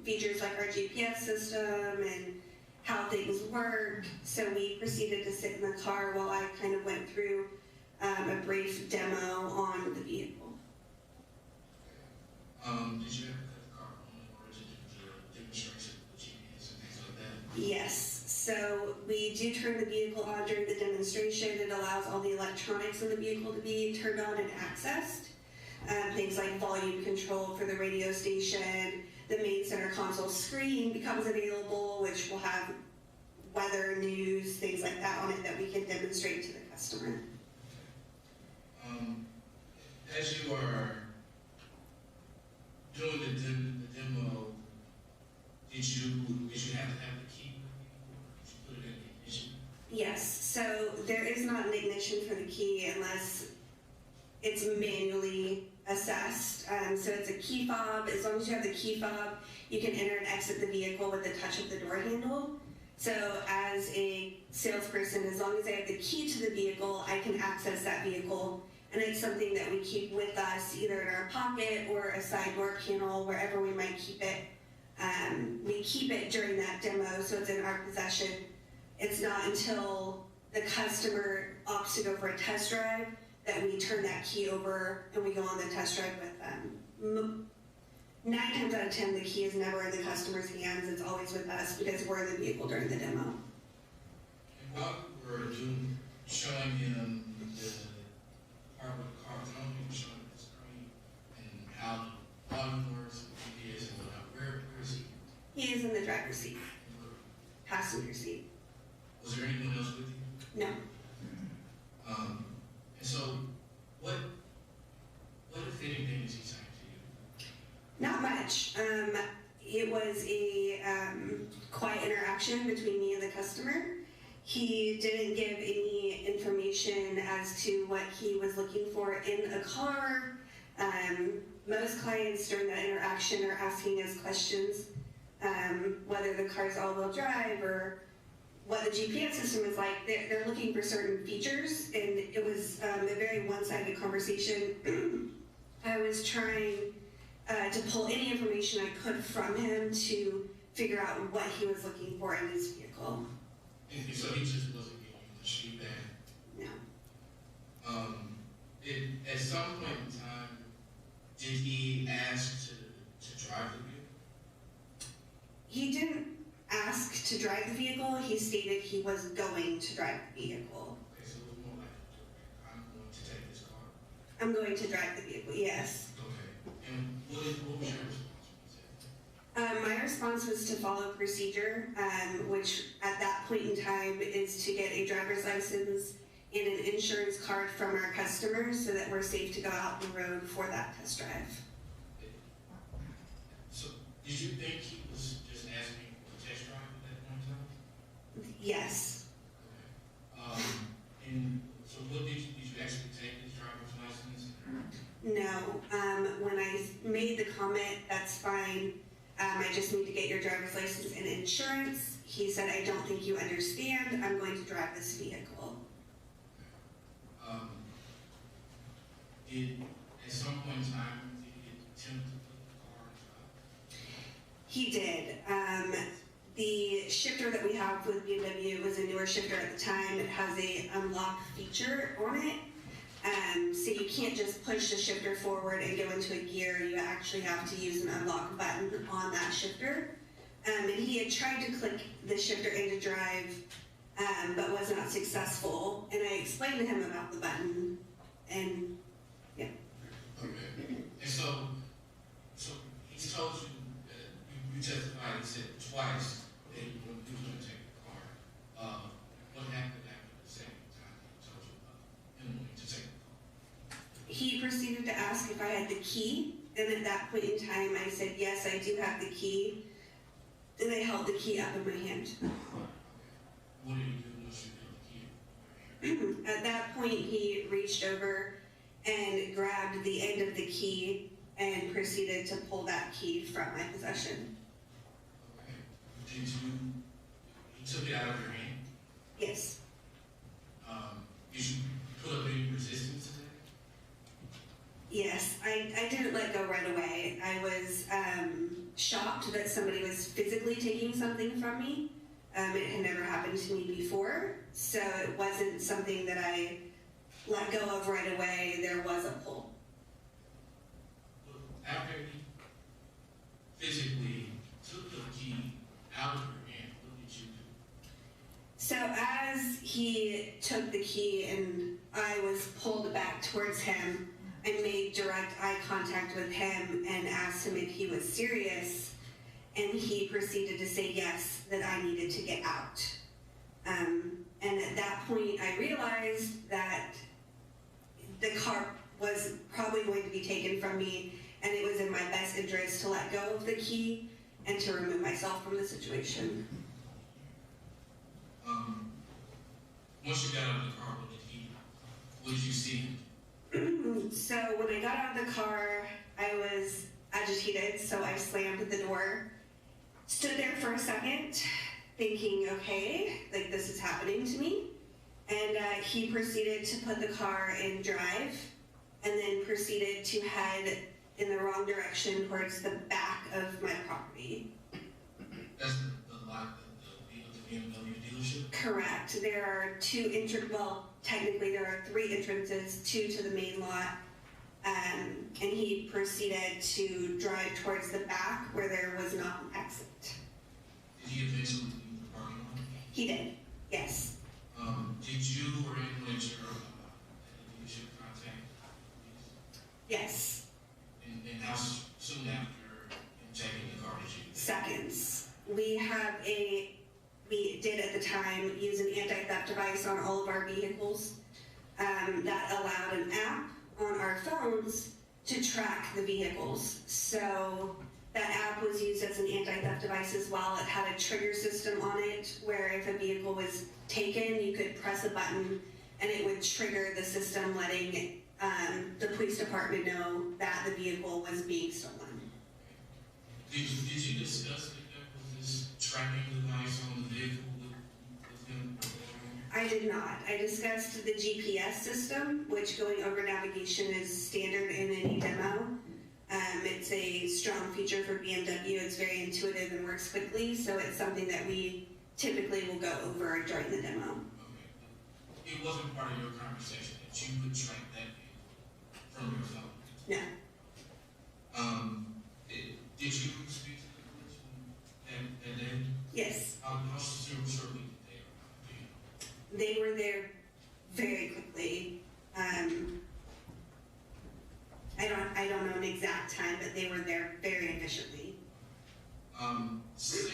Features like our GPS system and how things work. So we proceeded to sit in the car while I kind of went through a brief demo on the vehicle. Did you ever cut the car on or did you do a demonstration with GPS and things like that? Yes, so we do turn the vehicle on during the demonstration. It allows all the electronics in the vehicle to be turned on and accessed. Things like volume control for the radio station. The main center console screen becomes available, which will have weather, news, things like that on it that we can demonstrate to the customer. As you are doing the demo, did you have to have the key? Did you put it in the ignition? Yes, so there is not an ignition for the key unless it's manually assessed. So it's a key fob. As long as you have the key fob, you can enter and exit the vehicle with the touch of the door handle. So as a salesperson, as long as I have the key to the vehicle, I can access that vehicle. And it's something that we keep with us, either in our pocket or a side door panel, wherever we might keep it. We keep it during that demo, so it's in our possession. It's not until the customer opts to go for a test drive that we turn that key over and we go on the test drive with them. 9 times out of 10, the key is never in the customer's hands. It's always with us because we're in the vehicle during the demo. And while we were showing him the part with the car, showing him the screen and how the volume works, GPS and whatnot, where is he? He is in the driver's seat, passenger seat. Was there anyone else with you? No. And so, what if anything is he saying to you? Not much. It was a quiet interaction between me and the customer. He didn't give any information as to what he was looking for in a car. Most clients during that interaction are asking us questions, whether the car's all-wheel drive or what the GPS system is like. They're looking for certain features, and it was a very one-sided conversation. I was trying to pull any information I could from him to figure out what he was looking for in his vehicle. And so he just wasn't giving you much feedback? No. At some point in time, did he ask to drive the vehicle? He didn't ask to drive the vehicle, he stated he was going to drive the vehicle. Okay, so it was more like, I'm going to take this car. I'm going to drive the vehicle, yes. Okay, and what was your response? My response was to follow procedure, which at that point in time is to get a driver's license and an insurance card from our customers so that we're safe to go out the road for that test drive. So, did you think he was just asking for a test drive at that point in time? Yes. Okay. And so what did you actually take his driver's license? No, when I made the comment, that's fine. I just need to get your driver's license and insurance. He said, I don't think you understand. I'm going to drive this vehicle. Did, at some point in time, did he attempt to put the car in drive? He did. The shifter that we have with BMW was a newer shifter at the time. It has a unlock feature on it. So you can't just push the shifter forward and go into a gear. You actually have to use an unlock button on that shifter. And he had tried to click the shifter into drive, but was not successful. And I explained to him about the button, and yeah. Okay. And so he told you, you testified, he said twice that he was going to take the car. What happened after the second time he told you about him wanting to take the car? He proceeded to ask if I had the key, and at that point in time I said, yes, I do have the key, and I held the key up in my hand. What did he do once you held the key? At that point, he reached over and grabbed the end of the key and proceeded to pull that key from my possession. Okay. Did you took it out of your hand? Yes. Did you put up any resistance to that? Yes, I didn't let go right away. I was shocked that somebody was physically taking something from me. It had never happened to me before, so it wasn't something that I let go of right away. There was a pull. After he physically took the key out of your hand, what did you do? So as he took the key and I was pulled back towards him, I made direct eye contact with him and asked him if he was serious, and he proceeded to say yes, that I needed to get out. And at that point I realized that the car was probably going to be taken from me, and it was in my best interest to let go of the key and to remove myself from the situation. Once you got out of the car, what did you see? So when I got out of the car, I was agitated, so I slammed the door, stood there for a second, thinking, okay, like this is happening to me. And he proceeded to put the car in drive, and then proceeded to head in the wrong direction towards the back of my property. That's the lot of the BMW dealership? Correct. There are technically there are 3 entrances, 2 to the main lot, and he proceeded to drive towards the back where there was not an exit. Did he eventually leave the parking lot? He did, yes. Did you or anyone at your dealership contact police? Yes. And how soon after taking the car did you? Seconds. We did at the time use an anti-theft device on all of our vehicles that allowed an app on our phones to track the vehicles. So that app was used as an anti-theft device as well. It had a trigger system on it where if a vehicle was taken, you could press a button and it would trigger the system, letting the police department know that the vehicle was being stolen. Did you discuss if there was this tracking device on the vehicle with him? I did not. I discussed the GPS system, which going over navigation is standard in any demo. It's a strong feature for BMW. It's very intuitive and works quickly, so it's something that we typically will go over during the demo. Okay. It wasn't part of your conversation that you would track that vehicle from your phone? No. Did you speak to the police when Yes. How shortly did They were there very quickly. I don't know an exact time, but they were there very efficiently. Since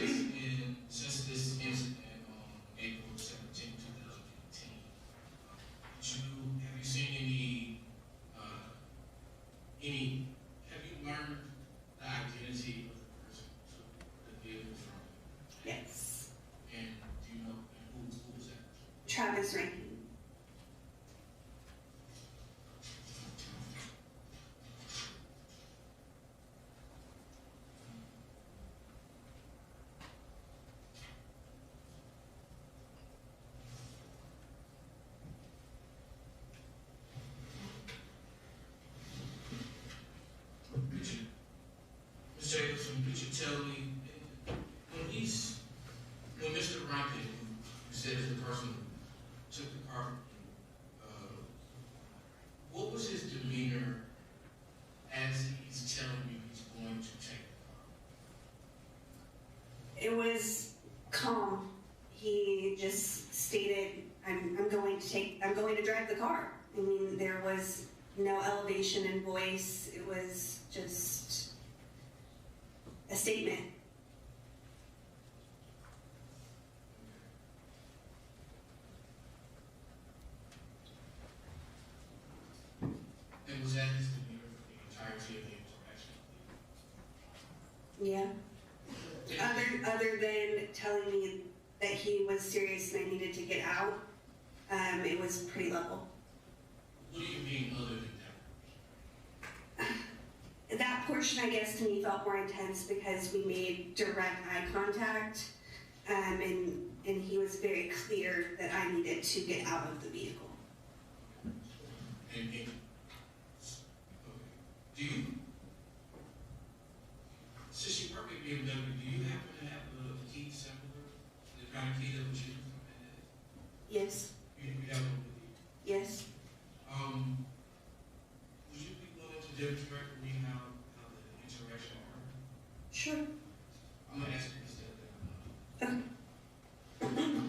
this incident on April 17, 2015, have you seen have you learned the identity of the person who the vehicle from? Yes. And do you know who was that? Travis Reinking. Ms. Jacobsen, could you tell me, when Mr. Reinking, who said is the person who took the car, what was his demeanor as he's telling you he's going to take the car? It was calm. He just stated, I'm going to drive the car. I mean, there was no elevation in voice. It was just a statement. And was that his demeanor for the entirety of the interaction? Yeah. Other than telling me that he was serious and I needed to get out, it was pretty level. What do you mean other than that? That portion, I guess, to me felt more intense because we made direct eye contact, and he was very clear that I needed to get out of the vehicle. And do you, since you work at BMW, do you happen to have the key assembler, the kind of key that was used? Yes. You have one with you? Yes. Would you be willing to demonstrate for me how the interaction occurred? Sure. I'm going to ask you to step down. Okay.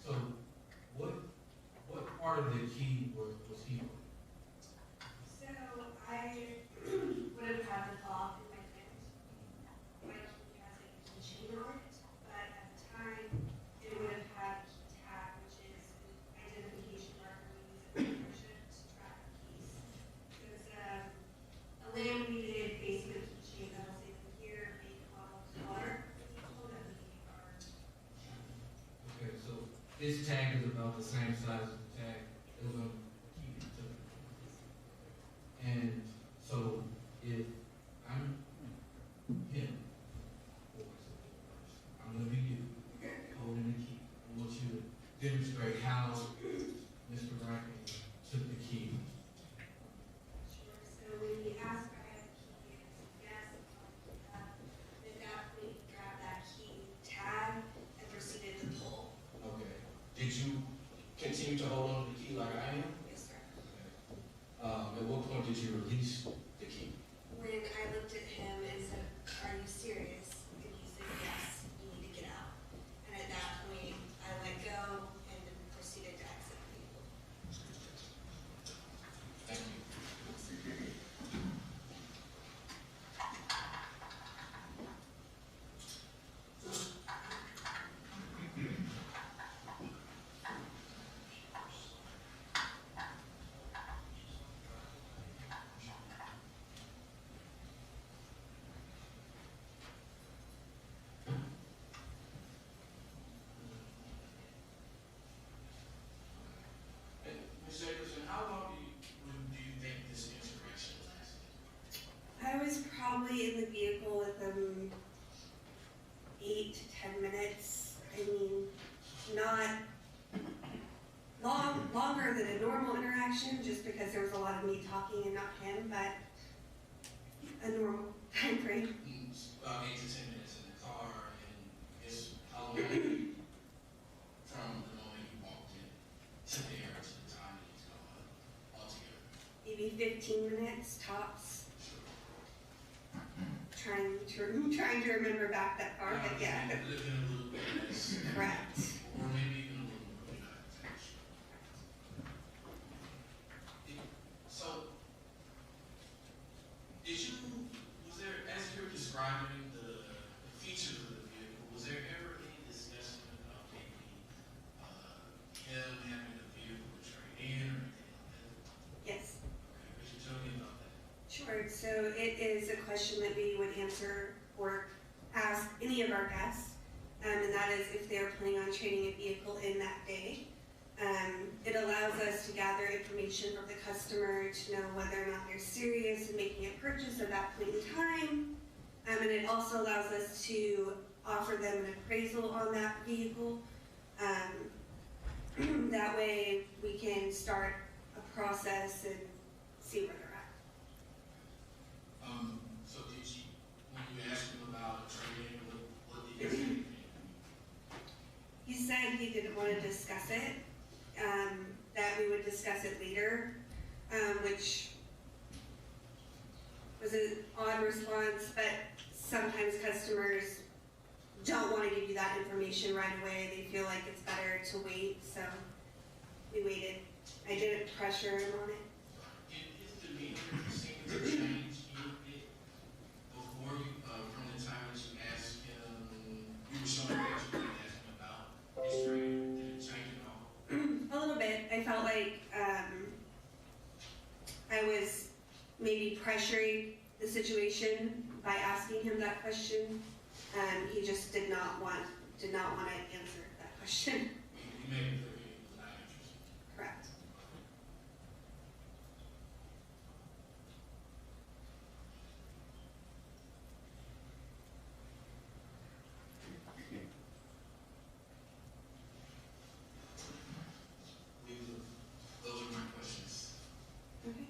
So, what part of the key was he on? So I would have had the fob in my hand. My key has a chain on it, but at the time it would have had a key tag, which is an identification marker we use at membership to track keys. So it's a laminated basement keychain that will say from here, make, model, color. Okay, so this tag is about the same size as the tag that was on the key you took. And so if I'm him, I'm going to be you, holding the key. I want you to demonstrate how Mr. Reinking took the key. Sure. So when he asked if I had the key, yes, at that point, he grabbed that key tag and proceeded to pull. Okay. Did you continue to hold on to the key like I am? Yes, sir. At what point did you release the key? When I looked at him and said, "Are you serious?" and he said, "Yes, you need to get out." And at that point, I let go and then proceeded to exit the vehicle. Thank you. Ms. Jacobsen, how long do you think this interaction lasted? I was probably in the vehicle with him 8 to 10 minutes. I mean, not longer than a normal interaction, just because there was a lot of me talking and not him, but a normal time frame. about 8 to 10 minutes in the car, and it's how long from the moment you walked in to there to the time that he's gone altogether? Maybe 15 minutes tops. Trying to remember back that far, but yeah. Living a little bit less. Correct. Or maybe even a little more, not exactly. So, was there, as you were describing the features of the vehicle, was there ever any discussion about maybe him having a vehicle to trade in or anything like that? Yes. Okay, could you tell me about that? Sure. So it is a question that we would answer or ask any of our guests, and that is if they're planning on trading a vehicle in that day. It allows us to gather information from the customer to know whether or not they're serious in making a purchase at that point in time. And it also allows us to offer them an appraisal on that vehicle. That way we can start a process and see where they're at. So did you, when you asked him about trading, what did he say? He said he didn't want to discuss it, that we would discuss it later, which was an odd response, but sometimes customers don't want to give you that information right away. They feel like it's better to wait, so we waited. I didn't pressure him on it. His demeanor seemed to change a little bit before you, from the time that you asked him, you were showing what you were asking about his trade. Did it change at all? A little bit. I felt like I was maybe pressuring the situation by asking him that question. He just did not want to answer that question. You made it clear he was not interested. Correct. Those are my questions. Okay.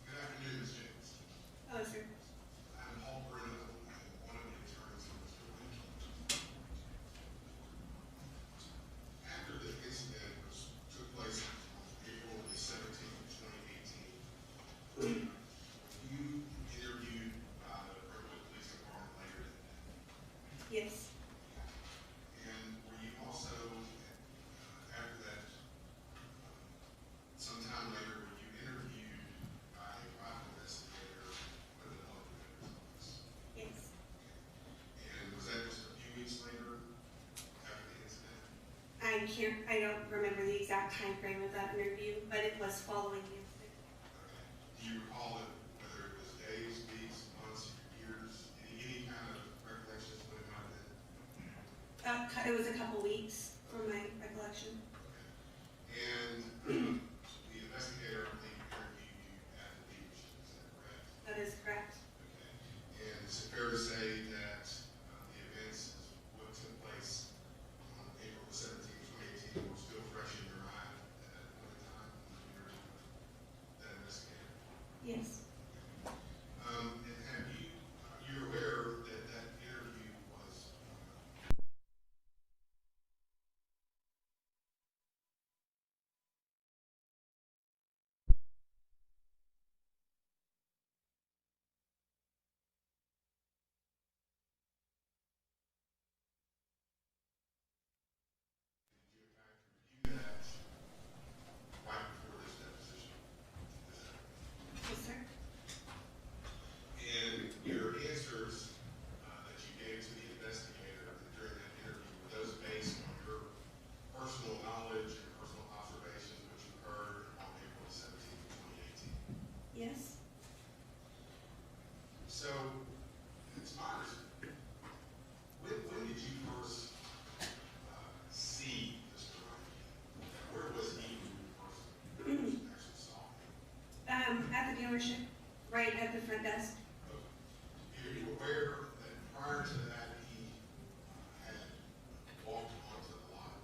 Good afternoon, Ms. Jacobsen. Oh, sir. I'm Brent, one of the attorneys for Mr. Reinking. After the incident which took place on April the 17th, 2018, you interviewed the Brentwood Police Department later than that. Yes. And were you also, after that, sometime later, were you interviewed by a private investigator with an elevator office? Yes. And was that just a few weeks later after the incident? I don't remember the exact time frame of that interview, but it was following the incident. Okay. Do you recall it, whether it was days, weeks, months, years, any kind of recollections of what it might have been? It was a couple weeks from my recollection. And the investigator, I think, interviewed you at the dealership, is that correct? That is correct. Okay. And is it fair to say that the events, what took place on April the 17th, 2018, were still fresh in your mind at that point in time when you were that investigator? Yes. And have you, you're aware that that interview was that right before this deposition? Yes, sir. And your answers that you gave to the investigator during that interview, were those based on your personal knowledge and personal observations which you heard on April 17th, 2018? Yes. So, it's my understanding, when did you first see Mr. Reinking? Where was he when you first actually saw him? At the dealership, right at the front desk. Are you aware that prior to that he had walked onto the lot?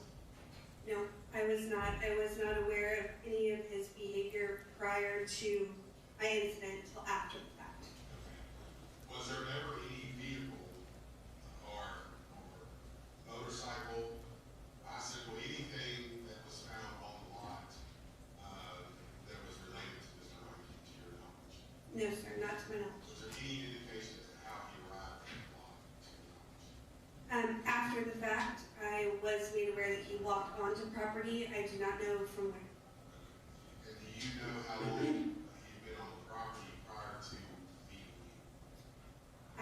No, I was not. I was not aware of any of his behavior prior to my incident until after the fact. Was there ever any vehicle or motorcycle, bicycle, anything that was found on the lot that was related to Mr. Reinking, to your knowledge? No, sir, not to my knowledge. Was there any indication as to how he arrived at the lot, to your knowledge? After the fact, I was made aware that he walked onto property. I do not know from where. And do you know how long he'd been on the property prior to meeting you?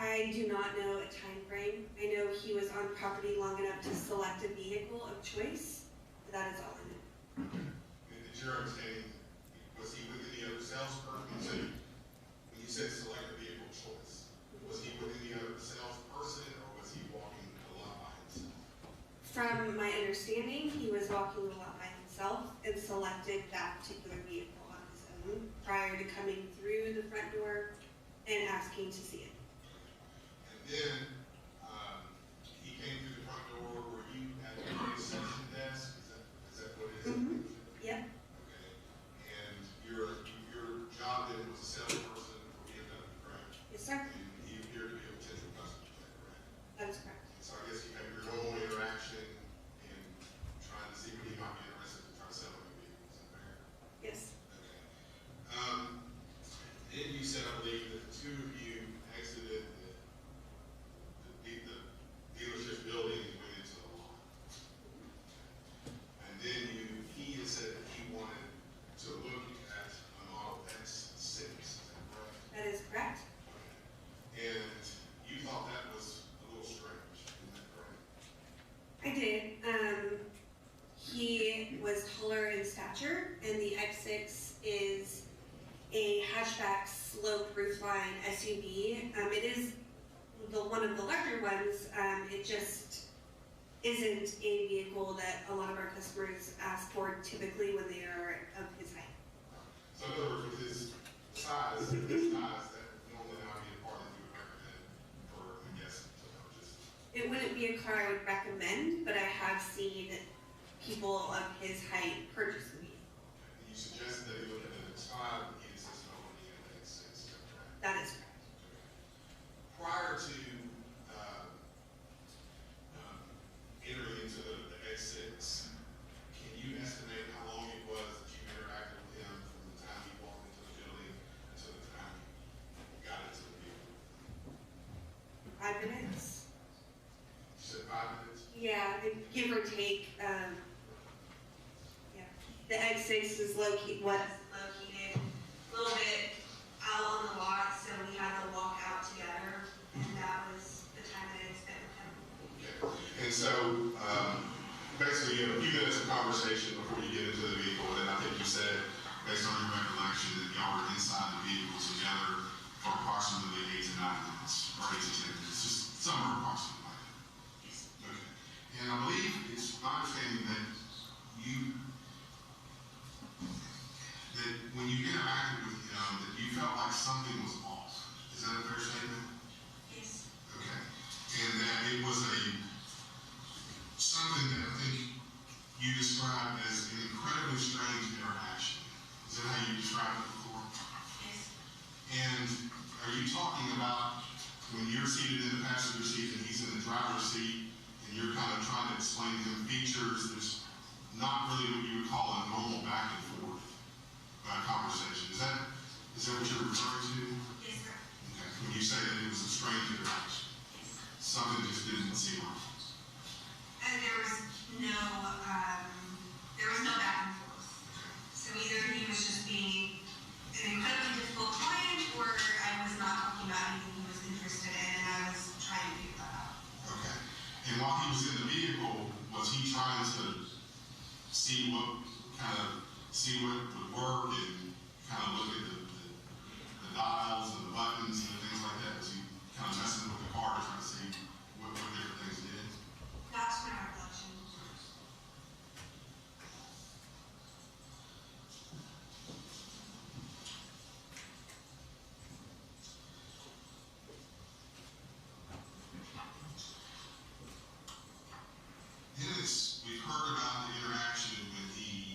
I do not know a time frame. I know he was on property long enough to select a vehicle of choice, but that is all I know. And did your understanding, was he with any other salesperson? When you said select a vehicle of choice, was he with any other salesperson, or was he walking a lot by himself? From my understanding, he was walking a lot by himself and selected that particular vehicle on his own prior to coming through the front door and asking to see it. And then he came through the front door. Were you at the reception desk? Is that what it is? Mm-hmm. Yep. Okay. And your job then was a salesperson for BMW, correct? Yes, sir. And he appeared to be a potential customer, is that correct? That is correct. So I guess you had your normal interaction in trying to see what he might be interested in, trying to sell him a vehicle. Is that fair? Yes. Okay. Then you said, I believe, that the two of you exited the dealership building and went into the lot. And then he had said that he wanted to look at a Model X6. Is that correct? That is correct. And you thought that was a little strange. Isn't that correct? I did. He was taller in stature, and the X6 is a hatchback slope roofline SUV. It is one of the larger ones. It just isn't a vehicle that a lot of our customers ask for typically when they are of his height. So in other words, with his size, that normally not be a car that you would recommend for, I guess, to purchase. It wouldn't be a car I would recommend, but I have seen people of his height purchase the vehicle. You suggested that he look at the X5, but he insisted on looking at the X6, is that correct? That is correct. Prior to entering into the X6, can you estimate how long it was that you interacted with him from the time he walked into the building until the time you got into the vehicle? 5 minutes. You said 5 minutes? Yeah, give or take. Yeah, the X6 was located a little bit out on the lot, so we had to walk out together, and that was the time that I spent with him. Okay. And so, basically, you had a few minutes of conversation before you get into the vehicle, and I think you said, based on your recollection, that y'all were inside the vehicle together for approximately 8 to 9 minutes, or 8 to 10 minutes, just somewhere approximately like that. Okay. And I believe it's my understanding that when you interacted with him, that you felt like something was off. Is that a fair statement? Yes. Okay. And that it was something that I think you described as an incredibly strange interaction. Is that how you described it before? Yes. And are you talking about when you're seated in the passenger seat and he's in the driver's seat and you're kind of trying to explain to him features, there's not really what you would call a normal back and forth conversation. Is that what you're referring to? Yes, sir. Okay. When you say that it was a strange interaction, Yes, sir. something just didn't seem right. And there was no back and forth. So either he was just being an incredibly difficult client, or I was not talking about anything he was interested in, and I was trying to figure that out. Okay. And while he was in the vehicle, was he trying to see what would work and kind of look at the dials and the buttons and things like that? Was he kind of messing with the car to try to see what different things did? Not to my recollection. We've heard about the interaction when he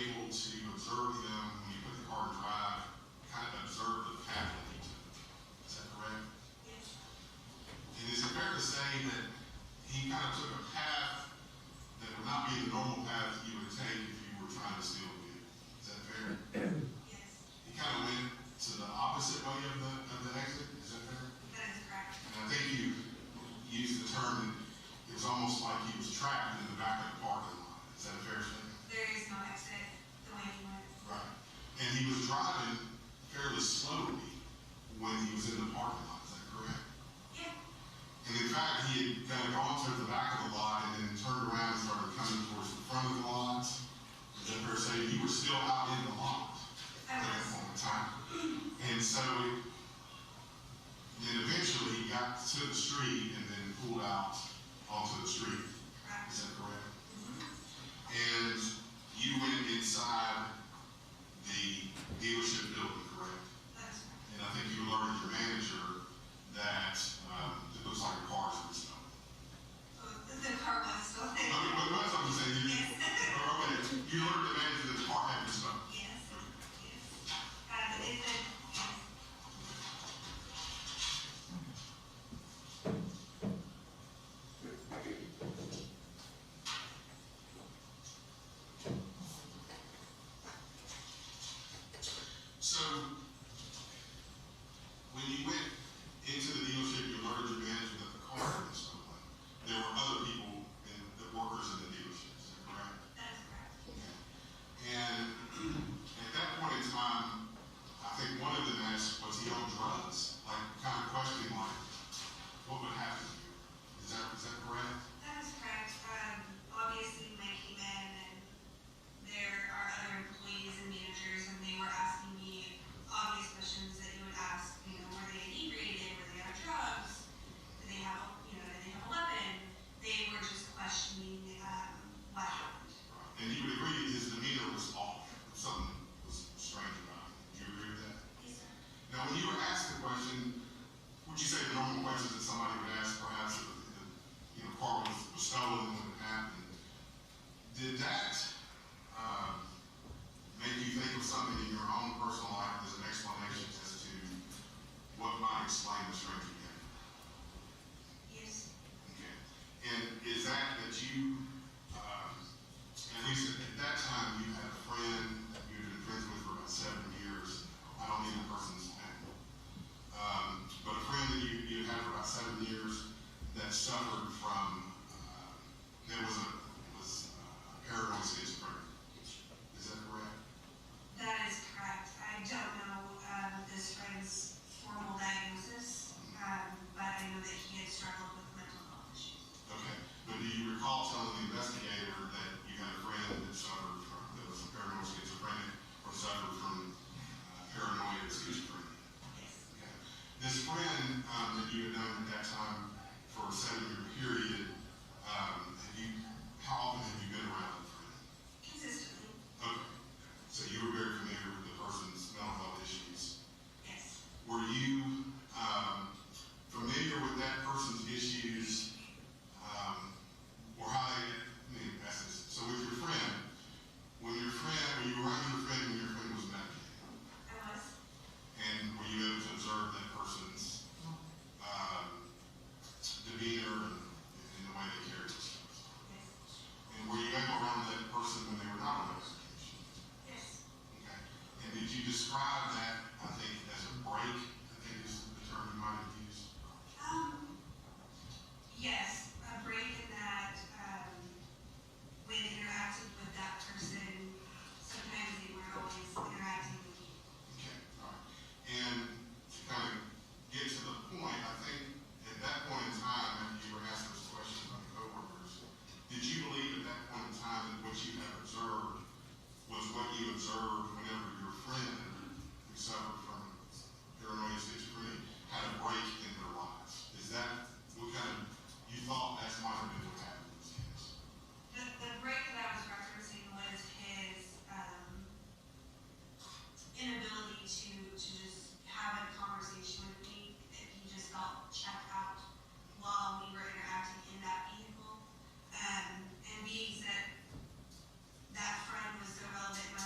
able to observe them when you put the car in drive, kind of observe the path that he took. Is that correct? Yes. And is it fair to say that he kind of took a path that would not be the normal path that you would take if you were trying to steal a vehicle? Is that fair? Yes. He kind of went to the opposite way of the exit. Is that fair? That is correct. And I think you used the term that it was almost like he was trapped in the back of the parking lot. Is that a fair statement? There is no exit the way he went. Right. And he was driving fairly slowly when he was in the parking lot. Is that correct? Yeah. And in fact, he had kind of gone to the back of the lot and then turned around and started coming towards the front of the lot. Is that fair to say? You were still out in the lot at that point in time. And so then eventually he got to the street and then pulled out onto the street. Correct. Is that correct? And you went inside the dealership building, correct? That's right. And I think you alerted your manager that it looks like a car's been stolen. The car was stolen. But that's what I'm saying. Yes. Okay. You alerted the manager that the car had been stolen. Yes. Yes. Yes. So, when you went into the dealership, you alerted your manager that the car had been stolen. There were other people, the workers in the dealership, is that correct? That is correct. Okay. And at that point in time, I think one of them asked, was he on drugs? Like, kind of questioning, like, what would happen to you? Is that correct? That is correct. Obviously, when I came in, and there are other employees and managers, and they were asking me obvious questions that you would ask. You know, were they inebriated? Were they on drugs? Did they have, did they have a weapon? They were just questioning what happened. And you would agree his demeanor was off. Something was strange about him. Do you agree with that? Yes, sir. Now, when you were asked the question, would you say the normal questions that somebody would ask, perhaps if the car was stolen, what had happened? Did that make you think of something in your own personal life as an explanation as to what might explain the strange behavior? Yes. Okay. And is that you, at least at that time, you had a friend that you had been friends with for about 7 years. I don't need the person's name. But a friend that you had for about 7 years that suffered from, that was paranoid schizophrenia. Is that correct? That is correct. I don't know this friend's formal diagnosis, but I know that he had struggled with mental health issues. Okay. But do you recall telling the investigator that you had a friend that suffered from, that was paranoid schizophrenic or suffered from paranoid schizophrenia? Yes. Okay. This friend that you had known at that time for a 7-year period, how often have you been around that friend? Consistently. Okay. So you were very familiar with the person's mental health issues. Yes. Were you familiar with that person's issues, or how they, ask this. So with your friend, when you were around your friend when your friend was medicated? I was. And were you able to observe that person's demeanor and the way they carried themselves? Yes. And were you able to run that person when they were not on medication? Yes. Okay. And did you describe that, I think, as a break? I think is the term you might have used. Yes, a break in that when interacting with that person, sometimes they weren't always interacting with you. Okay, all right. And to kind of get to the point, I think at that point in time, after you were asked those questions by the coworkers, did you believe at that point in time that what you had observed was what you observed whenever your friend who suffered from paranoid schizophrenia had a break in their lives? Is that what kind of, you thought that might have been what happened in this case? The break that I was referencing was his inability to just have a conversation with me, that he just felt checked out while we were interacting in that vehicle. And being that friend was so relevant in my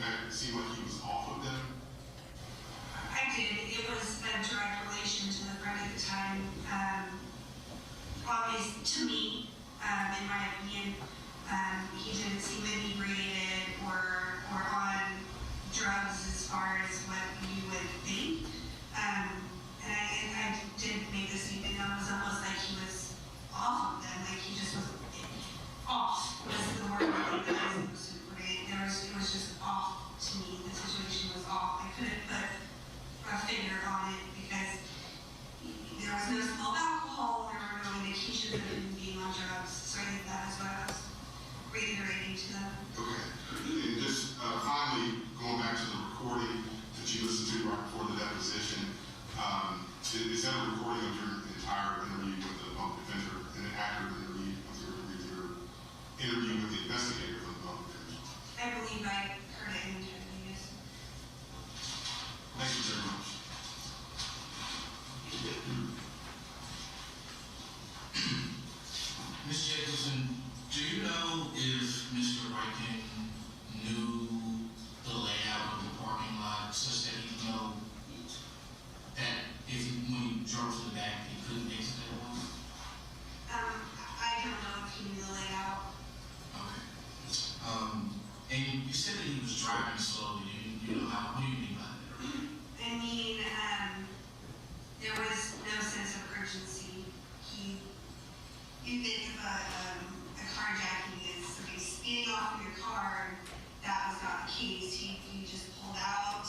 that it seemed like he was off of them? I did. It was a direct relation to the friend at the time. Obvious to me, in my opinion, he didn't seem inebriated or on drugs as far as what you would think. And I did make the statement that it was almost like he was off of them, like he just was off was the word I think that I was supposed to put it. It was just off to me. The situation was off. I couldn't put a finger on it because there was no smell of alcohol, there were no indications of him being on drugs. So I think that is what I was reiterating to them. Okay. And just finally, going back to the recording that you listened to right before the deposition, is that a recording of your entire interview with the public defender and an accurate interview of your interview with the investigator from the public defender? I believe I heard it in interviews. Thank you very much. Ms. Jacobsen, do you know if Mr. Reinking knew the layout of the parking lot such that he know that if he, when he drove to the back, he couldn't exit that one? I don't know if he knew the layout. Okay. And you said that he was driving slowly. You know how? What do you mean by that? I mean, there was no sense of urgency. You think of a carjacking as somebody speeding off in your car, and that was not the case. He just pulled out,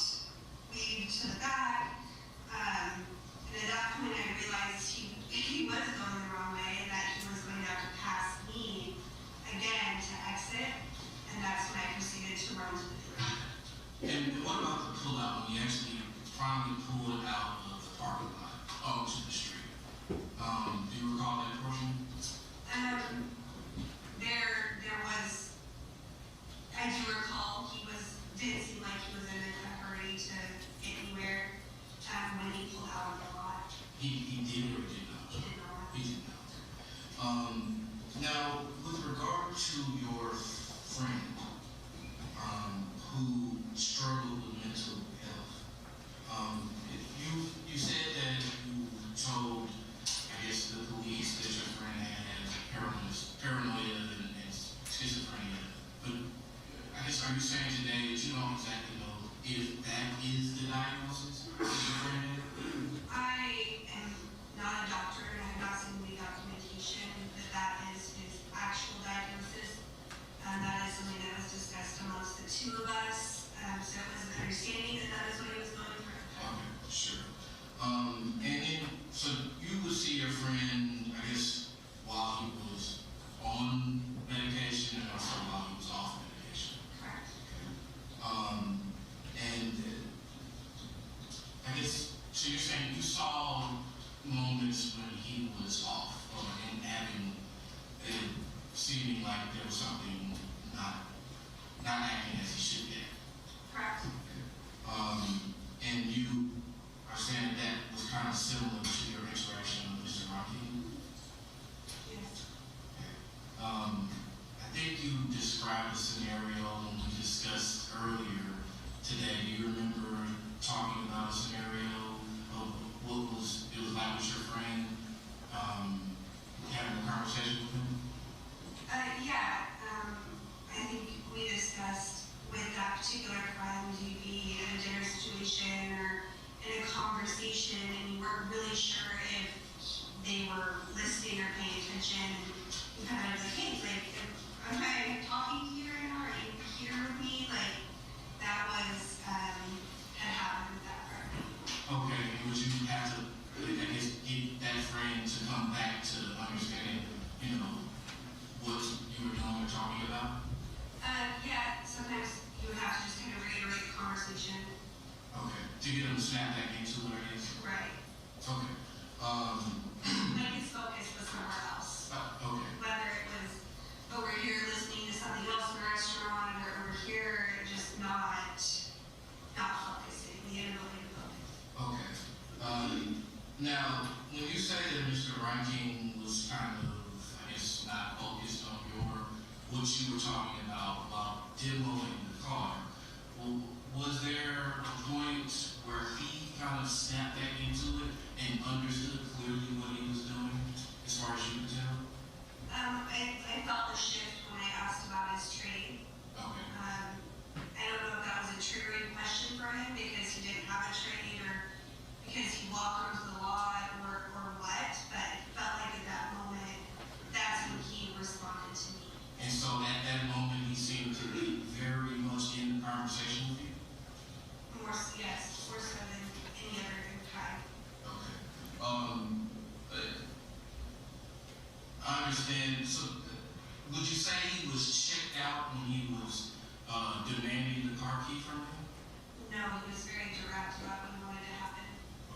waved to the back, and at that point I realized he was going the wrong way and that he was going to have to pass me again to exit, and that's when I proceeded to run to the door. And what about the pullout when he actually finally pulled out of the parking lot onto the street? Do you recall that portion? There was, I do recall, didn't seem like he was in a hurry to get anywhere when he pulled out of the lot. He did or did not? He did not. He did not. Now, with regard to your friend who struggled with mental health, you said that you told, I guess, the police that your friend had paranoia and schizophrenia. But I guess, are you saying today that you don't exactly know if that is the diagnosis that your friend had? I am not a doctor and I have not seen any documentation that is his actual diagnosis. That is something that was discussed amongst the two of us. So it was an understanding that that is what he was going through. Okay, sure. And then, so you would see your friend, I guess, while he was on medication and also while he was off medication. Correct. And I guess, so you're saying you saw moments when he was off or in having it seeming like there was something not acting as he should be. Correct. And you are saying that was kind of similar to your interaction with Mr. Reinking? Yes. I think you described a scenario when we discussed earlier today. Do you remember talking about a scenario of what it was like with your friend having a conversation with him? Yeah. I think we discussed with that particular friend, you'd be in a dinner situation or in a conversation and you weren't really sure if they were listening or paying attention. And you kind of like, hey, like, am I talking to you right now? Are you here with me? Like, that was, had happened with that friend. Okay, and would you have to, I guess, get that friend to come back to understanding, what you were doing or talking about? Yeah, sometimes you would have to just kind of reiterate the conversation. Okay, to get them to snap back into what it is? Right. Okay. Like his focus was somewhere else. Okay. Whether it was over here listening to something else in the restaurant or over here just not focusing, the inability to focus. Okay. Now, when you say that Mr. Reinking was kind of, I guess, not focused on what you were talking about demoing the car, well, car key from him? No, he was very direct about what he wanted to happen.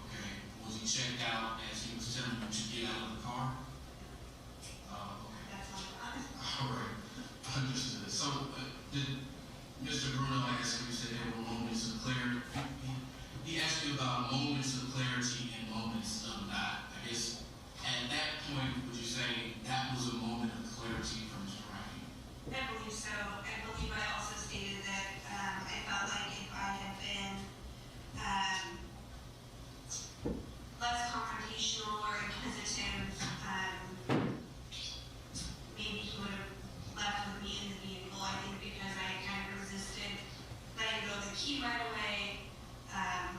Okay. Was he checked out as he was telling you to get out of the car? Okay. That's all I got. All right. Understood. So, did Mr. Bruno ask you, said there were moments of clarity? He asked you about moments of clarity and moments of not. I guess at that point, would you say that was a moment of clarity from Mr. Reinking? I believe so. I believe I also stated that I felt like if I had been less confrontational or inquisitive, maybe he would have left with me in the vehicle. I think because I kind of resisted letting go of the key right away, I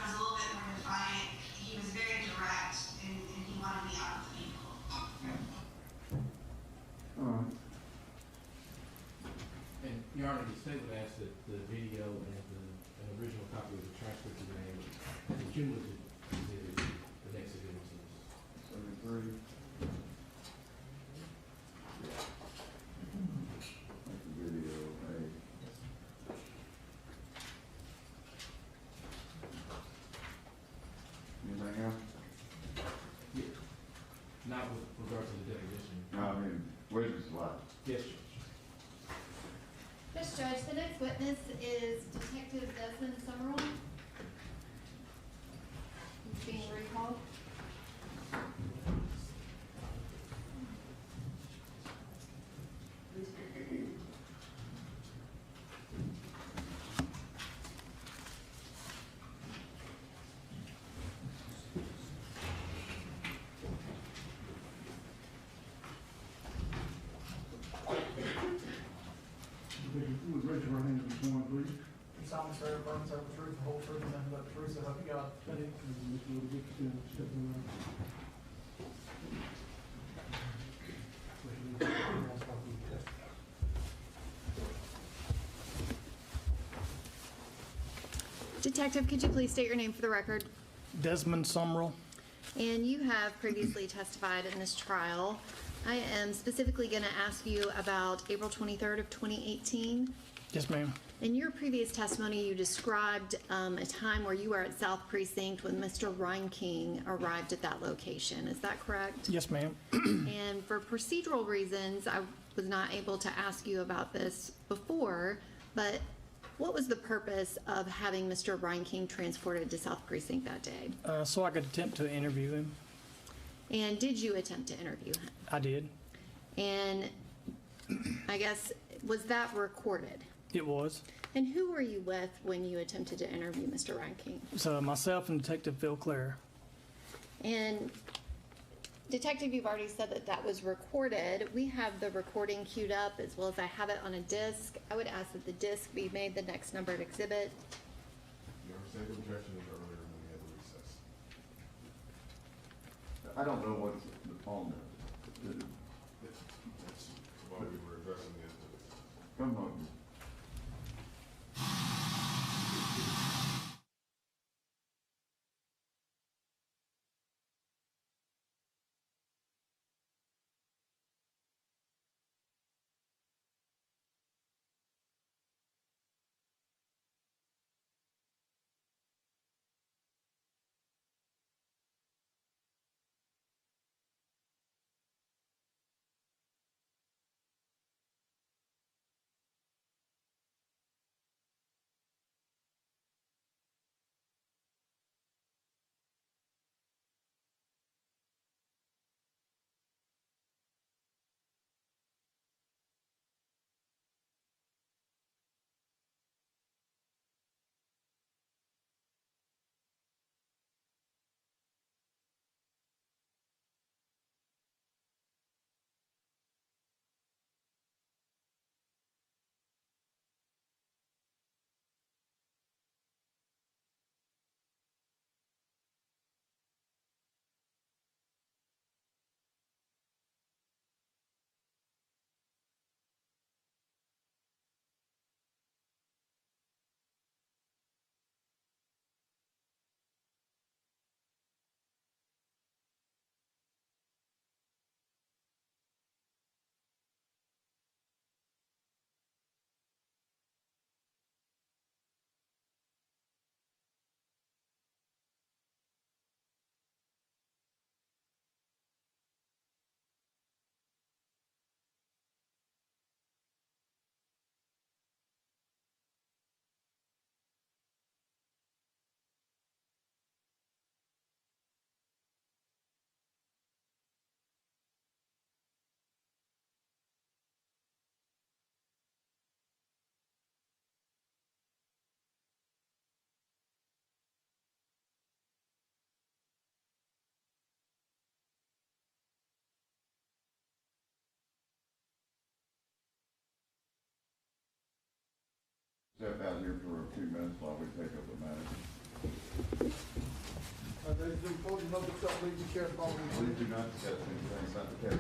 was a little bit more defiant. He was very direct, and he wanted me out of the vehicle. And Your Honor, the state would ask that the video and an original copy of the transcript be made the cumulative exhibit, the next exhibit to this. 73. Video, hey. Anything else? Yeah. Not with regard to the deposition. No, I mean, witness live. Yes, Judge. Yes, Judge, the next witness is Detective Desmond Summerall. He's being recalled. Would raise your hand this morning, please. You solemnly swear to affirm to tell the truth, the whole truth, and nothing but the truth, so help you God. Thank you, Mr. Dixon, stepping around. Detective, could you please state your name for the record? Desmond Summerall. And you have previously testified in this trial. I am specifically going to ask you about April 23rd of 2018. Yes, ma'am. In your previous testimony, you described a time where you were at South Precinct when Mr. Reinking arrived at that location. Is that correct? Yes, ma'am. And for procedural reasons, I was not able to ask you about this before, but what was the purpose of having Mr. Reinking transported to South Precinct that day? So I could attempt to interview him. And did you attempt to interview him? I did. And I guess, was that recorded? It was. And who were you with when you attempted to interview Mr. Reinking? So myself and Detective Phil Clare. And Detective, you've already said that that was recorded. We have the recording queued up as well as I have it on a disc. I would ask that the disc be made the next numbered exhibit. Your state objection is earlier when we had the recess. I don't know what's the phone is. That's why we were addressing this. Come on. Step out here for a few minutes while we take up the matter. Ladies and gentlemen, before you look up, please be careful. Please do not discuss anything, it's not the case.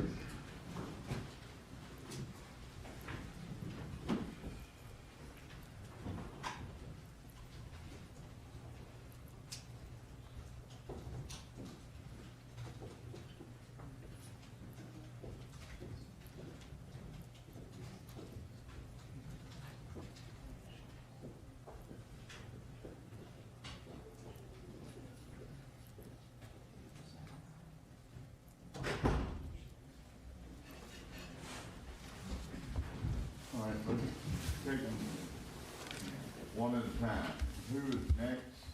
All right, let's take them one at a time. Who is next?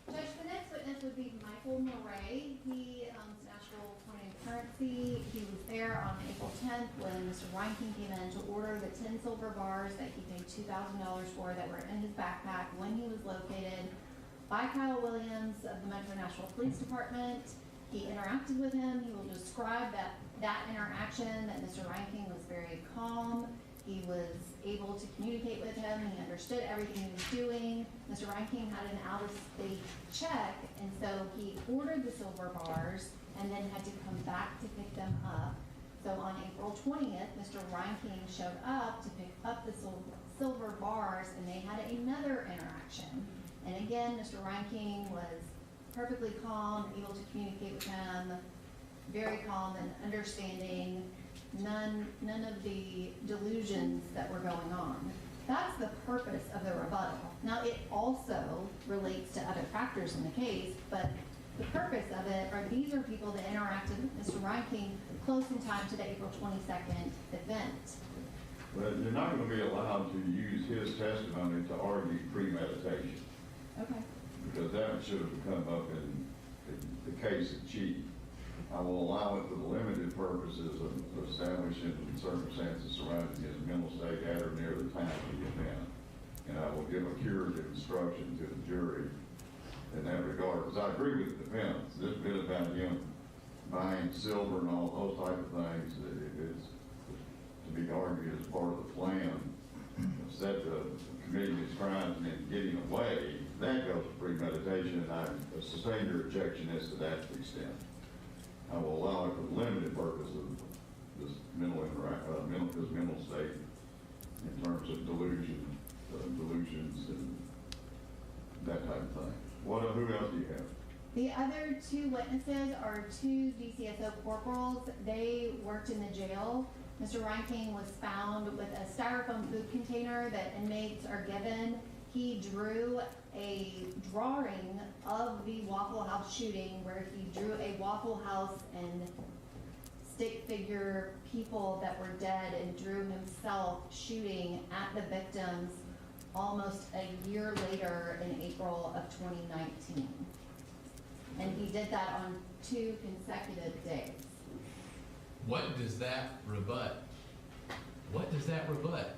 Judge, the next witness would be Michael Mouret. He owns Nashville Coin and Currency. He was there on April 10th when Mr. Reinking came in to order the 10 silver bars that he paid $2,000 for that were in his backpack when he was located by Kyle Williams of the Metro Nashville Police Department. He interacted with him. He will describe that interaction, that Mr. Reinking was very calm. He was able to communicate with him. He understood everything he was doing. Mr. Reinking had an out-of-state check, and so he ordered the silver bars and then had to come back to pick them up. So on April 20th, Mr. Reinking showed up to pick up the silver bars, and they had another interaction. And again, Mr. Reinking was perfectly calm, able to communicate with him, very calm and understanding, none of the delusions that were going on. That's the purpose of the rebuttal. Now, it also relates to other factors in the case, but the purpose of it are these are people that interacted with Mr. Reinking close in time to the April 22nd event. Well, you're not going to be allowed to use his testimony to argue premeditation. Okay. Because that should have come up in the case in chief. I will allow it for the limited purposes of establishing circumstances surrounding his mental state at or near the time of the event. And I will give a curative instruction to the jury in that regard. Because I agree with the defense. This bit about him buying silver and all those type of things, it is to be argued as part of the plan. Instead of committing his crimes and then getting away, that goes to premeditation, and I sustain your objection as to that extent. I will allow it for the limited purpose of this mental state in terms of delusions and that type of thing. Who else do you have? The other two witnesses are two DCSO corporals. They worked in the jail. Mr. Reinking was found with a styrofoam food container that inmates are given. He drew a drawing of the Waffle House shooting where he drew a Waffle House and stick figure people that were dead and drew himself shooting at the victims almost a year later in April of 2019. And he did that on 2 consecutive days. What does that rebut? What does that rebut?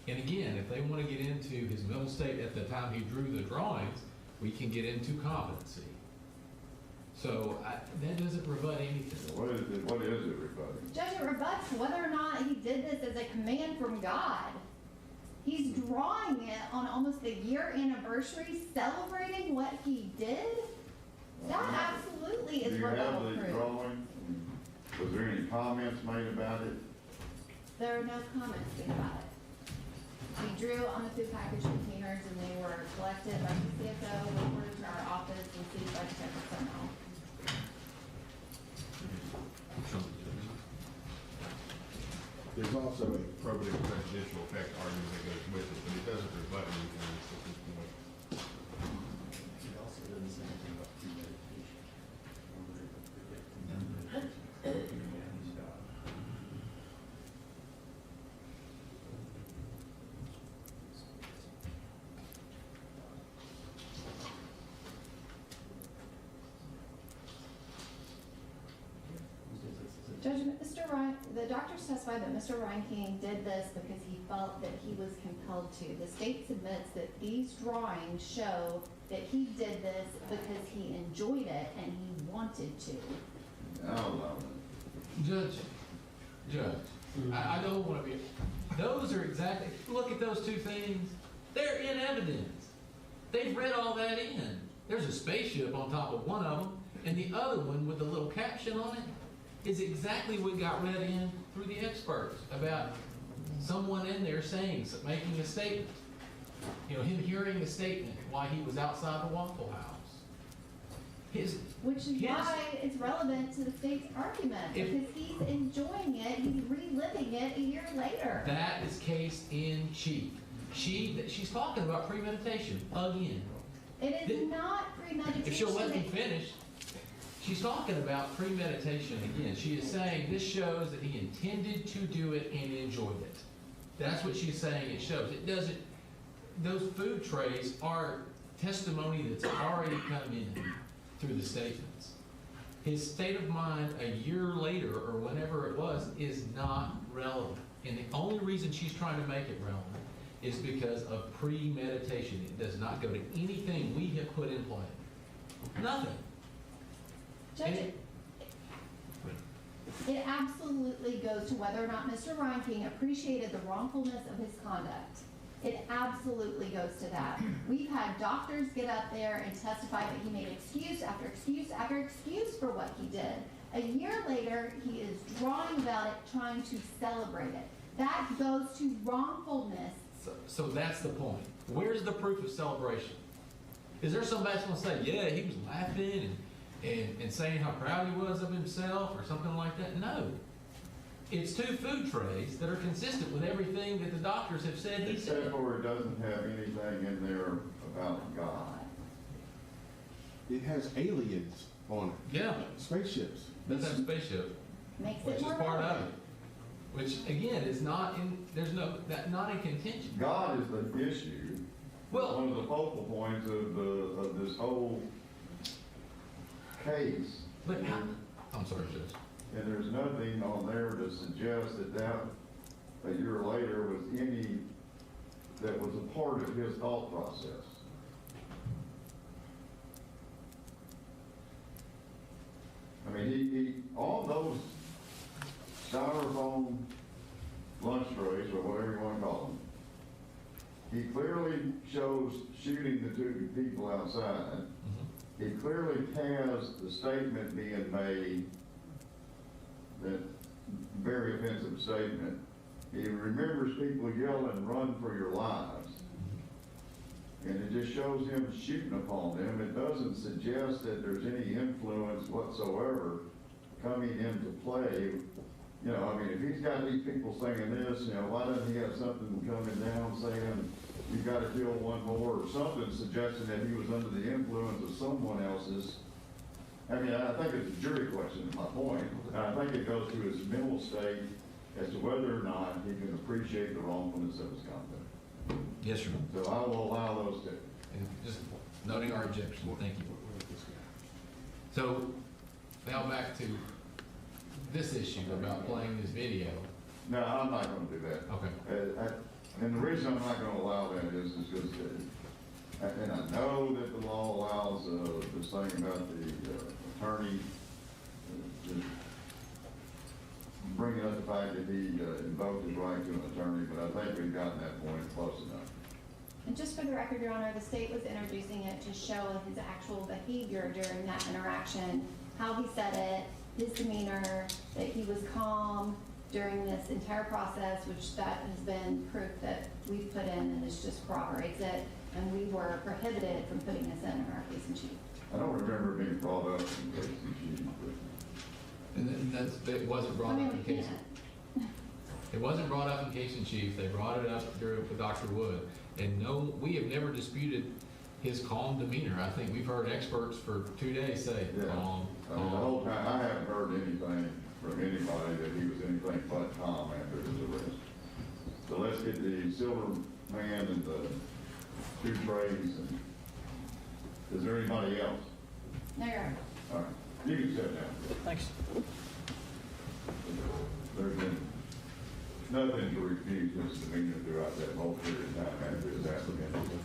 And again, if they want to get into his mental state at the time he drew the drawings, we can get into competency. So that doesn't rebut anything. What is it rebutting? Judge, it rebuts whether or not he did this as a command from God. He's drawing it on almost the year anniversary, celebrating what he did. That absolutely is rebuttal proof. Do you have the drawing? Was there any comments made about it? There are no comments made about it. We drew on the food package containers and they were collected by DCSO, reported to our office, and seized by Detective Phelan. There's also a probative prejudicial effect argument that goes with it, but it doesn't rebut anything at this point. It also doesn't say anything about premeditation. Judge, the doctors testified that Mr. Reinking did this because he felt that he was compelled to. The state submits that these drawings show that he did this because he enjoyed it and he wanted to. No. Judge, I don't want to be, those are exactly, look at those two things. They're in evidence. They've read all that in. There's a spaceship on top of one of them, and the other one with the little caption on it is exactly what got read in through the experts about someone in there saying, making a statement. You know, him hearing a statement while he was outside the Waffle House. Which is why it's relevant to the state's argument, because he's enjoying it, he's reliving it a year later. That is case in chief. She's talking about premeditation again. It is not premeditation. If she'll let me finish, she's talking about premeditation again. She is saying this shows that he intended to do it and enjoyed it. That's what she's saying it shows. It doesn't, those food trays are testimony that's already come in through the statements. His state of mind a year later or whenever it was is not relevant. And the only reason she's trying to make it relevant is because of premeditation. It does not go to anything we have put in play. Nothing. Judge, it absolutely goes to whether or not Mr. Reinking appreciated the wrongfulness of his conduct. It absolutely goes to that. We've had doctors get up there and testify that he made excuse after excuse after excuse for what he did. A year later, he is drawing about it, trying to celebrate it. That goes to wrongfulness. So that's the point. Where's the proof of celebration? Is there somebody that's going to say, yeah, he was laughing and saying how proud he was of himself or something like that? No. It's two food trays that are consistent with everything that the doctors have said he said. Except for it doesn't have anything in there about God. It has aliens on it. Yeah. Spaceships. That's a spaceship. Makes which it is more part of relevant. it. Which again is not in, there's no, that not in contention. God is the issue. Well, one of the focal points of this whole case. But how, I'm sorry, Judge. And there's nothing on there to suggest that a year later was any, that was a part of his thought process. I mean, he all those styrofoam lunch trays, or whatever you want to call them, he clearly shows shooting the two people outside. He clearly has the statement being made, that very offensive statement. He remembers people yelling, "Run for your lives." And it just shows him shooting upon them. It doesn't suggest that there's any influence whatsoever coming into play. You know, I mean, if he's got these people saying this, you know, why doesn't he have something coming down saying, "You've got to kill one more," or something suggesting that he was under the influence of someone else's. I mean, I think it's a jury question, is my point. And I think it goes to his mental state as to whether or not he can appreciate the wrongfulness of his conduct. Yes, sir. So I will allow those two. And just noting our objection, thank you. So now back to this issue about playing this video. No, I'm not going to do that. Okay. And the reason I'm not going to allow that is because, and I know that the law allows this thing about the attorney bringing up the fact that he invoked his right to an attorney, but I think we've gotten that point close enough. And just for the record, Your Honor, the state was introducing it to show his actual behavior during that interaction, how he said it, his demeanor, that he was calm during this entire process, which that has been proof that we've put in, and this just corroborates it. And we were prohibited from putting this in our case in chief. I don't remember being brought up in case in chief. And it wasn't brought up in case. It wasn't brought up in case in chief. They brought it up with Dr. Wood. And no, we have never disputed his calm demeanor. I think we've heard experts for 2 days say calm. I mean, the whole time, I haven't heard anything from anybody that he was anything but calm after his arrest. So let's get the silver man and the two trays. And is there anybody else? No, Your Honor. All right, you can sit down. Thanks. There's been nothing to refuse his demeanor throughout that whole period of time after his apprehension.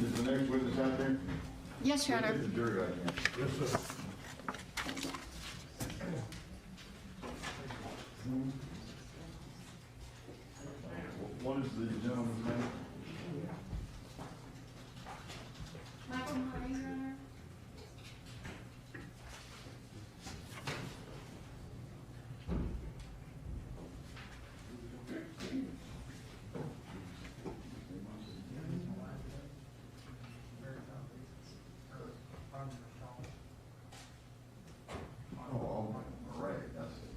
Is the next witness out there? Yes, Your Honor. Get the jury right now. Yes, sir. What is the gentleman's name? Michael Mouret, Your Honor. Oh, Mouret, that's it.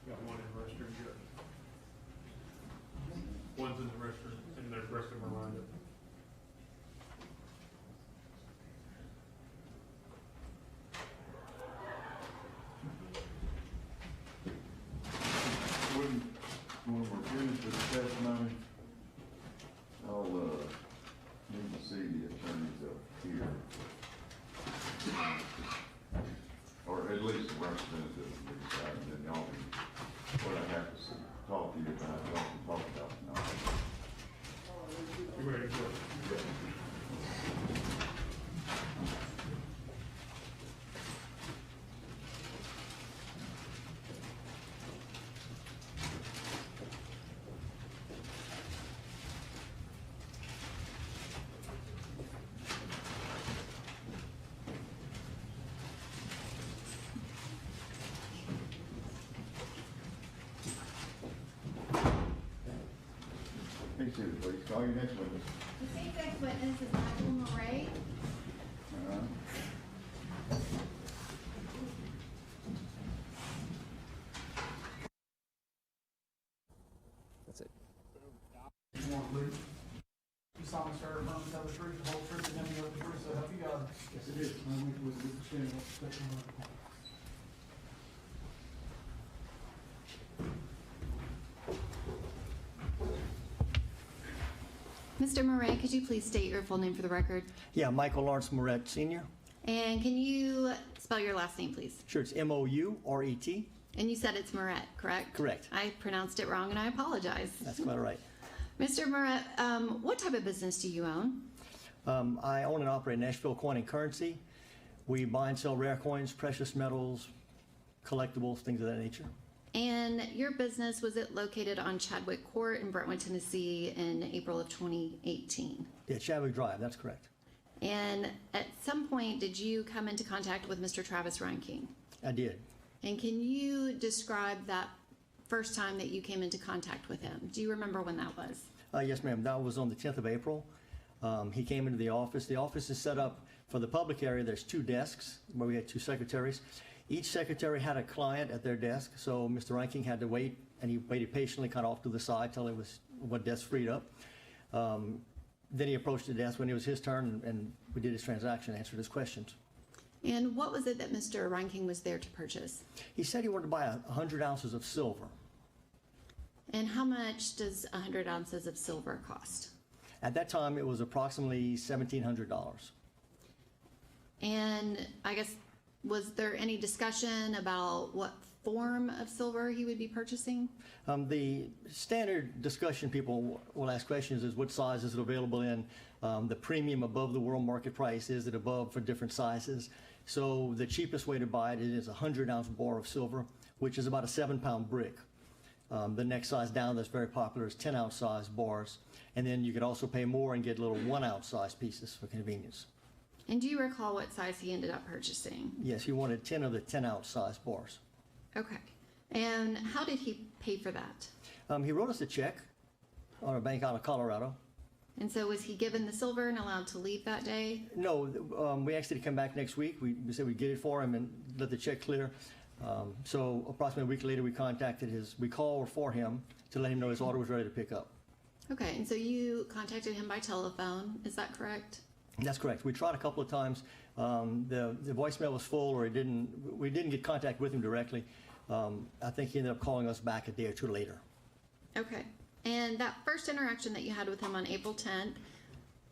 Got one in the restroom, Judge. One's in the restroom, and the rest of them are lined up. When we're finished with the testimony, I'll, need to see the attorneys up here. Or at least a representative of the side, and then y'all can, what I have to see, talk to you about, y'all can talk about tonight. You ready to go? Please, please, call your next witness. The state's next witness is Michael Mouret. That's it. You want to leave? You solemnly swear affirm to tell the truth, the whole truth, and nothing but the truth, so help you God. Yes, it is. I went with the understanding of the special miracle. Mr. Mouret, could you please state your full name for the record? Yeah, Michael Lawrence Mouret, Sr. And can you spell your last name, please? Sure, it's M-O-U-R-E-T. And you said it's Mouret, correct? Correct. I pronounced it wrong and I apologize. That's quite all right. Mr. Mouret, what type of business do you own? I own and operate Nashville Coin and Currency. We buy and sell rare coins, precious metals, collectibles, things of that nature. And your business, was it located on Chadwick Court in Brentwood, Tennessee in April of 2018? Yeah, Chadwick Drive, that's correct. And at some point, did you come into contact with Mr. Travis Reinking? I did. And can you describe that first time that you came into contact with him? Do you remember when that was? Yes, ma'am. That was on the 10th of April. He came into the office. The office is set up for the public area. There's 2 desks where we had 2 secretaries. Each secretary had a client at their desk, so Mr. Reinking had to wait, and he waited patiently, kind of off to the side till it was what desk freed up. Then he approached the desk when it was his turn, and we did his transaction, answered his questions. And what was it that Mr. Reinking was there to purchase? He said he wanted to buy 100 ounces of silver. And how much does 100 ounces of silver cost? At that time, it was approximately $1,700. And I guess, was there any discussion about what form of silver he would be purchasing? The standard discussion people will ask questions is what size is it available in, the premium above the world market price, is it above for different sizes? So the cheapest way to buy it is a 100-ounce bar of silver, which is about a 7-pound brick. The next size down that's very popular is 10-ounce size bars. And then you could also pay more and get little 1-ounce size pieces for convenience. And do you recall what size he ended up purchasing? Yes, he wanted 10 of the 10-ounce size bars. Okay. And how did he pay for that? He wrote us a check on a bank out of Colorado. And so was he given the silver and allowed to leave that day? No, we asked him to come back next week. We said we'd get it for him and let the check clear. So approximately a week later, we called for him to let him know his order was ready to pick up. Okay, and so you contacted him by telephone, is that correct? That's correct. We tried a couple of times. The voicemail was full, or we didn't get contact with him directly. I think he ended up calling us back a day or two later. Okay. And that first interaction that you had with him on April 10th,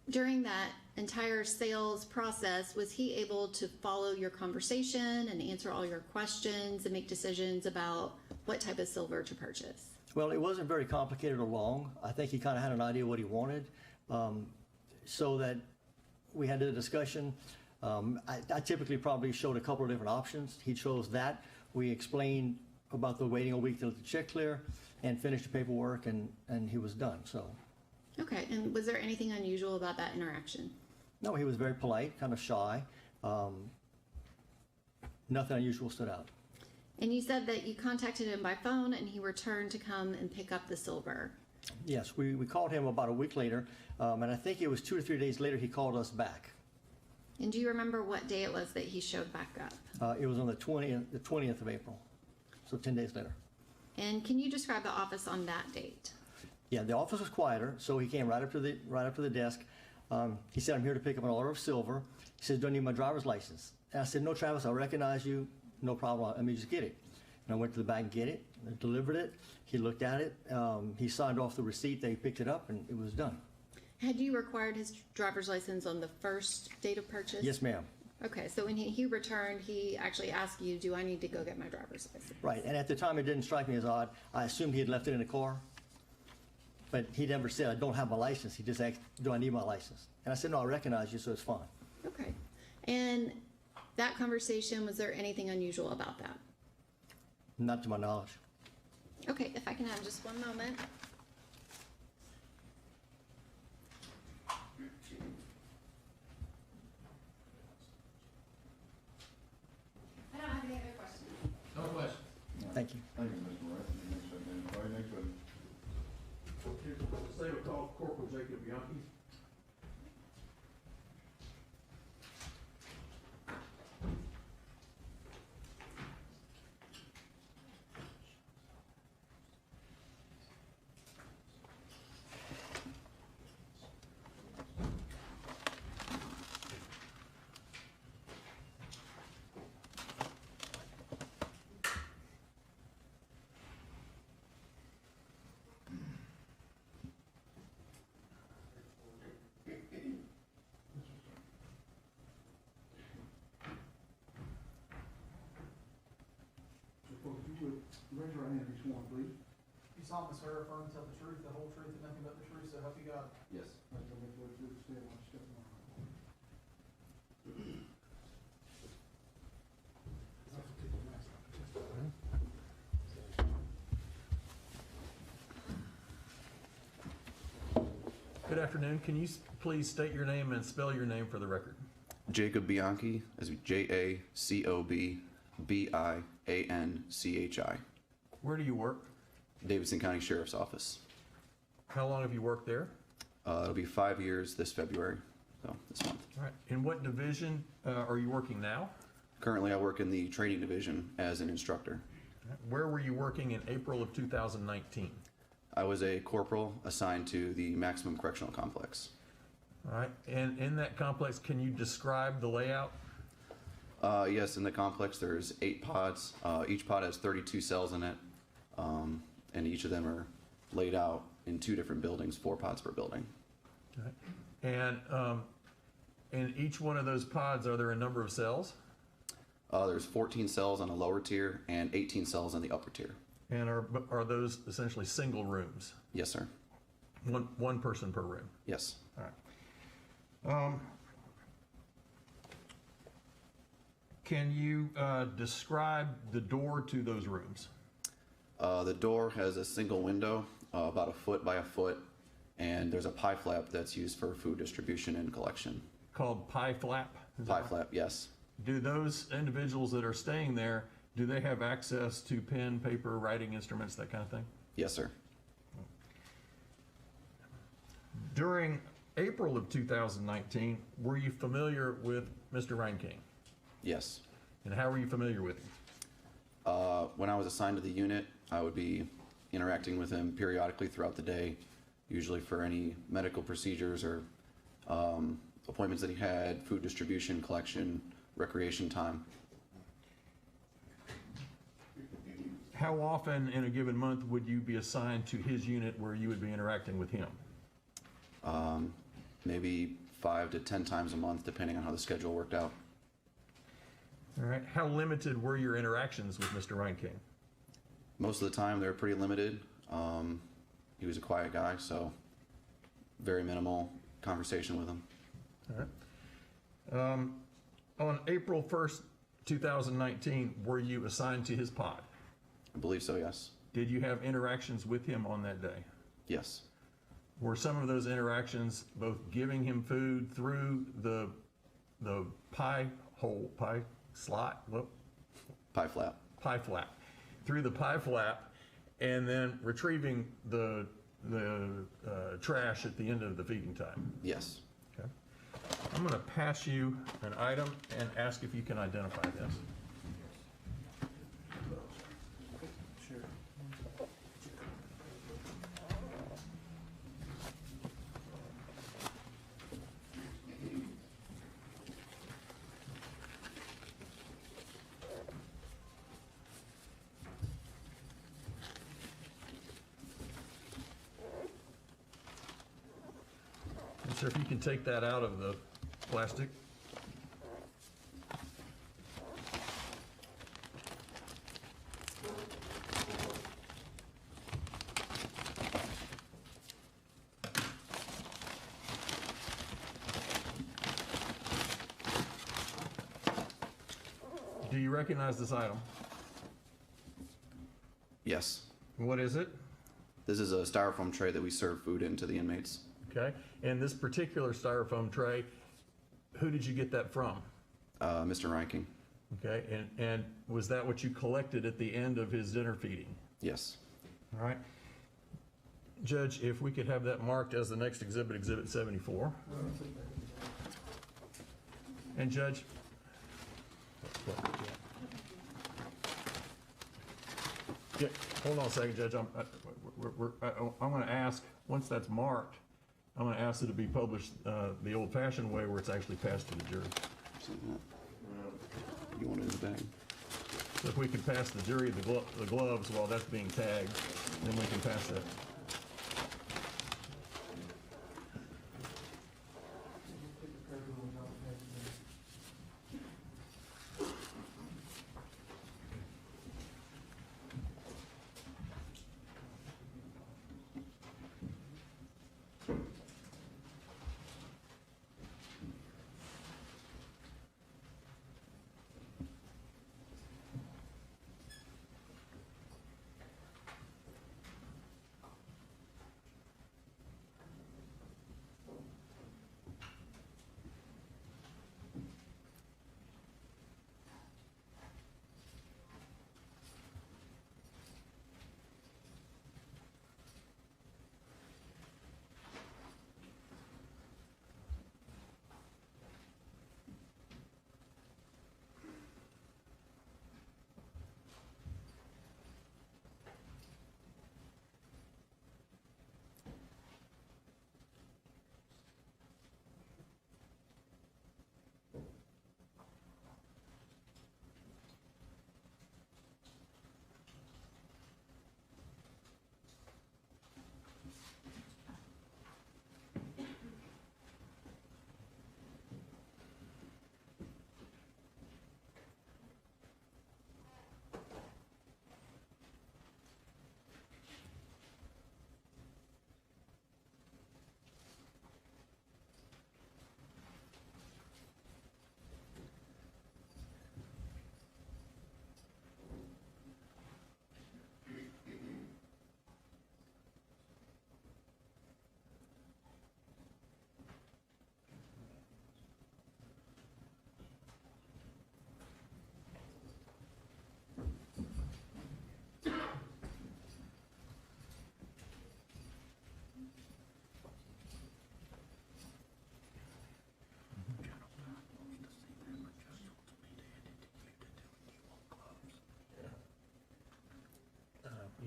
during that entire sales process, was he able to follow your conversation and answer all your questions and make decisions about what type of silver to purchase? Well, it wasn't very complicated or long. I think he kind of had an idea what he wanted, so that we had a discussion. I typically probably showed a couple of different options. He chose that. We explained about the waiting a week to let the check clear and finished the paperwork, and he was done. So. Okay, and was there anything unusual about that interaction? No, he was very polite, kind of shy. Nothing unusual stood out. And you said that you contacted him by phone and he returned to come and pick up the silver. Yes, we called him about a week later, and I think it was 2 to 3 days later he called us back. And do you remember what day it was that he showed back up? It was on the 20th of April, so 10 days later. And can you describe the office on that date? Yeah, the office was quieter, so he came right up to the desk. He said, "I'm here to pick up an order of silver." He said, "Do I need my driver's license?" And I said, "No, Travis, I recognize you. No problem. Let me just get it." And I went to the back and get it. I delivered it. He looked at it. He signed off the receipt. They picked it up, and it was done. Had you required his driver's license on the first date of purchase? Yes, ma'am. Okay, so when he returned, he actually asked you, "Do I need to go get my driver's license?" Right, and at the time it didn't strike me as odd. I assumed he had left it in the car, but he never said, "I don't have my license." He just asked, "Do I need my license?" And I said, "No, I recognize you, so it's fine." Okay, and that conversation, was there anything unusual about that? Not to my knowledge. Okay, if I can have just one moment. I don't have any other questions. No questions. Thank you. Thank you, Mr. Mouret. Next witness. Say we call Corporal Jacob Bianchi. Raise your hand if you sworn, please. You solemnly swear or affirm to tell the truth, the whole truth, and nothing but the truth, so help you God? Yes. Good afternoon. Can you please state your name and spell your name for the record? Jacob Bianchi, as Jacobbianchi. Where do you work? Davidson County Sheriff's Office. How long have you worked there? It'll be 5 years this February, so this month. All right. In what division are you working now? Currently, I work in the training division as an instructor. Where were you working in April of 2019? I was a corporal assigned to the Maximum Correctional Complex. All right. And in that complex, can you describe the layout? Yes, in the complex there's 8 pods. Each pod has 32 cells in it, and each of them are laid out in 2 different buildings, 4 pods per building. Okay. And in each one of those pods, are there a number of cells? There's 14 cells on the lower tier and 18 cells on the upper tier. And are those essentially single rooms? Yes, sir. One person per room? Yes. All right. Can you describe the door to those rooms? The door has a single window, about 1 foot by 1 foot, and there's a pie flap that's used for food distribution and collection. Called pie flap? Pie flap, yes. Do those individuals that are staying there, do they have access to pen, paper, writing instruments, that kind of thing? Yes, sir. During April of 2019, were you familiar with Mr. Reinking? Yes. And how were you familiar with him? When I was assigned to the unit, I would be interacting with him periodically throughout the day, usually for any medical procedures or appointments that he had, food distribution, collection, recreation time. How often in a given month would you be assigned to his unit where you would be interacting with him? Maybe 5 to 10 times a month, depending on how the schedule worked out. All right. How limited were your interactions with Mr. Reinking? Most of the time, they were pretty limited. He was a quiet guy, so very minimal conversation with him. All right. On April 1st, 2019, were you assigned to his pod? I believe so, yes. Did you have interactions with him on that day? Yes. Were some of those interactions both giving him food through the pie slot? What? Pie flap. Pie flap. Through the pie flap, and then retrieving the trash at the end of the feeding time? Yes. Okay. I'm going to pass you an item and ask if you can identify this. Sir, if you can take that out of the plastic. Do you recognize this item? Yes. What is it? This is a styrofoam tray that we serve food in to the inmates. Okay, and this particular styrofoam tray, who did you get that from? Mr. Reinking. Okay, and was that what you collected at the end of his dinner feeding? Yes. All right. Judge, if we could have that marked as the next exhibit, Exhibit 74. And Judge, yeah, hold on a second, Judge. I'm going to ask, once that's marked, I'm going to ask it to be published the old-fashioned way where it's actually passed to the jury. You want it in the bag? So if we can pass the jury the gloves while that's being tagged, then we can pass that.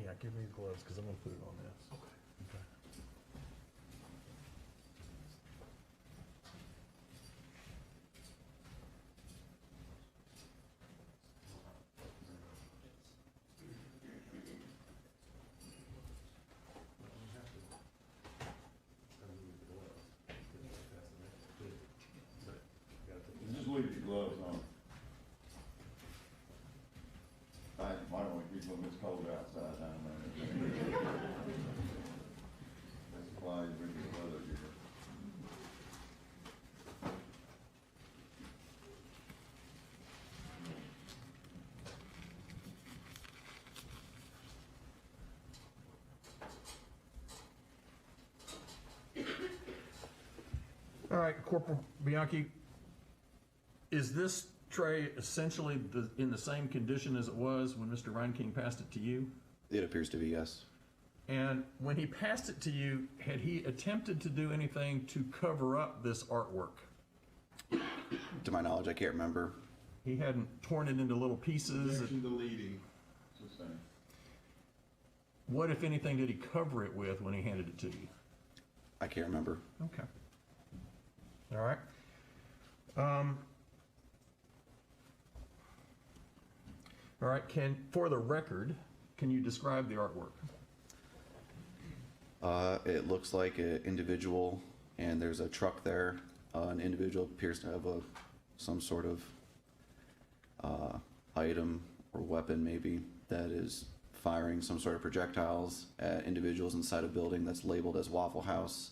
Yeah, give me the gloves because I'm going to put it on this. Okay. when it's cold outside down there. That's why we get weather here. All right, Corporal Bianchi, is this tray essentially in the same condition as it was when Mr. Reinking passed it to you? It appears to be, yes. And when he passed it to you, had he attempted to do anything to cover up this artwork? To my knowledge, I can't remember. He hadn't torn it into little pieces? Objection deleting. What, if anything, did he cover it with when he handed it to you? I can't remember. Okay. All right. All right, for the record, can you describe the artwork? It looks like an individual, and there's a truck there. An individual appears to have some sort of item or weapon, maybe, that is firing some sort of projectiles at individuals inside a building that's labeled as Waffle House.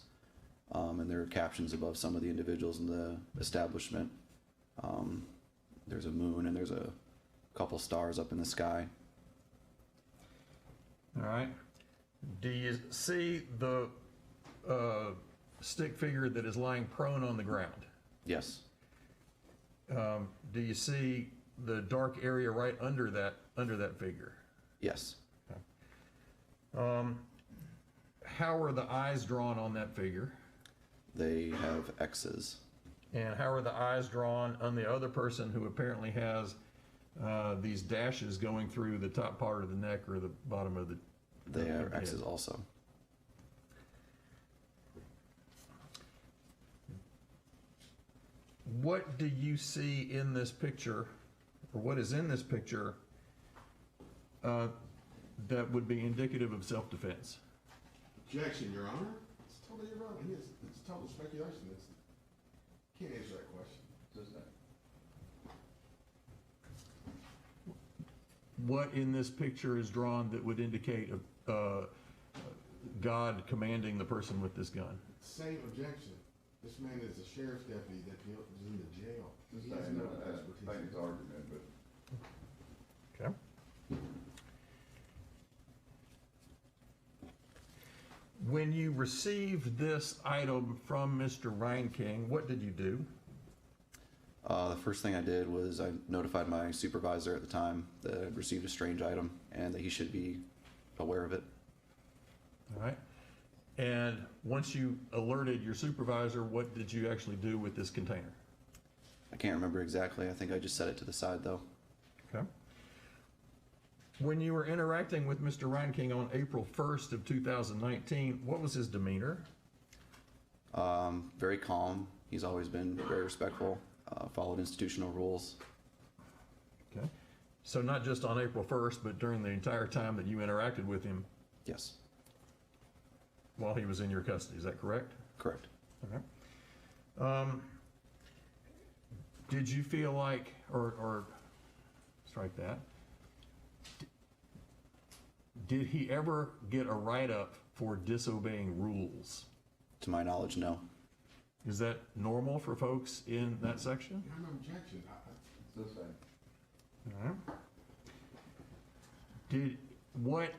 And there are captions above some of the individuals in the establishment. There's a moon and there's a couple stars up in the sky. All right. Do you see the stick figure that is lying prone on the ground? Yes. Do you see the dark area right under that figure? Yes. Okay. How are the eyes drawn on that figure? They have X's. And how are the eyes drawn on the other person who apparently has these dashes going through the top part of the neck or the bottom of the They have head? X's also. What do you see in this picture, or what is in this picture, that would be indicative of self-defense? Objection, Your Honor. It's totally irrelevant. It's total speculation. Can't answer that question. Just that. What in this picture is drawn that would indicate God commanding the person with this gun? Same objection. This man is a sheriff's deputy that is in the jail. Just He has saying, no that's expertise. his argument, but. Okay. When you received this item from Mr. Reinking, what did you do? The first thing I did was I notified my supervisor at the time that I'd received a strange item and that he should be aware of it. All right. And once you alerted your supervisor, what did you actually do with this container? I can't remember exactly. I think I just set it to the side though. Okay. When you were interacting with Mr. Reinking on April 1st of 2019, what was his demeanor? Very calm. He's always been very respectful, followed institutional rules. Okay. So not just on April 1st, but during the entire time that you interacted with him? Yes. While he was in your custody, is that correct? Correct. Okay. Did you feel like, or strike that, did he ever get a write-up for disobeying rules? To my knowledge, no. Is that normal for folks in that section? I have no objection. It's the same. All right. What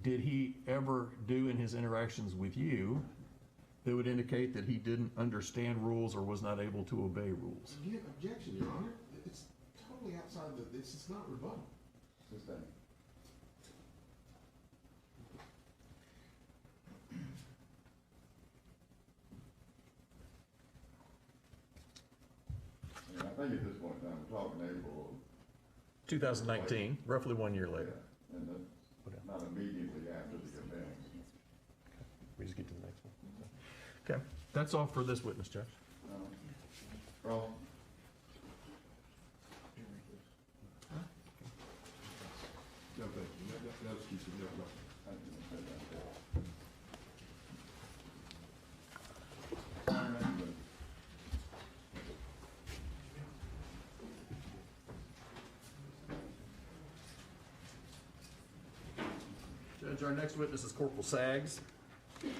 did he ever do in his interactions with you that would indicate that he didn't understand rules or was not able to obey rules? Again, objection, Your Honor. It's totally outside it's not rebuttal. It's the same. I think at this point in time, we're talking April of 2019, roughly 1 year later. yeah, and that's not immediately after the event. We just get to the next one. Okay, that's all for this witness, Judge. Roll. No, thank you. No excuse. No. Judge, our next witness is Corporal Saggs. Okay.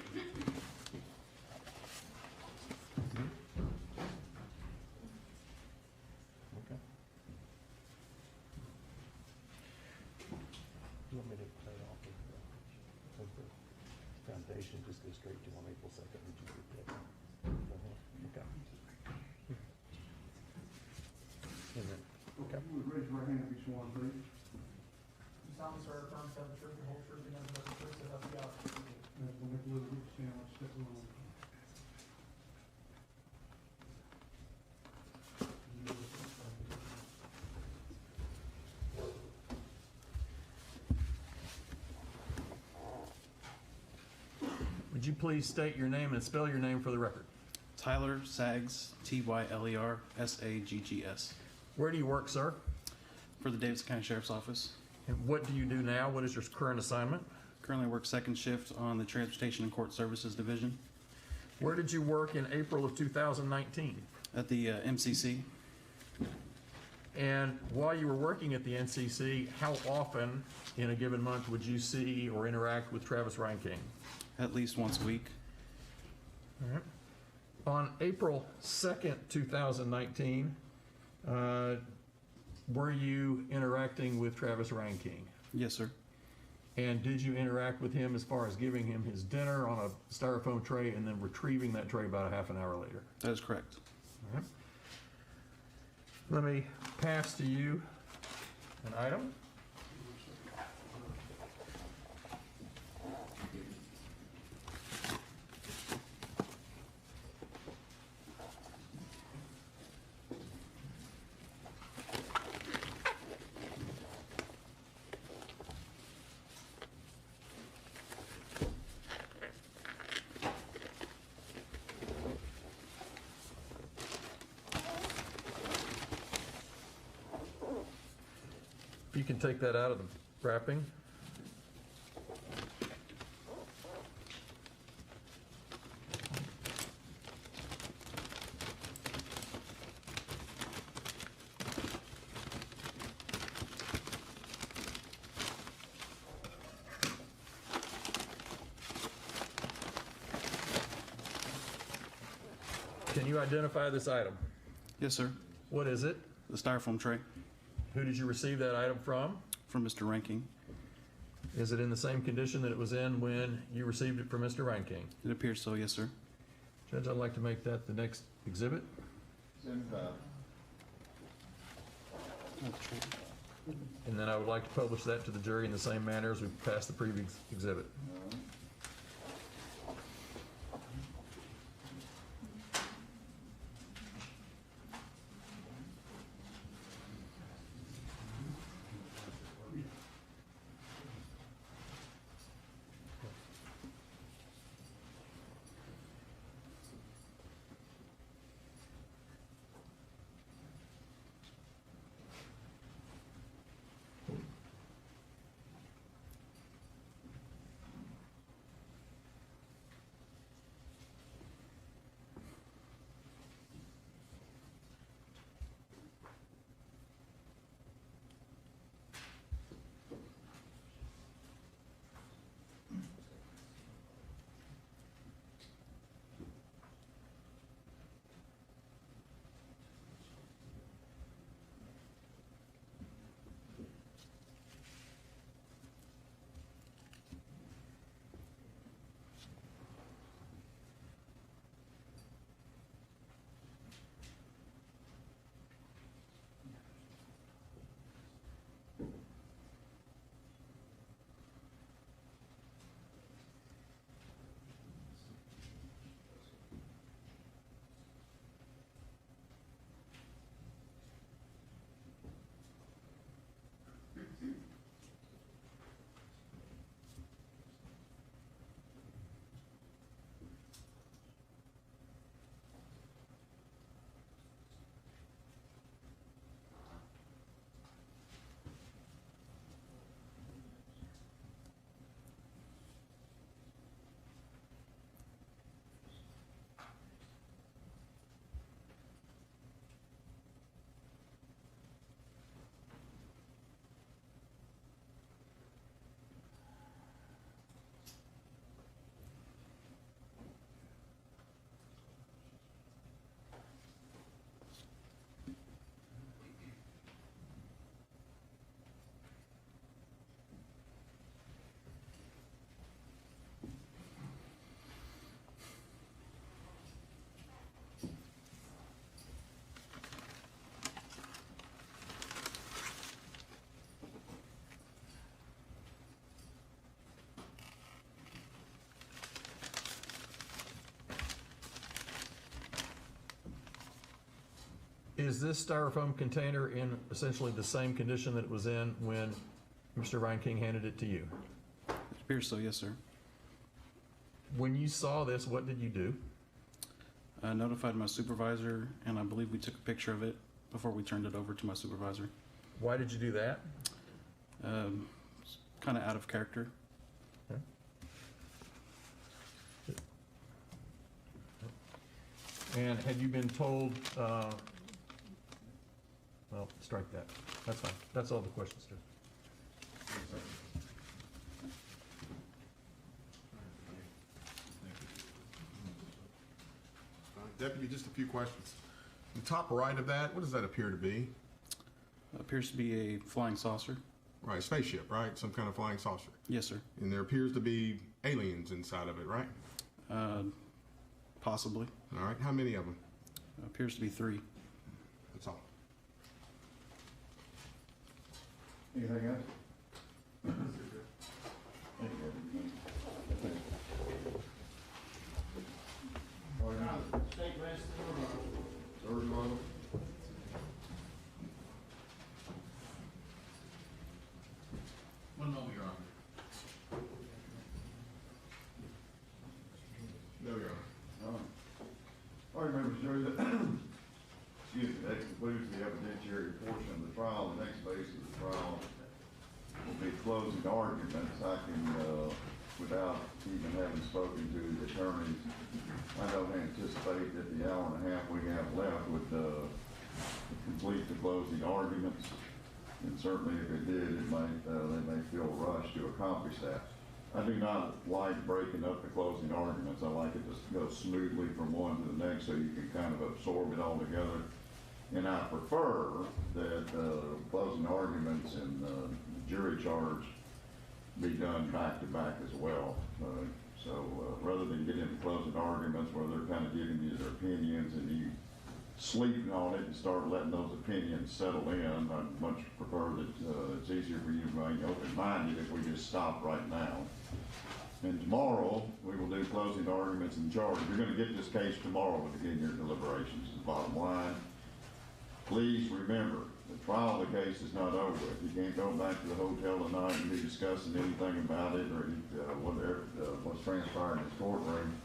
You want me to play off of the foundation, just go straight to on April 2nd, would you repeat that? Okay. And then, okay. Raise your right hand if you sworn, please. You solemnly swear to affirm to tell the truth, the whole truth, and nothing but the truth, so help you God. We'll make a little bit of stand, let's step along. Would you please state your name and spell your name for the record? Teyler Saggs, Teyler Saggs. Where do you work, sir? For the Davidson County Sheriff's Office. And what do you do now? What is your current assignment? Currently work second shift on the Transportation and Court Services Division. Where did you work in April of 2019? At the MCC. And while you were working at the NCC, how often in a given month would you see or interact with Travis Reinking? At least once a week. All right. On April 2nd, 2019, were you interacting with Travis Reinking? Yes, sir. And did you interact with him as far as giving him his dinner on a styrofoam tray and then retrieving that tray about a half an hour later? That is correct. All right. Let me pass to you an item. If you can take that out of the wrapping. Can you identify this item? Yes, sir. What is it? The styrofoam tray. Who did you receive that item from? From Mr. Reinking. Is it in the same condition that it was in when you received it from Mr. Reinking? It appears so, yes, sir. Judge, I'd like to make that the next exhibit. And then I would like to publish that to the jury in the same manner as we passed the previous exhibit. Is this styrofoam container in essentially the same condition that it was in when Mr. Reinking handed it to you? It appears so, yes, sir. When you saw this, what did you do? I notified my supervisor, and I believe we took a picture of it before we turned it over to my supervisor. Why did you do that? Kind of out of character. Okay. And had you been told, well, strike that. That's fine. That's all the questions, Judge. Deputy, just a few questions. The top right of that, what does that appear to be? Appears to be a flying saucer. Right, spaceship, right? Some kind of flying saucer. Yes, sir. And there appears to be aliens inside of it, right? Possibly. All right, how many of them? Appears to be 3. That's all. Anything else? State rested or One moment, Your Honor. No, Your Honor. All right, members, jury, that, excuse me, that concludes the evidentiary portion of the trial. The next phase of the trial will be closing arguments. I can, without even having spoken to the attorneys, I don't anticipate that the hour and a half we have left would complete the closing arguments. And certainly if it did, it might, they may feel rushed to accomplish that. I do not like breaking up the closing arguments. I like it to go smoothly from one to the next so you can kind of absorb it all together. And I prefer that closing arguments and jury charge be done back to back as well. Rather than get into closing arguments where they're kind of giving you their opinions and you sleeping on it and start letting those opinions settle in, I'd much prefer that it's easier for you to remain open-minded if we just stop right now. And tomorrow, we will do closing arguments and charge. You're going to get this case tomorrow to begin your deliberations. The bottom line, please remember, the trial of the case is not over. If you can't go back to the hotel tonight and be discussing anything about it or whatever what's transpired in this courtroom,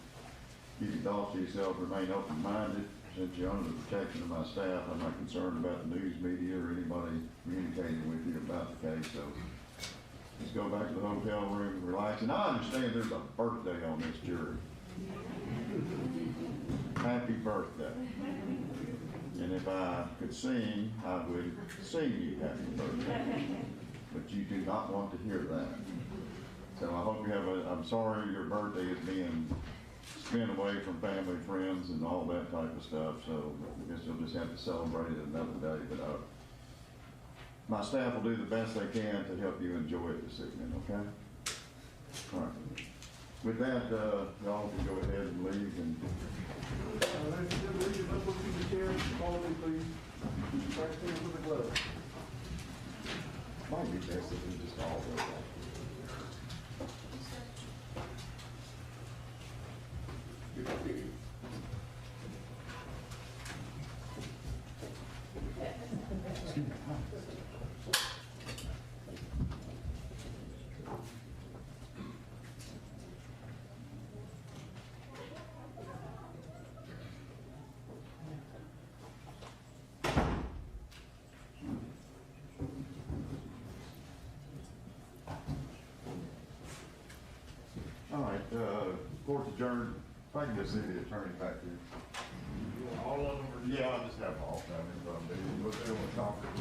keep your thoughts to yourself, remain open-minded. Since you're under the protection of my staff, I'm not concerned about the news media or anybody communicating with you about the case. So just go back to the hotel room and relax. And I understand there's a birthday on this jury. Happy birthday. And if I could sing, I would sing you happy birthday. But you do not want to hear that. So I hope you have I'm sorry your birthday is being spent away from family, friends, and all that type of stuff. So I guess you'll just have to celebrate it another day. But my staff will do the best they can to help you enjoy it this evening, okay? All right. With that, y'all can go ahead and leave. And might be best if we just all go back. All right, court's adjourned. If I can just see the attorney back here. All of them? Yeah, I'll just have them all. We'll do a conference.